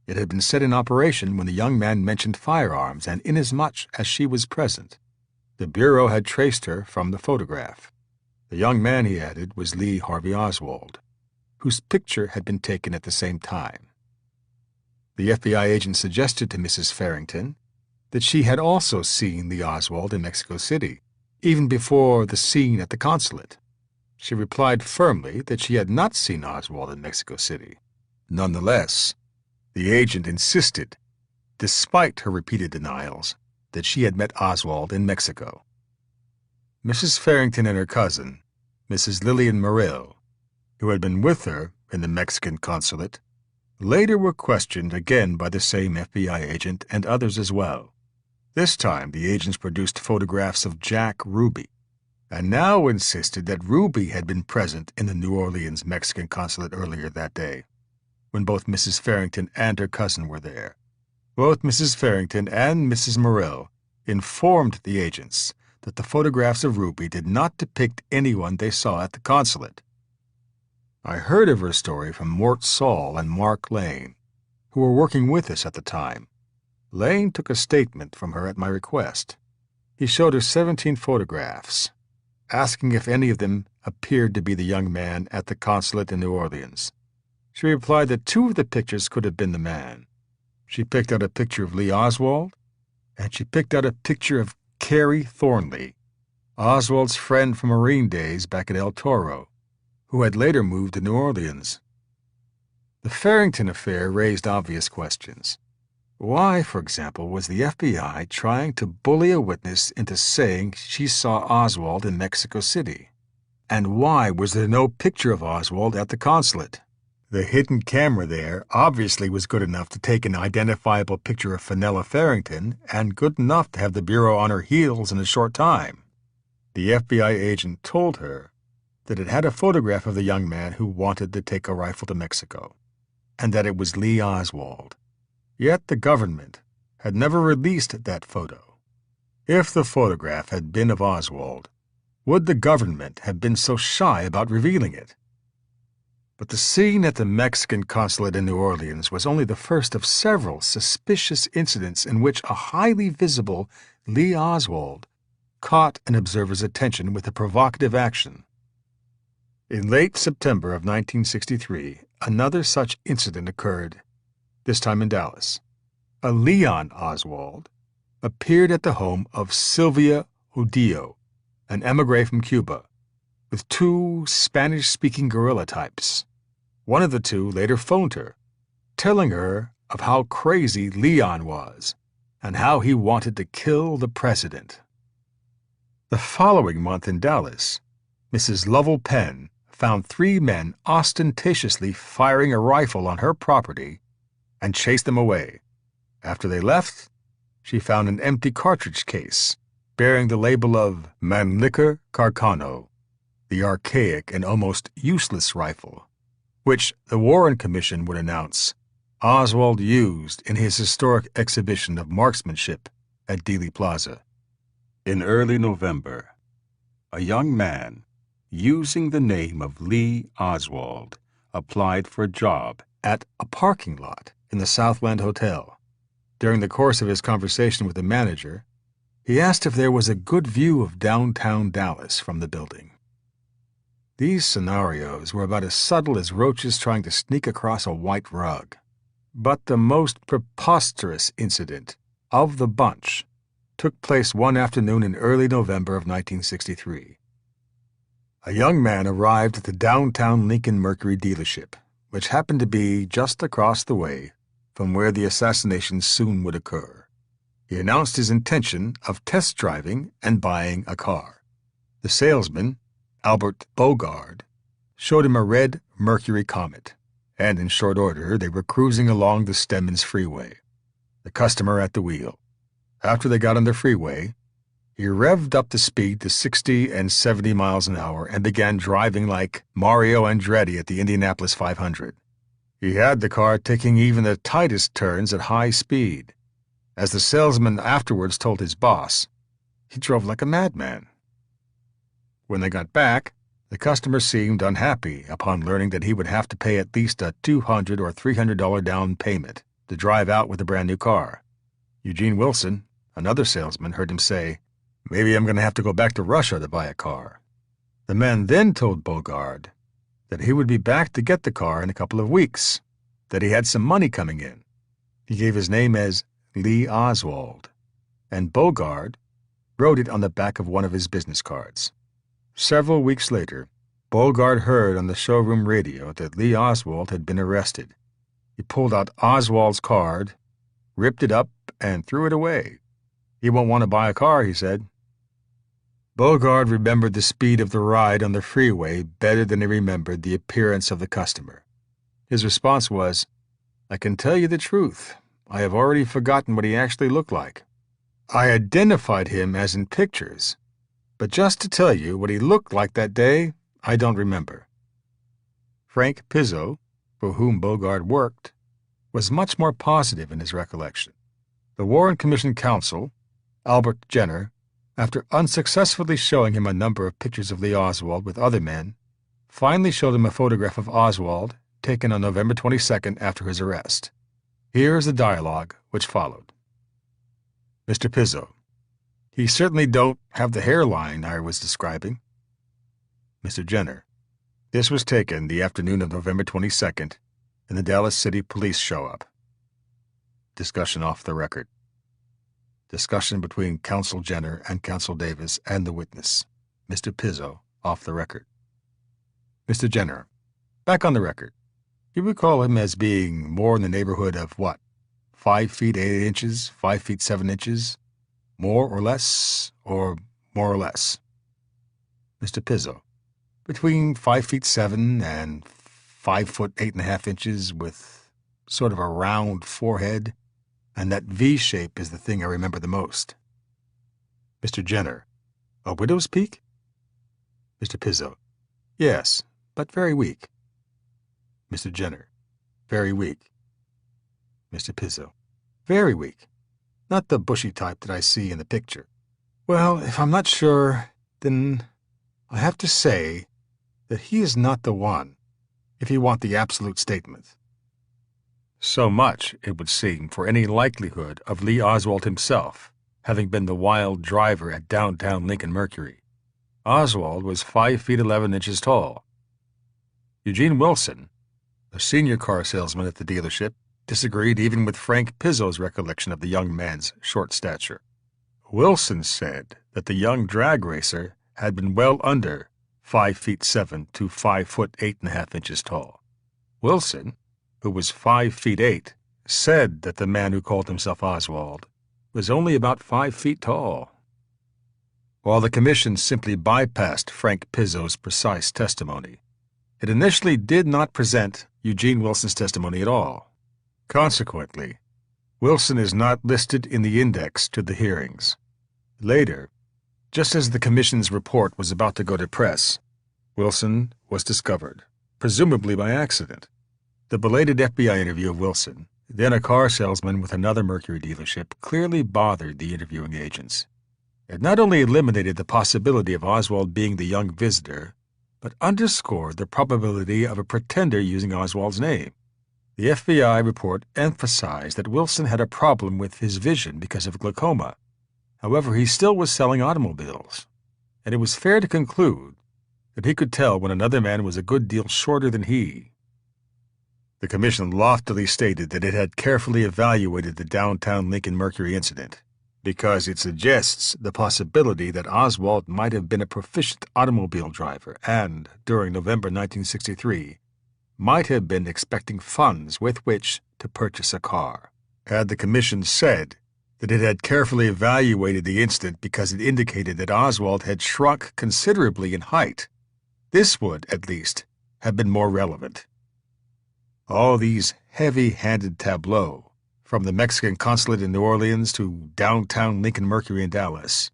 It had been set in operation when the young man mentioned firearms, and inasmuch as she was present, the Bureau had traced her from the photograph. The young man, he added, was Lee Harvey Oswald, whose picture had been taken at the same time. The FBI agent suggested to Mrs. Farrington that she had also seen Lee Oswald in Mexico City, even before the scene at the consulate. She replied firmly that she had not seen Oswald in Mexico City. Nonetheless, the agent insisted, despite her repeated denials, that she had met Oswald in Mexico. Mrs. Farrington and her cousin, Mrs. Lillian Morrill, who had been with her in the Mexican consulate, later were questioned again by the same FBI agent and others as well. This time the agents produced photographs of Jack Ruby, and now insisted that Ruby had been present in the New Orleans Mexican consulate earlier that day, when both Mrs. Farrington and her cousin were there. Both Mrs. Farrington and Mrs. Morrill informed the agents that the photographs of Ruby did not depict anyone they saw at the consulate. I heard of her story from Mort Saul and Mark Lane, who were working with us at the time. Lane took a statement from her at my request. He showed her 17 photographs, asking if any of them appeared to be the young man at the consulate in New Orleans. She replied that 2 of the pictures could have been the man. She picked out a picture of Lee Oswald, and she picked out a picture of Carrie Thornley, Oswald's friend from Marine days back at El Toro, who had later moved to New Orleans. The Farrington affair raised obvious questions. Why, for example, was the FBI trying to bully a witness into saying she saw Oswald in Mexico City? And why was there no picture of Oswald at the consulate? The hidden camera there obviously was good enough to take an identifiable picture of Fenella Farrington, and good enough to have the Bureau on her heels in a short time. The FBI agent told her that it had a photograph of the young man who wanted to take a rifle to Mexico, and that it was Lee Oswald. Yet the government had never released that photo. If the photograph had been of Oswald, would the government have been so shy about revealing it? But the scene at the Mexican consulate in New Orleans was only the first of several suspicious incidents in which a highly visible Lee Oswald caught an observer's attention with a provocative action. In late September of 1963, another such incident occurred, this time in Dallas. A Leon Oswald appeared at the home of Sylvia Odillo, an emigre from Cuba, with two Spanish-speaking guerrilla types. One of the two later phoned her, telling her of how crazy Leon was and how he wanted to kill the president. The following month in Dallas, Mrs. Lovell Penn found three men ostentatiously firing a rifle on her property and chased them away. After they left, she found an empty cartridge case bearing the label of Mannlicher Carcano, the archaic and almost useless rifle, which the Warren Commission would announce Oswald used in his historic exhibition of marksmanship at Dealey Plaza. In early November, a young man, using the name of Lee Oswald, applied for a job at a parking lot in the Southland Hotel. During the course of his conversation with the manager, he asked if there was a good view of downtown Dallas from the building. These scenarios were about as subtle as roaches trying to sneak across a white rug. But the most preposterous incident of the bunch took place one afternoon in early November of 1963. A young man arrived at the downtown Lincoln Mercury dealership, which happened to be just across the way from where the assassination soon would occur. He announced his intention of test driving and buying a car. The salesman, Albert Bogard, showed him a red Mercury Comet, and in short order they were cruising along the Stemmons Freeway, the customer at the wheel. After they got on the freeway, he revved up the speed to 60 and 70 miles an hour and began driving like Mario Andretti at the Indianapolis 500. He had the car taking even the tightest turns at high speed. As the salesman afterwards told his boss, he drove like a madman. When they got back, the customer seemed unhappy upon learning that he would have to pay at least a $200 or $300 down payment to drive out with a brand new car. Eugene Wilson, another salesman, heard him say, "Maybe I'm going to have to go back to Russia to buy a car." The man then told Bogard that he would be back to get the car in a couple of weeks, that he had some money coming in. He gave his name as Lee Oswald, and Bogard wrote it on the back of one of his business cards. Several weeks later, Bogard heard on the showroom radio that Lee Oswald had been arrested. He pulled out Oswald's card, ripped it up, and threw it away. He won't want to buy a car, he said. Bogard remembered the speed of the ride on the freeway better than he remembered the appearance of the customer. His response was, "I can tell you the truth. I have already forgotten what he actually looked like. I identified him as in pictures, but just to tell you what he looked like that day, I don't remember." Frank Pizzo, for whom Bogard worked, was much more positive in his recollection. The Warren Commission counsel, Albert Jenner, after unsuccessfully showing him a number of pictures of Lee Oswald with other men, finally showed him a photograph of Oswald taken on November 22nd after his arrest. Here is the dialogue which followed. Mr. Pizzo: "He certainly don't have the hairline I was describing." Mr. Jenner: "This was taken the afternoon of November 22nd, and the Dallas City Police show up." Discussion off the record. Discussion between Counsel Jenner and Counsel Davis and the witness. Mr. Pizzo, off the record. Mr. Jenner: "Back on the record. You recall him as being more in the neighborhood of what? 5 feet 8 inches, 5 feet 7 inches? More or less, or more or less?" Mr. Pizzo: "Between 5 feet 7 and 5 foot 8.5 inches, with sort of a round forehead, and that V shape is the thing I remember the most." Mr. Jenner: "A widow's peak?" Mr. Pizzo: "Yes, but very weak." Mr. Jenner: "Very weak." Mr. Pizzo: "Very weak. Not the bushy type that I see in the picture." "Well, if I'm not sure, then I have to say that he is not the one. if you want the absolute statement. So much, it would seem, for any likelihood of Lee Oswald himself having been the wild driver at downtown Lincoln Mercury. Oswald was 5 feet 11 inches tall. Eugene Wilson, a senior car salesman at the dealership, disagreed even with Frank Pizzo's recollection of the young man's short stature. Wilson said that the young drag racer had been well under 5 feet 7 to 5 foot 8.5 inches tall. Wilson, who was 5 feet 8, said that the man who called himself Oswald was only about 5 feet tall. While the commission simply bypassed Frank Pizzo's precise testimony, it initially did not present Eugene Wilson's testimony at all. Consequently, Wilson is not listed in the index to the hearings. Later, just as the commission's report was about to go to press, Wilson was discovered, presumably by accident. The belated FBI interview of Wilson, then a car salesman with another Mercury dealership, clearly bothered the interviewing agents. It not only eliminated the possibility of Oswald being the young visitor, but underscored the probability of a pretender using Oswald's name. The FBI report emphasized that Wilson had a problem with his vision because of glaucoma. However, he still was selling automobiles, and it was fair to conclude that he could tell when another man was a good deal shorter than he. The commission loftily stated that it had carefully evaluated the downtown Lincoln Mercury incident because it suggests the possibility that Oswald might have been a proficient automobile driver and, during November 1963, might have been expecting funds with which to purchase a car. Had the commission said that it had carefully evaluated the incident because it indicated that Oswald had shrunk considerably in height, this would, at least, have been more relevant. All these heavy-handed tableaux, from the Mexican consulate in New Orleans to downtown Lincoln Mercury in Dallas,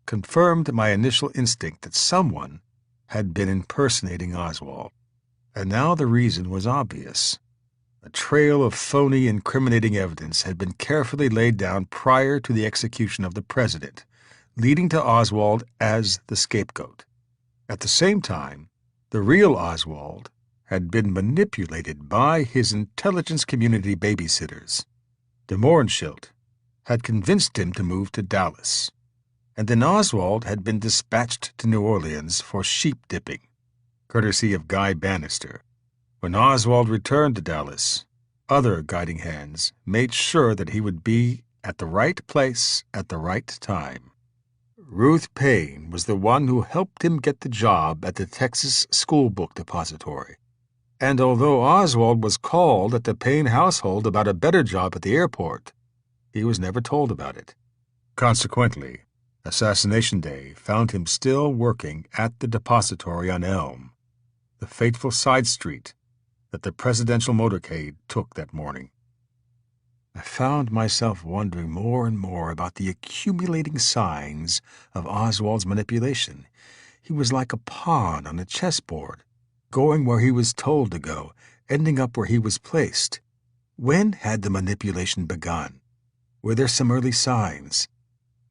confirmed my initial instinct that someone had been impersonating Oswald. And now the reason was obvious. A trail of phony incriminating evidence had been carefully laid down prior to the execution of the president, leading to Oswald as the scapegoat. At the same time, the real Oswald had been manipulated by his intelligence community babysitters. De Mohrenschildt had convinced him to move to Dallas, and then Oswald had been dispatched to New Orleans for sheep dipping, courtesy of Guy Bannister. When Oswald returned to Dallas, other guiding hands made sure that he would be at the right place at the right time. Ruth Payne was the one who helped him get the job at the Texas School Book Depository. And although Oswald was called at the Payne household about a better job at the airport, he was never told about it. Consequently, Assassination Day found him still working at the depository on Elm, the fateful side street that the presidential motorcade took that morning. I found myself wondering more and more about the accumulating signs of Oswald's manipulation. He was like a pawn on a chessboard, going where he was told to go, ending up where he was placed. When had the manipulation begun? Were there some early signs?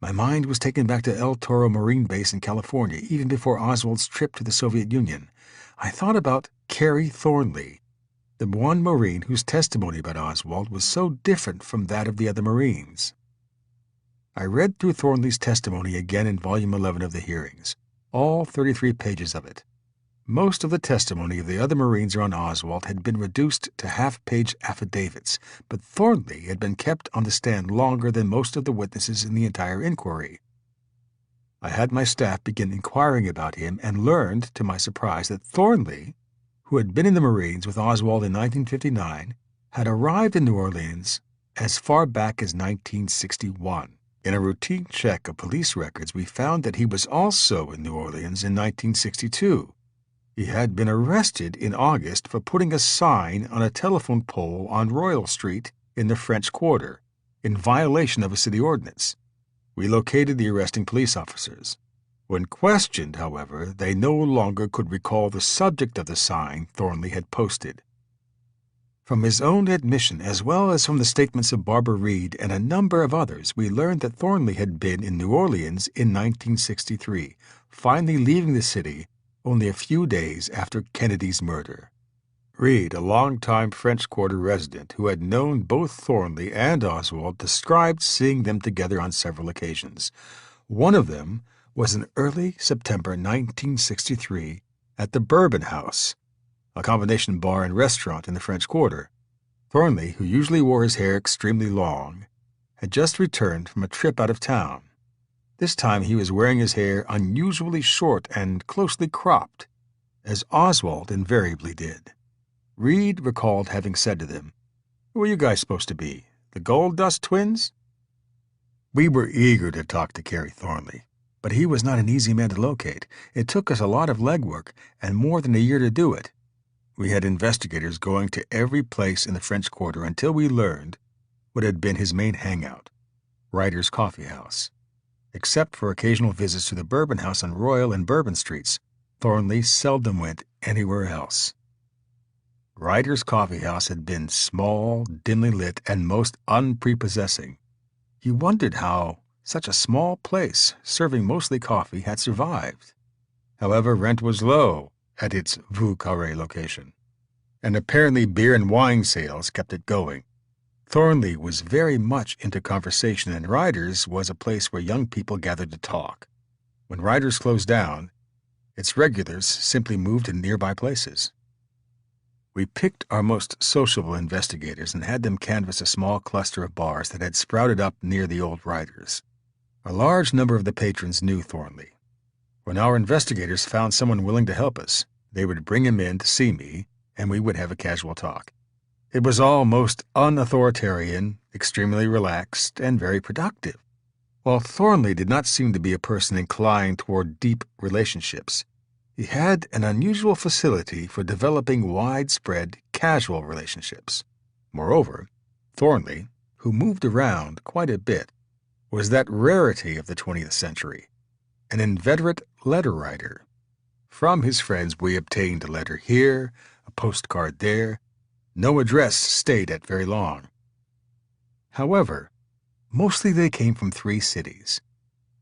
My mind was taken back to El Toro Marine Base in California, even before Oswald's trip to the Soviet Union. I thought about Carrie Thornley, the one Marine whose testimony about Oswald was so different from that of the other Marines. I read through Thornley's testimony again in Volume 11 of the hearings, all 33 pages of it. Most of the testimony of the other Marines around Oswald had been reduced to half-page affidavits, but Thornley had been kept on the stand longer than most of the witnesses in the entire inquiry. I had my staff begin inquiring about him and learned, to my surprise, that Thornley, who had been in the Marines with Oswald in 1959, had arrived in New Orleans as far back as 1961. In a routine check of police records, we found that he was also in New Orleans in 1962. He had been arrested in August for putting a sign on a telephone pole on Royal Street in the French Quarter, in violation of a city ordinance. We located the arresting police officers. When questioned, however, they no longer could recall the subject of the sign Thornley had posted. From his own admission, as well as from the statements of Barbara Reed and a number of others, we learned that Thornley had been in New Orleans in 1963, finally leaving the city only a few days after Kennedy's murder. Reed, a longtime French Quarter resident who had known both Thornley and Oswald, described seeing them together on several occasions. One of them was in early September 1963 at the Bourbon House, a combination bar and restaurant in the French Quarter. Thornley, who usually wore his hair extremely long, had just returned from a trip out of town. This time he was wearing his hair unusually short and closely cropped, as Oswald invariably did. Reed recalled having said to them, "Who are you guys supposed to be, the Gold Dust Twins?" We were eager to talk to Kerry Thornley, but he was not an easy man to locate. It took us a lot of legwork and more than a year to do it. We had investigators going to every place in the French Quarter until we learned what had been his main hangout, Ryder's Coffee House. Except for occasional visits to the Bourbon House on Royal and Bourbon Streets, Thornley seldom went anywhere else. Ryder's Coffee House had been small, dimly lit, and most unprepossessing. He wondered how such a small place, serving mostly coffee, had survived. However, rent was low at its Vieux Carré location, and apparently beer and wine sales kept it going. Thornley was very much into conversation, and Ryder's was a place where young people gathered to talk. When Ryder's closed down, its regulars simply moved to nearby places. We picked our most sociable investigators and had them canvass a small cluster of bars that had sprouted up near the old Ryder's. A large number of the patrons knew Thornley. When our investigators found someone willing to help us, they would bring him in to see me, and we would have a casual talk. It was all most unauthoritarian, extremely relaxed, and very productive. While Thornley did not seem to be a person inclined toward deep relationships, he had an unusual facility for developing widespread, casual relationships. Moreover, Thornley, who moved around quite a bit, was that rarity of the 20th century, an inveterate letter writer. From his friends we obtained a letter here, a postcard there. No address stayed at very long. However, mostly they came from 3 cities: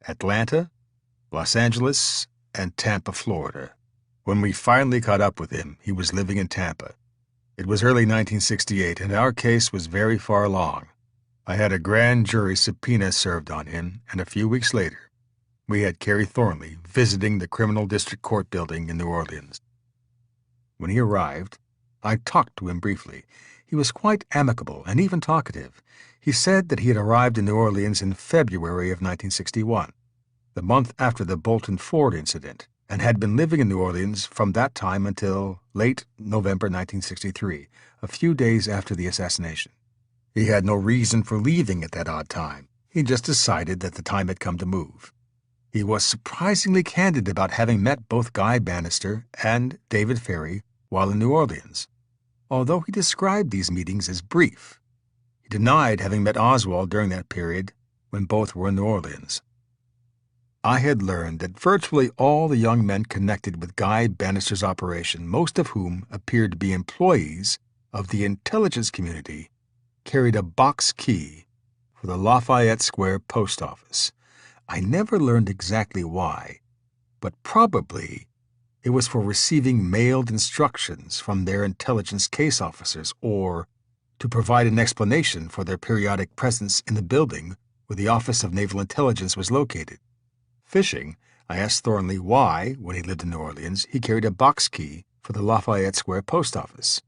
Atlanta, Los Angeles, and Tampa, Florida. When we finally caught up with him, he was living in Tampa. It was early 1968, and our case was very far along. I had a grand jury subpoena served on him, and a few weeks later, we had Kerry Thornley visiting the Criminal District Court building in New Orleans. When he arrived, I talked to him briefly. He was quite amicable and even talkative. He said that he had arrived in New Orleans in February of 1961. The month after the Bolton Ford incident, and had been living in New Orleans from that time until late November 1963, a few days after the assassination. He had no reason for leaving at that odd time. He just decided that the time had come to move. He was surprisingly candid about having met both Guy Bannister and David Ferry while in New Orleans, although he described these meetings as brief. He denied having met Oswald during that period when both were in New Orleans. I had learned that virtually all the young men connected with Guy Bannister's operation, most of whom appeared to be employees of the intelligence community, carried a box key for the Lafayette Square post office. I never learned exactly why, but probably it was for receiving mailed instructions from their intelligence case officers or to provide an explanation for their periodic presence in the building where the Office of Naval Intelligence was located. Fishing, I asked Thornley why, when he lived in New Orleans, he carried a box key for the Lafayette Square post office.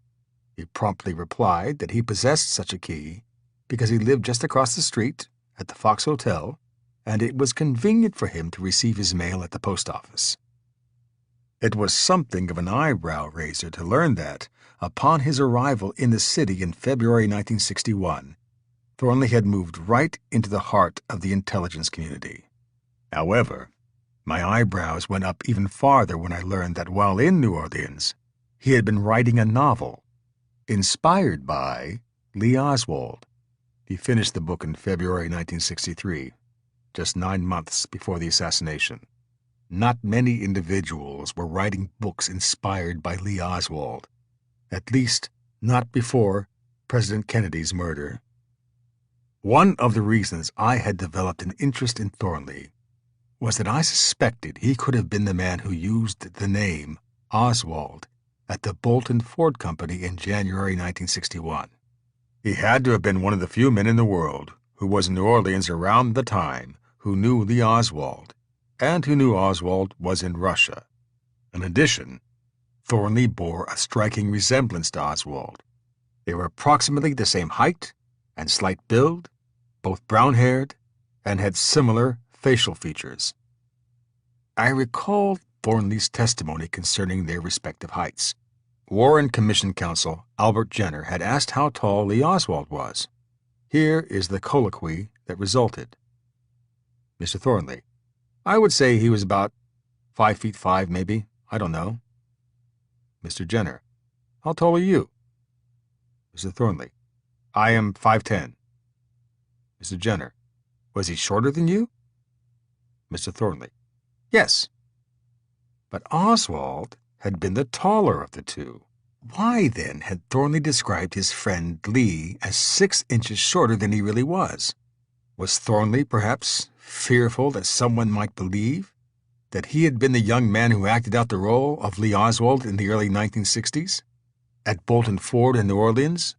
He promptly replied that he possessed such a key because he lived just across the street at the Fox Hotel, and it was convenient for him to receive his mail at the post office. It was something of an eyebrow raiser to learn that, upon his arrival in the city in February 1961, Thornley had moved right into the heart of the intelligence community. However, my eyebrows went up even farther when I learned that while in New Orleans, he had been writing a novel inspired by Lee Oswald. He finished the book in February 1963, just 9 months before the assassination. Not many individuals were writing books inspired by Lee Oswald, at least not before President Kennedy's murder. One of the reasons I had developed an interest in Thornley was that I suspected he could have been the man who used the name Oswald at the Bolton Ford Company in January 1961. He had to have been one of the few men in the world who was in New Orleans around the time who knew Lee Oswald, and who knew Oswald was in Russia. In addition, Thornley bore a striking resemblance to Oswald. They were approximately the same height and slight build, both brown-haired, and had similar facial features. I recall Thornley's testimony concerning their respective heights. Warren Commission Counsel Albert Jenner had asked how tall Lee Oswald was. Here is the colloquy that resulted. Mr. Thornley: I would say he was about 5'5", maybe. I don't know. Mr. Jenner: How tall are you? Mr. Thornley: I am 5'10". Mr. Jenner: Was he shorter than you? Mr. Thornley: Yes. But Oswald had been the taller of the two. Why, then, had Thornley described his friend Lee as 6 inches shorter than he really was? Was Thornley, perhaps, fearful that someone might believe that he had been the young man who acted out the role of Lee Oswald in the early 1960s? At Bolton Ford in New Orleans,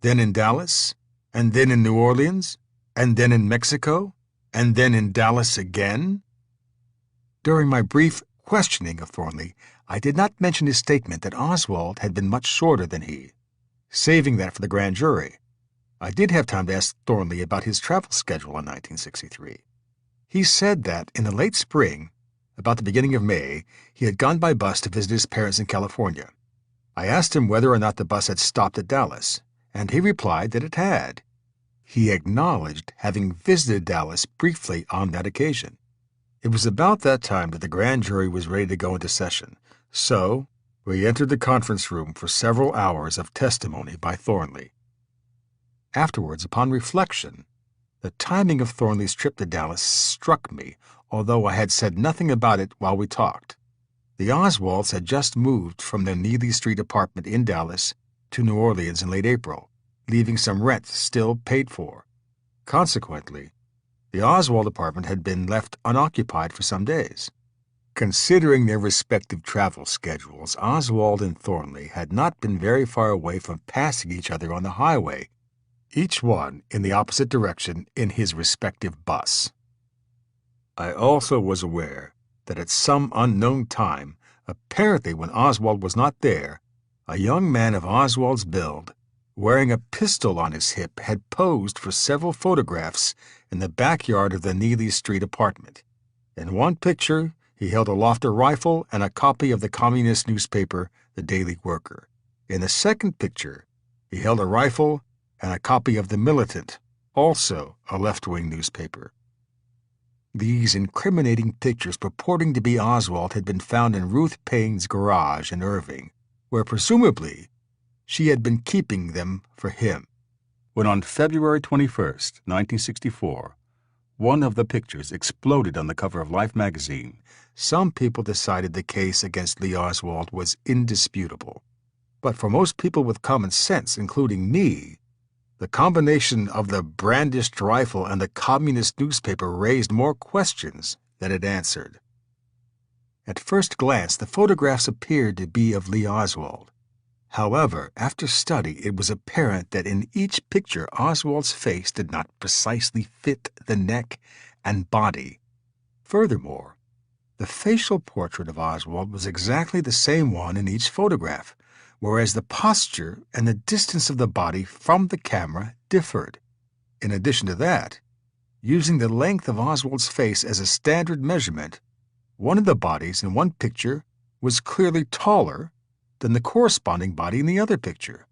then in Dallas, and then in New Orleans, and then in Mexico, and then in Dallas again? During my brief questioning of Thornley, I did not mention his statement that Oswald had been much shorter than he, saving that for the grand jury. I did have time to ask Thornley about his travel schedule in 1963. He said that in the late spring, about the beginning of May, he had gone by bus to visit his parents in California. I asked him whether or not the bus had stopped at Dallas, and he replied that it had. He acknowledged having visited Dallas briefly on that occasion. It was about that time that the grand jury was ready to go into session, so we entered the conference room for several hours of testimony by Thornley. Afterwards, upon reflection, the timing of Thornley's trip to Dallas struck me, although I had said nothing about it while we talked. The Oswalds had just moved from their Neely Street apartment in Dallas to New Orleans in late April, leaving some rent still paid for. Consequently, the Oswald apartment had been left unoccupied for some days. Considering their respective travel schedules, Oswald and Thornley had not been very far away from passing each other on the highway, each one in the opposite direction in his respective bus. I also was aware that at some unknown time, apparently when Oswald was not there, a young man of Oswald's build, wearing a pistol on his hip, had posed for several photographs in the backyard of the Neely Street apartment. In one picture, he held aloft a rifle and a copy of the communist newspaper, The Daily Worker. In the second picture, he held a rifle and a copy of The Militant, also a left-wing newspaper. These incriminating pictures purporting to be Oswald had been found in Ruth Payne's garage in Irving, where presumably she had been keeping them for him. When on February 21st, 1964, one of the pictures exploded on the cover of Life magazine, some people decided the case against Lee Oswald was indisputable. But for most people with common sense, including me, the combination of the brandished rifle and the communist newspaper raised more questions than it answered. At first glance, the photographs appeared to be of Lee Oswald. However, after study, it was apparent that in each picture Oswald's face did not precisely fit the neck and body. Furthermore, the facial portrait of Oswald was exactly the same one in each photograph, whereas the posture and the distance of the body from the camera differed. In addition to that, using the length of Oswald's face as a standard measurement, one of the bodies in one picture was clearly taller than the corresponding body in the other picture.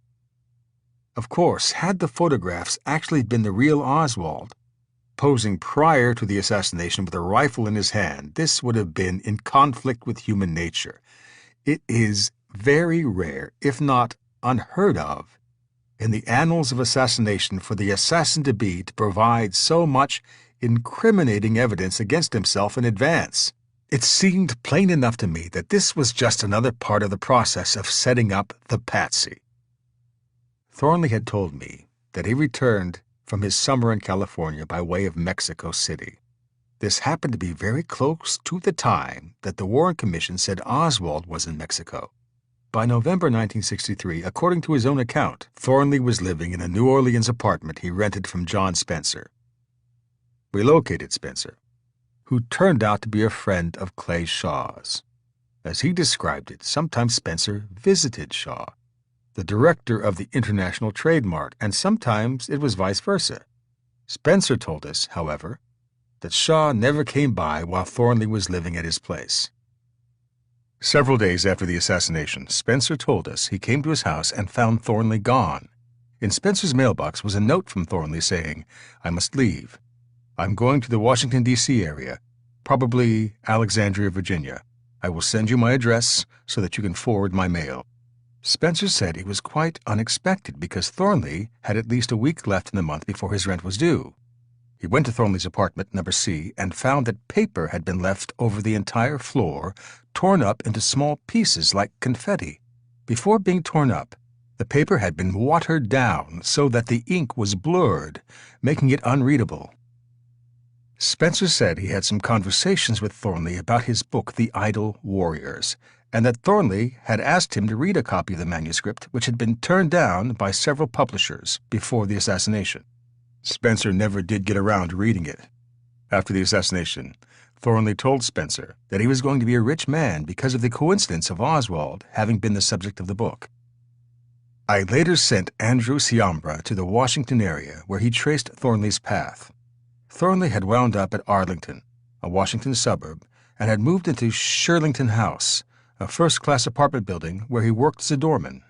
Of course, had the photographs actually been the real Oswald, posing prior to the assassination with a rifle in his hand, this would have been in conflict with human nature. It is very rare, if not unheard of, in the annals of assassination for the assassin-to-be to provide so much incriminating evidence against himself in advance. It seemed plain enough to me that this was just another part of the process of setting up the patsy. Thornley had told me that he returned from his summer in California by way of Mexico City. This happened to be very close to the time that the Warren Commission said Oswald was in Mexico. By November 1963, according to his own account, Thornley was living in a New Orleans apartment he rented from John Spencer. We located Spencer, who turned out to be a friend of Clay Shaw's. As he described it, sometimes Spencer visited Shaw, the director of the International Trade Mart, and sometimes it was vice versa. Spencer told us, however, that Shaw never came by while Thornley was living at his place. Several days after the assassination, Spencer told us he came to his house and found Thornley gone. In Spencer's mailbox was a note from Thornley saying, "I must leave. I'm going to the Washington, D.C. area, probably Alexandria, Virginia. I will send you my address so that you can forward my mail." Spencer said it was quite unexpected because Thornley had at least a week left in the month before his rent was due. He went to Thornley's apartment, number C, and found that paper had been left over the entire floor, torn up into small pieces like confetti. Before being torn up, the paper had been watered down so that the ink was blurred, making it unreadable. Spencer said he had some conversations with Thornley about his book, The Idle Warriors, and that Thornley had asked him to read a copy of the manuscript, which had been turned down by several publishers before the assassination. Spencer never did get around to reading it. After the assassination, Thornley told Spencer that he was going to be a rich man because of the coincidence of Oswald having been the subject of the book. I later sent Andrew Siambra to the Washington area where he traced Thornley's path. Thornley had wound up at Arlington, a Washington suburb, and had moved into Shirlington House, a first-class apartment building where he worked as a doorman.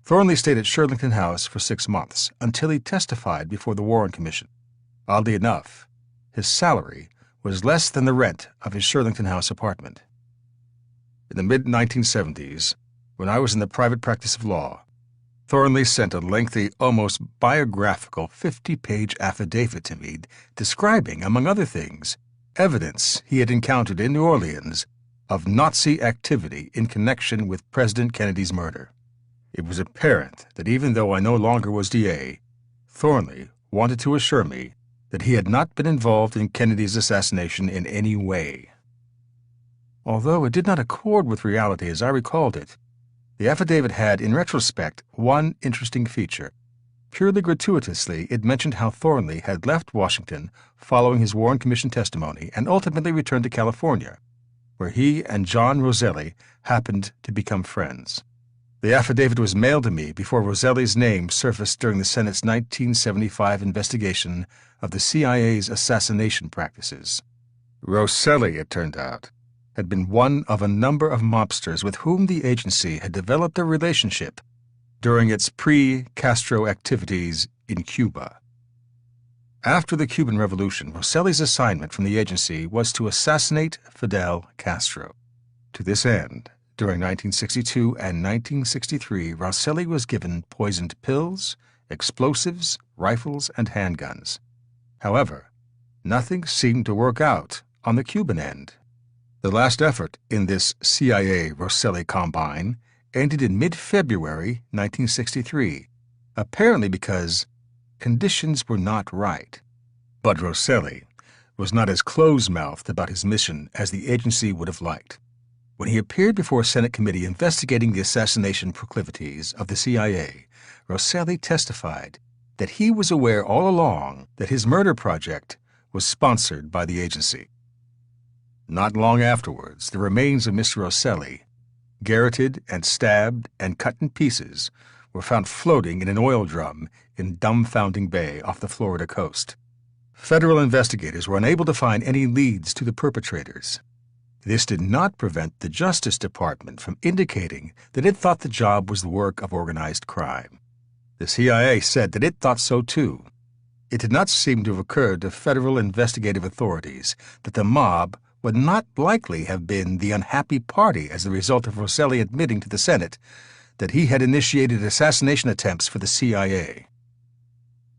Thornley stayed at Shirlington House for 6 months until he testified before the Warren Commission. Oddly enough, his salary was less than the rent of his Shirlington House apartment. In the mid-1970s, when I was in the private practice of law, Thornley sent a lengthy, almost biographical 50-page affidavit to me describing, among other things, evidence he had encountered in New Orleans of Nazi activity in connection with President Kennedy's murder. It was apparent that even though I no longer was DA, Thornley wanted to assure me that he had not been involved in Kennedy's assassination in any way. Although it did not accord with reality as I recalled it, the affidavit had, in retrospect, one interesting feature. Purely gratuitously, it mentioned how Thornley had left Washington following his Warren Commission testimony and ultimately returned to California, where he and John Roselli happened to become friends. The affidavit was mailed to me before Roselli's name surfaced during the Senate's 1975 investigation of the CIA's assassination practices. Roselli, it turned out, had been one of a number of mobsters with whom the agency had developed a relationship during its pre-Castro activities in Cuba. After the Cuban Revolution, Roselli's assignment from the agency was to assassinate Fidel Castro. To this end, during 1962 and 1963, Roselli was given poisoned pills, explosives, rifles, and handguns. However, nothing seemed to work out on the Cuban end. The last effort in this CIA-Roselli combine ended in mid-February 1963, apparently because conditions were not right. But Roselli was not as close-mouthed about his mission as the agency would have liked. When he appeared before a Senate committee investigating the assassination proclivities of the CIA, Roselli testified that he was aware all along that his murder project was sponsored by the agency. Not long afterwards, the remains of Mr. Roselli, garroted and stabbed and cut in pieces, were found floating in an oil drum in Dumbfounding Bay off the Florida coast. Federal investigators were unable to find any leads to the perpetrators. This did not prevent the Justice Department from indicating that it thought the job was the work of organized crime. The CIA said that it thought so too. It did not seem to have occurred to federal investigative authorities that the mob would not likely have been the unhappy party as the result of Roselli admitting to the Senate that he had initiated assassination attempts for the CIA.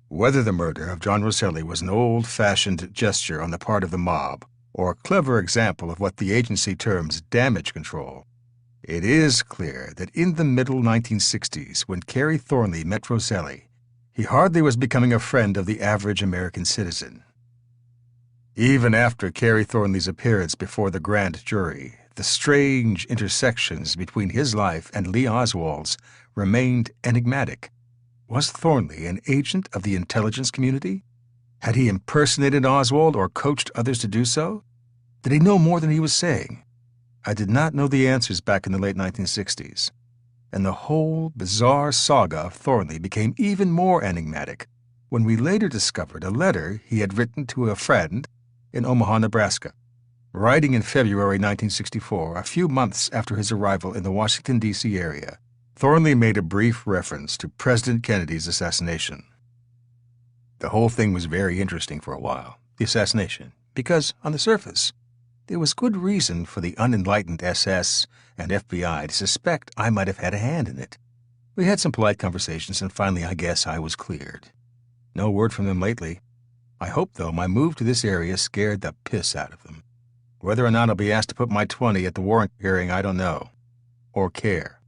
Whether the murder of John Roselli was an old-fashioned gesture on the part of the mob or a clever example of what the agency terms damage control, it is clear that in the middle 1960s, when Cary Thornley met Roselli, he hardly was becoming a friend of the average American citizen. Even after Cary Thornley's appearance before the grand jury, the strange intersections between his life and Lee Oswald's remained enigmatic. Was Thornley an agent of the intelligence community? Had he impersonated Oswald or coached others to do so? Did he know more than he was saying? I did not know the answers back in the late 1960s, and the whole bizarre saga of Thornley became even more enigmatic when we later discovered a letter he had written to a friend in Omaha, Nebraska. Writing in February 1964, a few months after his arrival in the Washington, D.C. area, Thornley made a brief reference to President Kennedy's assassination. The whole thing was very interesting for a while, the assassination, because, on the surface, there was good reason for the unenlightened SS and FBI to suspect I might have had a hand in it. We had some polite conversations, and finally I guess I was cleared. No word from them lately. I hope, though, my move to this area scared the piss out of them. Whether or not I'll be asked to put my 20 at the warrant hearing, I don't know. Or care.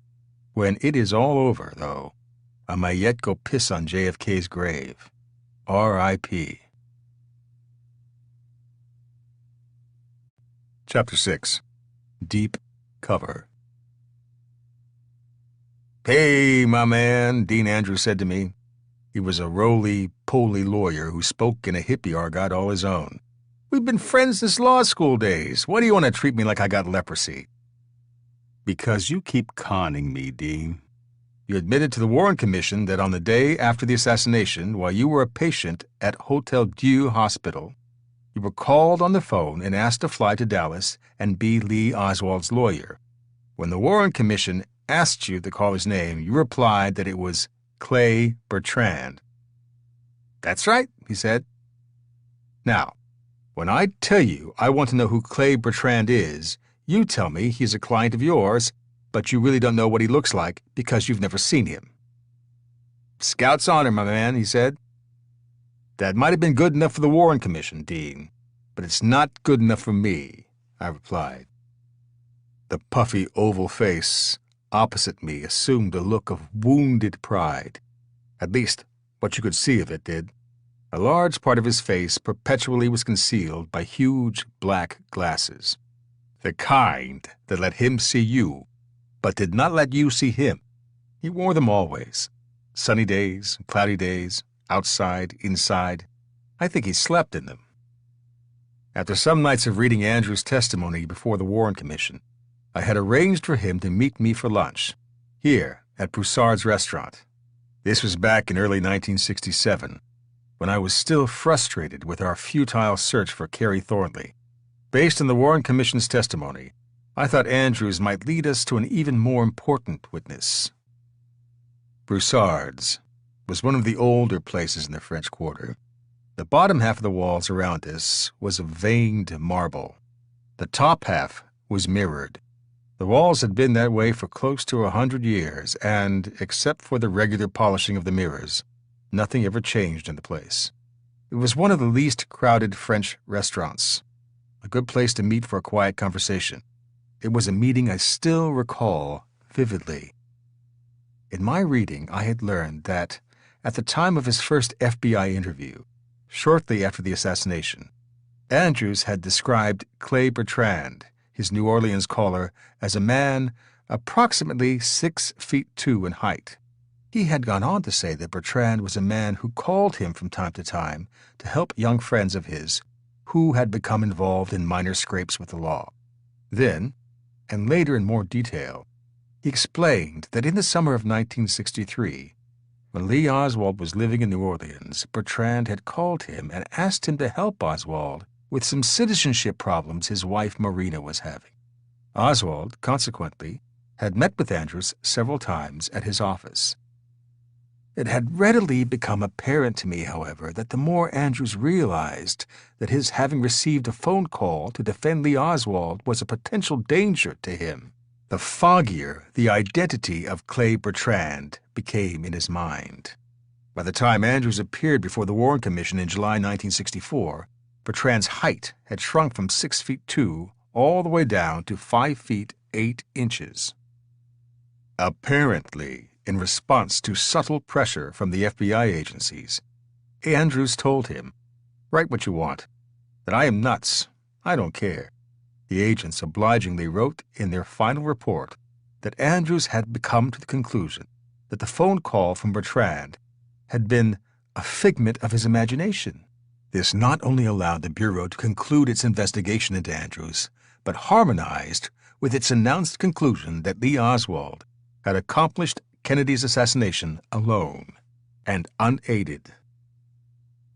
When it is all over, though, I may yet go piss on JFK's grave. R.I.P. Chapter 6. Deep Cover. "Hey, my man," Dean Andrews said to me. He was a roly-poly lawyer who spoke in a hippie argot all his own. "We've been friends since law school days. Why do you want to treat me like I got leprosy?" "Because you keep conning me, Dean. You admitted to the Warren Commission that on the day after the assassination, while you were a patient at Hotel Dieu Hospital, you were called on the phone and asked to fly to Dallas and be Lee Oswald's lawyer. When the Warren Commission asked you to call his name, you replied that it was Clay Bertrand." "That's right," he said. "Now, when I tell you I want to know who Clay Bertrand is, you tell me he's a client of yours, but you really don't know what he looks like because you've never seen him." "Scout's honor, my man," he said. "That might have been good enough for the Warren Commission, Dean, but it's not good enough for me," I replied. The puffy oval face opposite me assumed a look of wounded pride. At least, what you could see of it did. A large part of his face perpetually was concealed by huge black glasses. The kind that let him see you, but did not let you see him. He wore them always. Sunny days, cloudy days, outside, inside. I think he slept in them. After some nights of reading Andrew's testimony before the Warren Commission, I had arranged for him to meet me for lunch, here at Broussard's restaurant. This was back in early 1967, when I was still frustrated with our futile search for Carrie Thornley. Based on the Warren Commission's testimony, I thought Andrews might lead us to an even more important witness. Broussard's was one of the older places in the French Quarter. The bottom half of the walls around us was of veined marble. The top half was mirrored. The walls had been that way for close to 100 years, and, except for the regular polishing of the mirrors, nothing ever changed in the place. It was one of the least crowded French restaurants, a good place to meet for a quiet conversation. It was a meeting I still recall vividly. In my reading, I had learned that, at the time of his first FBI interview, shortly after the assassination, Andrews had described Clay Bertrand, his New Orleans caller, as a man approximately 6'2" in height. He had gone on to say that Bertrand was a man who called him from time to time to help young friends of his who had become involved in minor scrapes with the law. Then, and later in more detail, he explained that in the summer of 1963, when Lee Oswald was living in New Orleans, Bertrand had called him and asked him to help Oswald with some citizenship problems his wife Marina was having. Oswald, consequently, had met with Andrews several times at his office. It had readily become apparent to me, however, that the more Andrews realized that his having received a phone call to defend Lee Oswald was a potential danger to him, the foggier the identity of Clay Bertrand became in his mind. By the time Andrews appeared before the Warren Commission in July 1964, Bertrand's height had shrunk from 6'2" all the way down to 5 feet 8 inches. Apparently, in response to subtle pressure from the FBI agencies, Andrews told him, "Write what you want. That I am nuts. I don't care. The agents obligingly wrote in their final report that Andrews had come to the conclusion that the phone call from Bertrand had been a figment of his imagination. This not only allowed the Bureau to conclude its investigation into Andrews, but harmonized with its announced conclusion that Lee Oswald had accomplished Kennedy's assassination alone and unaided.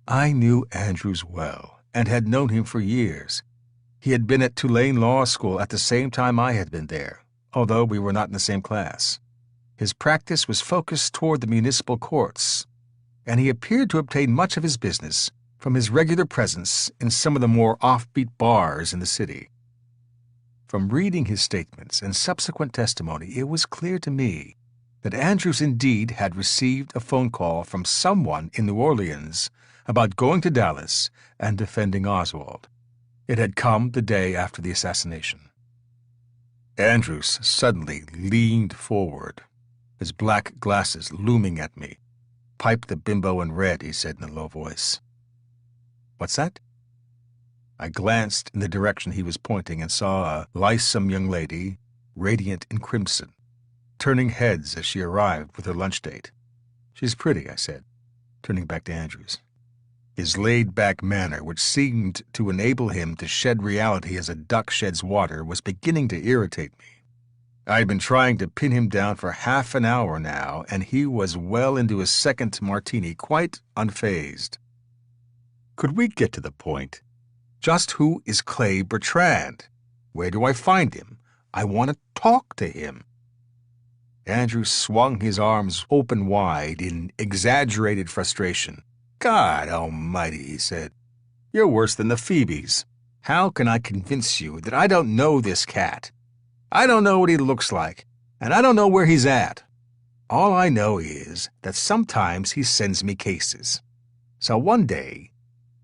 I knew Andrews well and had known him for years. He had been at Tulane Law School at the same time I had been there, although we were not in the same class. His practice was focused toward the municipal courts, and he appeared to obtain much of his business from his regular presence in some of the more offbeat bars in the city. From reading his statements and subsequent testimony, it was clear to me that Andrews indeed had received a phone call from someone in New Orleans about going to Dallas and defending Oswald. It had come the day after the assassination. Andrews suddenly leaned forward, his black glasses looming at me. "Pipe the bimbo in red," he said in a low voice. "What's that?" I glanced in the direction he was pointing and saw a lissome young lady, radiant in crimson, turning heads as she arrived with her lunch date. "She's pretty," I said, turning back to Andrews. His laid-back manner, which seemed to enable him to shed reality as a duck sheds water, was beginning to irritate me. I had been trying to pin him down for half an hour now, and he was well into his second martini, quite unfazed. Could we get to the point? Just who is Clay Bertrand? Where do I find him? I want to talk to him. Andrew swung his arms open wide in exaggerated frustration. "God almighty," he said. "You're worse than the FRB'S. How can I convince you that I don't know this cat? I don't know what he looks like, and I don't know where he's at. All I know is that sometimes he sends me cases. So one day,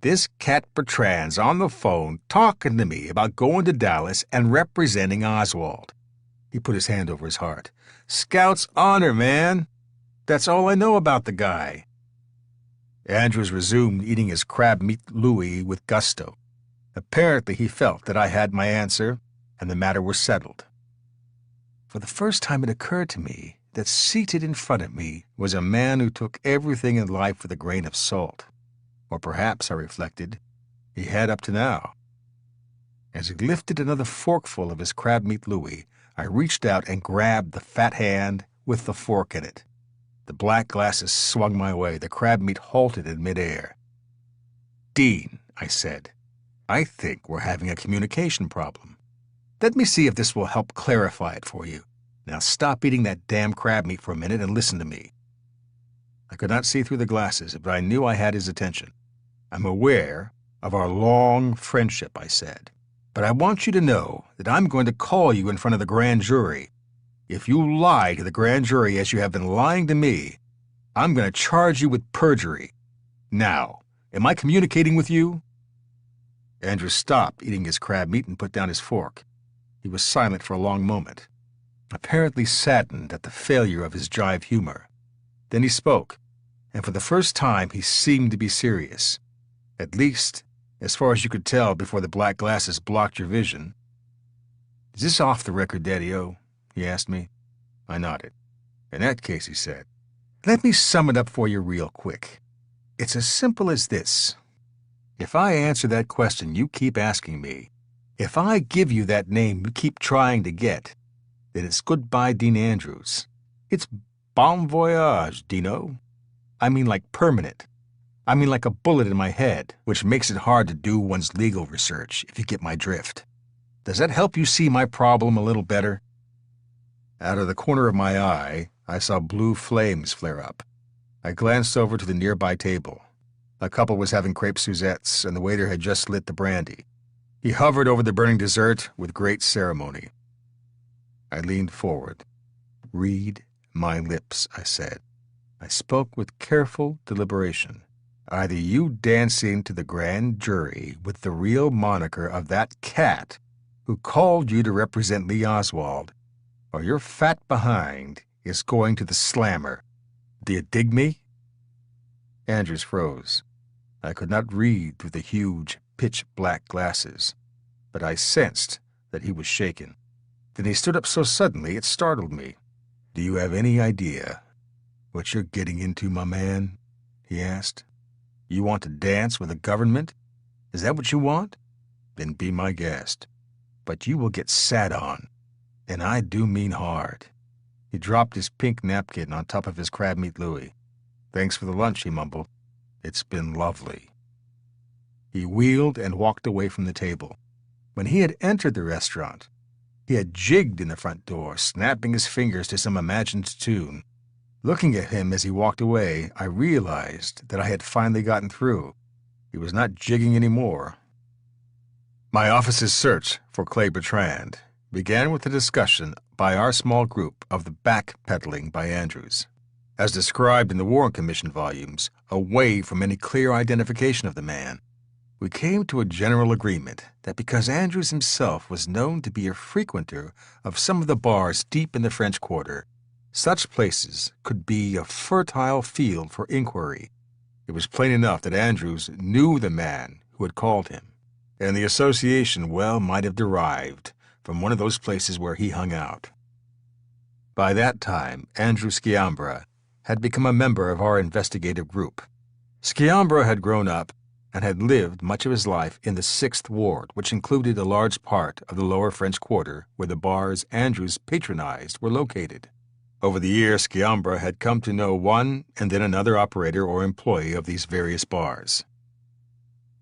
this cat Bertrand's on the phone talking to me about going to Dallas and representing Oswald." He put his hand over his heart. "Scout's honor, man. That's all I know about the guy." Andrews resumed eating his crab meat Louis with gusto. Apparently he felt that I had my answer, and the matter was settled. For the first time it occurred to me that seated in front of me was a man who took everything in life with a grain of salt. Or perhaps, I reflected, he had up to now. As he lifted another forkful of his crab meat Louis, I reached out and grabbed the fat hand with the fork in it. The black glasses swung my way. The crab meat halted in midair. "Dean," I said, "I think we're having a communication problem. Let me see if this will help clarify it for you. Now stop eating that damn crab meat for a minute and listen to me." I could not see through the glasses, but I knew I had his attention. "I'm aware of our long friendship," I said, "but I want you to know that I'm going to call you in front of the grand jury. If you lie to the grand jury as you have been lying to me, I'm going to charge you with perjury. Now, am I communicating with you?" Andrew stopped eating his crab meat and put down his fork. He was silent for a long moment, apparently saddened at the failure of his jive humor. Then he spoke, and for the first time he seemed to be serious, at least as far as you could tell before the black glasses blocked your vision. "Is this off the record, Daddy-O?" he asked me. I nodded. "In that case," he said, "let me sum it up for you real quick. It's as simple as this. If I answer that question you keep asking me, if I give you that name you keep trying to get, then it's goodbye Dean Andrews. It's bon voyage, Dino. I mean like permanent. I mean like a bullet in my head, which makes it hard to do one's legal research, if you get my drift. Does that help you see my problem a little better?" Out of the corner of my eye, I saw blue flames flare up. I glanced over to the nearby table. A couple was having crepe Suzettes, and the waiter had just lit the brandy. He hovered over the burning dessert with great ceremony. I leaned forward. "Read my lips," I said. I spoke with careful deliberation. "Either you dance into the grand jury with the real moniker of that cat who called you to represent Lee Oswald, or your fat behind is going to the slammer. Do you dig me?" Andrews froze. I could not read through the huge, pitch-black glasses, but I sensed that he was shaken. Then he stood up so suddenly it startled me. "Do you have any idea what you're getting into, my man?" he asked. "You want to dance with the government? Is that what you want? Then be my guest. But you will get sat on, and I do mean hard." He dropped his pink napkin on top of his crab meat louis. "Thanks for the lunch," he mumbled. "It's been lovely." He wheeled and walked away from the table. When he had entered the restaurant, he had jigged in the front door, snapping his fingers to some imagined tune. Looking at him as he walked away, I realized that I had finally gotten through. He was not jigging anymore. My office's search for Clay Bertrand began with a discussion by our small group of the backpedaling by Andrews. As described in the Warren Commission volumes, away from any clear identification of the man, we came to a general agreement that because Andrews himself was known to be a frequenter of some of the bars deep in the French Quarter, such places could be a fertile field for inquiry. It was plain enough that Andrews knew the man who had called him, and the association well might have derived from one of those places where he hung out. By that time, Andrew Sciambra had become a member of our investigative group. Sciambra had grown up and had lived much of his life in the 6th Ward, which included a large part of the lower French Quarter where the bars Andrews patronized were located. Over the years, Sciambra had come to know one and then another operator or employee of these various bars.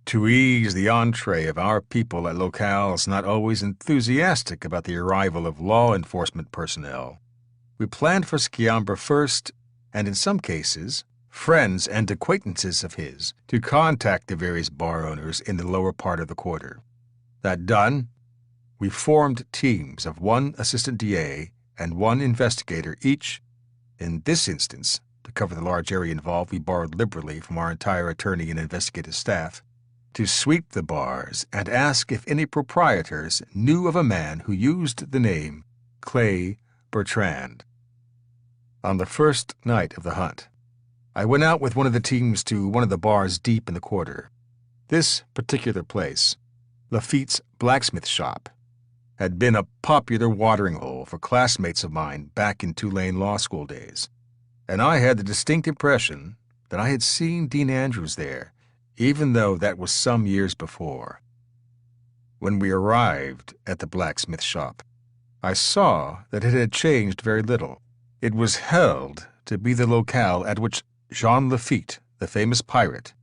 To ease the entree of our people at locales not always enthusiastic about the arrival of law enforcement personnel, we planned for Sciambra first, and in some cases, friends and acquaintances of his, to contact the various bar owners in the lower part of the quarter. That done, we formed teams of one assistant DA and one investigator each. In this instance, to cover the large area involved, we borrowed liberally from our entire attorney and investigative staff, to sweep the bars and ask if any proprietors knew of a man who used the name Clay Bertrand. On the first night of the hunt, I went out with one of the teams to one of the bars deep in the quarter. This particular place, Lafitte's blacksmith shop, had been a popular watering hole for classmates of mine back in Tulane law school days, and I had the distinct impression that I had seen Dean Andrews there, even though that was some years before. When we arrived at the blacksmith shop, I saw that it had changed very little. It was held to be the locale at which Jean Lafitte, the famous pirate,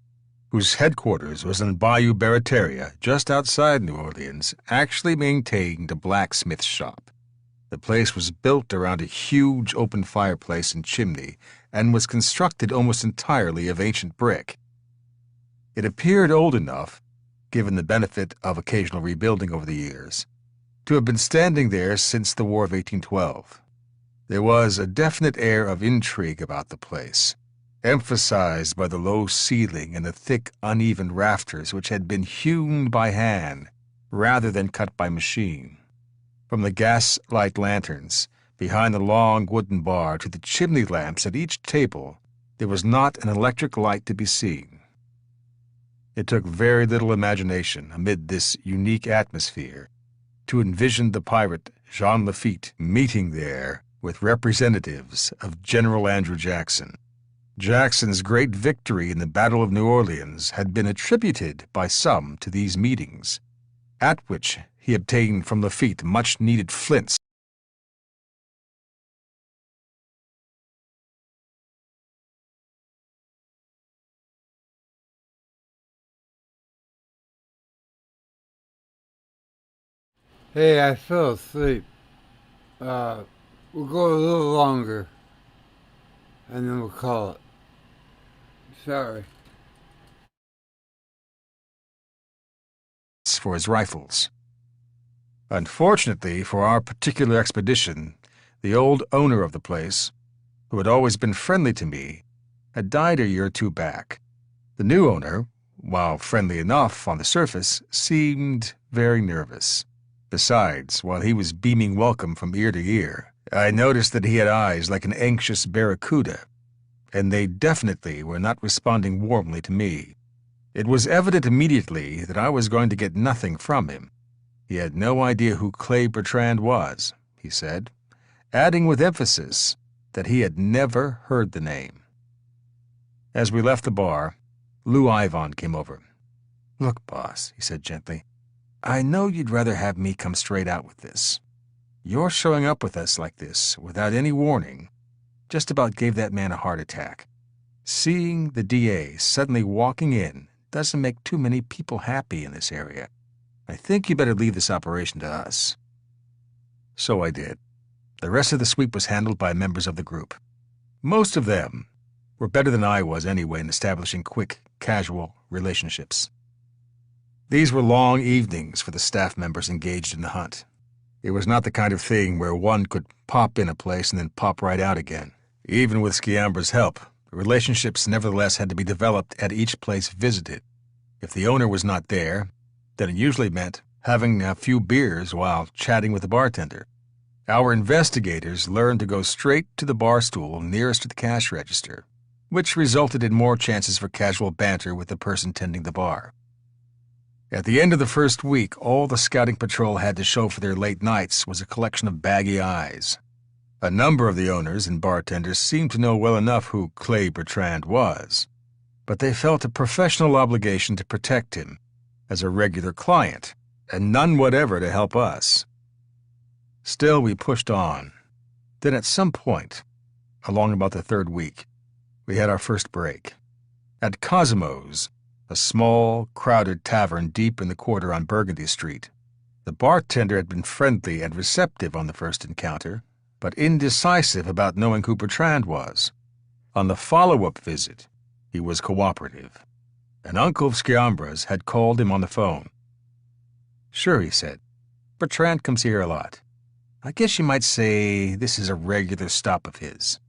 whose headquarters was in Bayou Barataria, just outside New Orleans, actually maintained a blacksmith shop. The place was built around a huge open fireplace and chimney and was constructed almost entirely of ancient brick. It appeared old enough, given the benefit of occasional rebuilding over the years, to have been standing there since the War of 1812. There was a definite air of intrigue about the place, emphasized by the low ceiling and the thick, uneven rafters which had been hewn by hand rather than cut by machine. From the gas-light lanterns behind the long wooden bar to the chimney lamps at each table, there was not an electric light to be seen. It took very little imagination amid this unique atmosphere to envision the pirate Jean Lafitte meeting there with representatives of General Andrew Jackson. Jackson's great victory in the Battle of New Orleans had been attributed by some to these meetings, at which he obtained from Lafitte much-needed flints. Hey, I fell asleep. We'll go a little longer, and then we'll call it. Sorry. For his rifles. Unfortunately for our particular expedition, the old owner of the place, who had always been friendly to me, had died a year or two back. The new owner, while friendly enough on the surface, seemed very nervous. Besides, while he was beaming welcome from ear to ear, I noticed that he had eyes like an anxious barracuda, and they definitely were not responding warmly to me. It was evident immediately that I was going to get nothing from him. He had no idea who Clay Bertrand was, he said, adding with emphasis that he had never heard the name. As we left the bar, Lou Ivan came over. "Look, boss," he said gently, "I know you'd rather have me come straight out with this. Your showing up with us like this, without any warning, just about gave that man a heart attack. Seeing the DA suddenly walking in doesn't make too many people happy in this area. I think you better leave this operation to us." So I did. The rest of the sweep was handled by members of the group. Most of them were better than I was anyway in establishing quick, casual relationships. These were long evenings for the staff members engaged in the hunt. It was not the kind of thing where one could pop in a place and then pop right out again. Even with Sciambra's help, relationships nevertheless had to be developed at each place visited. If the owner was not there, then it usually meant having a few beers while chatting with the bartender. Our investigators learned to go straight to the bar stool nearest to the cash register, which resulted in more chances for casual banter with the person tending the bar. At the end of the first week, all the scouting patrol had to show for their late nights was a collection of baggy eyes. A number of the owners and bartenders seemed to know well enough who Clay Bertrand was, but they felt a professional obligation to protect him as a regular client, and none whatever to help us. Still, we pushed on. Then at some point, along about the third week, we had our first break. At Cosimo's, a small, crowded tavern deep in the quarter on Burgundy Street. The bartender had been friendly and receptive on the first encounter, but indecisive about knowing who Bertrand was. On the follow-up visit, he was cooperative. An uncle of Sciambra's had called him on the phone. "Sure," he said. "Bertrand comes here a lot. I guess you might say this is a regular stop of his."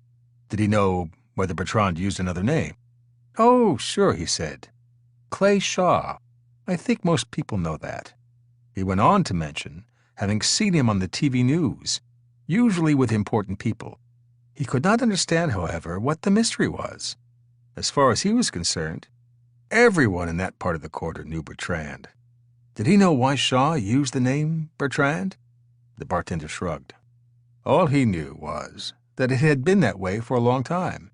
Did he know whether Bertrand used another name? "Oh, sure," he said. "Clay Shaw. I think most people know that." He went on to mention having seen him on the TV news, usually with important people. He could not understand, however, what the mystery was. As far as he was concerned, everyone in that part of the quarter knew Bertrand. Did he know why Shaw used the name Bertrand? The bartender shrugged. All he knew was that it had been that way for a long time.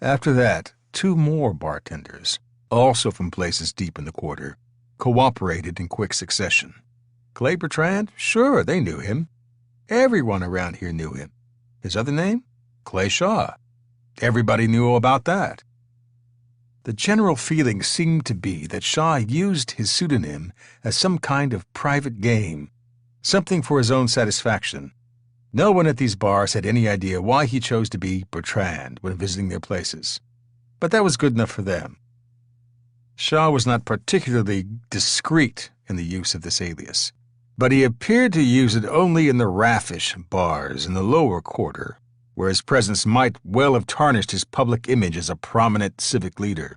After that, 2 more bartenders, also from places deep in the quarter, cooperated in quick succession. Clay Bertrand? Sure, they knew him. Everyone around here knew him. His other name? Clay Shaw. Everybody knew about that. The general feeling seemed to be that Shaw used his pseudonym as some kind of private game, something for his own satisfaction. No one at these bars had any idea why he chose to be Bertrand when visiting their places. But that was good enough for them. Shaw was not particularly discreet in the use of this alias, but he appeared to use it only in the raffish bars in the lower quarter, where his presence might well have tarnished his public image as a prominent civic leader.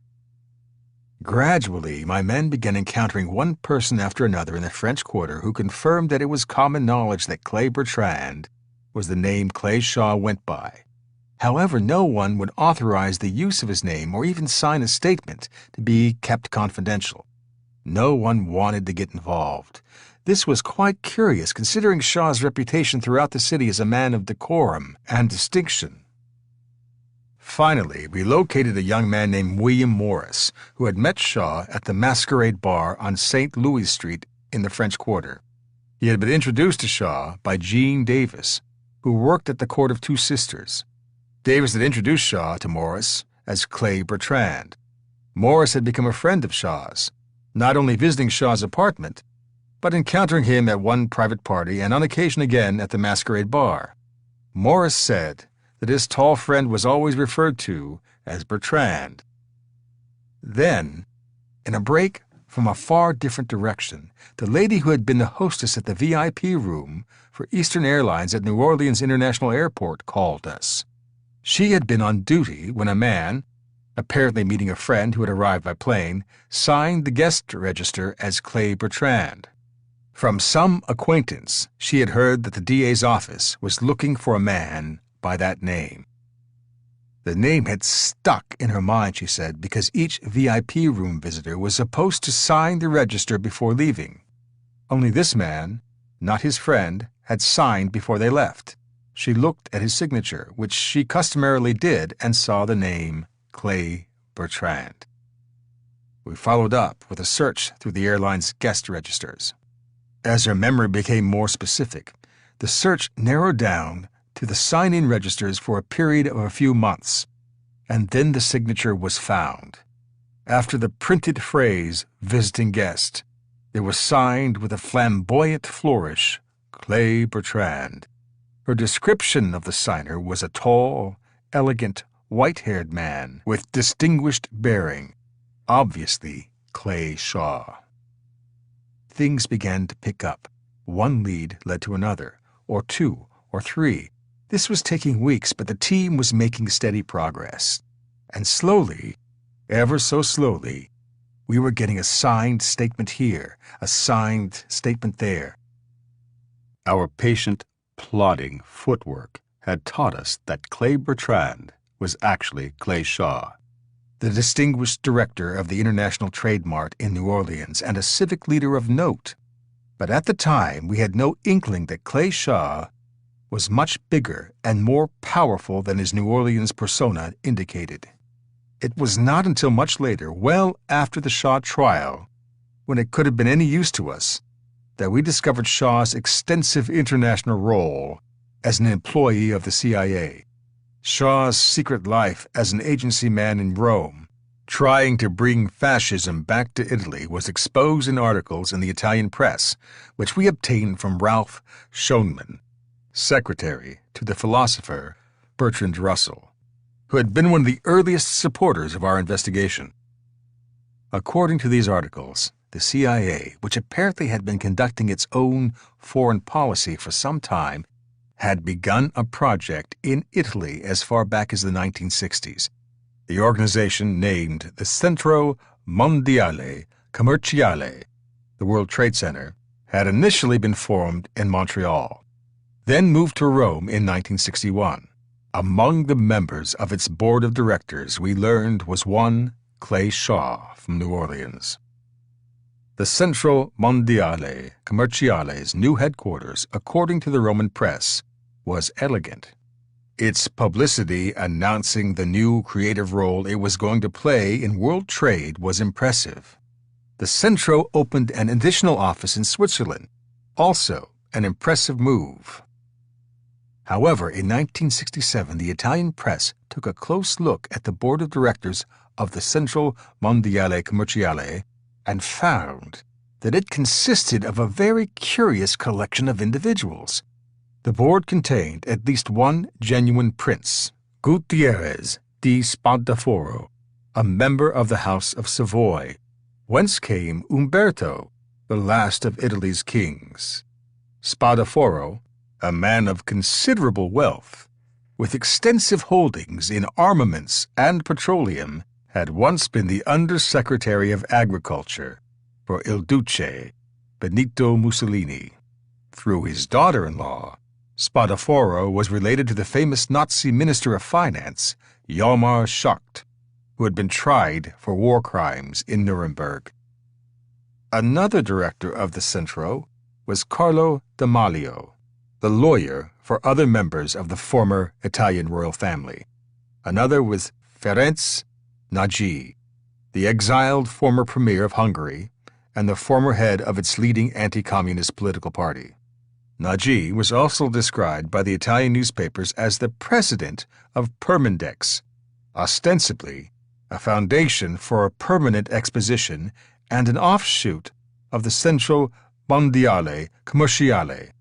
Gradually, my men began encountering one person after another in the French Quarter who confirmed that it was common knowledge that Clay Bertrand was the name Clay Shaw went by. However, no one would authorize the use of his name or even sign a statement to be kept confidential. No one wanted to get involved. This was quite curious, considering Shaw's reputation throughout the city as a man of decorum and distinction. Finally, we located a young man named William Morris, who had met Shaw at the Masquerade Bar on St. Louis Street in the French Quarter. He had been introduced to Shaw by Jean Davis, who worked at the Court of Two Sisters. Davis had introduced Shaw to Morris as Clay Bertrand. Morris had become a friend of Shaw's, not only visiting Shaw's apartment, but encountering him at one private party and on occasion again at the Masquerade Bar. Morris said that his tall friend was always referred to as Bertrand. Then, in a break from a far different direction, the lady who had been the hostess at the VIP room for Eastern Airlines at New Orleans International Airport called us. She had been on duty when a man, apparently meeting a friend who had arrived by plane, signed the guest register as Clay Bertrand. From some acquaintance, she had heard that the DA's office was looking for a man by that name. The name had stuck in her mind, she said, because each VIP room visitor was supposed to sign the register before leaving. Only this man, not his friend, had signed before they left. She looked at his signature, which she customarily did, and saw the name Clay Bertrand. We followed up with a search through the airline's guest registers. As her memory became more specific, the search narrowed down to the sign-in registers for a period of a few months, and then the signature was found. After the printed phrase, visiting guest, it was signed with a flamboyant flourish, Clay Bertrand. Her description of the signer was a tall, elegant, white-haired man with distinguished bearing, obviously Clay Shaw. Things began to pick up. One lead led to another, or two, or three. This was taking weeks, but the team was making steady progress. And slowly, ever so slowly, we were getting a signed statement here, a signed statement there. Our patient, plodding footwork had taught us that Clay Bertrand was actually Clay Shaw, the distinguished director of the International Trade Mart in New Orleans and a civic leader of note. But at the time, we had no inkling that Clay Shaw was much bigger and more powerful than his New Orleans persona indicated. It was not until much later, well after the Shaw trial, when it could have been any use to us, that we discovered Shaw's extensive international role as an employee of the CIA. Shaw's secret life as an agency man in Rome, trying to bring fascism back to Italy, was exposed in articles in the Italian press, which we obtained from Ralph Schoenman, secretary to the philosopher Bertrand Russell, who had been one of the earliest supporters of our investigation. According to these articles, the CIA, which apparently had been conducting its own foreign policy for some time, had begun a project in Italy as far back as the 1960s. The organization, named the Centro Mondiale Commerciale, the World Trade Center, had initially been formed in Montreal, then moved to Rome in 1961. Among the members of its board of directors, we learned was one Clay Shaw from New Orleans. The Centro Mondiale Commerciale's new headquarters, according to the Roman press, was elegant. Its publicity announcing the new creative role it was going to play in world trade was impressive. The Centro opened an additional office in Switzerland, also an impressive move. However, in 1967, the Italian press took a close look at the board of directors of the Centro Mondiale Commerciale and found that it consisted of a very curious collection of individuals. The board contained at least one genuine prince, Gutierrez di Spadaforo, a member of the House of Savoy, whence came Umberto, the last of Italy's kings. Spadaforo, a man of considerable wealth, with extensive holdings in armaments and petroleum, had once been the Undersecretary of Agriculture for Il Duce, Benito Mussolini. Through his daughter-in-law, Spadaforo was related to the famous Nazi Minister of Finance, Hjalmar Schacht, who had been tried for war crimes in Nuremberg. Another director of the Centro was Carlo D'Amalio, the lawyer for other members of the former Italian royal family. Another was Ferenc Nagy, the exiled former premier of Hungary and the former head of its leading anti-communist political party. Nagy was also described by the Italian newspapers as the president of Permandex, ostensibly a foundation for a permanent exposition and an offshoot of the Centro Mondiale Commerciale.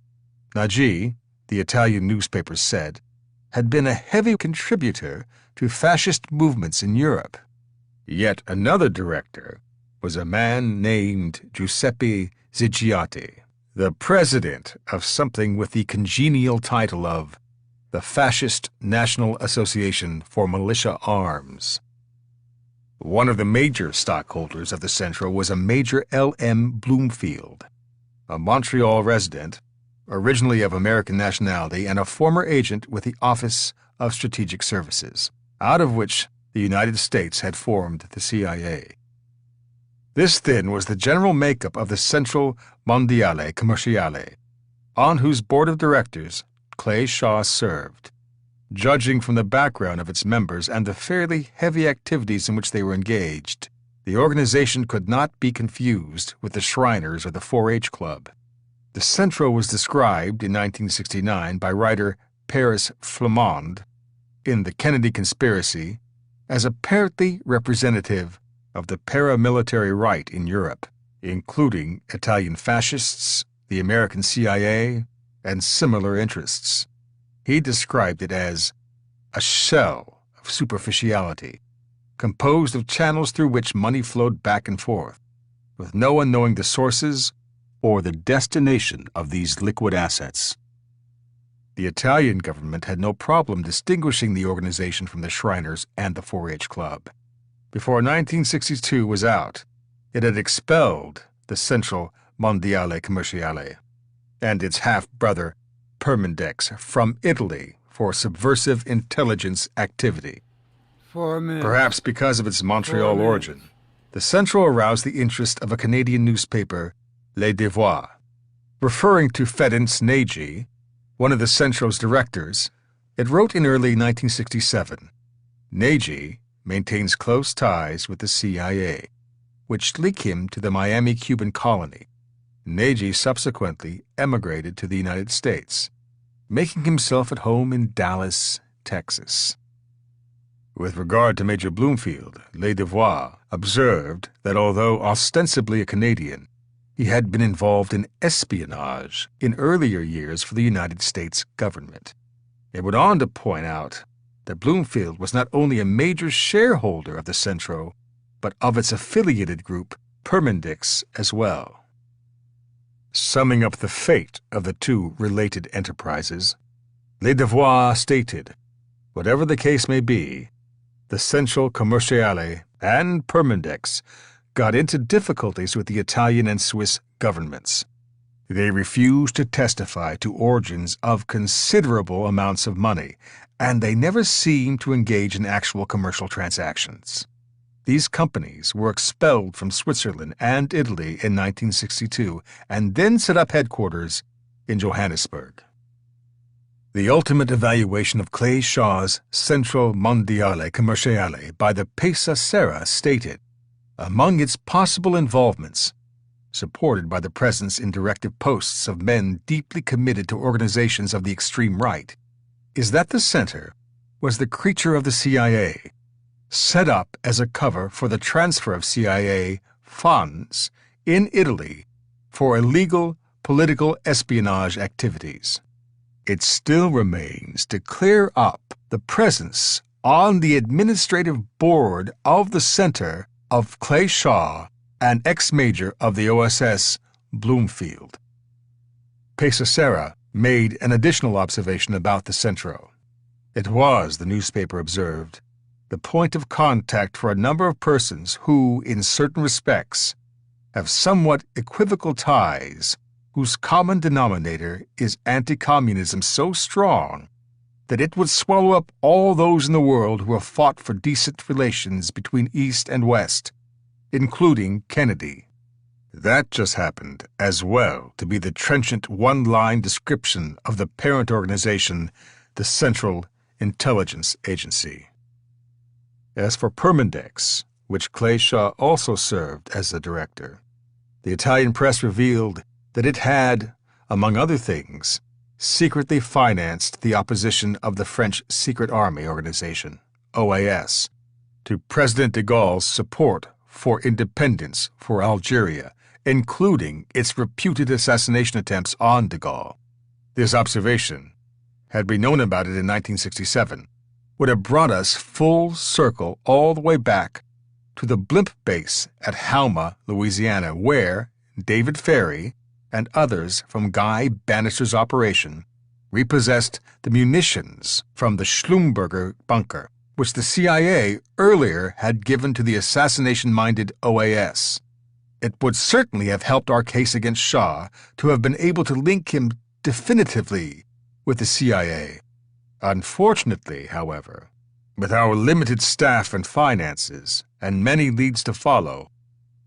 Nagy, the Italian newspapers said, had been a heavy contributor to fascist movements in Europe. Yet another director was a man named Giuseppe Ziggiatti, the president of something with the congenial title of the Fascist National Association for Militia Arms. One of the major stockholders of the Centro was a Major L.M. Bloomfield, a Montreal resident, originally of American nationality and a former agent with the Office of Strategic Services. out of which the United States had formed the CIA. This, then, was the general makeup of the Centro Mondiale Commerciale, on whose board of directors Clay Shaw served. Judging from the background of its members and the fairly heavy activities in which they were engaged, the organization could not be confused with the Shriners or the 4-H Club. The Centro was described in 1969 by writer Paris Flamand in The Kennedy Conspiracy as apparently representative of the paramilitary right in Europe, including Italian fascists, the American CIA, and similar interests. He described it as a shell of superficiality, composed of channels through which money flowed back and forth, with no one knowing the sources or the destination of these liquid assets. The Italian government had no problem distinguishing the organization from the Shriners and the 4-H Club. Before 1962 was out, it had expelled the Centro Mondiale Commerciale and its half-brother Permindex from Italy for subversive intelligence activity. 4 minutes. Perhaps because of its Montreal origin, the Centro aroused the interest of a Canadian newspaper, Les Devoirs. Referring to Ferenc Nagy, one of the Centro's directors, it wrote in early 1967, Nagy maintains close ties with the CIA, which link him to the Miami Cuban colony. Nagy subsequently emigrated to the United States, making himself at home in Dallas, Texas. With regard to Major Bloomfield, Les Devoirs observed that although ostensibly a Canadian, he had been involved in espionage in earlier years for the United States government. It went on to point out that Bloomfield was not only a major shareholder of the Centro, but of its affiliated group, Permindex, as well. Summing up the fate of the two related enterprises, Les Devoirs stated, whatever the case may be, the Centro Commerciale and Permindex got into difficulties with the Italian and Swiss governments. They refused to testify to origins of considerable amounts of money, and they never seemed to engage in actual commercial transactions. These companies were expelled from Switzerland and Italy in 1962 and then set up headquarters in Johannesburg. The ultimate evaluation of Clay Shaw's Centro Mondiale Commerciale by the Pesa Serra stated, among its possible involvements, supported by the presence in directive posts of men deeply committed to organizations of the extreme right, is that the center was the creature of the CIA, set up as a cover for the transfer of CIA funds in Italy for illegal political espionage activities. It still remains to clear up the presence on the administrative board of the center of Clay Shaw, an ex-major of the OSS, Bloomfield. Pesa Serra made an additional observation about the Centro. It was, the newspaper observed, the point of contact for a number of persons who, in certain respects, have somewhat equivocal ties, whose common denominator is anti-communism so strong that it would swallow up all those in the world who have fought for decent relations between East and West, including Kennedy. That just happened, as well, to be the trenchant one-line description of the parent organization, the Central Intelligence Agency. As for Permindex, which Clay Shaw also served as the director, the Italian press revealed that it had, among other things, secretly financed the opposition of the French Secret Army Organization, OAS, to President de Gaulle's support for independence for Algeria, including its reputed assassination attempts on de Gaulle. This observation, had we known about it in 1967, would have brought us full circle all the way back to the blimp base at Halma, Louisiana, where David Ferry and others from Guy Bannister's operation repossessed the munitions from the Schlumberger bunker, which the CIA earlier had given to the assassination-minded OAS. It would certainly have helped our case against Shaw to have been able to link him definitively with the CIA. Unfortunately, however, With our limited staff and finances, and many leads to follow,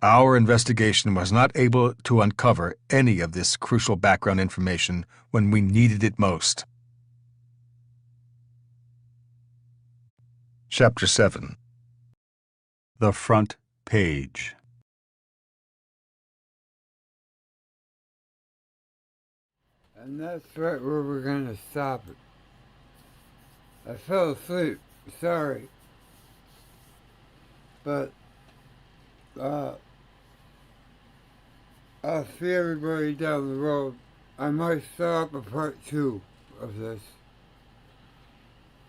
our investigation was not able to uncover any of this crucial background information when we needed it most. Chapter 7. The Front Page. And that's right where we're going to stop it. I fell asleep, sorry. But, I'll see everybody down the road. I might start up a part 2 of this.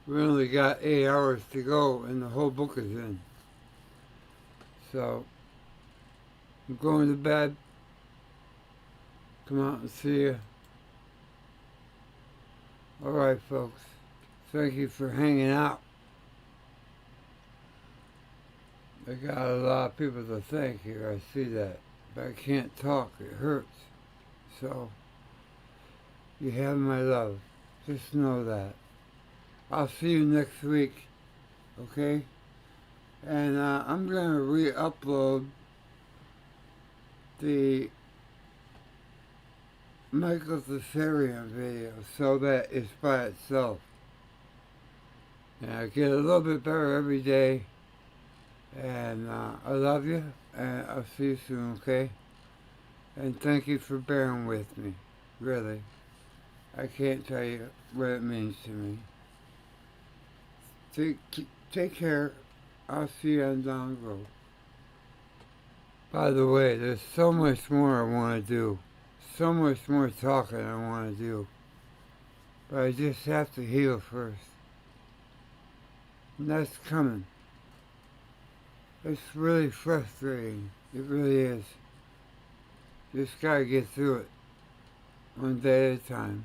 We only got 8 hours to go and the whole book is in. So, I'm going to bed. Come out and see you. Alright, folks. Thank you for hanging out. I got a lot of people to thank here, I see that. But I can't talk, it hurts. So, you have my love. Just know that. I'll see you next week, okay? And I'm going to re-upload the Michael Tsarion video so that it's by itself. And I get a little bit better every day. And I love you, and I'll see you soon, okay? And thank you for bearing with me, really. I can't tell you what it means to me. Take care. I'll see you on down the road. By the way, there's so much more I want to do. So much more talking I want to do. But I just have to heal first. And that's coming. It's really frustrating. It really is. Just gotta get through it. One day at a time.